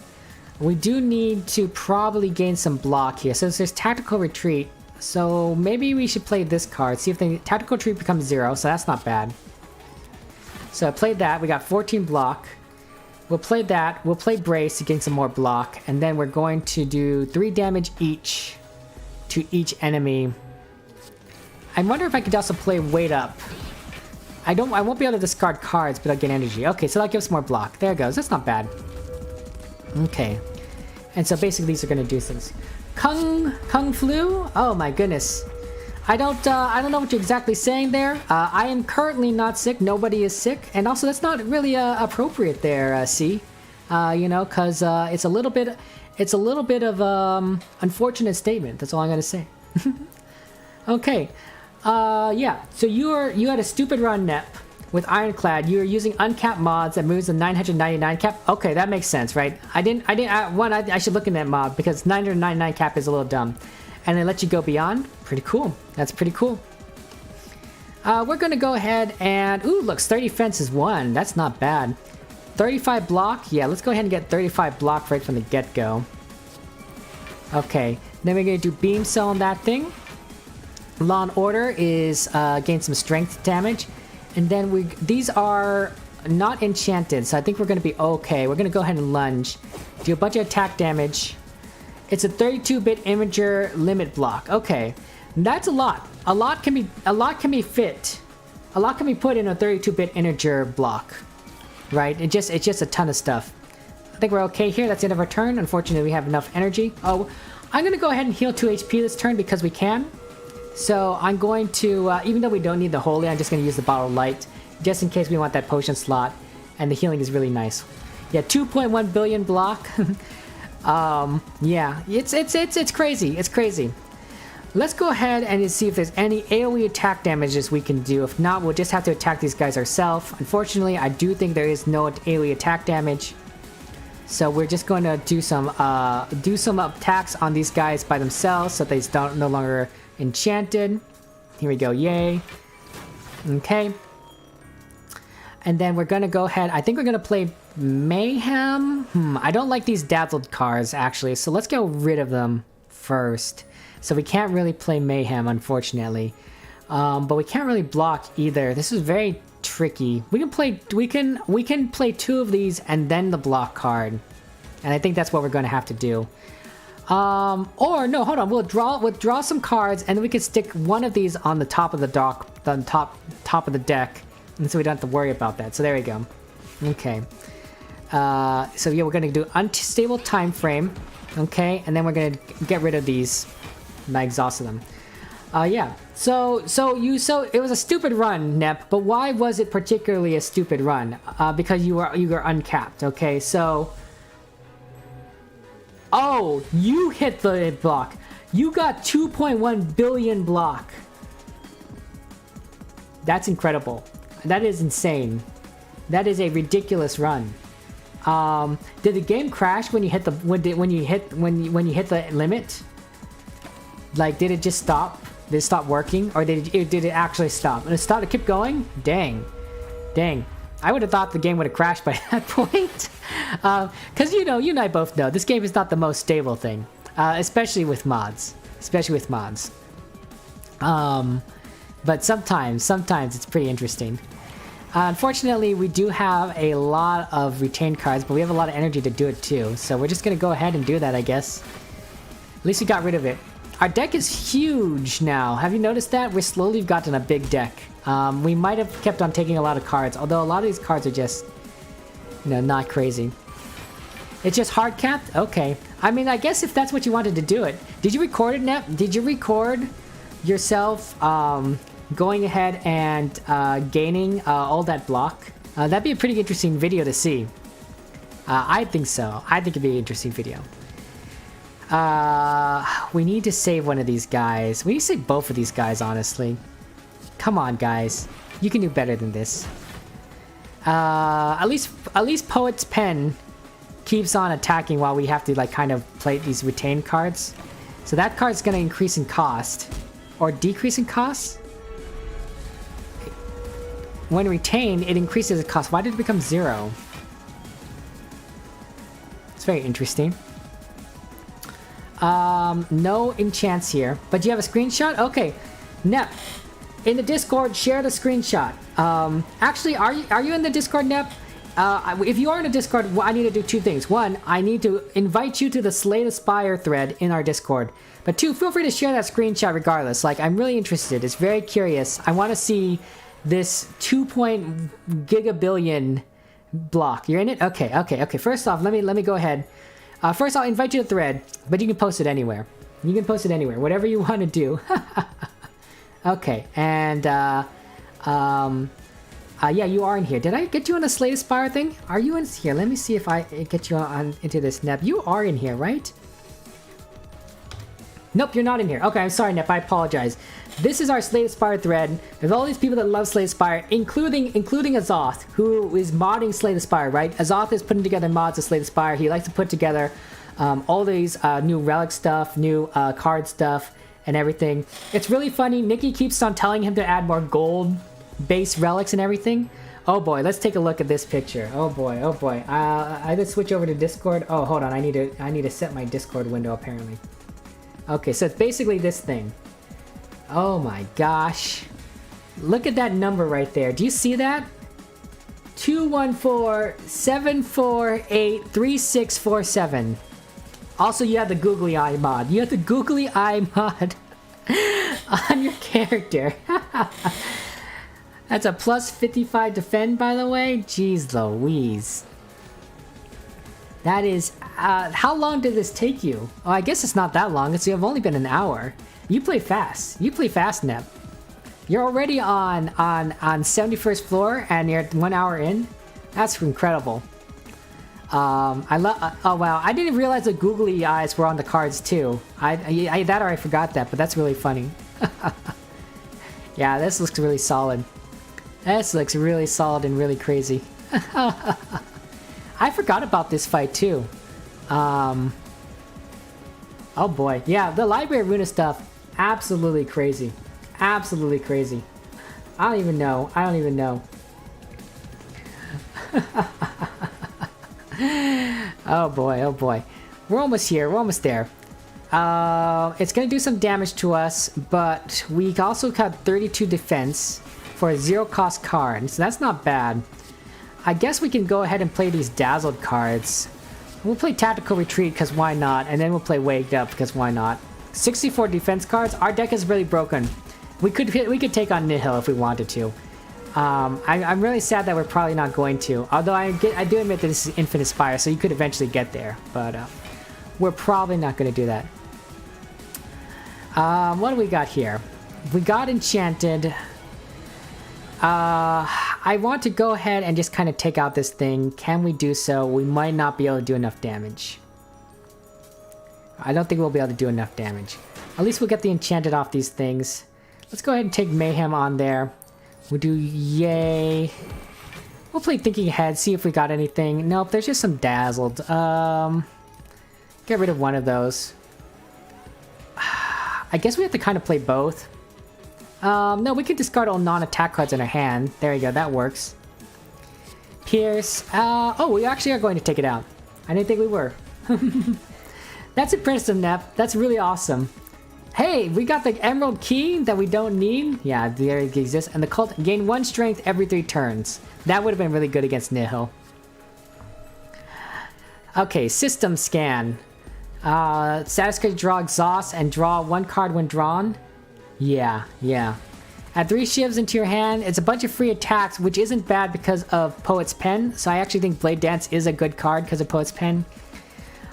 We do need to probably gain some block here. So there's Tactical Retreat. So maybe we should play this card. See if the Tactical Retreat becomes 0. So that's not bad. So I played that. We got 14 block. We'll play that. We'll play Brace to gain some more block. And then we're going to do 3 damage each to each enemy. I wonder if I could also play Wait Up. I won't be able to discard cards, but I'll get energy. Okay, so that gives more block. There it goes. That's not bad. Okay. And so basically these are going to do things. Kung Flu? Oh my goodness. I don't know what you're exactly saying there. I am currently not sick. Nobody is sick. And also that's not really appropriate there, C. You know, cuz it's a little bit of unfortunate statement. That's all I'm going to say. Okay. Yeah. So you had a stupid run, Nep, with Ironclad. You were using uncapped mods that moves the 999 cap. Okay, that makes sense, right? I should look in that mod because 999 cap is a little dumb. And they let you go beyond. Pretty cool. That's pretty cool. We're gonna go ahead and ooh, looks 30 fence is 1. That's not bad. 35 block. Yeah, let's go ahead and get 35 block right from the get-go. Okay, then we're gonna do beam cell on that thing. Law and Order is gain some strength damage, and then these are not enchanted, so I think we're gonna be okay. We're gonna go ahead and lunge, do a bunch of attack damage. It's a 32-bit Imager limit block. Okay, that's a lot. A lot can be fit. A lot can be put in a 32-bit integer block, right? It's just a ton of stuff. I think we're okay here. That's the end of our turn. Unfortunately, we have enough energy. Oh, I'm gonna go ahead and heal 2 HP this turn because we can. So I'm going to, even though we don't need the Holy, I'm just gonna use the Bottle of Light just in case we want that potion slot. And the healing is really nice. Yeah, 2.1 billion block. Yeah, it's crazy. It's crazy. Let's go ahead and see if there's any AoE attack damages we can do. If not, we'll just have to attack these guys ourselves. Unfortunately, I do think there is no AoE attack damage. So we're just going to do some attacks on these guys by themselves so they don't no longer enchanted. Here we go, yay. Okay. And then we're gonna go ahead, I think we're gonna play Mayhem. I don't like these dazzled cards actually, so let's get rid of them first. So we can't really play Mayhem, unfortunately. But we can't really block either. This is very tricky. We can play 2 of these and then the block card. And I think that's what we're gonna have to do. Or no, hold on. We'll draw some cards, and then we can stick one of these on the top of the top of the deck, and so we don't have to worry about that. So there we go. Okay. So yeah, we're gonna do unstable time frame. Okay, and then we're gonna get rid of these. And I exhausted them. Yeah. So it was a stupid run, Nep. But why was it particularly a stupid run? Because you were uncapped. Okay, so. Oh, you hit the block. You got 2.1 billion block. That's incredible. That is insane. That is a ridiculous run. Did the game crash when you hit the when you hit the limit? Like, did it just stop? Did it stop working, or did it actually stop? And it stopped. It kept going. Dang. I would have thought the game would have crashed by that point. Because you and I both know this game is not the most stable thing, especially with mods. But sometimes it's pretty interesting. Unfortunately, we do have a lot of retained cards, but we have a lot of energy to do it too. So we're just gonna go ahead and do that, I guess. At least we got rid of it. Our deck is huge now. Have you noticed that? We're slowly gotten a big deck. We might have kept on taking a lot of cards, although a lot of these cards are just, not crazy. It's just hard capped? Okay. I mean, I guess if that's what you wanted to do it. Did you record it, Nep? Did you record yourself going ahead and gaining all that block? That'd be a pretty interesting video to see. I think so. I think it'd be an interesting video. We need to save one of these guys. We need to save both of these guys, honestly. Come on, guys. You can do better than this. At least Poet's Pen keeps on attacking while we have to, like, kind of play these retained cards. So that card's gonna increase in cost. Or decrease in cost? When retained, it increases in cost. Why did it become 0? It's very interesting. No enchants here. But do you have a screenshot? Okay. Nep, in the Discord, share the screenshot. Actually, are you in the Discord, Nep? If you are in the Discord, I need to do two things. One, I need to invite you to the Slay the Spire thread in our Discord. But two, feel free to share that screenshot regardless. Like, I'm really interested. It's very curious. I want to see this 2.gigabillion block. You're in it? Okay. First off, let me go ahead. First, I'll invite you to the thread, but you can post it anywhere. You can post it anywhere, whatever you want to do. Okay, and yeah, you are in here. Did I get you on the Slay the Spire thing? Are you in here? Let me see if I get you on into this, Nep. You are in here, right? Nope, you're not in here. Okay, I'm sorry, Nep. I apologize. This is our Slay the Spire thread. There's all these people that love Slay the Spire, including Azoth, who is modding Slay the Spire, right? Azoth is putting together mods of Slay the Spire. He likes to put together all these new relic stuff, new card stuff, and everything. It's really funny. Nikki keeps on telling him to add more gold-based relics and everything. Oh boy, let's take a look at this picture. Oh boy. I just switch over to Discord. Oh, hold on. I need to set my Discord window apparently. Okay, so it's basically this thing. Oh my gosh. Look at that number right there. Do you see that? 214-748-3647. Also, you have the googly eye mod. You have the googly eye mod on your character. That's a plus 55 defend, by the way. Jeez Louise. That is... how long did this take you? Oh, I guess it's not that long. It's only been an hour. You play fast. You play fast, Nep. You're already on 71st floor and you're 1 hour in. That's incredible. I love. Oh wow! I didn't realize the googly eyes were on the cards too. That or I forgot that, but that's really funny. Yeah, this looks really solid. This looks really solid and really crazy. I forgot about this fight too. Oh boy, yeah, the Library of Runa stuff, absolutely crazy. Absolutely crazy. I don't even know. Oh boy. We're almost here. We're almost there. It's gonna do some damage to us, but we also got 32 defense for a 0 cost card, so that's not bad. I guess we can go ahead and play these dazzled cards. We'll play Tactical Retreat because why not, and then we'll play Waked Up because why not. 64 defense cards. Our deck is really broken. We could take on Nihil if we wanted to. I'm really sad that we're probably not going to. Although I do admit that this is Infinite Spire, so you could eventually get there. But we're probably not going to do that. What do we got here? We got Enchanted. I want to go ahead and just kind of take out this thing. Can we do so? We might not be able to do enough damage. I don't think we'll be able to do enough damage. At least we'll get the Enchanted off these things. Let's go ahead and take Mayhem on there. We'll do Yay. We'll play Thinking Ahead, see if we got anything. Nope, there's just some Dazzled. Get rid of one of those. I guess we have to kind of play both. No, we could discard all non-attack cards in our hand. There you go, that works. Pierce. Oh, we actually are going to take it out. I didn't think we were. That's impressive, Nep. That's really awesome. Hey, we got the Emerald Key that we don't need. Yeah, there it exists. And the Cult gain 1 strength every 3 turns. That would have been really good against Nihil. Okay, System Scan. Status card, draw Exhaust and draw 1 card when drawn. Yeah. Add 3 shivs into your hand. It's a bunch of free attacks, which isn't bad because of Poet's Pen. So I actually think Blade Dance is a good card because of Poet's Pen.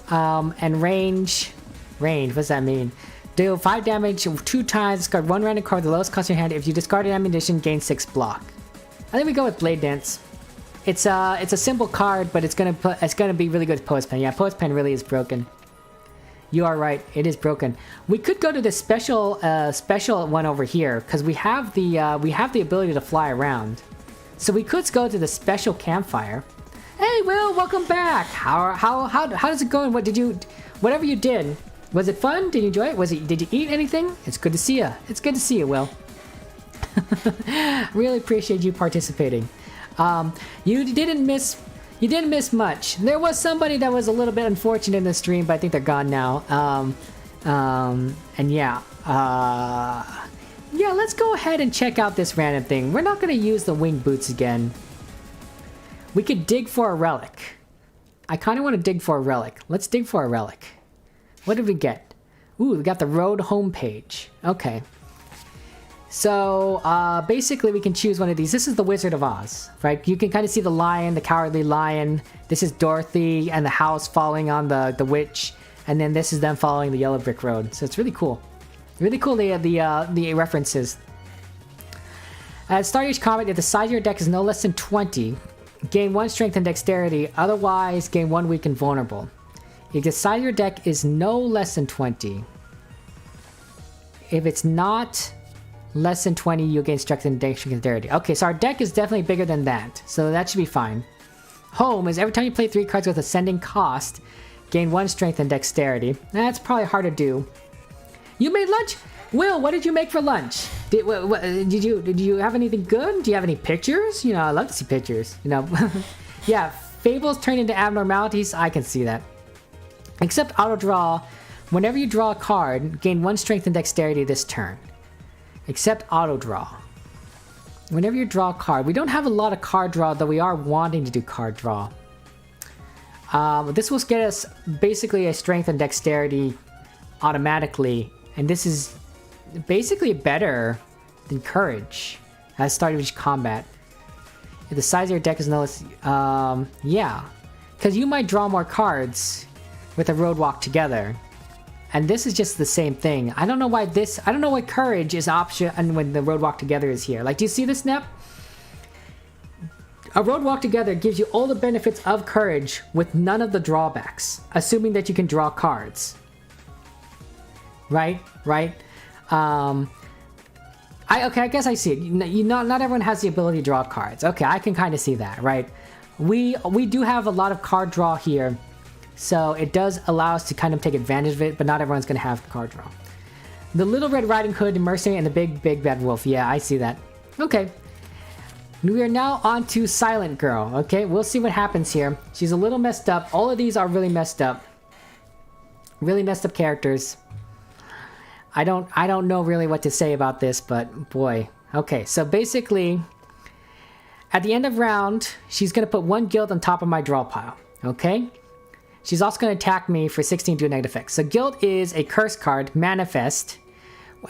And range. What does that mean? Deal 5 damage 2 times, discard 1 random card with the lowest cost in your hand. If you discard an ammunition, gain 6 block. I think we go with Blade Dance. It's a simple card, but it's gonna be really good with Poet's Pen. Yeah, Poet's Pen really is broken. You are right, it is broken. We could go to the special one over here because we have the ability to fly around. So we could go to the special campfire. Hey, Will, welcome back. How does it go? And whatever you did, was it fun? Did you enjoy it? Did you eat anything? It's good to see you. It's good to see you, Will. Really appreciate you participating. You You didn't miss much. There was somebody that was a little bit unfortunate in the stream, but I think they're gone now. And yeah. Yeah, let's go ahead and check out this random thing. We're not going to use the winged boots again. We could dig for a relic. I kind of want to dig for a relic. Let's dig for a relic. What did we get? Ooh, we got the road homepage. Okay. So, basically we can choose one of these. This is the Wizard of Oz, right? You can kind of see the lion, the cowardly lion. This is Dorothy and the house falling on the witch. And then this is them following the yellow brick road. So it's really cool. Really cool, the references. At start each combat, if the size of your deck is no less than 20, gain 1 strength and dexterity. Otherwise, gain 1 weak and vulnerable. If the size of your deck is no less than 20. If it's not less than 20, you'll gain strength and dexterity. Okay, so our deck is definitely bigger than that. So that should be fine. Home is every time you play 3 cards with ascending cost, gain 1 strength and dexterity. That's probably hard to do. You made lunch? Will, what did you make for lunch? Did you have anything good? Do you have any pictures? You know, I love to see pictures. You know, yeah, fables turn into abnormalities. I can see that. Except auto draw. Whenever you draw a card, gain 1 strength and dexterity this turn. Except auto draw. Whenever you draw a card, we don't have a lot of card draw, though we are wanting to do card draw. This will get us basically a strength and dexterity automatically, and this is basically better than courage at the start of each combat. If the size of your deck is no less, yeah, because you might draw more cards with a road walk together. And this is just the same thing. I don't know why courage is option and when the road walk together is here. Like, do you see this, Nep? A road walk together gives you all the benefits of courage with none of the drawbacks, assuming that you can draw cards. Right? I guess I see it. Not everyone has the ability to draw cards. Okay, I can kind of see that, right? We do have a lot of card draw here. So it does allow us to kind of take advantage of it, but not everyone's going to have card draw. The Little Red Riding Hood, the Mercenary, and the Big Bad Wolf. Yeah, I see that. Okay. We are now on to Silent Girl. Okay, we'll see what happens here. She's a little messed up. All of these are really messed up. Really messed up characters. I don't know really what to say about this, but boy. Okay, so basically, at the end of round, she's going to put 1 guild on top of my draw pile. Okay? She's also going to attack me for 16 to a negative effect. So guild is a curse card, Manifest.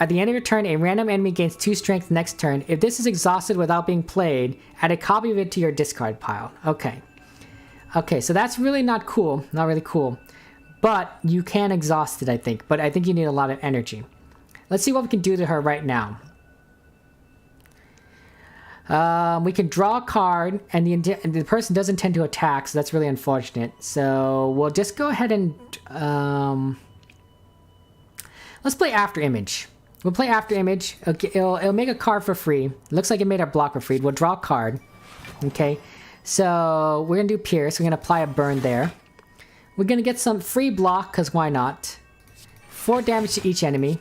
At the end of your turn, a random enemy gains 2 strength next turn. If this is exhausted without being played, add a copy of it to your discard pile. Okay. Okay, so that's really not cool. Not really cool. But you can exhaust it, I think. But I think you need a lot of energy. Let's see what we can do to her right now. We can draw a card, and the person does intend to attack, so that's really unfortunate. So we'll just go ahead and let's play After Image. We'll play After Image. Okay, it'll make a card for free. Looks like it made our block for free. We'll draw a card. Okay, so we're gonna do Pierce. We're gonna apply a burn there. We're gonna get some free block, because why not? 4 damage to each enemy.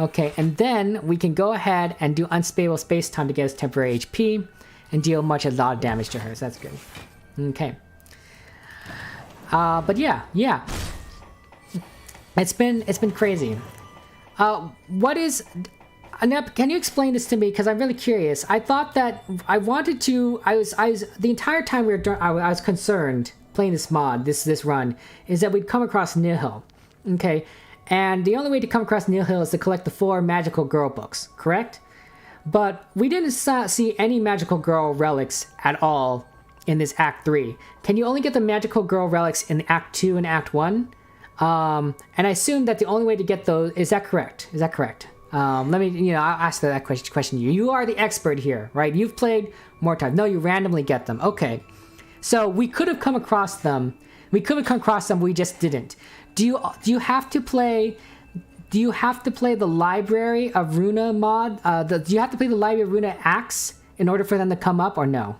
Okay, and then we can go ahead and do Unstable Space-Time to get us temporary HP and deal a lot of damage to her, so that's good. Okay. But yeah. It's been crazy. What is... Anep, can you explain this to me? Because I'm really curious. I thought that I wanted to... the entire time I was concerned playing this mod, this run, is that we'd come across Nihil. Okay. And the only way to come across Nihil is to collect the 4 Magical Girl books, correct? But we didn't see any Magical Girl relics at all in this Act 3. Can you only get the Magical Girl relics in Act 2 and Act 1? And I assume that the only way to get those... Is that correct? Is that correct? Let me, I'll ask that question to you. You are the expert here, right? You've played more times. No, you randomly get them. Okay. So we could have come across them. We just didn't. Do you have to play the Library of Runa mod? Do you have to play the Library of Runa acts in order for them to come up, or no?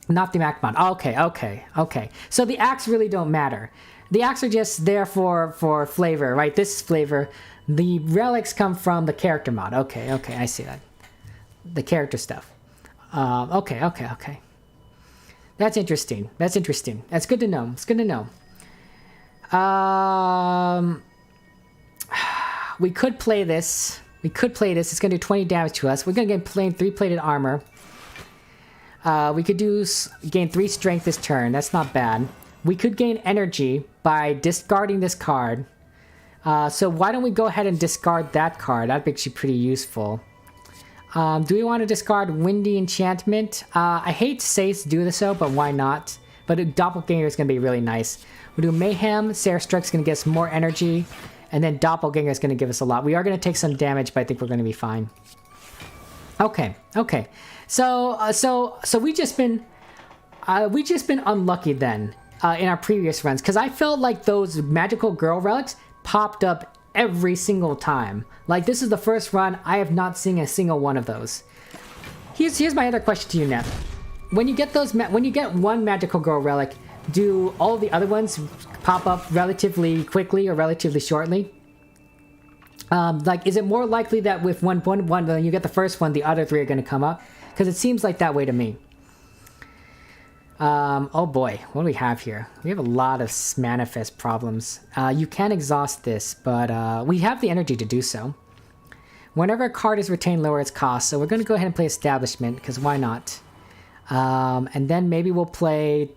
Not the act mod. Okay. So the acts really don't matter. The acts are just there for flavor, right? This is flavor. The relics come from the character mod. Okay, I see that. The character stuff. Okay. That's interesting. That's interesting. That's good to know. It's good to know. We could play this. We could play this. It's going to do 20 damage to us. We're going to get 3-plated armor. We could gain 3 strength this turn. That's not bad. We could gain energy by discarding this card. So why don't we go ahead and discard that card? That'd be actually pretty useful. Do we want to discard Windy Enchantment? I hate to say do this so, but why not? But a Doppelganger is going to be really nice. We'll do Mayhem. Sarah Struck's going to get us more energy. And then Doppelganger is going to give us a lot. We are going to take some damage, but I think we're going to be fine. Okay, okay. So we just been unlucky then in our previous runs, because I felt like those magical girl relics popped up every single time. Like, this is the first run I have not seen a single one of those. Here's my other question to you, Nep. When you get one magical girl relic, do all the other ones pop up relatively quickly or relatively shortly? Like, is it more likely that with one when you get the first one, the other 3 are going to come up? Because it seems like that way to me. Oh boy, what do we have here? We have a lot of manifest problems. You can exhaust this, but we have the energy to do so. Whenever a card is retained, lower its cost. So we're going to go ahead and play Establishment, because why not? And then maybe we'll play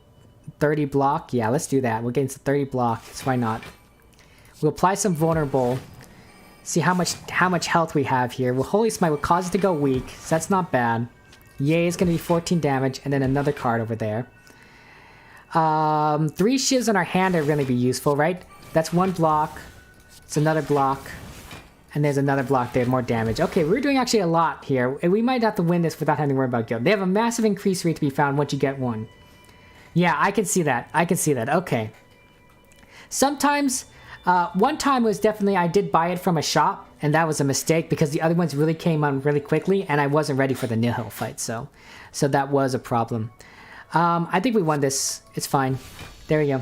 30 block. Yeah, let's do that. We'll get into 30 block, so why not? We'll apply some Vulnerable. See how much health we have here. Well, Holy Smite will cause it to go weak, so that's not bad. Yay is going to be 14 damage, and then another card over there. 3 shivs on our hand are going to be useful, right? That's 1 block. It's another block. And there's another block there, more damage. Okay, we're doing actually a lot here. We might have to win this without having to worry about guild. They have a massive increase rate to be found once you get 1. Yeah, I can see that. I can see that. Okay. Sometimes, one time was definitely I did buy it from a shop, and that was a mistake because the other ones really came on really quickly, and I wasn't ready for the Nihil fight, so that was a problem. I think we won this. It's fine. There we go.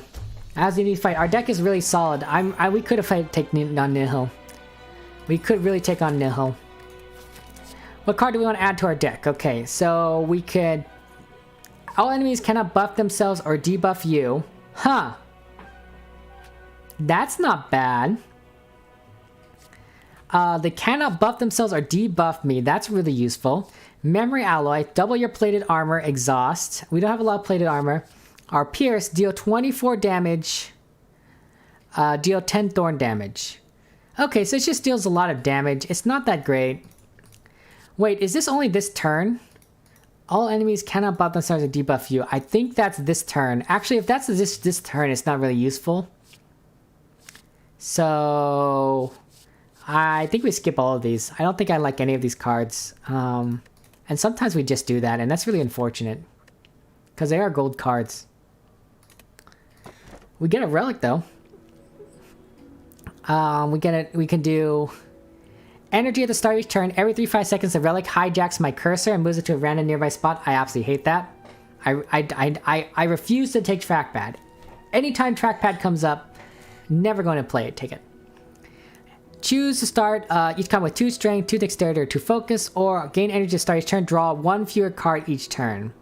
As we need to fight, our deck is really solid. We could have taken on Nihil. We could really take on Nihil. What card do we want to add to our deck? Okay, so we could... All enemies cannot buff themselves or debuff you. Huh. That's not bad. They cannot buff themselves or debuff me. That's really useful. Memory Alloy. Double your plated armor. Exhaust. We don't have a lot of plated armor. Our Pierce. Deal 24 damage. Deal 10 Thorn damage. Okay, so it just deals a lot of damage. It's not that great. Wait, is this only this turn? All enemies cannot buff themselves or debuff you. I think that's this turn. Actually, if that's this turn, it's not really useful. So... I think we skip all of these. I don't think I like any of these cards. And sometimes we just do that, and that's really unfortunate. Because they are gold cards. We get a relic, though. We can do... Energy at the start of each turn. Every 3-5 seconds, the relic hijacks my cursor and moves it to a random nearby spot. I absolutely hate that. I refuse to take Trackpad. Anytime Trackpad comes up, never going to play it. Take it. Choose to start each card with 2 strength, 2 dexterity, or 2 focus, or gain energy to start each turn. Draw 1 fewer card each turn.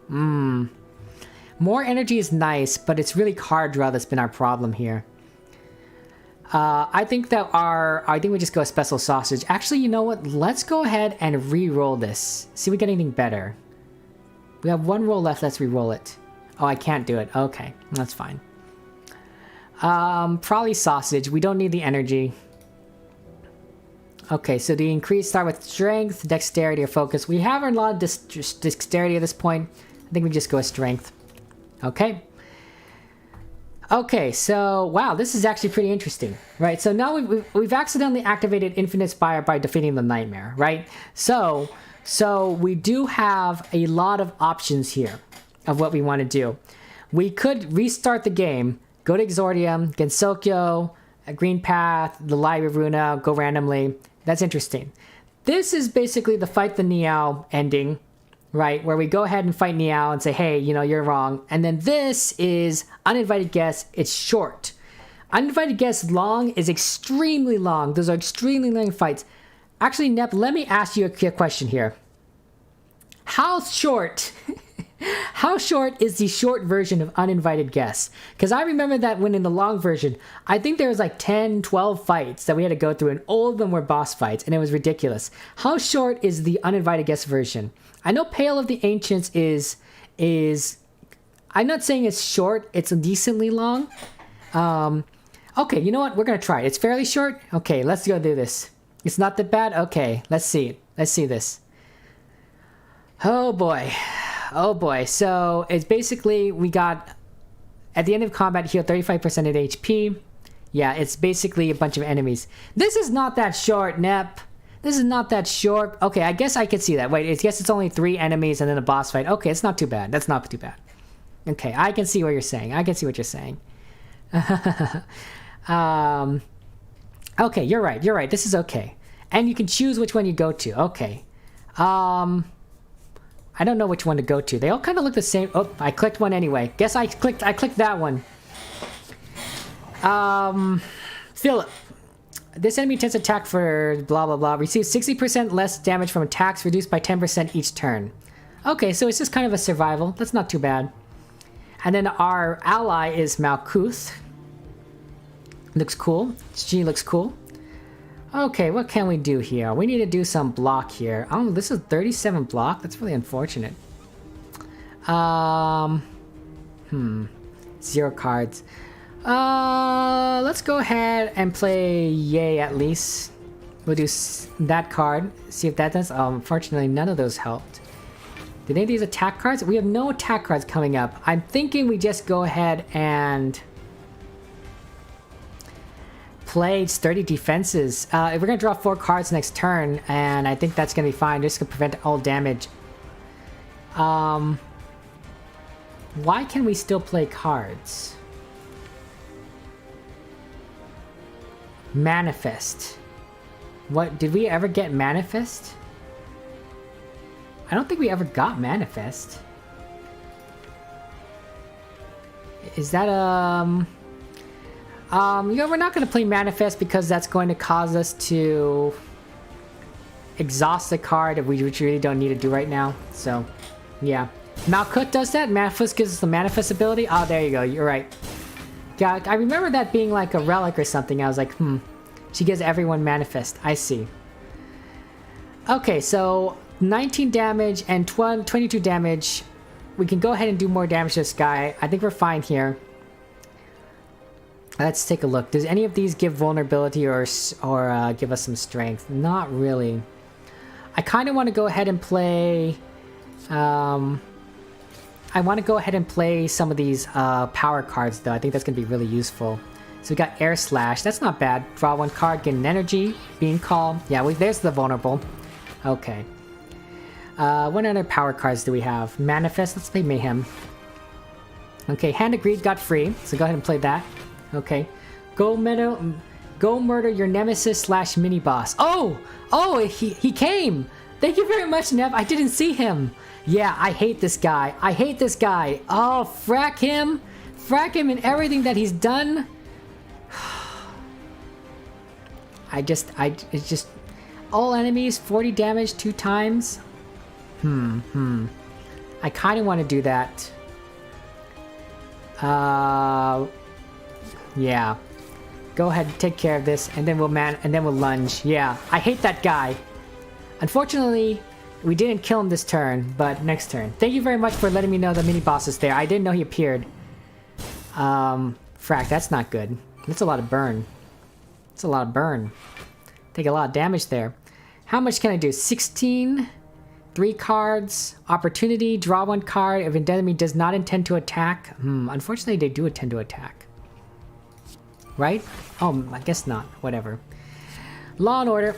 More energy is nice, but it's really card draw that's been our problem here. I think we just go Special Sausage. Actually, you know what? Let's go ahead and re-roll this. See if we get anything better. We have 1 roll left. Let's re-roll it. Oh, I can't do it. Okay, that's fine. Probably Sausage. We don't need the energy. Okay, so the increase start with strength, dexterity, or focus. We have a lot of dexterity at this point. I think we just go with strength. Okay. Okay, so wow, this is actually pretty interesting, right? So now we've accidentally activated Infinite Spire by defeating the Nightmare, right? So we do have a lot of options here of what we want to do. We could restart the game, go to Exordium, Gensokyo, a Green Path, the Library of Runa, go randomly. That's interesting. This is basically the Fight the Neow ending, right? Where we go ahead and fight Neow and say, hey, you know, you're wrong. And then this is Uninvited Guest. It's short. Uninvited Guest long is extremely long. Those are extremely long fights. Actually, Nep, let me ask you a question here. How short How short is the short version of Uninvited Guests? Because I remember that when in the long version, I think there was like 10, 12 fights that we had to go through, and all of them were boss fights, and it was ridiculous. How short is the Uninvited Guest version? I know Pale of the Ancients is I'm not saying it's short, it's decently long. Okay, you know what? We're going to try it. It's fairly short. Okay, let's go do this. It's not that bad? Okay, let's see it. Let's see this. Oh boy. Oh boy. So it's basically, we got, at the end of combat, heal 35% of HP. Yeah, it's basically a bunch of enemies. This is not that short, Nep. This is not that short. Okay, I guess I could see that. Wait, I guess it's only 3 enemies and then a boss fight. Okay, it's not too bad. That's not too bad. Okay, I can see what you're saying. I can see what you're saying. Okay, you're right. You're right. This is okay. And you can choose which one you go to. Okay. I don't know which one to go to. They all kind of look the same. Oh, I clicked one anyway. Guess I clicked that one. Philip. This enemy tends to attack for blah blah blah. Receives 60% less damage from attacks, reduced by 10% each turn. Okay, so it's just kind of a survival. That's not too bad. And then our ally is Malkuth. Looks cool. She looks cool. Okay, what can we do here? We need to do some block here. Oh, this is 37 block? That's really unfortunate. 0 cards. Let's go ahead and play Yay at least. We'll do that card. See if that does. Unfortunately, none of those helped. Did any of these attack cards? We have no attack cards coming up. I'm thinking we just go ahead and play sturdy defenses. We're gonna draw 4 cards next turn, and I think that's gonna be fine. Just gonna prevent all damage. Why can we still play cards? Manifest. What did we ever get? Manifest? I don't think we ever got Manifest. Is that you know, we're not going to play Manifest because that's going to cause us to exhaust the card that we really don't need to do right now. So, yeah. Malkuth does that. Manifest gives us the Manifest ability. Oh, there you go. You're right. Yeah, I remember that being like a relic or something. I was like, she gives everyone Manifest. I see. Okay, so 19 damage and 22 damage. We can go ahead and do more damage to this guy. I think we're fine here. Let's take a look. Does any of these give vulnerability or give us some strength? Not really. I kind of want to go ahead and play... I want to go ahead and play some of these power cards, though. I think that's going to be really useful. So we got Air Slash. That's not bad. Draw 1 card, gain an energy, Beam Call. Yeah, there's the vulnerable. Okay. What other power cards do we have? Manifest. Let's play Mayhem. Okay, Hand of Greed got free, so go ahead and play that. Okay. Go murder your nemesis / mini boss. Oh, he came. Thank you very much, Nev. I didn't see him. Yeah, I hate this guy. I hate this guy. Oh, frack him and everything that he's done. It's just all enemies 40 damage 2 times. I kind of want to do that. Yeah. Go ahead and take care of this, and then we'll lunge. Yeah, I hate that guy. Unfortunately, we didn't kill him this turn, but next turn. Thank you very much for letting me know the mini boss is there. I didn't know he appeared. Frack, that's not good. That's a lot of burn. That's a lot of burn. Take a lot of damage there. How much can I do? 16. 3 cards. Opportunity. Draw 1 card. If an enemy does not intend to attack. Unfortunately, they do intend to attack. Right? Oh, I guess not. Whatever. Law and Order.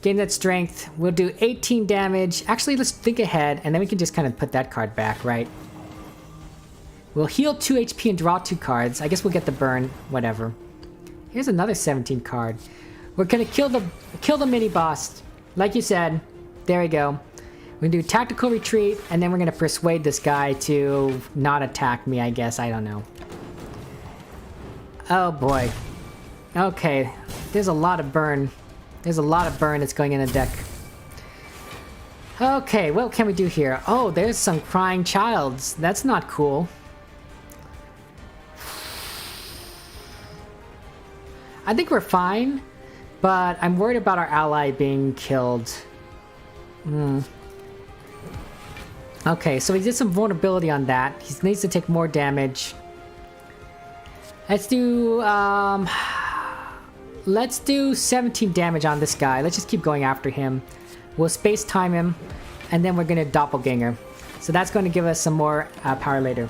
Gain that strength. We'll do 18 damage. Actually, let's think ahead, and then we can just kind of put that card back, right? We'll heal 2 HP and draw 2 cards. I guess we'll get the burn. Whatever. Here's another 17 card. We're gonna kill the mini boss. Like you said. There we go. We're gonna do tactical retreat, and then we're gonna persuade this guy to not attack me, I guess. I don't know. Oh boy. Okay. There's a lot of burn. There's a lot of burn that's going in the deck. Okay, what can we do here? Oh, there's some crying childs. That's not cool. I think we're fine, but I'm worried about our ally being killed. Okay, so we did some vulnerability on that. He needs to take more damage. Let's do 17 damage on this guy. Let's just keep going after him. We'll space time him, and then we're gonna doppelganger. So that's going to give us some more power later.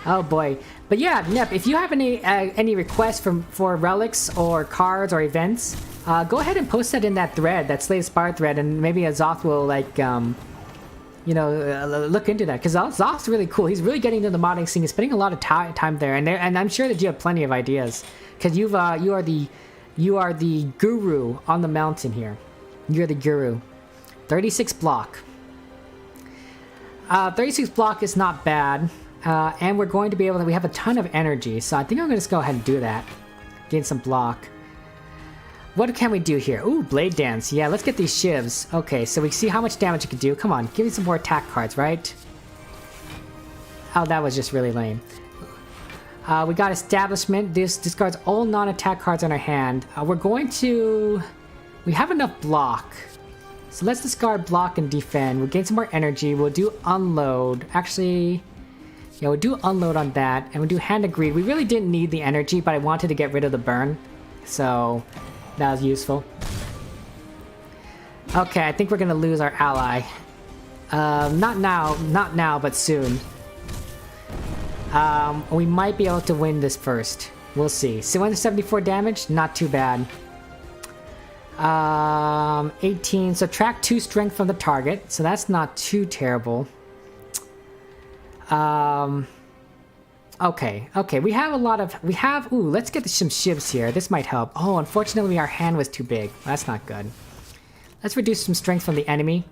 Oh boy. But yeah, Nep, if you have any requests for relics or cards or events, go ahead and post that in that thread, that Slay the Spire thread, and maybe Azoth will like, you know, look into that, because Zoth's really cool. He's really getting into the modding scene. He's spending a lot of time there, and I'm sure that you have plenty of ideas, because you are the guru on the mountain here. You're the guru. 36 block. 36 block is not bad. And we're going to be able to, we have a ton of energy, so I think I'm going to just go ahead and do that. Gain some block. What can we do here? Ooh, Blade Dance. Yeah, let's get these shivs. Okay, so we see how much damage it can do. Come on, give me some more attack cards, right? Oh, that was just really lame. We got Establishment. This discards all non-attack cards in our hand. We're going to... We have enough block. So let's discard block and defend. We'll gain some more energy. We'll do Unload. Actually... Yeah, we'll do Unload on that, and we'll do Hand of Greed. We really didn't need the energy, but I wanted to get rid of the burn, so that was useful. Okay, I think we're gonna lose our ally. Not now, but soon. We might be able to win this first. We'll see. 274 damage, not too bad. 18, subtract 2 strength from the target, so that's not too terrible. Okay, we have a lot of, ooh, let's get some shivs here. This might help. Oh, unfortunately our hand was too big. That's not good. Let's reduce some strength from the enemy.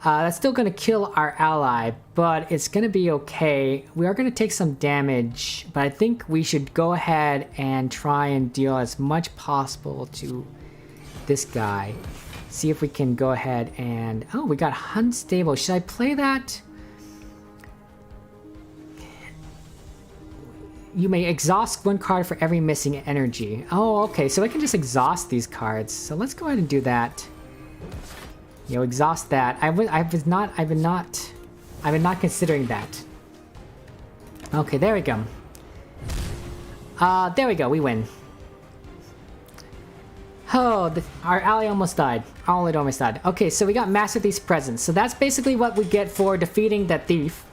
That's still gonna kill our ally, but it's gonna be okay. We are gonna take some damage, but I think we should go ahead and try and deal as much possible to this guy. See if we can go ahead and, oh, we got Unstable. Should I play that? You may exhaust 1 card for every missing energy. Oh, okay, so I can just exhaust these cards. So let's go ahead and do that. You know, exhaust that. I've been not considering that. Okay, there we go. There we go, we win. Oh, our ally almost died. Our ally almost died. Okay, so we got Master Thief's Presence. So that's basically what we get for defeating that thief.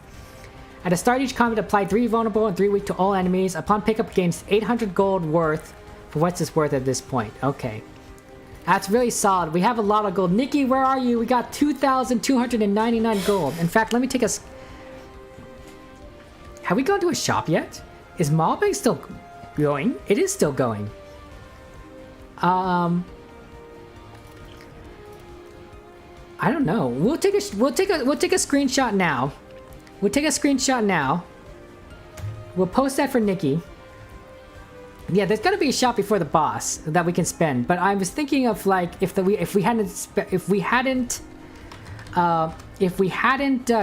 At the start of each combat, apply 3 vulnerable and 3 weak to all enemies. Upon pickup, gains 800 gold worth. For what's this worth at this point? Okay. That's really solid. We have a lot of gold. Nikki, where are you? We got 2,299 gold. In fact, let me take a... Have we gone to a shop yet? Is Malbank still going? It is still going. I don't know. We'll take a screenshot now. We'll take a screenshot now. We'll post that for Nikki. Yeah, there's gotta be a shop before the boss that we can spend. But I was thinking of like if we hadn't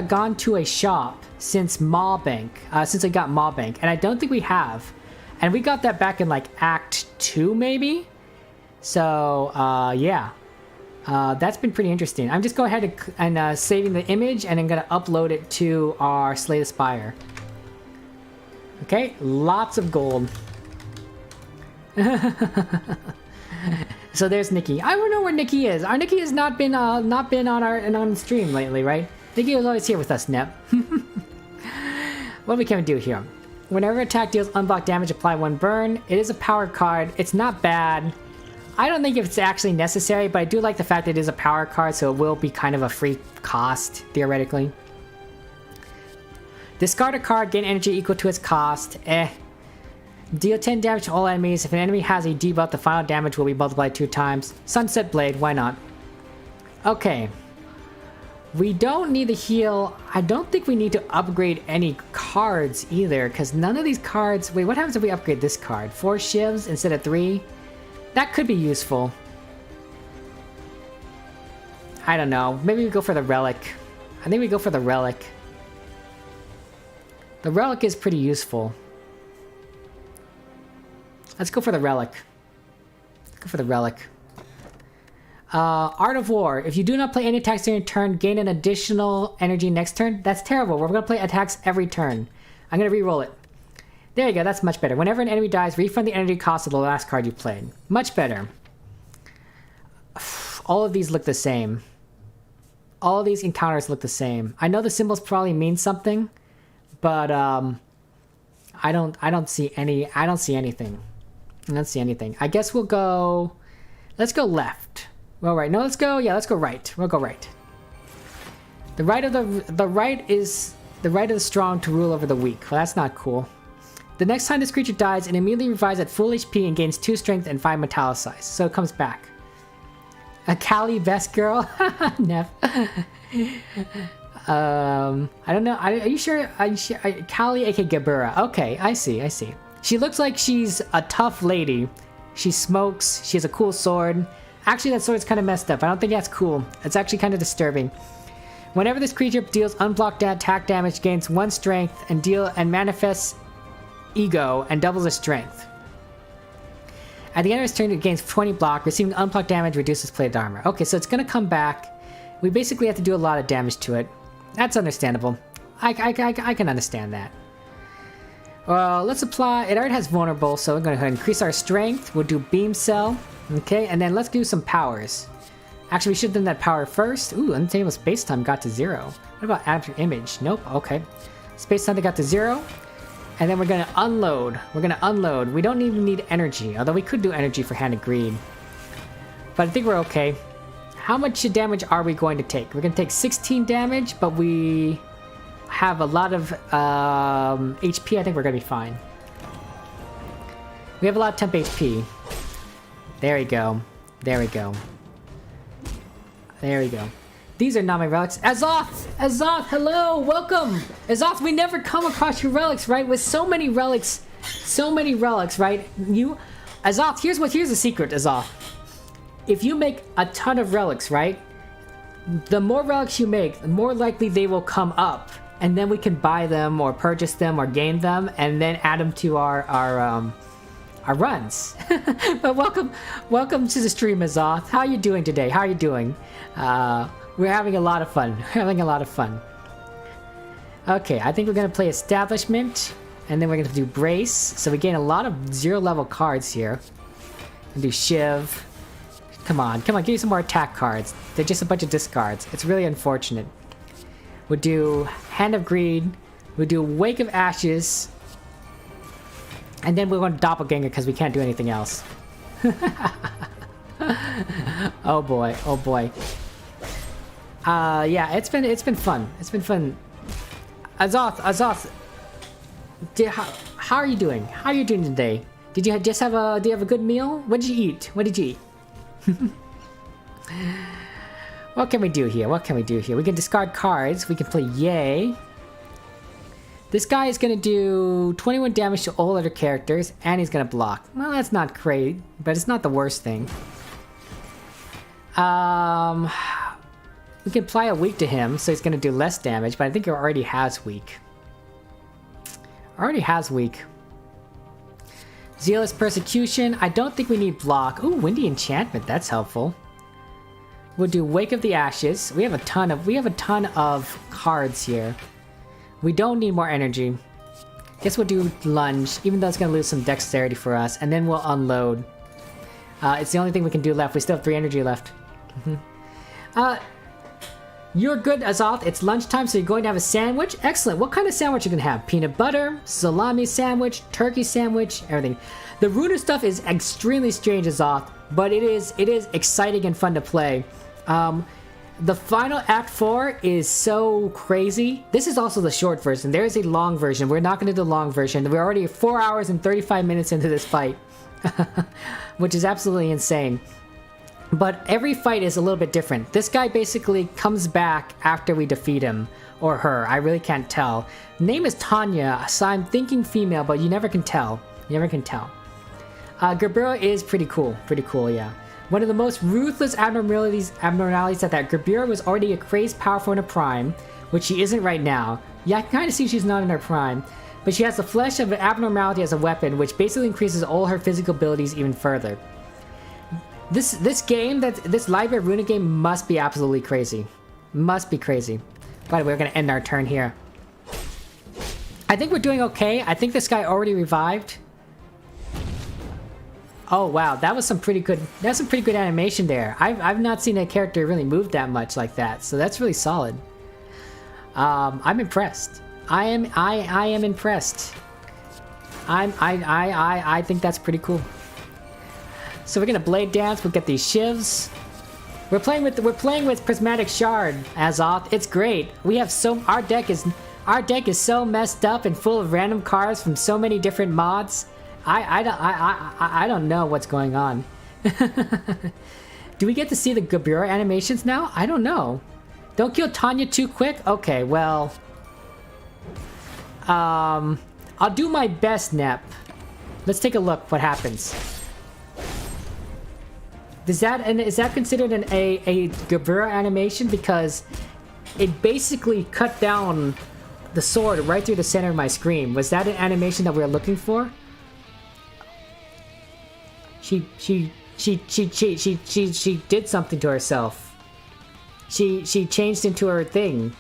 gone to a shop since Malbank, since I got Malbank, and I don't think we have, and we got that back in like Act 2 maybe. So yeah. That's been pretty interesting. I'm just going ahead and saving the image, and I'm going to upload it to our Slay the Spire. Okay, lots of gold. So there's Nikki. I don't know where Nikki is. Our Nikki has not been on the stream lately, right? Nikki was always here with us, Nep. What can we do here? Whenever attack deals unblocked damage, apply 1 burn. It is a power card. It's not bad. I don't think it's actually necessary, but I do like the fact that it is a power card, so it will be kind of a free cost, theoretically. Discard a card, gain energy equal to its cost. Deal 10 damage to all enemies. If an enemy has a debuff, the final damage will be multiplied 2 times. Sunset Blade, why not? Okay. We don't need to heal. I don't think we need to upgrade any cards either, because none of these cards... Wait, what happens if we upgrade this card? 4 shivs instead of 3? That could be useful. I don't know. Maybe we go for the relic. I think we go for the relic. The relic is pretty useful. Let's go for the relic. Let's go for the relic. Art of War. If you do not play any attacks during your turn, gain an additional energy next turn. That's terrible. We're going to play attacks every turn. I'm going to re-roll it. There you go. That's much better. Whenever an enemy dies, refund the energy cost of the last card you played. Much better. All of these look the same. All of these encounters look the same. I know the symbols probably mean something, but I don't see anything. I don't see anything. I guess we'll go. Let's go left. Well, right. No, let's go. Yeah, let's go right. We'll go right. The right of the strong to rule over the weak. Well, that's not cool. The next time this creature dies, it immediately revives at full HP and gains 2 strength and 5 metallicize. So it comes back. A Kali best girl? Nev. I don't know. Are you sure? Kali aka Gabura. Okay, I see. She looks like she's a tough lady. She smokes. She has a cool sword. Actually, that sword's kind of messed up. I don't think that's cool. It's actually kind of disturbing. Whenever this creature deals unblocked attack damage, gains 1 strength and manifests ego and doubles its strength. At the end of its turn, it gains 20 block. Receiving unblocked damage reduces plated armor. Okay, so it's going to come back. We basically have to do a lot of damage to it. That's understandable. I can understand that. Well, let's apply. It already has vulnerable, so we're going to increase our strength. We'll do beam cell. Okay, and then let's do some powers. Actually, we should have done that power first. Ooh, unstable space time got to 0. What about after image? Nope. Okay. Space time got to 0. And then we're going to unload. We don't even need energy, although we could do energy for Hand of Greed. But I think we're okay. How much damage are we going to take? We're going to take 16 damage, but we have a lot of HP. I think we're going to be fine. We have a lot of temp HP. There we go. These are not my relics. Azoth, hello, welcome. Azoth, we never come across your relics, right? With so many relics, right? Azoth, here's the secret, Azoth. If you make a ton of relics, right? The more relics you make, the more likely they will come up, and then we can buy them or purchase them or gain them, and then add them to our runs. But welcome to the stream, Azoth. How are you doing today? We're having a lot of fun. Okay, I think we're gonna play Establishment, and then we're gonna do Brace, so we gain a lot of 0 level cards here. We'll do Shiv. Come on, give me some more attack cards. They're just a bunch of discards. It's really unfortunate. We'll do Hand of Greed. We'll do Wake of Ashes. And then we're going to Doppelganger because we can't do anything else. Oh boy. Yeah, it's been fun. Azoth, how are you doing? How are you doing today? Did you have a good meal? What did you eat? What can we do here? We can discard cards. We can play Yay. This guy is going to do 21 damage to all other characters, and he's going to block. Well, that's not great, but it's not the worst thing. We can apply a weak to him, so he's going to do less damage, but I think he already has weak. Zealous Persecution. I don't think we need block. Ooh, Windy Enchantment. That's helpful. We'll do Wake of the Ashes. We have a ton of cards here. We don't need more energy. Guess we'll do Lunge, even though it's going to lose some dexterity for us, and then we'll unload. It's the only thing we can do left. We still have 3 energy left. You're good, Azoth. It's lunchtime, so you're going to have a sandwich. Excellent. What kind of sandwich are you going to have? Peanut butter, salami sandwich, turkey sandwich, everything. The Runa stuff is extremely strange, Azoth, but it is exciting and fun to play. The final Act 4 is so crazy. This is also the short version. There is a long version. We're not going to do the long version. We're already 4 hours and 35 minutes into this fight, which is absolutely insane. But every fight is a little bit different. This guy basically comes back after we defeat him, or her. I really can't tell. Name is Tanya, so I'm thinking female, but you never can tell. Gerbera is pretty cool, yeah. One of the most ruthless abnormalities that Grabira was already a crazed powerful in a prime, which she isn't right now. Yeah, I can kind of see she's not in her prime, but she has the flesh of an abnormality as a weapon, which basically increases all her physical abilities even further. This library runic game must be absolutely crazy. Must be crazy. By the way, we're gonna end our turn here. I think we're doing okay. I think this guy already revived. Oh wow, that was some pretty good. That's some pretty good animation there. I've not seen a character really move that much like that, so that's really solid. I'm impressed. I am impressed. I think that's pretty cool. So we're gonna blade dance. We'll get these shivs. We're playing with Prismatic Shard, Azoth. It's great. We have our deck is so messed up and full of random cards from so many different mods. I don't know what's going on. Do we get to see the Grabira animations now? I don't know. Don't kill Tanya too quick? Okay, well... I'll do my best, Nep. Let's take a look what happens. Is that considered a Grabira animation? Because it basically cut down the sword right through the center of my screen. Was that an animation that we were looking for? She did something to herself. She changed into her thing.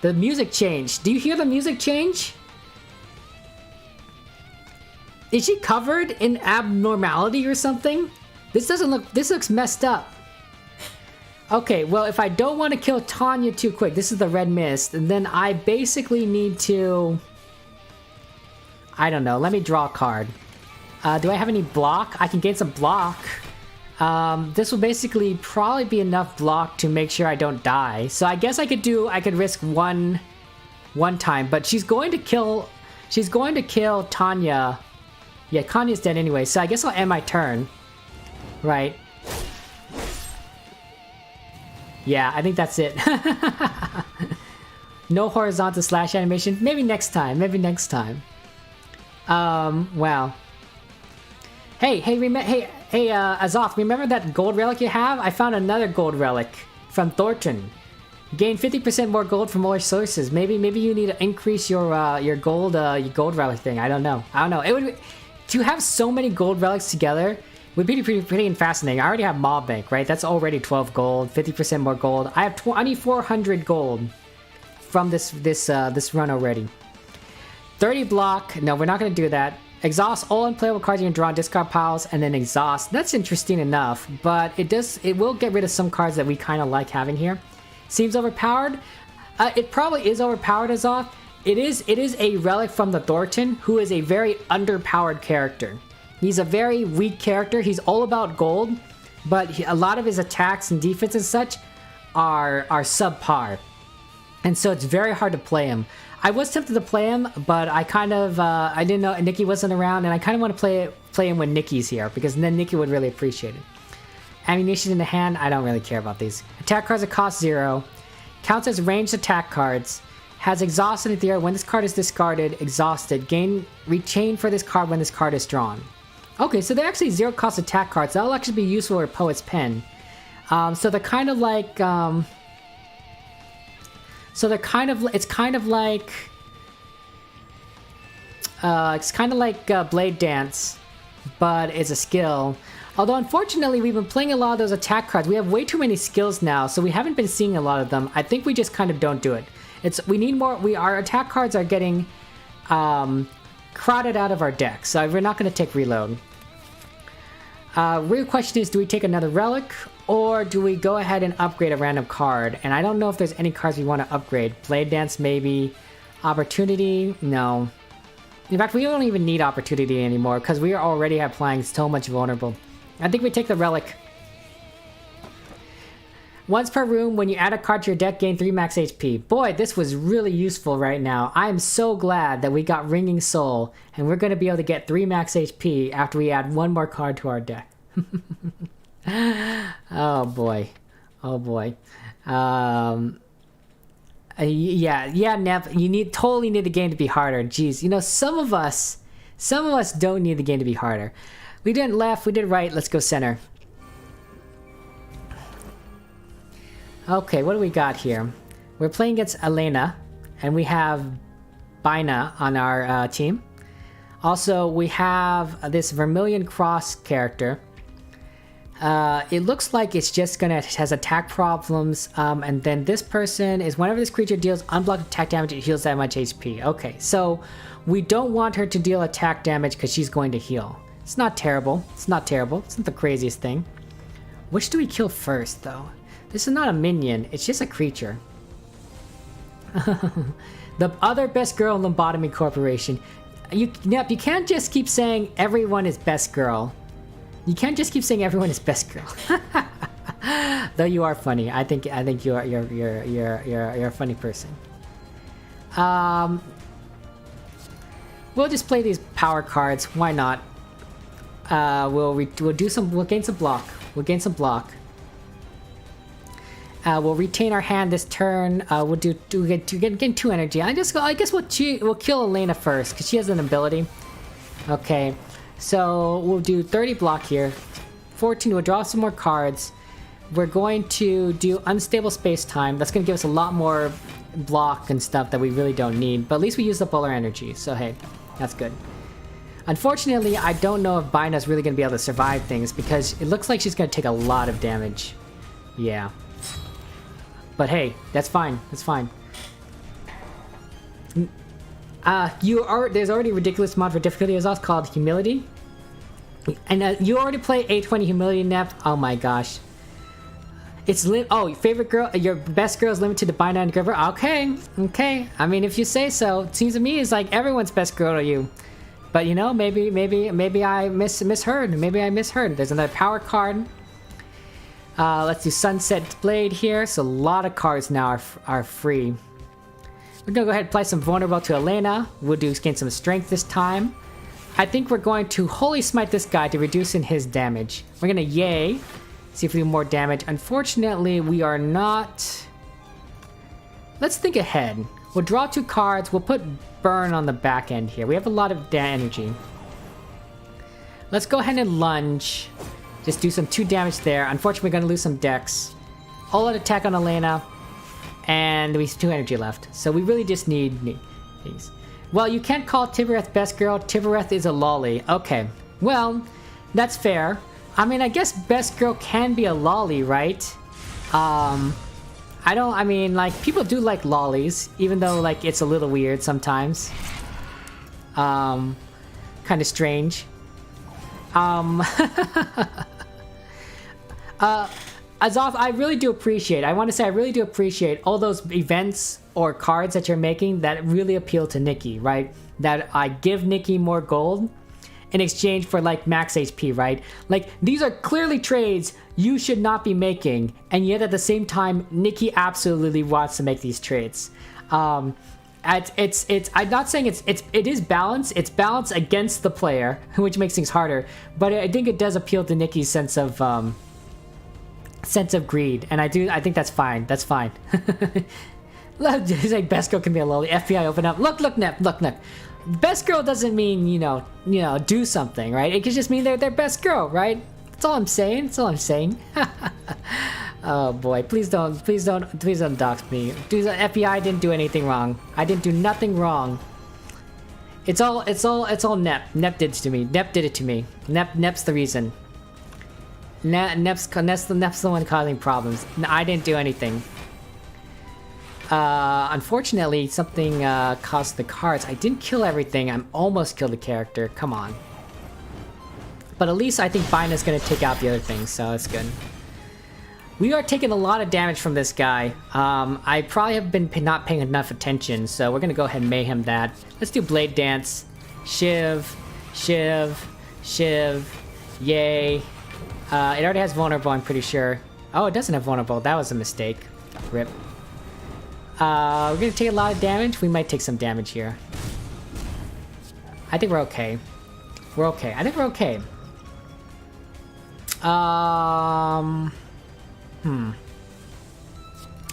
The music changed. Do you hear the music change? Is she covered in abnormality or something? This looks messed up. Okay, well, if I don't want to kill Tanya too quick, this is the red mist, and then I basically need to... I don't know, let me draw a card. Do I have any block? I can gain some block. This will basically probably be enough block to make sure I don't die. So I guess I could risk one time, but she's going to kill Tanya. Yeah, Tanya's dead anyway, so I guess I'll end my turn. Right. Yeah, I think that's it. No horizontal slash animation. Maybe next time. Wow. Hey, Azoth, remember that gold relic you have? I found another gold relic from Thorton. Gain 50% more gold from more sources. Maybe you need to increase your gold relic thing. I don't know. It would to have so many gold relics together would be pretty fascinating. I already have Mob Bank, right? That's already 12 gold, 50% more gold. I have 2,400 gold from this run already. 30 block. No, we're not going to do that. Exhaust all unplayable cards you can draw on discard piles, and then exhaust. That's interesting enough, but it will get rid of some cards that we kind of like having here. Seems overpowered. It probably is overpowered, Azoth. It is a relic from the Thorton, who is a very underpowered character. He's a very weak character. He's all about gold, but a lot of his attacks and defense and such are subpar, and so it's very hard to play him. I was tempted to play him, but I kind of I didn't know Nikki wasn't around, and I kind of want to play him when Nikki's here, because then Nikki would really appreciate it. Ammunition in the hand, I don't really care about these. Attack cards that cost 0. Counts as ranged attack cards. Has exhaust in theory. When this card is discarded, exhausted. Gain retain for this card when this card is drawn. Okay, so they're actually 0 cost attack cards. That'll actually be useful for Poet's Pen. So they're kind of like... it's kind of like Blade Dance, but it's a skill. Although unfortunately we've been playing a lot of those attack cards. We have way too many skills now, so we haven't been seeing a lot of them. I think we just kind of don't do it. We need more. Our attack cards are getting crowded out of our deck, so we're not going to take reload. Real question is, do we take another relic, or do we go ahead and upgrade a random card? And I don't know if there's any cards we want to upgrade. Blade Dance, maybe. Opportunity, no. In fact, we don't even need Opportunity anymore, because we are already applying so much vulnerable. I think we take the relic. Once per room, when you add a card to your deck, gain 3 max HP. Boy, this was really useful right now. I am so glad that we got Ringing Soul, and we're going to be able to get 3 max HP after we add one more card to our deck. Oh boy. Oh boy. Yeah, Nep, you totally need the game to be harder. Jeez, you know, some of us don't need the game to be harder. We did left, we did right, let's go center. Okay, what do we got here? We're playing against Elena, and we have Bina on our team. Also, we have this Vermilion Cross character. It looks like it's just has attack problems, and then this person is whenever this creature deals unblocked attack damage, it heals that much HP. Okay, so we don't want her to deal attack damage because she's going to heal. It's not terrible. It's not terrible. It's not the craziest thing. Which do we kill first, though? This is not a minion. It's just a creature. The other best girl in Lobotomy Corporation. Nep, you can't just keep saying everyone is best girl. You can't just keep saying everyone is best girl. Though you are funny. I think you're a funny person. We'll just play these power cards. Why not? We'll gain some block. We'll gain some block. We'll retain our hand this turn. We'll get 2 energy. I guess we'll kill Elena first because she has an ability. Okay, so we'll do 30 block here. 14. We'll draw some more cards. We're going to do unstable space time. That's going to give us a lot more block and stuff that we really don't need. But at least we use up all our energy. So hey, that's good. Unfortunately, I don't know if Bina's really going to be able to survive things because it looks like she's going to take a lot of damage. Yeah. But hey, that's fine. That's fine. There's already a ridiculous mod for difficulty. It's also called Humility. And you already play A20 Humility, Nep. Oh my gosh. It's favorite girl, your best girl is limited to Bina and Giver. Okay, okay. I mean, if you say so. It seems to me it's like everyone's best girl to you. But you know, maybe I misheard. Maybe I misheard. There's another power card. Let's do Sunset Blade here. So a lot of cards now are free. We're gonna go ahead and apply some Vulnerable to Elena. We'll gain some strength this time. I think we're going to Holy Smite this guy to reduce his damage. We're gonna Yay. See if we do more damage. Unfortunately, we are not... Let's think ahead. We'll draw 2 cards. We'll put Burn on the back end here. We have a lot of energy. Let's go ahead and lunge. Just do some 2 damage there. Unfortunately, we're going to lose some dex. All-out attack on Elena. And we have 2 energy left. So we really just need these. Well, you can't call Tibereth best girl. Tibereth is a lolly. Okay. Well, that's fair. I mean, I guess best girl can be a lolly, right? I mean, like, people do like lollies, even though, like, it's a little weird sometimes. Kind of strange. I really do appreciate, I want to say I really do appreciate all those events or cards that you're making that really appeal to Nikki, right? That I give Nikki more gold in exchange for like max HP, right? Like these are clearly trades you should not be making, and yet at the same time, Nikki absolutely wants to make these trades. I'm not saying it is balance. It's balance against the player, which makes things harder. But I think it does appeal to Nikki's sense of greed, and I think that's fine. That's fine. He's like best girl can be a lolly. FBI open up. Look, Nep. Best girl doesn't mean you know do something, right? It could just mean they're best girl, right? That's all I'm saying. Oh boy, please don't dox me. Dude, the FBI didn't do anything wrong. I didn't do nothing wrong. It's all Nep. Nep did it to me. Nep's the reason. Nep's the one causing problems. I didn't do anything. Unfortunately, something cost the cards. I didn't kill everything. I'm almost killed the character. Come on. But at least I think Bina's gonna take out the other things, so it's good. We are taking a lot of damage from this guy. I probably have been not paying enough attention, so we're gonna go ahead and mayhem that. Let's do Blade Dance. Shiv. Yay. It already has Vulnerable, I'm pretty sure. Oh, it doesn't have Vulnerable. That was a mistake. Rip. We're gonna take a lot of damage. We might take some damage here. I think we're okay. I think we're okay.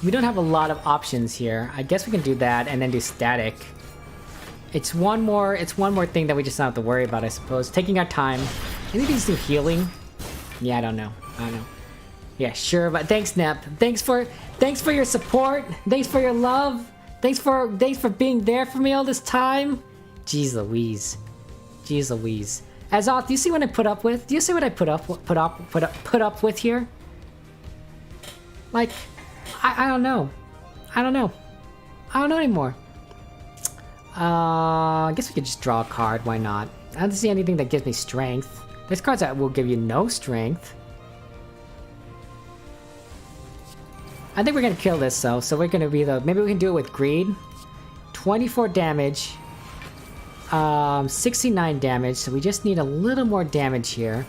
We don't have a lot of options here. I guess we can do that and then do static. It's one more thing that we just don't have to worry about, I suppose. Taking our time. Maybe we just do healing. Yeah, I don't know. Yeah, sure, but thanks, Nep. Thanks for your support. Thanks for your love. Thanks for being there for me all this time. Jeez Louise. Jeez Louise. Azoth, do you see what I put up with? Do you see what I put up with here? Like, I don't know. I don't know. I don't know anymore. I guess we could just draw a card. Why not? I don't see anything that gives me strength. There's cards that will give you no strength. I think we're gonna kill this though, so we're gonna be maybe we can do it with greed. 24 damage. 69 damage, so we just need a little more damage here.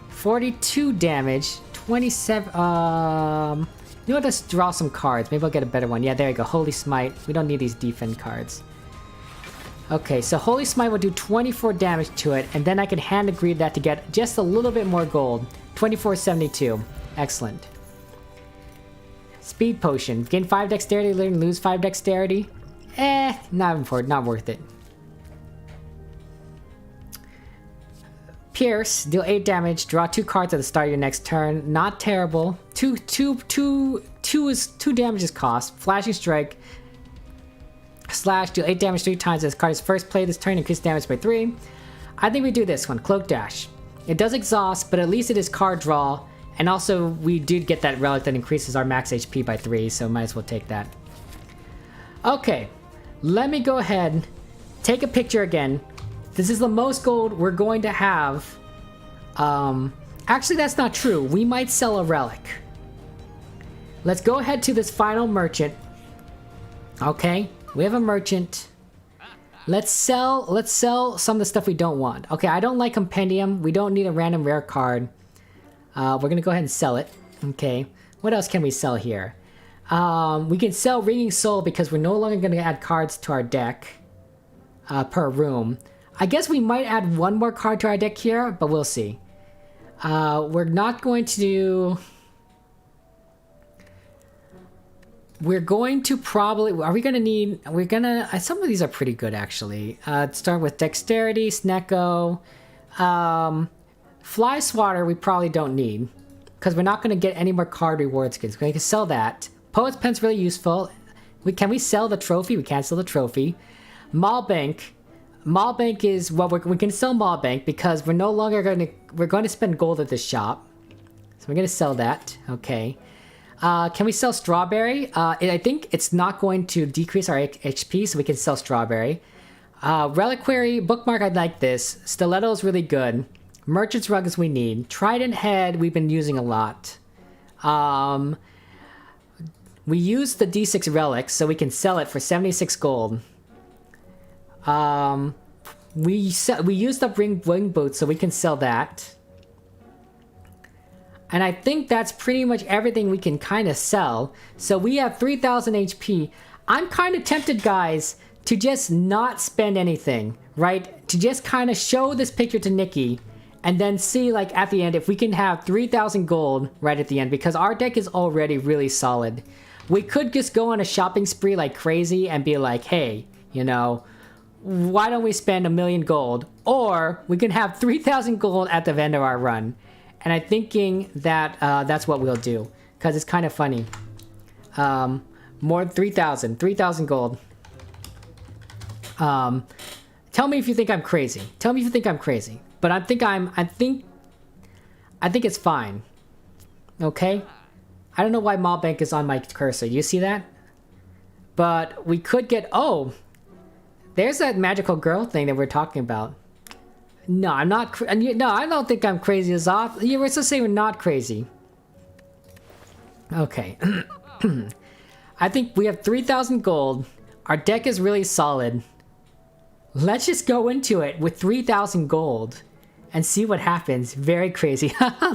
42 damage. 27, you know what, let's draw some cards. Maybe I'll get a better one. Yeah, there you go. Holy Smite. We don't need these defend cards. Okay, so Holy Smite will do 24 damage to it, and then I can hand the greed that to get just a little bit more gold. 2472. Excellent. Speed Potion. Gain 5 dexterity, lose 5 dexterity. Not important, not worth it. Pierce, deal 8 damage, draw 2 cards at the start of your next turn. Not terrible. 2 damage is cost. Flashing Strike. Slash, deal 8 damage 3 times as card is first played this turn, increase damage by 3. I think we do this one, Cloak Dash. It does exhaust, but at least it is card draw. And also, we did get that relic that increases our max HP by 3, so might as well take that. Okay, let me go ahead, take a picture again. This is the most gold we're going to have. Actually, that's not true. We might sell a relic. Let's go ahead to this final merchant. Okay, we have a merchant. Let's sell some of the stuff we don't want. Okay, I don't like Compendium. We don't need a random rare card. We're gonna go ahead and sell it. Okay, what else can we sell here? We can sell Ringing Soul because we're no longer gonna add cards to our deck per room. I guess we might add one more card to our deck here, but we'll see. We're not going to do... We're going to probably... Are we going to need... We're going to... Some of these are pretty good, actually. Start with Dexterity, Snecko. Fly Swatter we probably don't need. Because we're not going to get any more card reward skins. We can sell that. Poet's Pen's really useful. Can we sell the trophy? We can't sell the trophy. Maulbank. Maulbank is... Well, we can sell Maulbank because we're no longer going to... We're going to spend gold at this shop. So we're going to sell that. Okay. Can we sell Strawberry? I think it's not going to decrease our HP, so we can sell Strawberry. Reliquary, Bookmark, I like this. Stiletto is really good. Merchant's Rug is we need. Trident Head, we've been using a lot. We use the D6 Relic, so we can sell it for 76 gold. We used up Wing Boots, so we can sell that. And I think that's pretty much everything we can kind of sell. So we have 3,000 HP. I'm kind of tempted, guys, to just not spend anything, right? To just kind of show this picture to Nikki and then see, like, at the end if we can have 3,000 gold right at the end, because our deck is already really solid. We could just go on a shopping spree like crazy and be like, hey, you know, why don't we spend 1,000,000 gold? Or we can have 3,000 gold at the end of our run. And I'm thinking that that's what we'll do, because it's kind of funny. More than 3,000 gold. Tell me if you think I'm crazy. Tell me if you think I'm crazy. But I think it's fine. Okay? I don't know why Maulbank is on my cursor. You see that? But we could get... Oh! There's that magical girl thing that we're talking about. No, I'm not... No, I don't think I'm crazy, Azoth. You were supposed to say we're not crazy. Okay. I think we have 3,000 gold. Our deck is really solid. Let's just go into it with 3,000 gold and see what happens. Very crazy.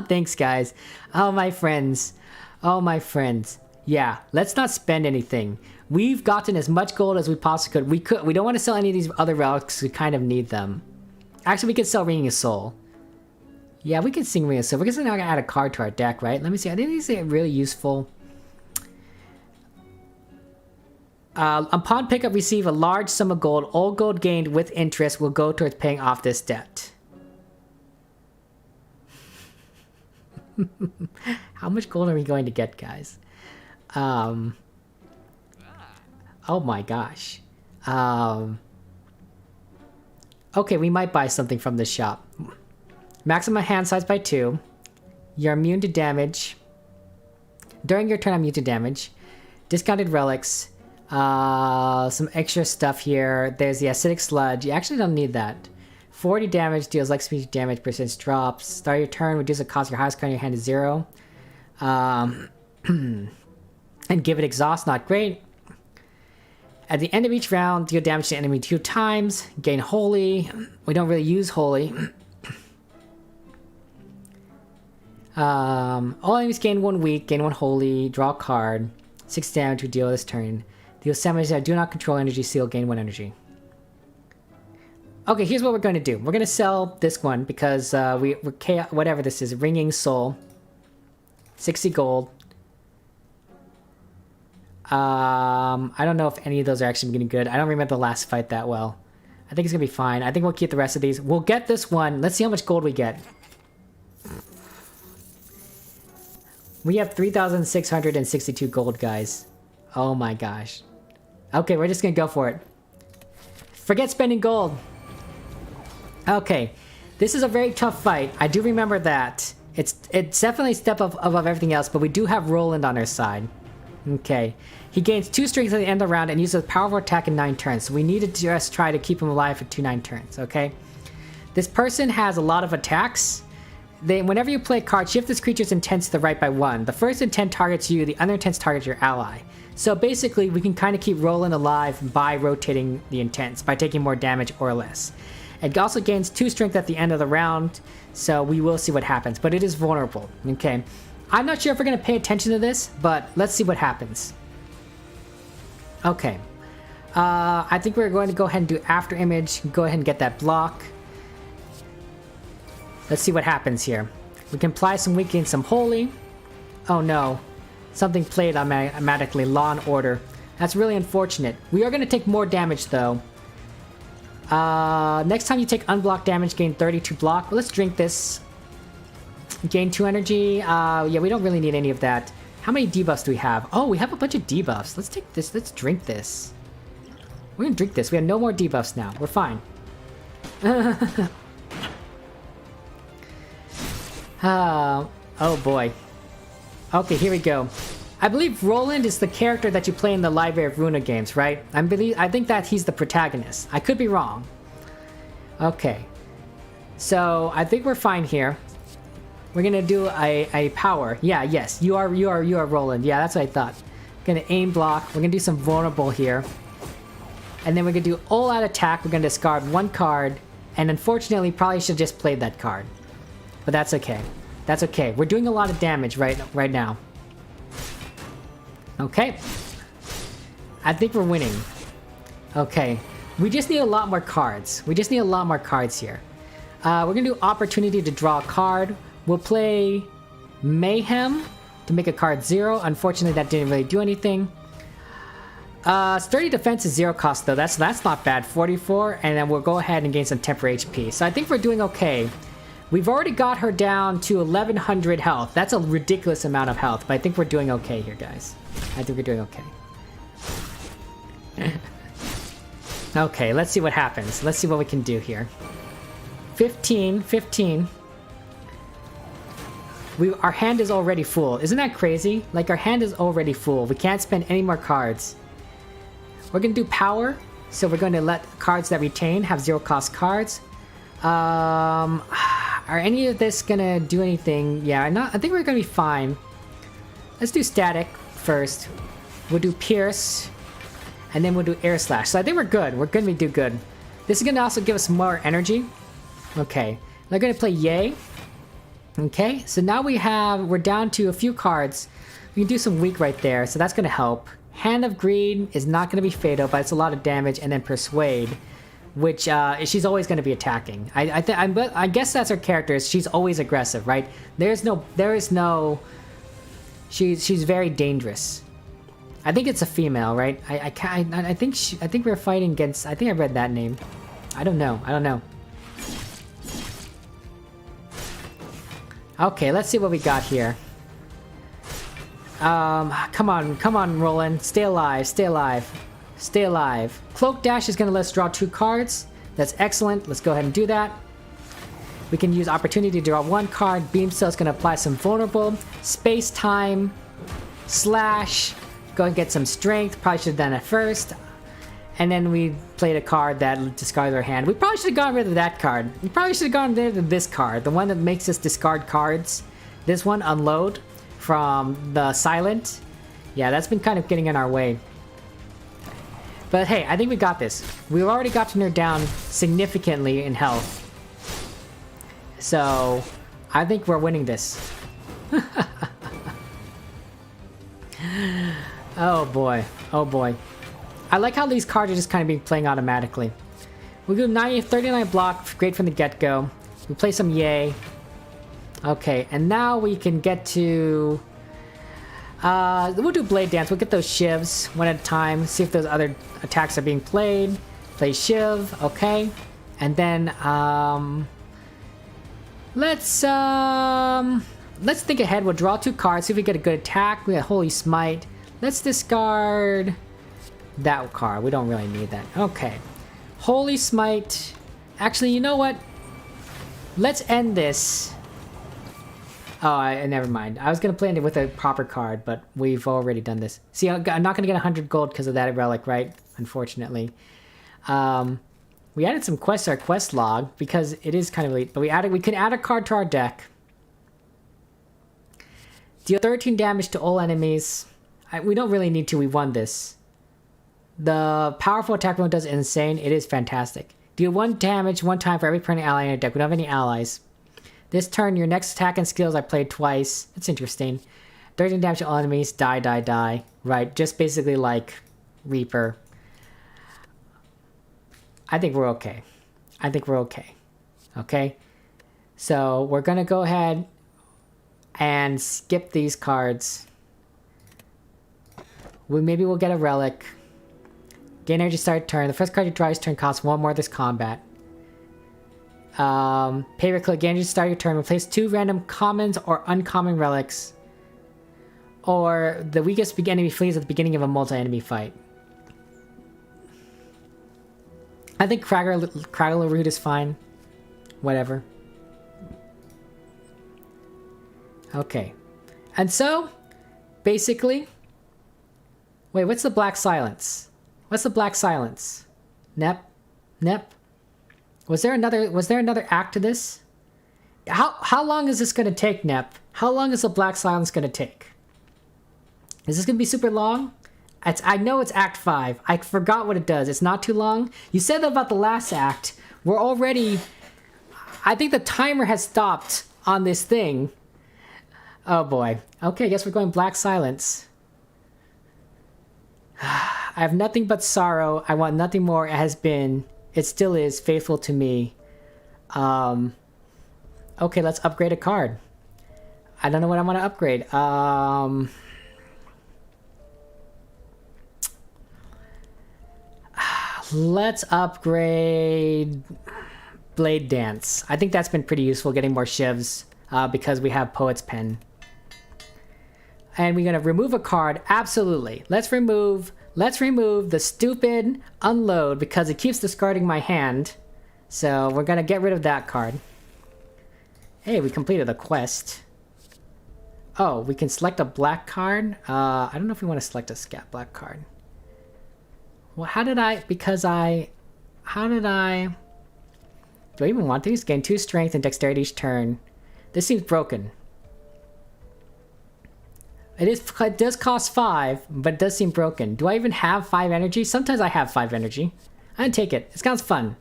Thanks, guys. Oh, my friends. Oh, my friends. Yeah, let's not spend anything. We've gotten as much gold as we possibly could. We don't want to sell any of these other relics. We kind of need them. Actually, we could sell Ringing of Soul. Yeah, we can sing Ringing of Soul. We're just not gonna add a card to our deck, right? Let me see. I think these are really useful. Upon pickup, receive a large sum of gold. All gold gained with interest will go towards paying off this debt. How much gold are we going to get, guys? Oh my gosh. Okay, we might buy something from this shop. Maximum hand size by 2. You're immune to damage. During your turn, I'm immune to damage. Discounted relics. Some extra stuff here. There's the acidic sludge. You actually don't need that. 40 damage, deals like speech damage, percentage drops. Start your turn, reduce the cost of your highest card in your hand to 0. And give it exhaust, not great. At the end of each round, deal damage to the enemy 2 times. Gain holy. We don't really use holy. All enemies gain 1 weak, gain 1 holy, draw a card. 6 damage to deal this turn. Deal 7 damage that do not control energy seal, gain 1 energy. Okay, here's what we're going to do. We're going to sell this one because we're whatever this is, Ringing Soul. 60 gold. I don't know if any of those are actually getting good. I don't remember the last fight that well. I think it's going to be fine. I think we'll keep the rest of these. We'll get this one. Let's see how much gold we get. We have 3,662 gold, guys. Oh my gosh. Okay, we're just going to go for it. Forget spending gold. Okay, this is a very tough fight. I do remember that. It's definitely a step above everything else, but we do have Roland on our side. Okay. He gains 2 strength at the end of the round and uses a powerful attack in 9 turns. So we need to just try to keep him alive for 9 turns, okay? This person has a lot of attacks. Whenever you play a card, shift this creature's intent to the right by 1. The first intent targets you, the other intent targets your ally. So basically, we can kind of keep Roland alive by rotating the intents, by taking more damage or less. It also gains 2 strength at the end of the round, so we will see what happens. But it is vulnerable, okay? I'm not sure if we're going to pay attention to this, but let's see what happens. Okay. I think we're going to go ahead and do After Image. Go ahead and get that block. Let's see what happens here. We can apply some weak, gain some holy. Oh no. Something played automatically. Law and Order. That's really unfortunate. We are going to take more damage though. Next time you take unblocked damage, gain 32 block. Well, let's drink this. Gain 2 energy. Yeah, we don't really need any of that. How many debuffs do we have? Oh, we have a bunch of debuffs. Let's take this. Let's drink this. We're gonna drink this. We have no more debuffs now. We're fine. Oh boy. Okay, here we go. I believe Roland is the character that you play in the Library of Runa games, right? I think that he's the protagonist. I could be wrong. Okay. So, I think we're fine here. We're gonna do a power. Yeah, yes, you are Roland. Yeah, that's what I thought. Gonna aim block. We're gonna do some vulnerable here. And then we're gonna do all-out attack. We're gonna discard 1 card. And unfortunately, probably should have just played that card. But that's okay. That's okay. We're doing a lot of damage right now. Okay. I think we're winning. Okay. We just need a lot more cards. We just need a lot more cards here. We're gonna do Opportunity to draw a card. We'll play Mayhem to make a card 0. Unfortunately, that didn't really do anything. Sturdy Defense is 0 cost though. That's not bad. 44, and then we'll go ahead and gain some temporary HP. So I think we're doing okay. We've already got her down to 1100 health. That's a ridiculous amount of health, but I think we're doing okay here, guys. I think we're doing okay. Okay, let's see what happens. Let's see what we can do here. 15. Our hand is already full. Isn't that crazy? Like, our hand is already full. We can't spend any more cards. We're going to do power. So we're going to let cards that retain have 0 cost cards. Are any of this going to do anything? Yeah, I think we're going to be fine. Let's do static first. We'll do pierce. And then we'll do air slash. So I think we're good. We're going to do good. This is going to also give us more energy. Okay. They're going to play yay. Okay, so now we're down to a few cards. We can do some weak right there, so that's going to help. Hand of Greed is not going to be fatal, but it's a lot of damage, and then Persuade, which she's always going to be attacking. I guess that's her character. She's always aggressive, right? She's very dangerous. I think it's a female, right? I think we're fighting against. I think I read that name. I don't know. Okay, let's see what we got here. Come on, Roland. Stay alive, stay alive. Stay alive. Cloak Dash is gonna let us draw 2 cards. That's excellent. Let's go ahead and do that. We can use Opportunity to draw 1 card. Beam Cell is gonna apply some Vulnerable. Space Time. Slash. Go and get some Strength. Probably should have done it first. And then we played a card that discards our hand. We probably should have gotten rid of that card. We probably should have gotten rid of this card. The one that makes us discard cards. This one, Unload. From the Silent. Yeah, that's been kind of getting in our way. But hey, I think we got this. We've already gotten her down significantly in health. So, I think we're winning this. Oh boy. Oh boy. I like how these cards are just kind of being playing automatically. We do 39 block, great from the get-go. We play some Yay. Okay, and now we can get to... we'll do Blade Dance. We'll get those shivs one at a time. See if those other attacks are being played. Play shiv, okay. And then, let's think ahead. We'll draw 2 cards. See if we get a good attack. We got Holy Smite. Let's discard that card. We don't really need that. Okay. Holy Smite. Actually, you know what? Let's end this. Oh, never mind. I was going to play it with a proper card, but we've already done this. See, I'm not going to get 100 gold because of that relic, right? Unfortunately. We added some quests to our quest log because it is kind of late. But we can add a card to our deck. Deal 13 damage to all enemies. We don't really need to. We won this. The powerful attack mode does insane. It is fantastic. Deal 1 damage 1 time for every permanent ally in your deck. We don't have any allies. This turn, your next attack and skills I played twice. That's interesting. 13 damage to all enemies. Die, die, die. Right, just basically like Reaper. I think we're okay. I think we're okay. Okay? So, we're gonna go ahead and skip these cards. Maybe we'll get a relic. Gain energy start turn. The first card you draw this turn costs 1 more this combat. Pay click. Gain energy start your turn. Replace 2 random commons or uncommon relics. Or the weakest enemy flees at the beginning of a multi-enemy fight. I think Craggle Root is fine. Whatever. Okay. And so, basically... Wait, what's the Black Silence? What's the Black Silence? Nep? Nep? Was there another act to this? How long is this gonna take, Nep? How long is the Black Silence gonna take? Is this gonna be super long? I know it's Act 5. I forgot what it does. It's not too long. You said that about the last act. We're already... I think the timer has stopped on this thing. Oh boy. Okay, I guess we're going Black Silence. I have nothing but sorrow. I want nothing more. It has been... It still is faithful to me. Okay, let's upgrade a card. I don't know what I want to upgrade. Let's upgrade Blade Dance. I think that's been pretty useful, getting more shivs, because we have Poet's Pen. And we're gonna remove a card. Absolutely. Let's remove the stupid Unload because it keeps discarding my hand. So we're gonna get rid of that card. Hey, we completed a quest. Oh, we can select a black card. I don't know if we want to select a scat black card. Well, how did I do I even want these? Gain 2 strength and dexterity each turn. This seems broken. It does cost 5, but it does seem broken. Do I even have 5 energy? Sometimes I have 5 energy. I can take it. It sounds fun.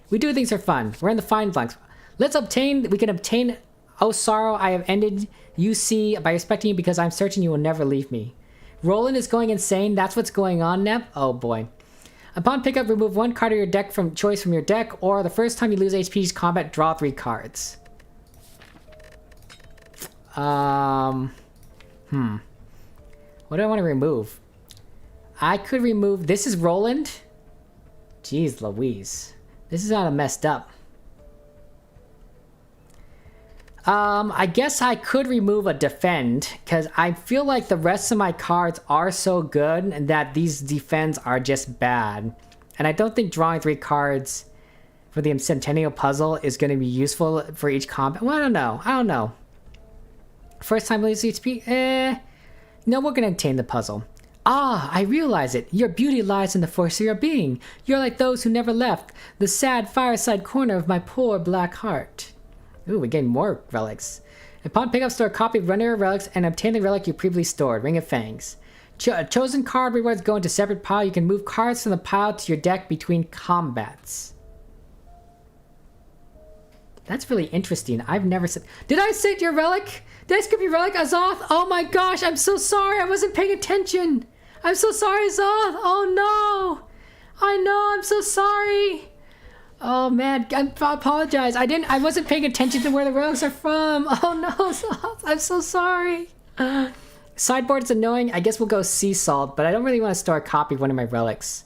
We do things are fun. We're in the fine blanks. We can obtain, oh sorrow, I have ended UC by respecting you because I'm certain you will never leave me. Roland is going insane. That's what's going on, Nep. Oh boy. Upon pickup, remove 1 card of your deck from your deck, or the first time you lose HP each combat, draw 3 cards. What do I want to remove? I could remove... This is Roland? Jeez Louise. This is kind of messed up. I guess I could remove a defend, because I feel like the rest of my cards are so good that these defends are just bad. And I don't think drawing 3 cards for the Centennial Puzzle is going to be useful for each combat. Well, I don't know. First time losing HP? No, we're going to obtain the puzzle. Ah, I realize it. Your beauty lies in the force of your being. You're like those who never left the sad fireside corner of my poor black heart. Ooh, we gain more relics. Upon pickup, store a copy of Runner relics and obtain the relic you previously stored, Ring of Fangs. Chosen card rewards go into separate pile. You can move cards from the pile to your deck between combats. That's really interesting. I've never said... Did I say your relic? Did I skip your relic, Azoth? Oh my gosh, I'm so sorry. I wasn't paying attention. I'm so sorry, Azoth. Oh no. I know, I'm so sorry. Oh man, I apologize. I wasn't paying attention to where the relics are from. Oh no, I'm so sorry. Sideboard is annoying. I guess we'll go sea salt, but I don't really want to store a copy of one of my relics.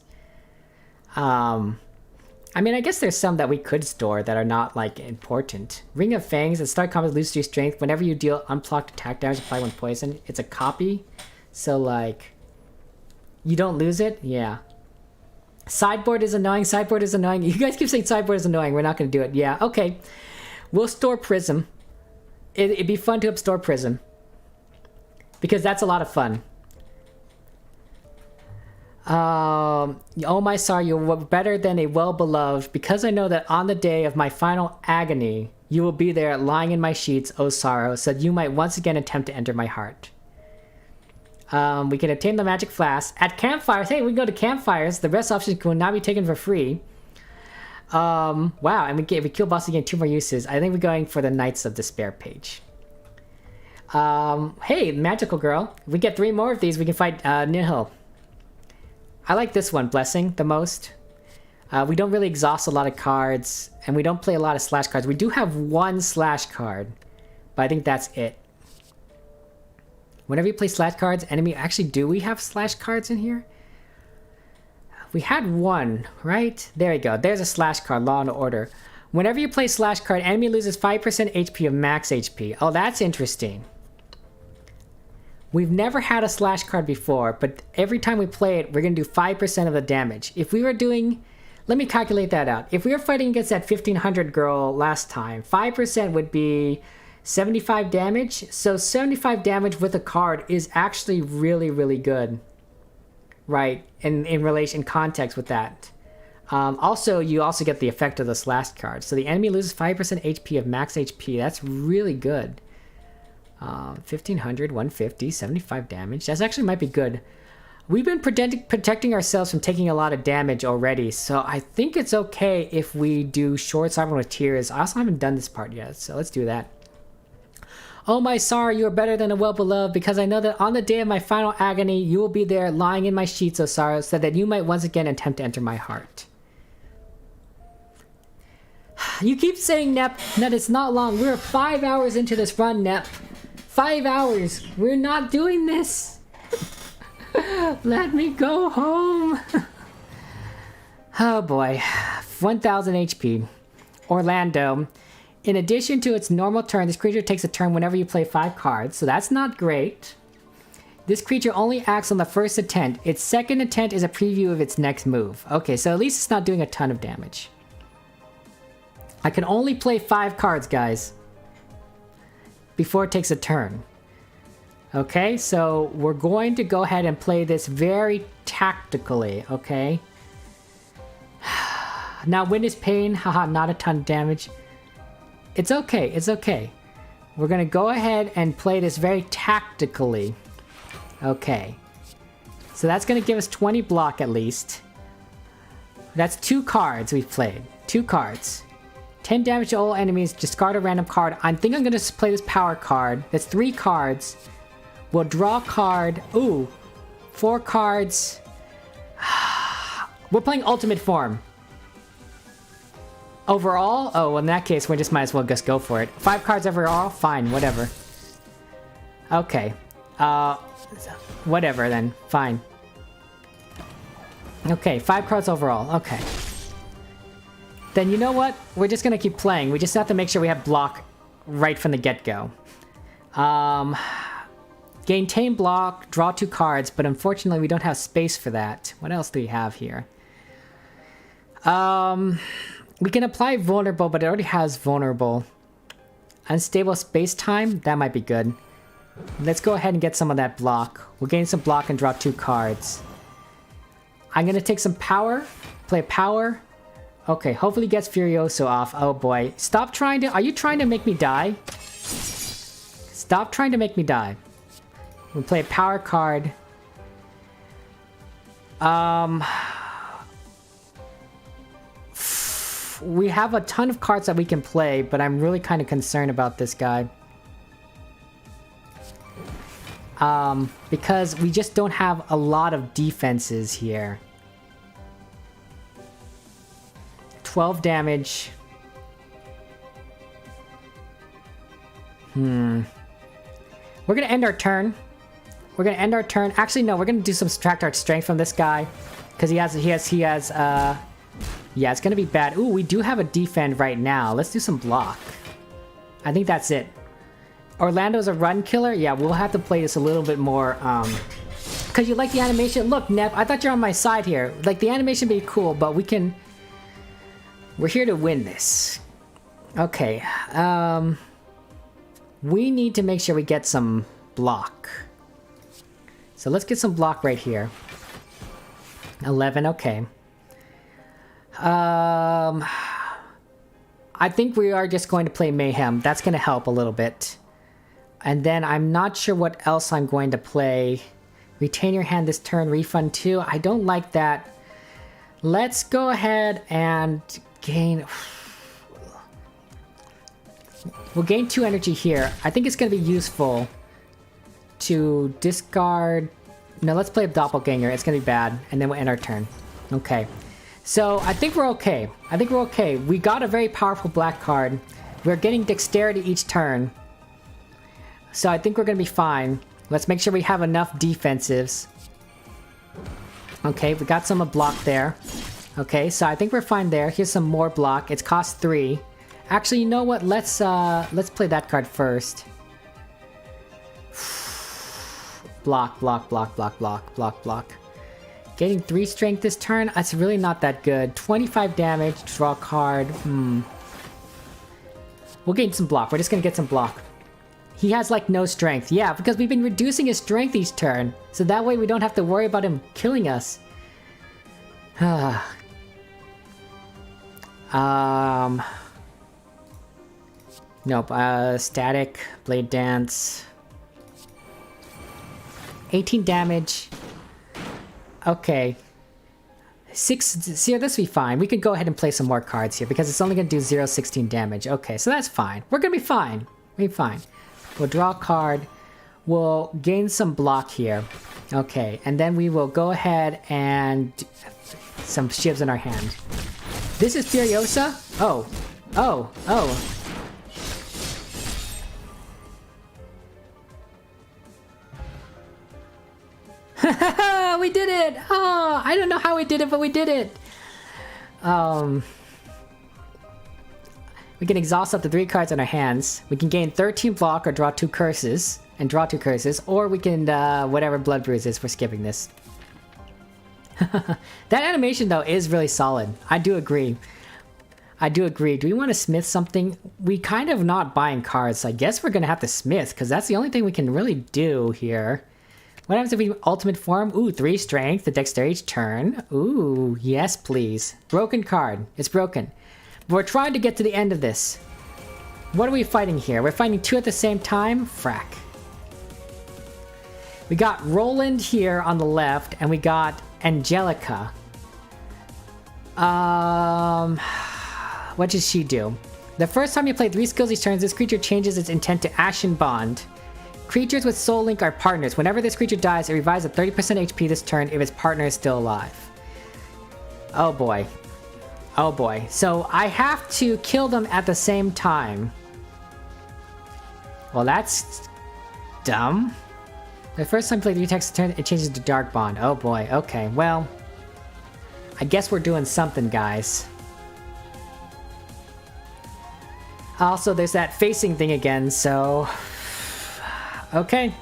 I mean, I guess there's some that we could store that are not, like, important. Ring of Fangs, at start combat, loses 3 strength. Whenever you deal unblocked attack damage, apply 1 poison. It's a copy, so, like, you don't lose it? Yeah. Sideboard is annoying. Sideboard is annoying. You guys keep saying sideboard is annoying. We're not going to do it. Yeah, okay. We'll store Prism. It'd be fun to store Prism. Because that's a lot of fun. Oh my sorry, you're better than a well-beloved, because I know that on the day of my final agony, you will be there lying in my sheets, oh sorrow, so that you might once again attempt to enter my heart. We can obtain the magic flask at campfires. Hey, we can go to campfires. The rest options will not be taken for free. Wow, and we kill boss again, 2 more uses. I think we're going for the Knights of Despair page. Hey, magical girl. If we get 3 more of these, we can fight Nihil. I like this one, Blessing, the most. We don't really exhaust a lot of cards, and we don't play a lot of slash cards. We do have 1 slash card, but I think that's it. Whenever you play slash cards, enemy... Actually, do we have slash cards in here? We had 1, right? There you go. There's a slash card, Law and Order. Whenever you play slash card, enemy loses 5% HP of max HP. Oh, that's interesting. We've never had a slash card before, but every time we play it, we're going to do 5% of the damage. If we were doing... Let me calculate that out. If we were fighting against that 1500 girl last time, 5% would be 75 damage. So 75 damage with a card is actually really, really good. Right? In relation, context with that. Also, you also get the effect of the slash card. So the enemy loses 5% HP of max HP. That's really good. 1500, 150, 75 damage. That actually might be good. We've been protecting ourselves from taking a lot of damage already, so I think it's okay if we do short cyber with tears. I also haven't done this part yet, so let's do that. Oh my sorrow, you are better than a well-beloved, because I know that on the day of my final agony, you will be there lying in my sheets, O sorrow, so that you might once again attempt to enter my heart. You keep saying, Nep, that it's not long. We're 5 hours into this run, Nep. 5 hours. We're not doing this. Let me go home. Oh boy. 1000 HP. Orlando. In addition to its normal turn, this creature takes a turn whenever you play 5 cards, so that's not great. This creature only acts on the first attempt. Its second attempt is a preview of its next move. Okay, so at least it's not doing a ton of damage. I can only play 5 cards, guys, before it takes a turn. Okay, so we're going to go ahead and play this very tactically, okay? Now, Wind is Pain, haha, not a ton of damage. It's okay, it's okay. We're gonna go ahead and play this very tactically. Okay. So that's gonna give us 20 block at least. That's 2 cards we've played. 2 cards. 10 damage to all enemies, discard a random card. I think I'm gonna play this power card. That's 3 cards. We'll draw a card. Ooh. 4 cards. We're playing ultimate form. Overall? Oh, well, in that case, we just might as well just go for it. 5 cards overall? Fine, whatever. Okay. Whatever then. Fine. Okay, 5 cards overall. Okay. Then you know what? We're just gonna keep playing. We just have to make sure we have block right from the get-go. Gain tame block, draw 2 cards, but unfortunately we don't have space for that. What else do we have here? We can apply vulnerable, but it already has vulnerable. Unstable space time, that might be good. Let's go ahead and get some of that block. We'll gain some block and draw 2 cards. I'm gonna take some power, play power. Okay, hopefully gets Furioso off. Oh boy. Stop trying to... Are you trying to make me die? Stop trying to make me die. We'll play a power card. We have a ton of cards that we can play, but I'm really kind of concerned about this guy. Because we just don't have a lot of defenses here. 12 damage. We're gonna end our turn. We're gonna end our turn. Actually, no, we're gonna do some subtract our strength from this guy. Because he has, yeah, it's gonna be bad. Ooh, we do have a defend right now. Let's do some block. I think that's it. Orlando's a run killer? Yeah, we'll have to play this a little bit more, because you like the animation? Look, Nep, I thought you're on my side here. Like, the animation would be cool, but we can... We're here to win this. Okay, we need to make sure we get some block. So let's get some block right here. 11, okay. I think we are just going to play Mayhem. That's going to help a little bit. And then I'm not sure what else I'm going to play. Retain your hand this turn, refund 2. I don't like that. Let's go ahead and gain... We'll gain 2 energy here. I think it's going to be useful to discard... No, let's play a Doppelganger. It's going to be bad. And then we'll end our turn. Okay. So, I think we're okay. I think we're okay. We got a very powerful black card. We're getting dexterity each turn. So, I think we're going to be fine. Let's make sure we have enough defensives. Okay, we got some block there. Okay, so I think we're fine there. Here's some more block. It's cost 3. Actually, you know what? Let's play that card first. Block, block, block, block, block, block, block. Getting 3 strength this turn, that's really not that good. 25 damage, draw card. We'll gain some block. We're just gonna get some block. He has like no strength. Yeah, because we've been reducing his strength each turn. So that way we don't have to worry about him killing us. Nope, static, blade dance. 18 damage. Okay. 6, see, this will be fine. We could go ahead and play some more cards here because it's only going to do 0, 16 damage. Okay, so that's fine. We're going to be fine. We'll be fine. We'll draw a card. We'll gain some block here. Okay, and then we will go ahead and... some shivs in our hand. This is Furiosa? Oh. Oh. Oh. We did it! Oh, I don't know how we did it, but we did it! We can exhaust up to 3 cards in our hands. We can gain 13 block or draw 2 curses. And draw 2 curses. Or we can, whatever Blood Bruise is for skipping this. That animation, though, is really solid. I do agree. I do agree. Do we want to smith something? We kind of not buying cards, so I guess we're going to have to smith, because that's the only thing we can really do here. What happens if we ultimate form? Ooh, 3 strength, the dexterity each turn. Ooh, yes please. Broken card. It's broken. But we're trying to get to the end of this. What are we fighting here? We're fighting 2 at the same time? Frack. We got Roland here on the left, and we got Angelica. What does she do? The first time you play 3 skills each turn, this creature changes its intent to Ashen Bond. Creatures with Soul Link are partners. Whenever this creature dies, it revives at 30% HP this turn if its partner is still alive. Oh boy. Oh boy. So I have to kill them at the same time. Well, that's dumb. The first time you play 3 attacks a turn, it changes to Dark Bond. Oh boy. Okay, well, I guess we're doing something, guys. Also, there's that facing thing again, so... Okay.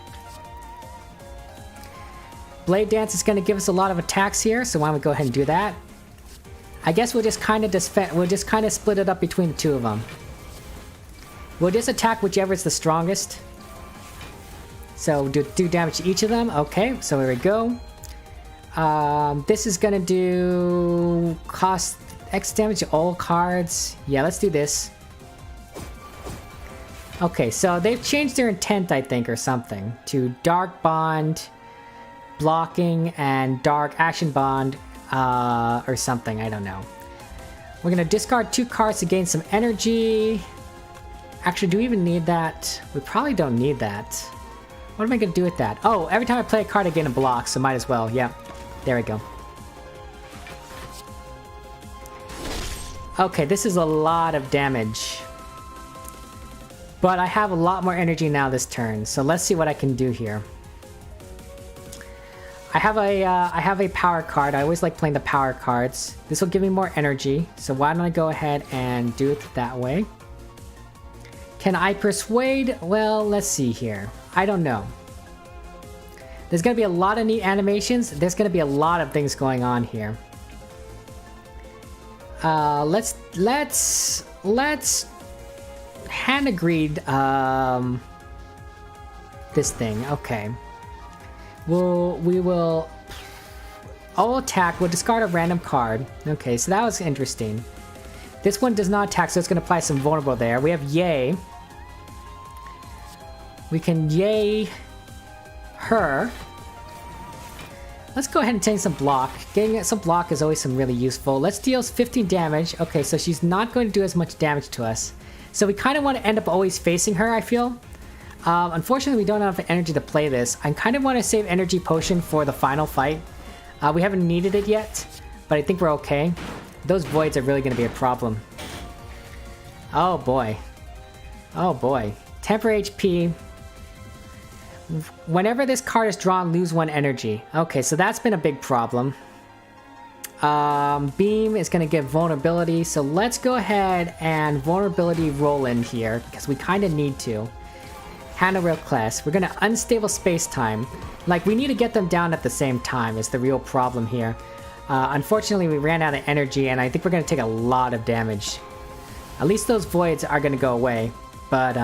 Blade Dance is going to give us a lot of attacks here, so why don't we go ahead and do that? I guess we'll just kind of split it up between the two of them. We'll just attack whichever is the strongest. So do damage to each of them. Okay, so here we go. This is gonna do cost X damage to all cards. Yeah, let's do this. Okay, so they've changed their intent, I think, or something, to Dark Bond, Blocking, and Dark Action Bond, or something, I don't know. We're gonna discard 2 cards to gain some energy. Actually, do we even need that? We probably don't need that. What am I gonna do with that? Oh, every time I play a card I gain a block, so might as well. Yeah, there we go. Okay, this is a lot of damage. But I have a lot more energy now this turn, so let's see what I can do here. I have a power card. I always like playing the power cards. This will give me more energy, so why don't I go ahead and do it that way? Can I persuade? Well, let's see here. I don't know. There's gonna be a lot of neat animations. There's gonna be a lot of things going on here. Let's hand agreed this thing. Okay. We will all attack. We'll discard a random card. Okay, so that was interesting. This one does not attack, so it's gonna apply some vulnerable there. We have Yay. We can Yay her. Let's go ahead and take some block. Getting some block is always really useful. Let's deal 15 damage. Okay, so she's not going to do as much damage to us. So we kind of want to end up always facing her, I feel. Unfortunately, we don't have the energy to play this. I kind of want to save energy potion for the final fight. We haven't needed it yet, but I think we're okay. Those voids are really going to be a problem. Oh boy. Oh boy. Temporary HP. Whenever this card is drawn, lose 1 energy. Okay, so that's been a big problem. Beam is going to give vulnerability, so let's go ahead and vulnerability roll in here, because we kind of need to. Handle real class. We're going to unstable space-time. Like, we need to get them down at the same time is the real problem here. Unfortunately, we ran out of energy, and I think we're going to take a lot of damage. At least those voids are going to go away, but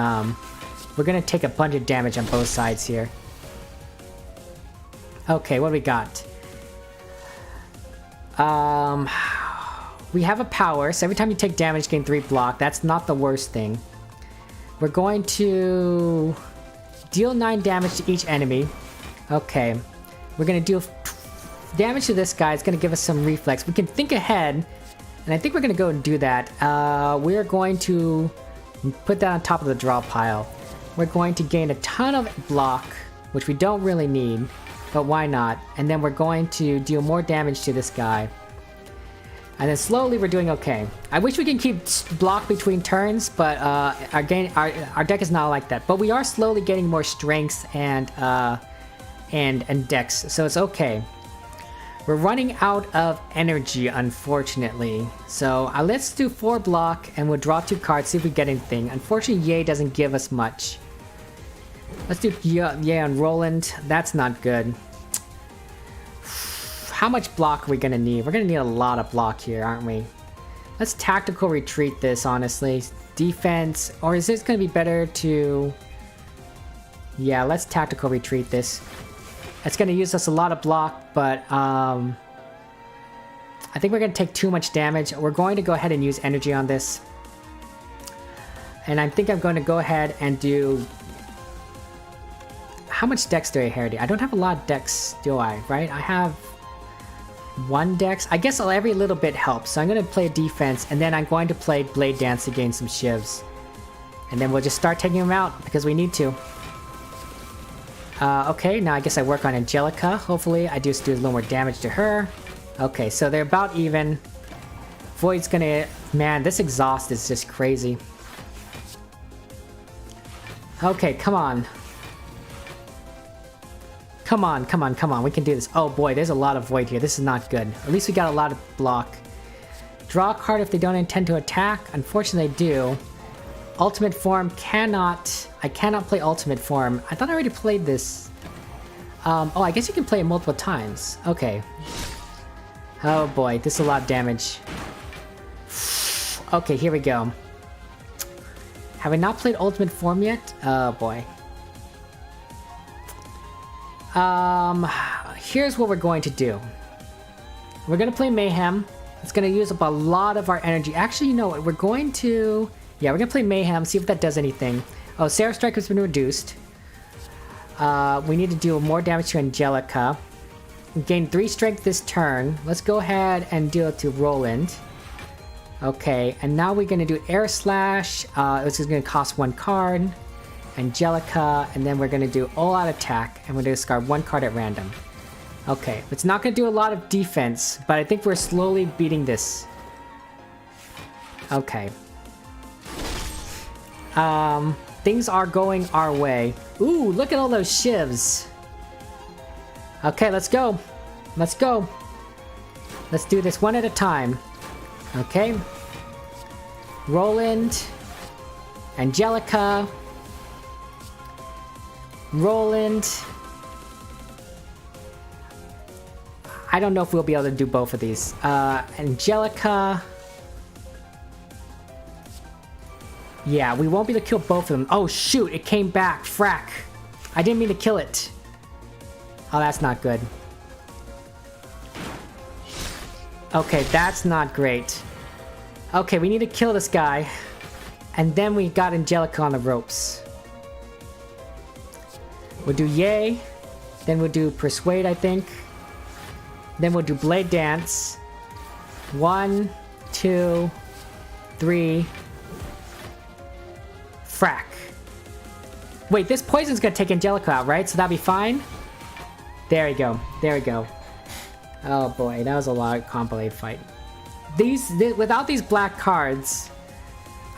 we're going to take a bunch of damage on both sides here. Okay, what do we got? We have a power, so every time you take damage, gain 3 block. That's not the worst thing. We're going to deal 9 damage to each enemy. Okay. We're going to deal damage to this guy. It's going to give us some reflex. We can think ahead, and I think we're going to go and do that. We're going to put that on top of the draw pile. We're going to gain a ton of block, which we don't really need, but why not? And then we're going to deal more damage to this guy. And then slowly we're doing okay. I wish we can keep block between turns, but our deck is not like that. But we are slowly getting more strengths and dex, so it's okay. We're running out of energy, unfortunately. So let's do 4 block, and we'll draw 2 cards, see if we get anything. Unfortunately, Yay doesn't give us much. Let's do Yay on Roland. That's not good. How much block are we gonna need? We're gonna need a lot of block here, aren't we? Let's tactical retreat this, honestly. Defense, or is this gonna be better to... Yeah, let's tactical retreat this. It's gonna use us a lot of block, but I think we're gonna take too much damage. We're going to go ahead and use energy on this. And I think I'm going to go ahead and do... How much dex do I inherit? I don't have a lot of dex, do I? Right? I have 1 dex. I guess every little bit helps. So I'm going to play defense, and then I'm going to play Blade Dance to gain some shivs. And then we'll just start taking them out, because we need to. Okay, now I guess I work on Angelica. Hopefully I just do a little more damage to her. Okay, so they're about even. Void's gonna... Man, this exhaust is just crazy. Okay, come on. Come on, come on, come on. We can do this. Oh boy, there's a lot of Void here. This is not good. At least we got a lot of block. Draw a card if they don't intend to attack. Unfortunately, they do. Ultimate form cannot... I cannot play ultimate form. I thought I already played this. Oh, I guess you can play it multiple times. Okay. Oh boy, this is a lot of damage. Okay, here we go. Have I not played ultimate form yet? Oh boy. Here's what we're going to do. We're gonna play Mayhem. It's gonna use up a lot of our energy. Actually, you know what? We're going to... Yeah, we're gonna play Mayhem, see if that does anything. Oh, Sarah's strike has been reduced. We need to do more damage to Angelica. Gain 3 strength this turn. Let's go ahead and deal it to Roland. Okay, and now we're gonna do Air Slash. This is gonna cost 1 card. Angelica, and then we're gonna do All Out Attack, and we're gonna discard 1 card at random. Okay, it's not gonna do a lot of defense, but I think we're slowly beating this. Okay. Things are going our way. Ooh, look at all those shivs. Okay, let's go. Let's go. Let's do this one at a time. Okay. Roland. Angelica. Roland. I don't know if we'll be able to do both of these. Angelica. Yeah, we won't be able to kill both of them. Oh shoot, it came back. Frack. I didn't mean to kill it. Oh, that's not good. Okay, that's not great. Okay, we need to kill this guy. And then we got Angelica on the ropes. We'll do Yay. Then we'll do Persuade, I think. Then we'll do Blade Dance. 1, 2, 3. Frack. Wait, this poison's gonna take Angelica out, right? So that'll be fine? There we go. There we go. Oh boy, that was a lot of compilate fight. Without these black cards,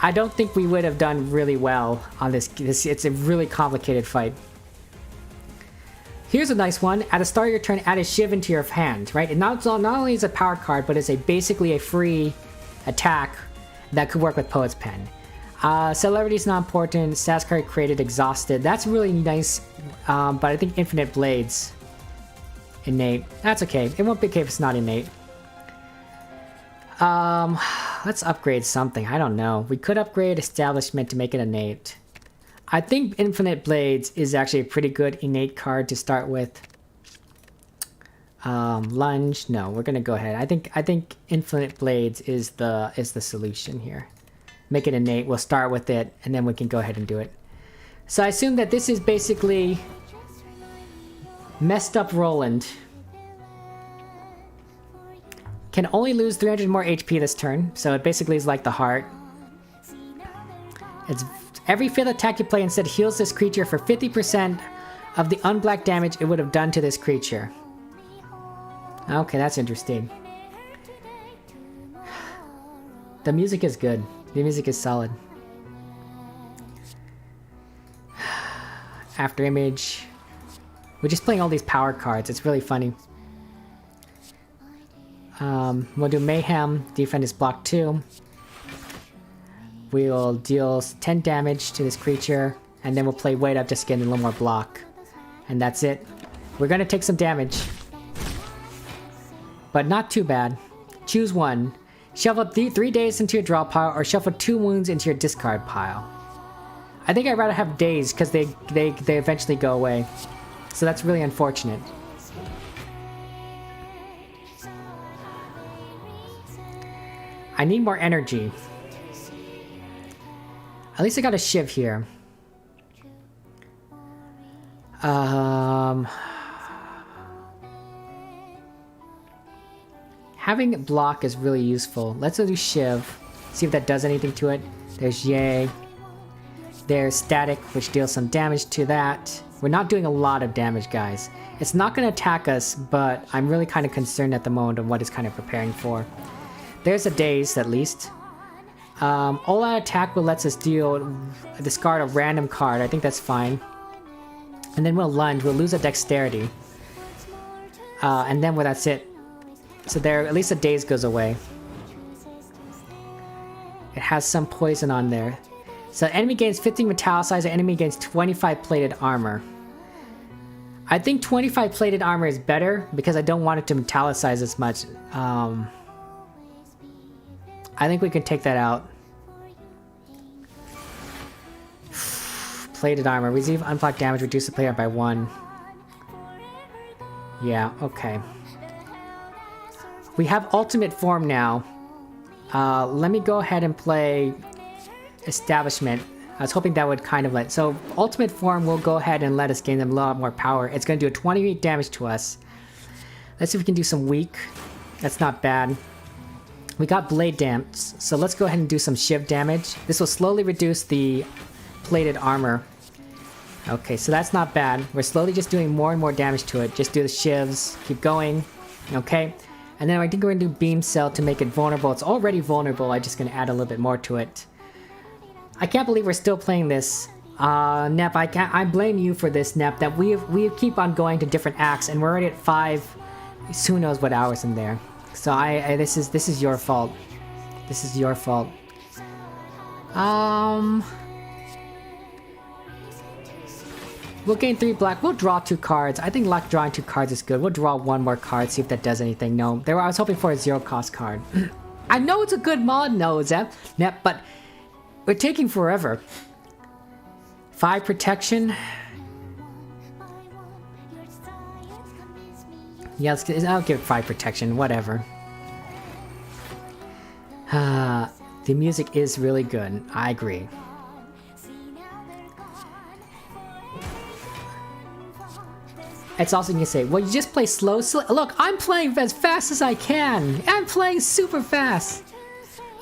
I don't think we would have done really well on this. It's a really complicated fight. Here's a nice one. At the start of your turn, add a Shiv into your hand, right? And not only is it a power card, but it's basically a free attack that could work with Poet's Pen. Celebrity's not important. Stats card created, exhausted. That's really nice, but I think Infinite Blades. Innate. That's okay. It won't be okay if it's not innate. Let's upgrade something. I don't know. We could upgrade Establishment to make it innate. I think Infinite Blades is actually a pretty good innate card to start with. Lunge. No, we're gonna go ahead. I think Infinite Blades is the solution here. Make it innate. We'll start with it, and then we can go ahead and do it. So I assume that this is basically messed up Roland. Can only lose 300 more HP this turn, so it basically is like the heart. It's every 5th attack you play instead heals this creature for 50% of the unblack damage it would have done to this creature. Okay, that's interesting. The music is good. The music is solid. After Image. We're just playing all these power cards. It's really funny. We'll do Mayhem. Defend is block 2. We'll deal 10 damage to this creature. And then we'll play Wait Up just to get a little more block. And that's it. We're gonna take some damage. But not too bad. Choose one. Shuffle 3 days into your draw pile, or shuffle 2 wounds into your discard pile. I think I'd rather have days, because they eventually go away. So that's really unfortunate. I need more energy. At least I got a Shiv here. Having block is really useful. Let's do Shiv. See if that does anything to it. There's Yay. There's Static, which deals some damage to that. We're not doing a lot of damage, guys. It's not going to attack us, but I'm really kind of concerned at the moment of what it's kind of preparing for. There's a Daze, at least. All Out Attack will let us discard a random card. I think that's fine. And then we'll Lunge. We'll lose a Dexterity. And then that's it. So there, at least the Daze goes away. It has some poison on there. So enemy gains 15 metallicizer, enemy gains 25 plated armor. I think 25 plated armor is better because I don't want it to metallicize as much. I think we can take that out. Plated armor. Receive unblocked damage, reduce the player by 1. Yeah, okay. We have ultimate form now. Let me go ahead and play Establishment. I was hoping that would kind of let... So, ultimate form will go ahead and let us gain them a lot more power. It's going to do a 28 damage to us. Let's see if we can do some weak. That's not bad. We got blade dance, so let's go ahead and do some shiv damage. This will slowly reduce the plated armor. Okay, so that's not bad. We're slowly just doing more and more damage to it. Just do the shivs, keep going. Okay, and then I think we're gonna do beam cell to make it vulnerable. It's already vulnerable, I'm just gonna add a little bit more to it. I can't believe we're still playing this. Nep, I blame you for this, Nep, that we keep on going to different acts, and we're already at 5, who knows what hours in there. So this is your fault. This is your fault. We'll gain 3 black. We'll draw 2 cards. I think luck drawing 2 cards is good. We'll draw 1 more card, see if that does anything. No, I was hoping for a 0 cost card. I know it's a good mod, no, Zep, but we're taking forever. 5 protection. Yeah, I'll give 5 protection, whatever. The music is really good. I agree. It's also, you can say, well, you just play slow. Look, I'm playing as fast as I can. I'm playing super fast.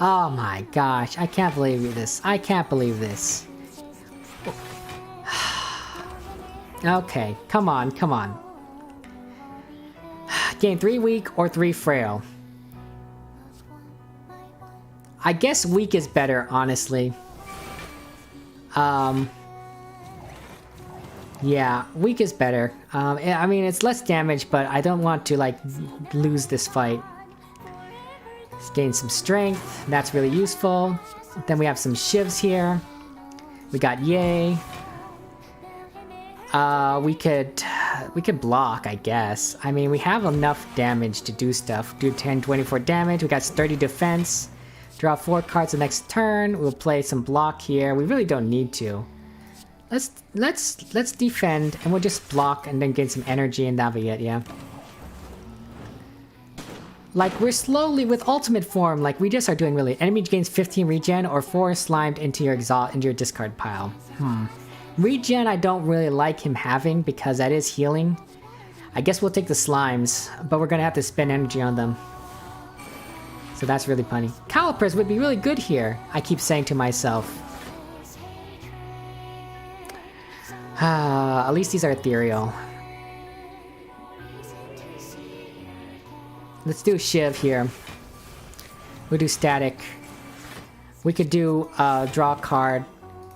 Oh my gosh, I can't believe this. I can't believe this. Okay, come on, come on. Gain 3 weak or 3 frail. I guess weak is better, honestly. Yeah, weak is better. I mean, it's less damage, but I don't want to, like, lose this fight. Let's gain some strength. That's really useful. Then we have some shivs here. We got yay. We could block, I guess. I mean, we have enough damage to do stuff. Do 10, 24 damage. We got sturdy defense. Draw 4 cards the next turn. We'll play some block here. We really don't need to. Let's defend, and we'll just block and then gain some energy, and that'll be it, yeah. Like, we're slowly, with ultimate form, like, we just are doing really... Enemy gains 15 regen, or 4 slimed into your discard pile. Regen I don't really like him having, because that is healing. I guess we'll take the slimes, but we're gonna have to spend energy on them. So that's really funny. Calipers would be really good here, I keep saying to myself. At least these are ethereal. Let's do Shiv here. We'll do static. We could do draw a card.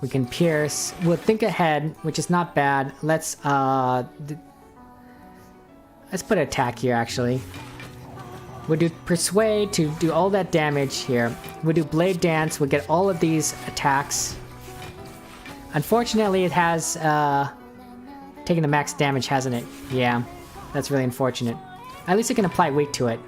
We can pierce. We'll think ahead, which is not bad. Let's put attack here, actually. We'll do persuade to do all that damage here. We'll do blade dance. We'll get all of these attacks. Unfortunately, it has taken the max damage, hasn't it? Yeah, that's really unfortunate. At least it can apply weight to it.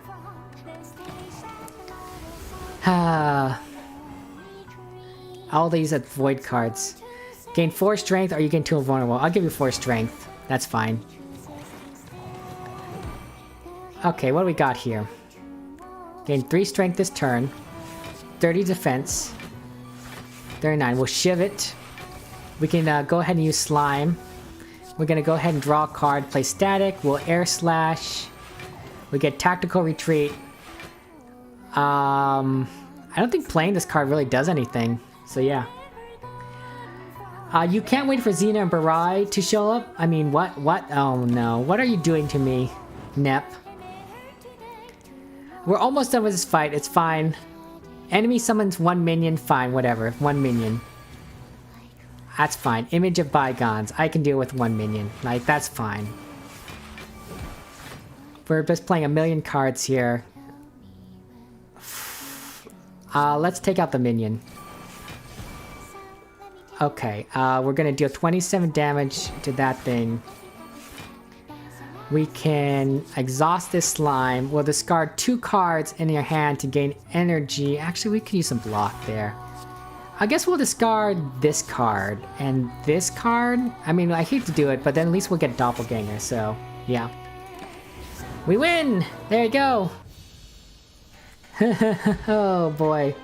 All these at void cards. Gain 4 strength, or you gain 2 invulnerable. I'll give you 4 strength. That's fine. Okay, what do we got here? Gain 3 strength this turn. 30 defense. 39. We'll shiv it. We can go ahead and use slime. We're gonna go ahead and draw a card, play static. We'll air slash. We get tactical retreat. I don't think playing this card really does anything. So yeah. You can't wait for Xena and Barai to show up? I mean, what? Oh no. What are you doing to me, Nep? We're almost done with this fight. It's fine. Enemy summons 1 minion. Fine, whatever. 1 minion. That's fine. Image of bygones. I can deal with 1 minion. Like, that's fine. We're just playing a million cards here. Let's take out the minion. Okay, we're gonna deal 27 damage to that thing. We can exhaust this slime. We'll discard 2 cards in your hand to gain energy. Actually, we could use some block there. I guess we'll discard this card and this card. I mean, I hate to do it, but then at least we'll get Doppelganger, so yeah. We win! There you go! Oh boy.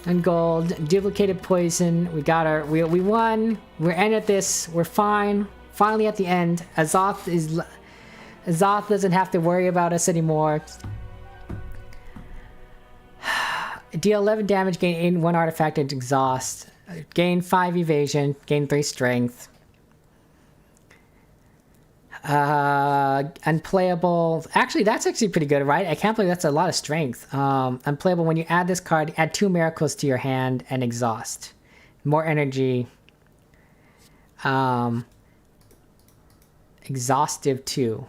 And gold, duplicated poison. We got our, we won. We're in at this. We're fine. Finally at the end. Azoth doesn't have to worry about us anymore. Deal 11 damage, gain 1 artifact and exhaust. Gain 5 evasion, gain 3 strength. Unplayable. Actually, that's actually pretty good, right? I can't believe that's a lot of strength. Unplayable, when you add this card, add 2 miracles to your hand and exhaust. More energy. Exhaustive 2.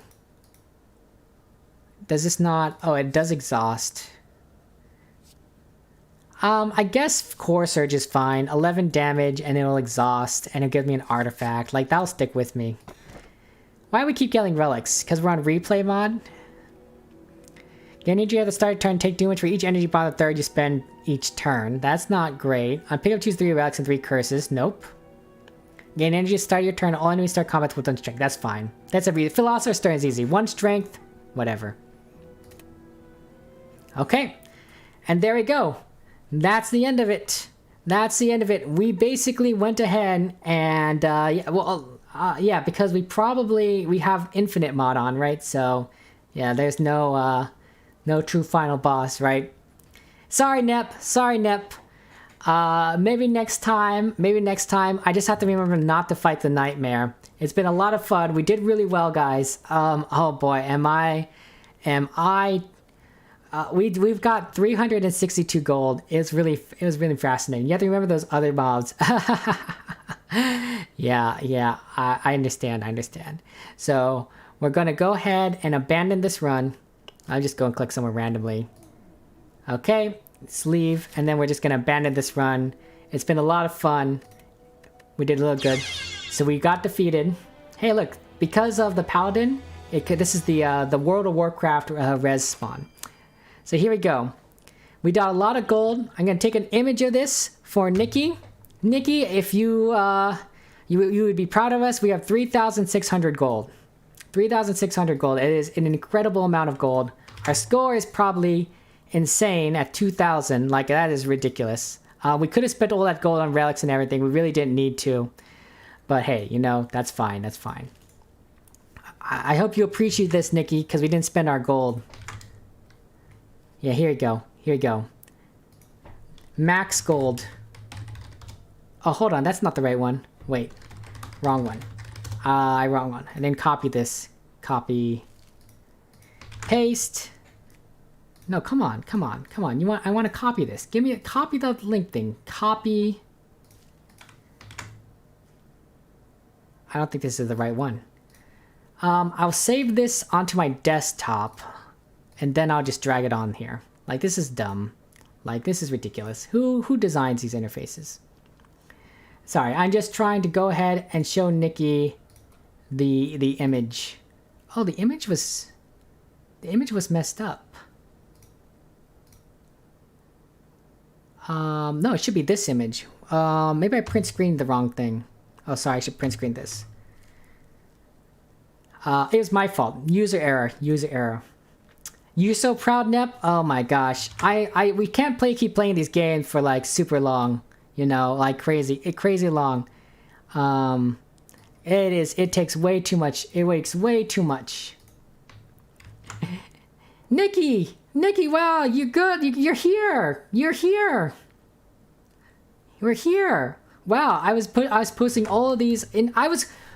Does this not... Oh, it does exhaust. I guess Core Surge is fine. 11 damage and it'll exhaust and it'll give me an artifact. Like, that'll stick with me. Why do we keep getting relics? Because we're on replay mod? Gain energy at the start of the turn, take damage for each energy bond on the third you spend each turn. That's not great. On pick up, choose 3 relics and 3 curses. Nope. Gain energy at the start of your turn, all enemies start combat with 1 strength. That's fine. That's every Philosopher's Stone is easy. 1 strength, whatever. Okay. And there we go. That's the end of it. That's the end of it. We basically went ahead and, yeah, because we have infinite mod on, right? So, yeah, there's no true final boss, right? Sorry, Nep. Sorry, Nep. Maybe next time. I just have to remember not to fight the nightmare. It's been a lot of fun. We did really well, guys. Oh boy, we've got 362 gold. It was really fascinating. You have to remember those other mobs. Yeah, I understand. So we're gonna go ahead and abandon this run. I'll just go and click somewhere randomly. Okay, let's leave, and then we're just gonna abandon this run. It's been a lot of fun. We did a little good. So we got defeated. Hey, look, because of the Paladin, this is the World of Warcraft res spawn. So here we go. We got a lot of gold. I'm gonna take an image of this for Nikki. Nikki, if you would be proud of us, we have 3,600 gold. 3,600 gold. It is an incredible amount of gold. Our score is probably insane at 2,000. Like, that is ridiculous. We could have spent all that gold on relics and everything. We really didn't need to. But hey, you know, that's fine. That's fine. I hope you appreciate this, Nikki, because we didn't spend our gold. Yeah, here you go. Here you go. Max gold. Oh, hold on. That's not the right one. Wait. Wrong one. Wrong one. And then copy this. Copy. Paste. No, come on. I want to copy this. Copy the link thing. Copy. I don't think this is the right one. I'll save this onto my desktop. And then I'll just drag it on here. Like, this is dumb. Like, this is ridiculous. Who designs these interfaces? Sorry, I'm just trying to go ahead and show Nikki the image. Oh, the image was messed up. No, it should be this image. Maybe I print screened the wrong thing. Oh, sorry, I should print screen this. It was my fault. User error. You so proud, Nep? Oh my gosh. We can't keep playing these games for like super long. You know, like crazy long. It takes way too much. It takes way too much. Nikki, wow, you're good. You're here. We're here. Wow, I was posting all of these, and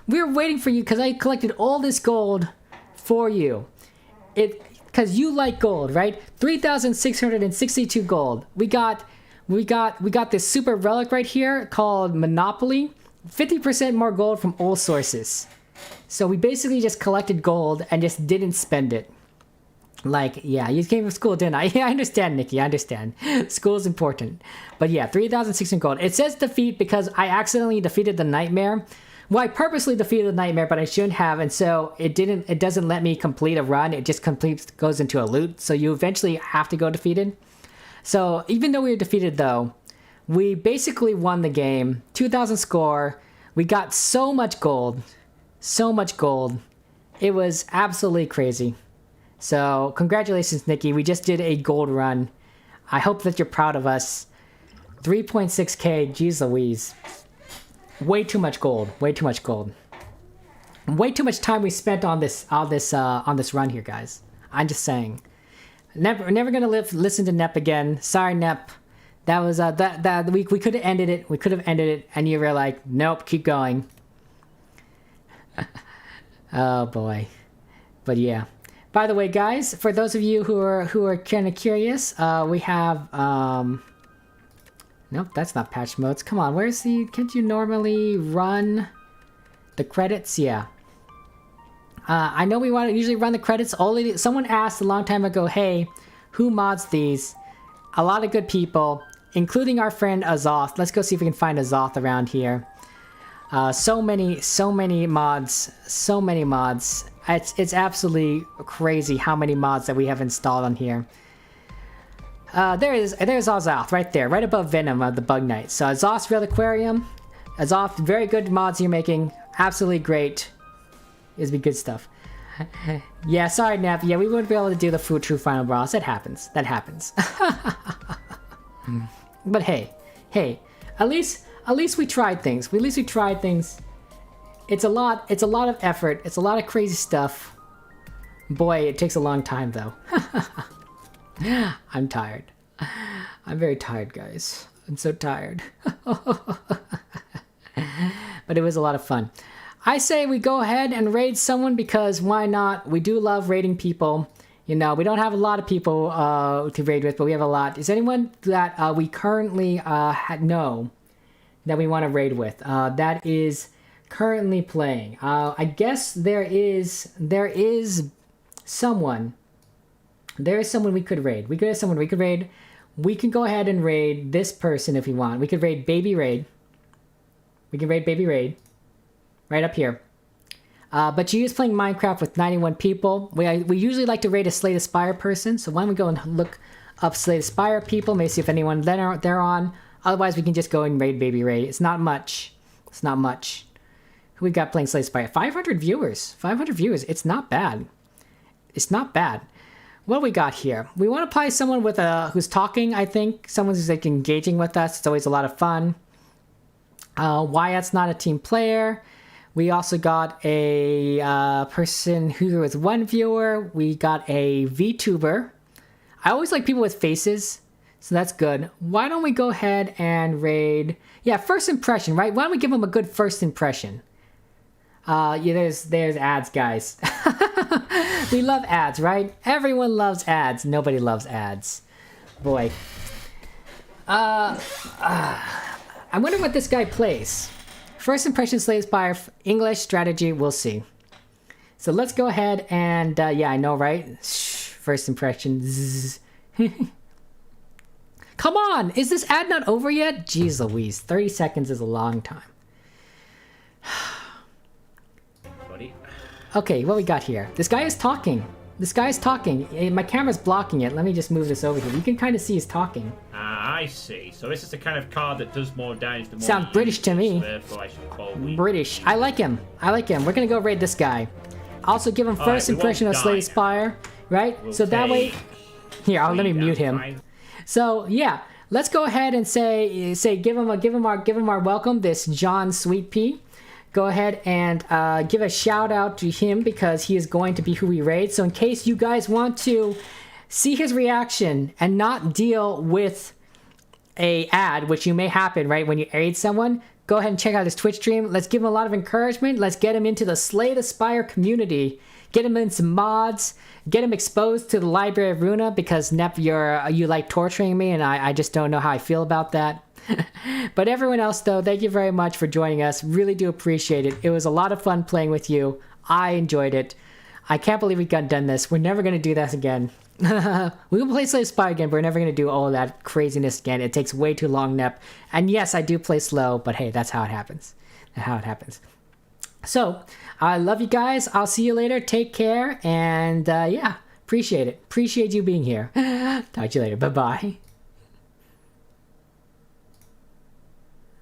we were waiting for you because I collected all this gold for you. Because you like gold, right? 3,662 gold. We got this super relic right here called Monopoly. 50% more gold from all sources. So we basically just collected gold and just didn't spend it. Like, yeah, you came from school, didn't I? Yeah, I understand, Nikki. I understand. School's important. But yeah, 3,600 gold. It says defeat because I accidentally defeated the nightmare. Well, I purposely defeated the nightmare, but I shouldn't have, and so it doesn't let me complete a run. It just goes into a loot, so you eventually have to go defeated. So even though we were defeated, though, we basically won the game. 2,000 score. We got so much gold. So much gold. It was absolutely crazy. So congratulations, Nikki. We just did a gold run. I hope that you're proud of us. 3.6k. Jeez Louise. Way too much gold. Way too much gold. Way too much time we spent on this run here, guys. I'm just saying. Never gonna listen to Nep again. Sorry, Nep. That was we could have ended it. We could have ended it, and you were like, nope, keep going. Oh boy. But yeah. By the way, guys, for those of you who are kind of curious, we have nope, that's not patch modes. Come on, where's the? Can't you normally run the credits? Yeah. I know we want to usually run the credits. Only someone asked a long time ago, hey, who mods these? A lot of good people, including our friend Azoth. Let's go see if we can find Azoth around here. So many mods. So many mods. It's absolutely crazy how many mods that we have installed on here. There's Azoth right there, right above Venom of the Bug Knight. So Azoth's Real Aquarium. Azoth, very good mods you're making. Absolutely great. It's be good stuff. Yeah, sorry, Nap. Yeah, we wouldn't be able to do the true final boss. That happens. That happens. But hey, at least we tried things. At least we tried things. It's a lot of effort. It's a lot of crazy stuff. Boy, it takes a long time though. I'm tired. I'm very tired, guys. I'm so tired. But it was a lot of fun. I say we go ahead and raid someone because why not? We do love raiding people. You know, we don't have a lot of people to raid with, but we have a lot. Is anyone that we currently know that we want to raid with? That is currently playing. I guess there is someone. There is someone we could raid. We could have someone we could raid. We can go ahead and raid this person if we want. We could raid Baby Raid. We can raid Baby Raid. Right up here. But she is playing Minecraft with 91 people. We usually like to raid a Slay the Spire person, so why don't we go and look up Slay the Spire people, maybe see if anyone they're on. Otherwise, we can just go and raid Baby Raid. It's not much. It's not much. Who we got playing Slay the Spire? 500 viewers. 500 viewers. It's not bad. It's not bad. What do we got here? We want to play someone with who's talking, I think. Someone who's like engaging with us. It's always a lot of fun. Wyatt's not a team player. We also got a person who was one viewer. We got a VTuber. I always like people with faces, so that's good. Why don't we go ahead and raid? Yeah, first impression, right? Why don't we give them a good first impression? Yeah, there's ads, guys. We love ads, right? Everyone loves ads. Nobody loves ads. Boy. I wonder what this guy plays. First impression, Slay the Spire, English, strategy, we'll see. So let's go ahead and, yeah, I know, right? First impression. Come on! Is this ad not over yet? Jeez Louise, 30 seconds is a long time. Buddy. Okay, what we got here? This guy is talking. This guy is talking. My camera's blocking it. Let me just move this over here. You can kind of see he's talking. I see. So this is the kind of card that does more damage the more. Sounds British to me. So therefore I should probably... British. I like him. I like him. We're gonna go raid this guy. Also give him first impression of Slay the Spire, right? So that way. Here, let me mute him. Fine. So yeah, let's go ahead and say give him our welcome. This John Sweet Pea. Go ahead and give a shout out to him because he is going to be who we raid. So in case you guys want to see his reaction and not deal with a ad, which you may happen right when you raid someone, go ahead and check out his Twitch stream. Let's give him a lot of encouragement. Let's get him into the Slay the Spire community. Get him in some mods. Get him exposed to the Library of Runa because Nep, you like torturing me, and I just don't know how I feel about that. But everyone else, though, thank you very much for joining us. Really do appreciate it. It was a lot of fun playing with you. I enjoyed it. I can't believe we got done this. We're never gonna do this again. We can play Slay the Spire again, but we're never gonna do all of that craziness again. It takes way too long, Nep. And yes, I do play slow, but hey, that's how it happens. That's how it happens. So, I love you guys. I'll see you later. Take care, and yeah, appreciate it. Appreciate you being here. Talk to you later. Bye-bye.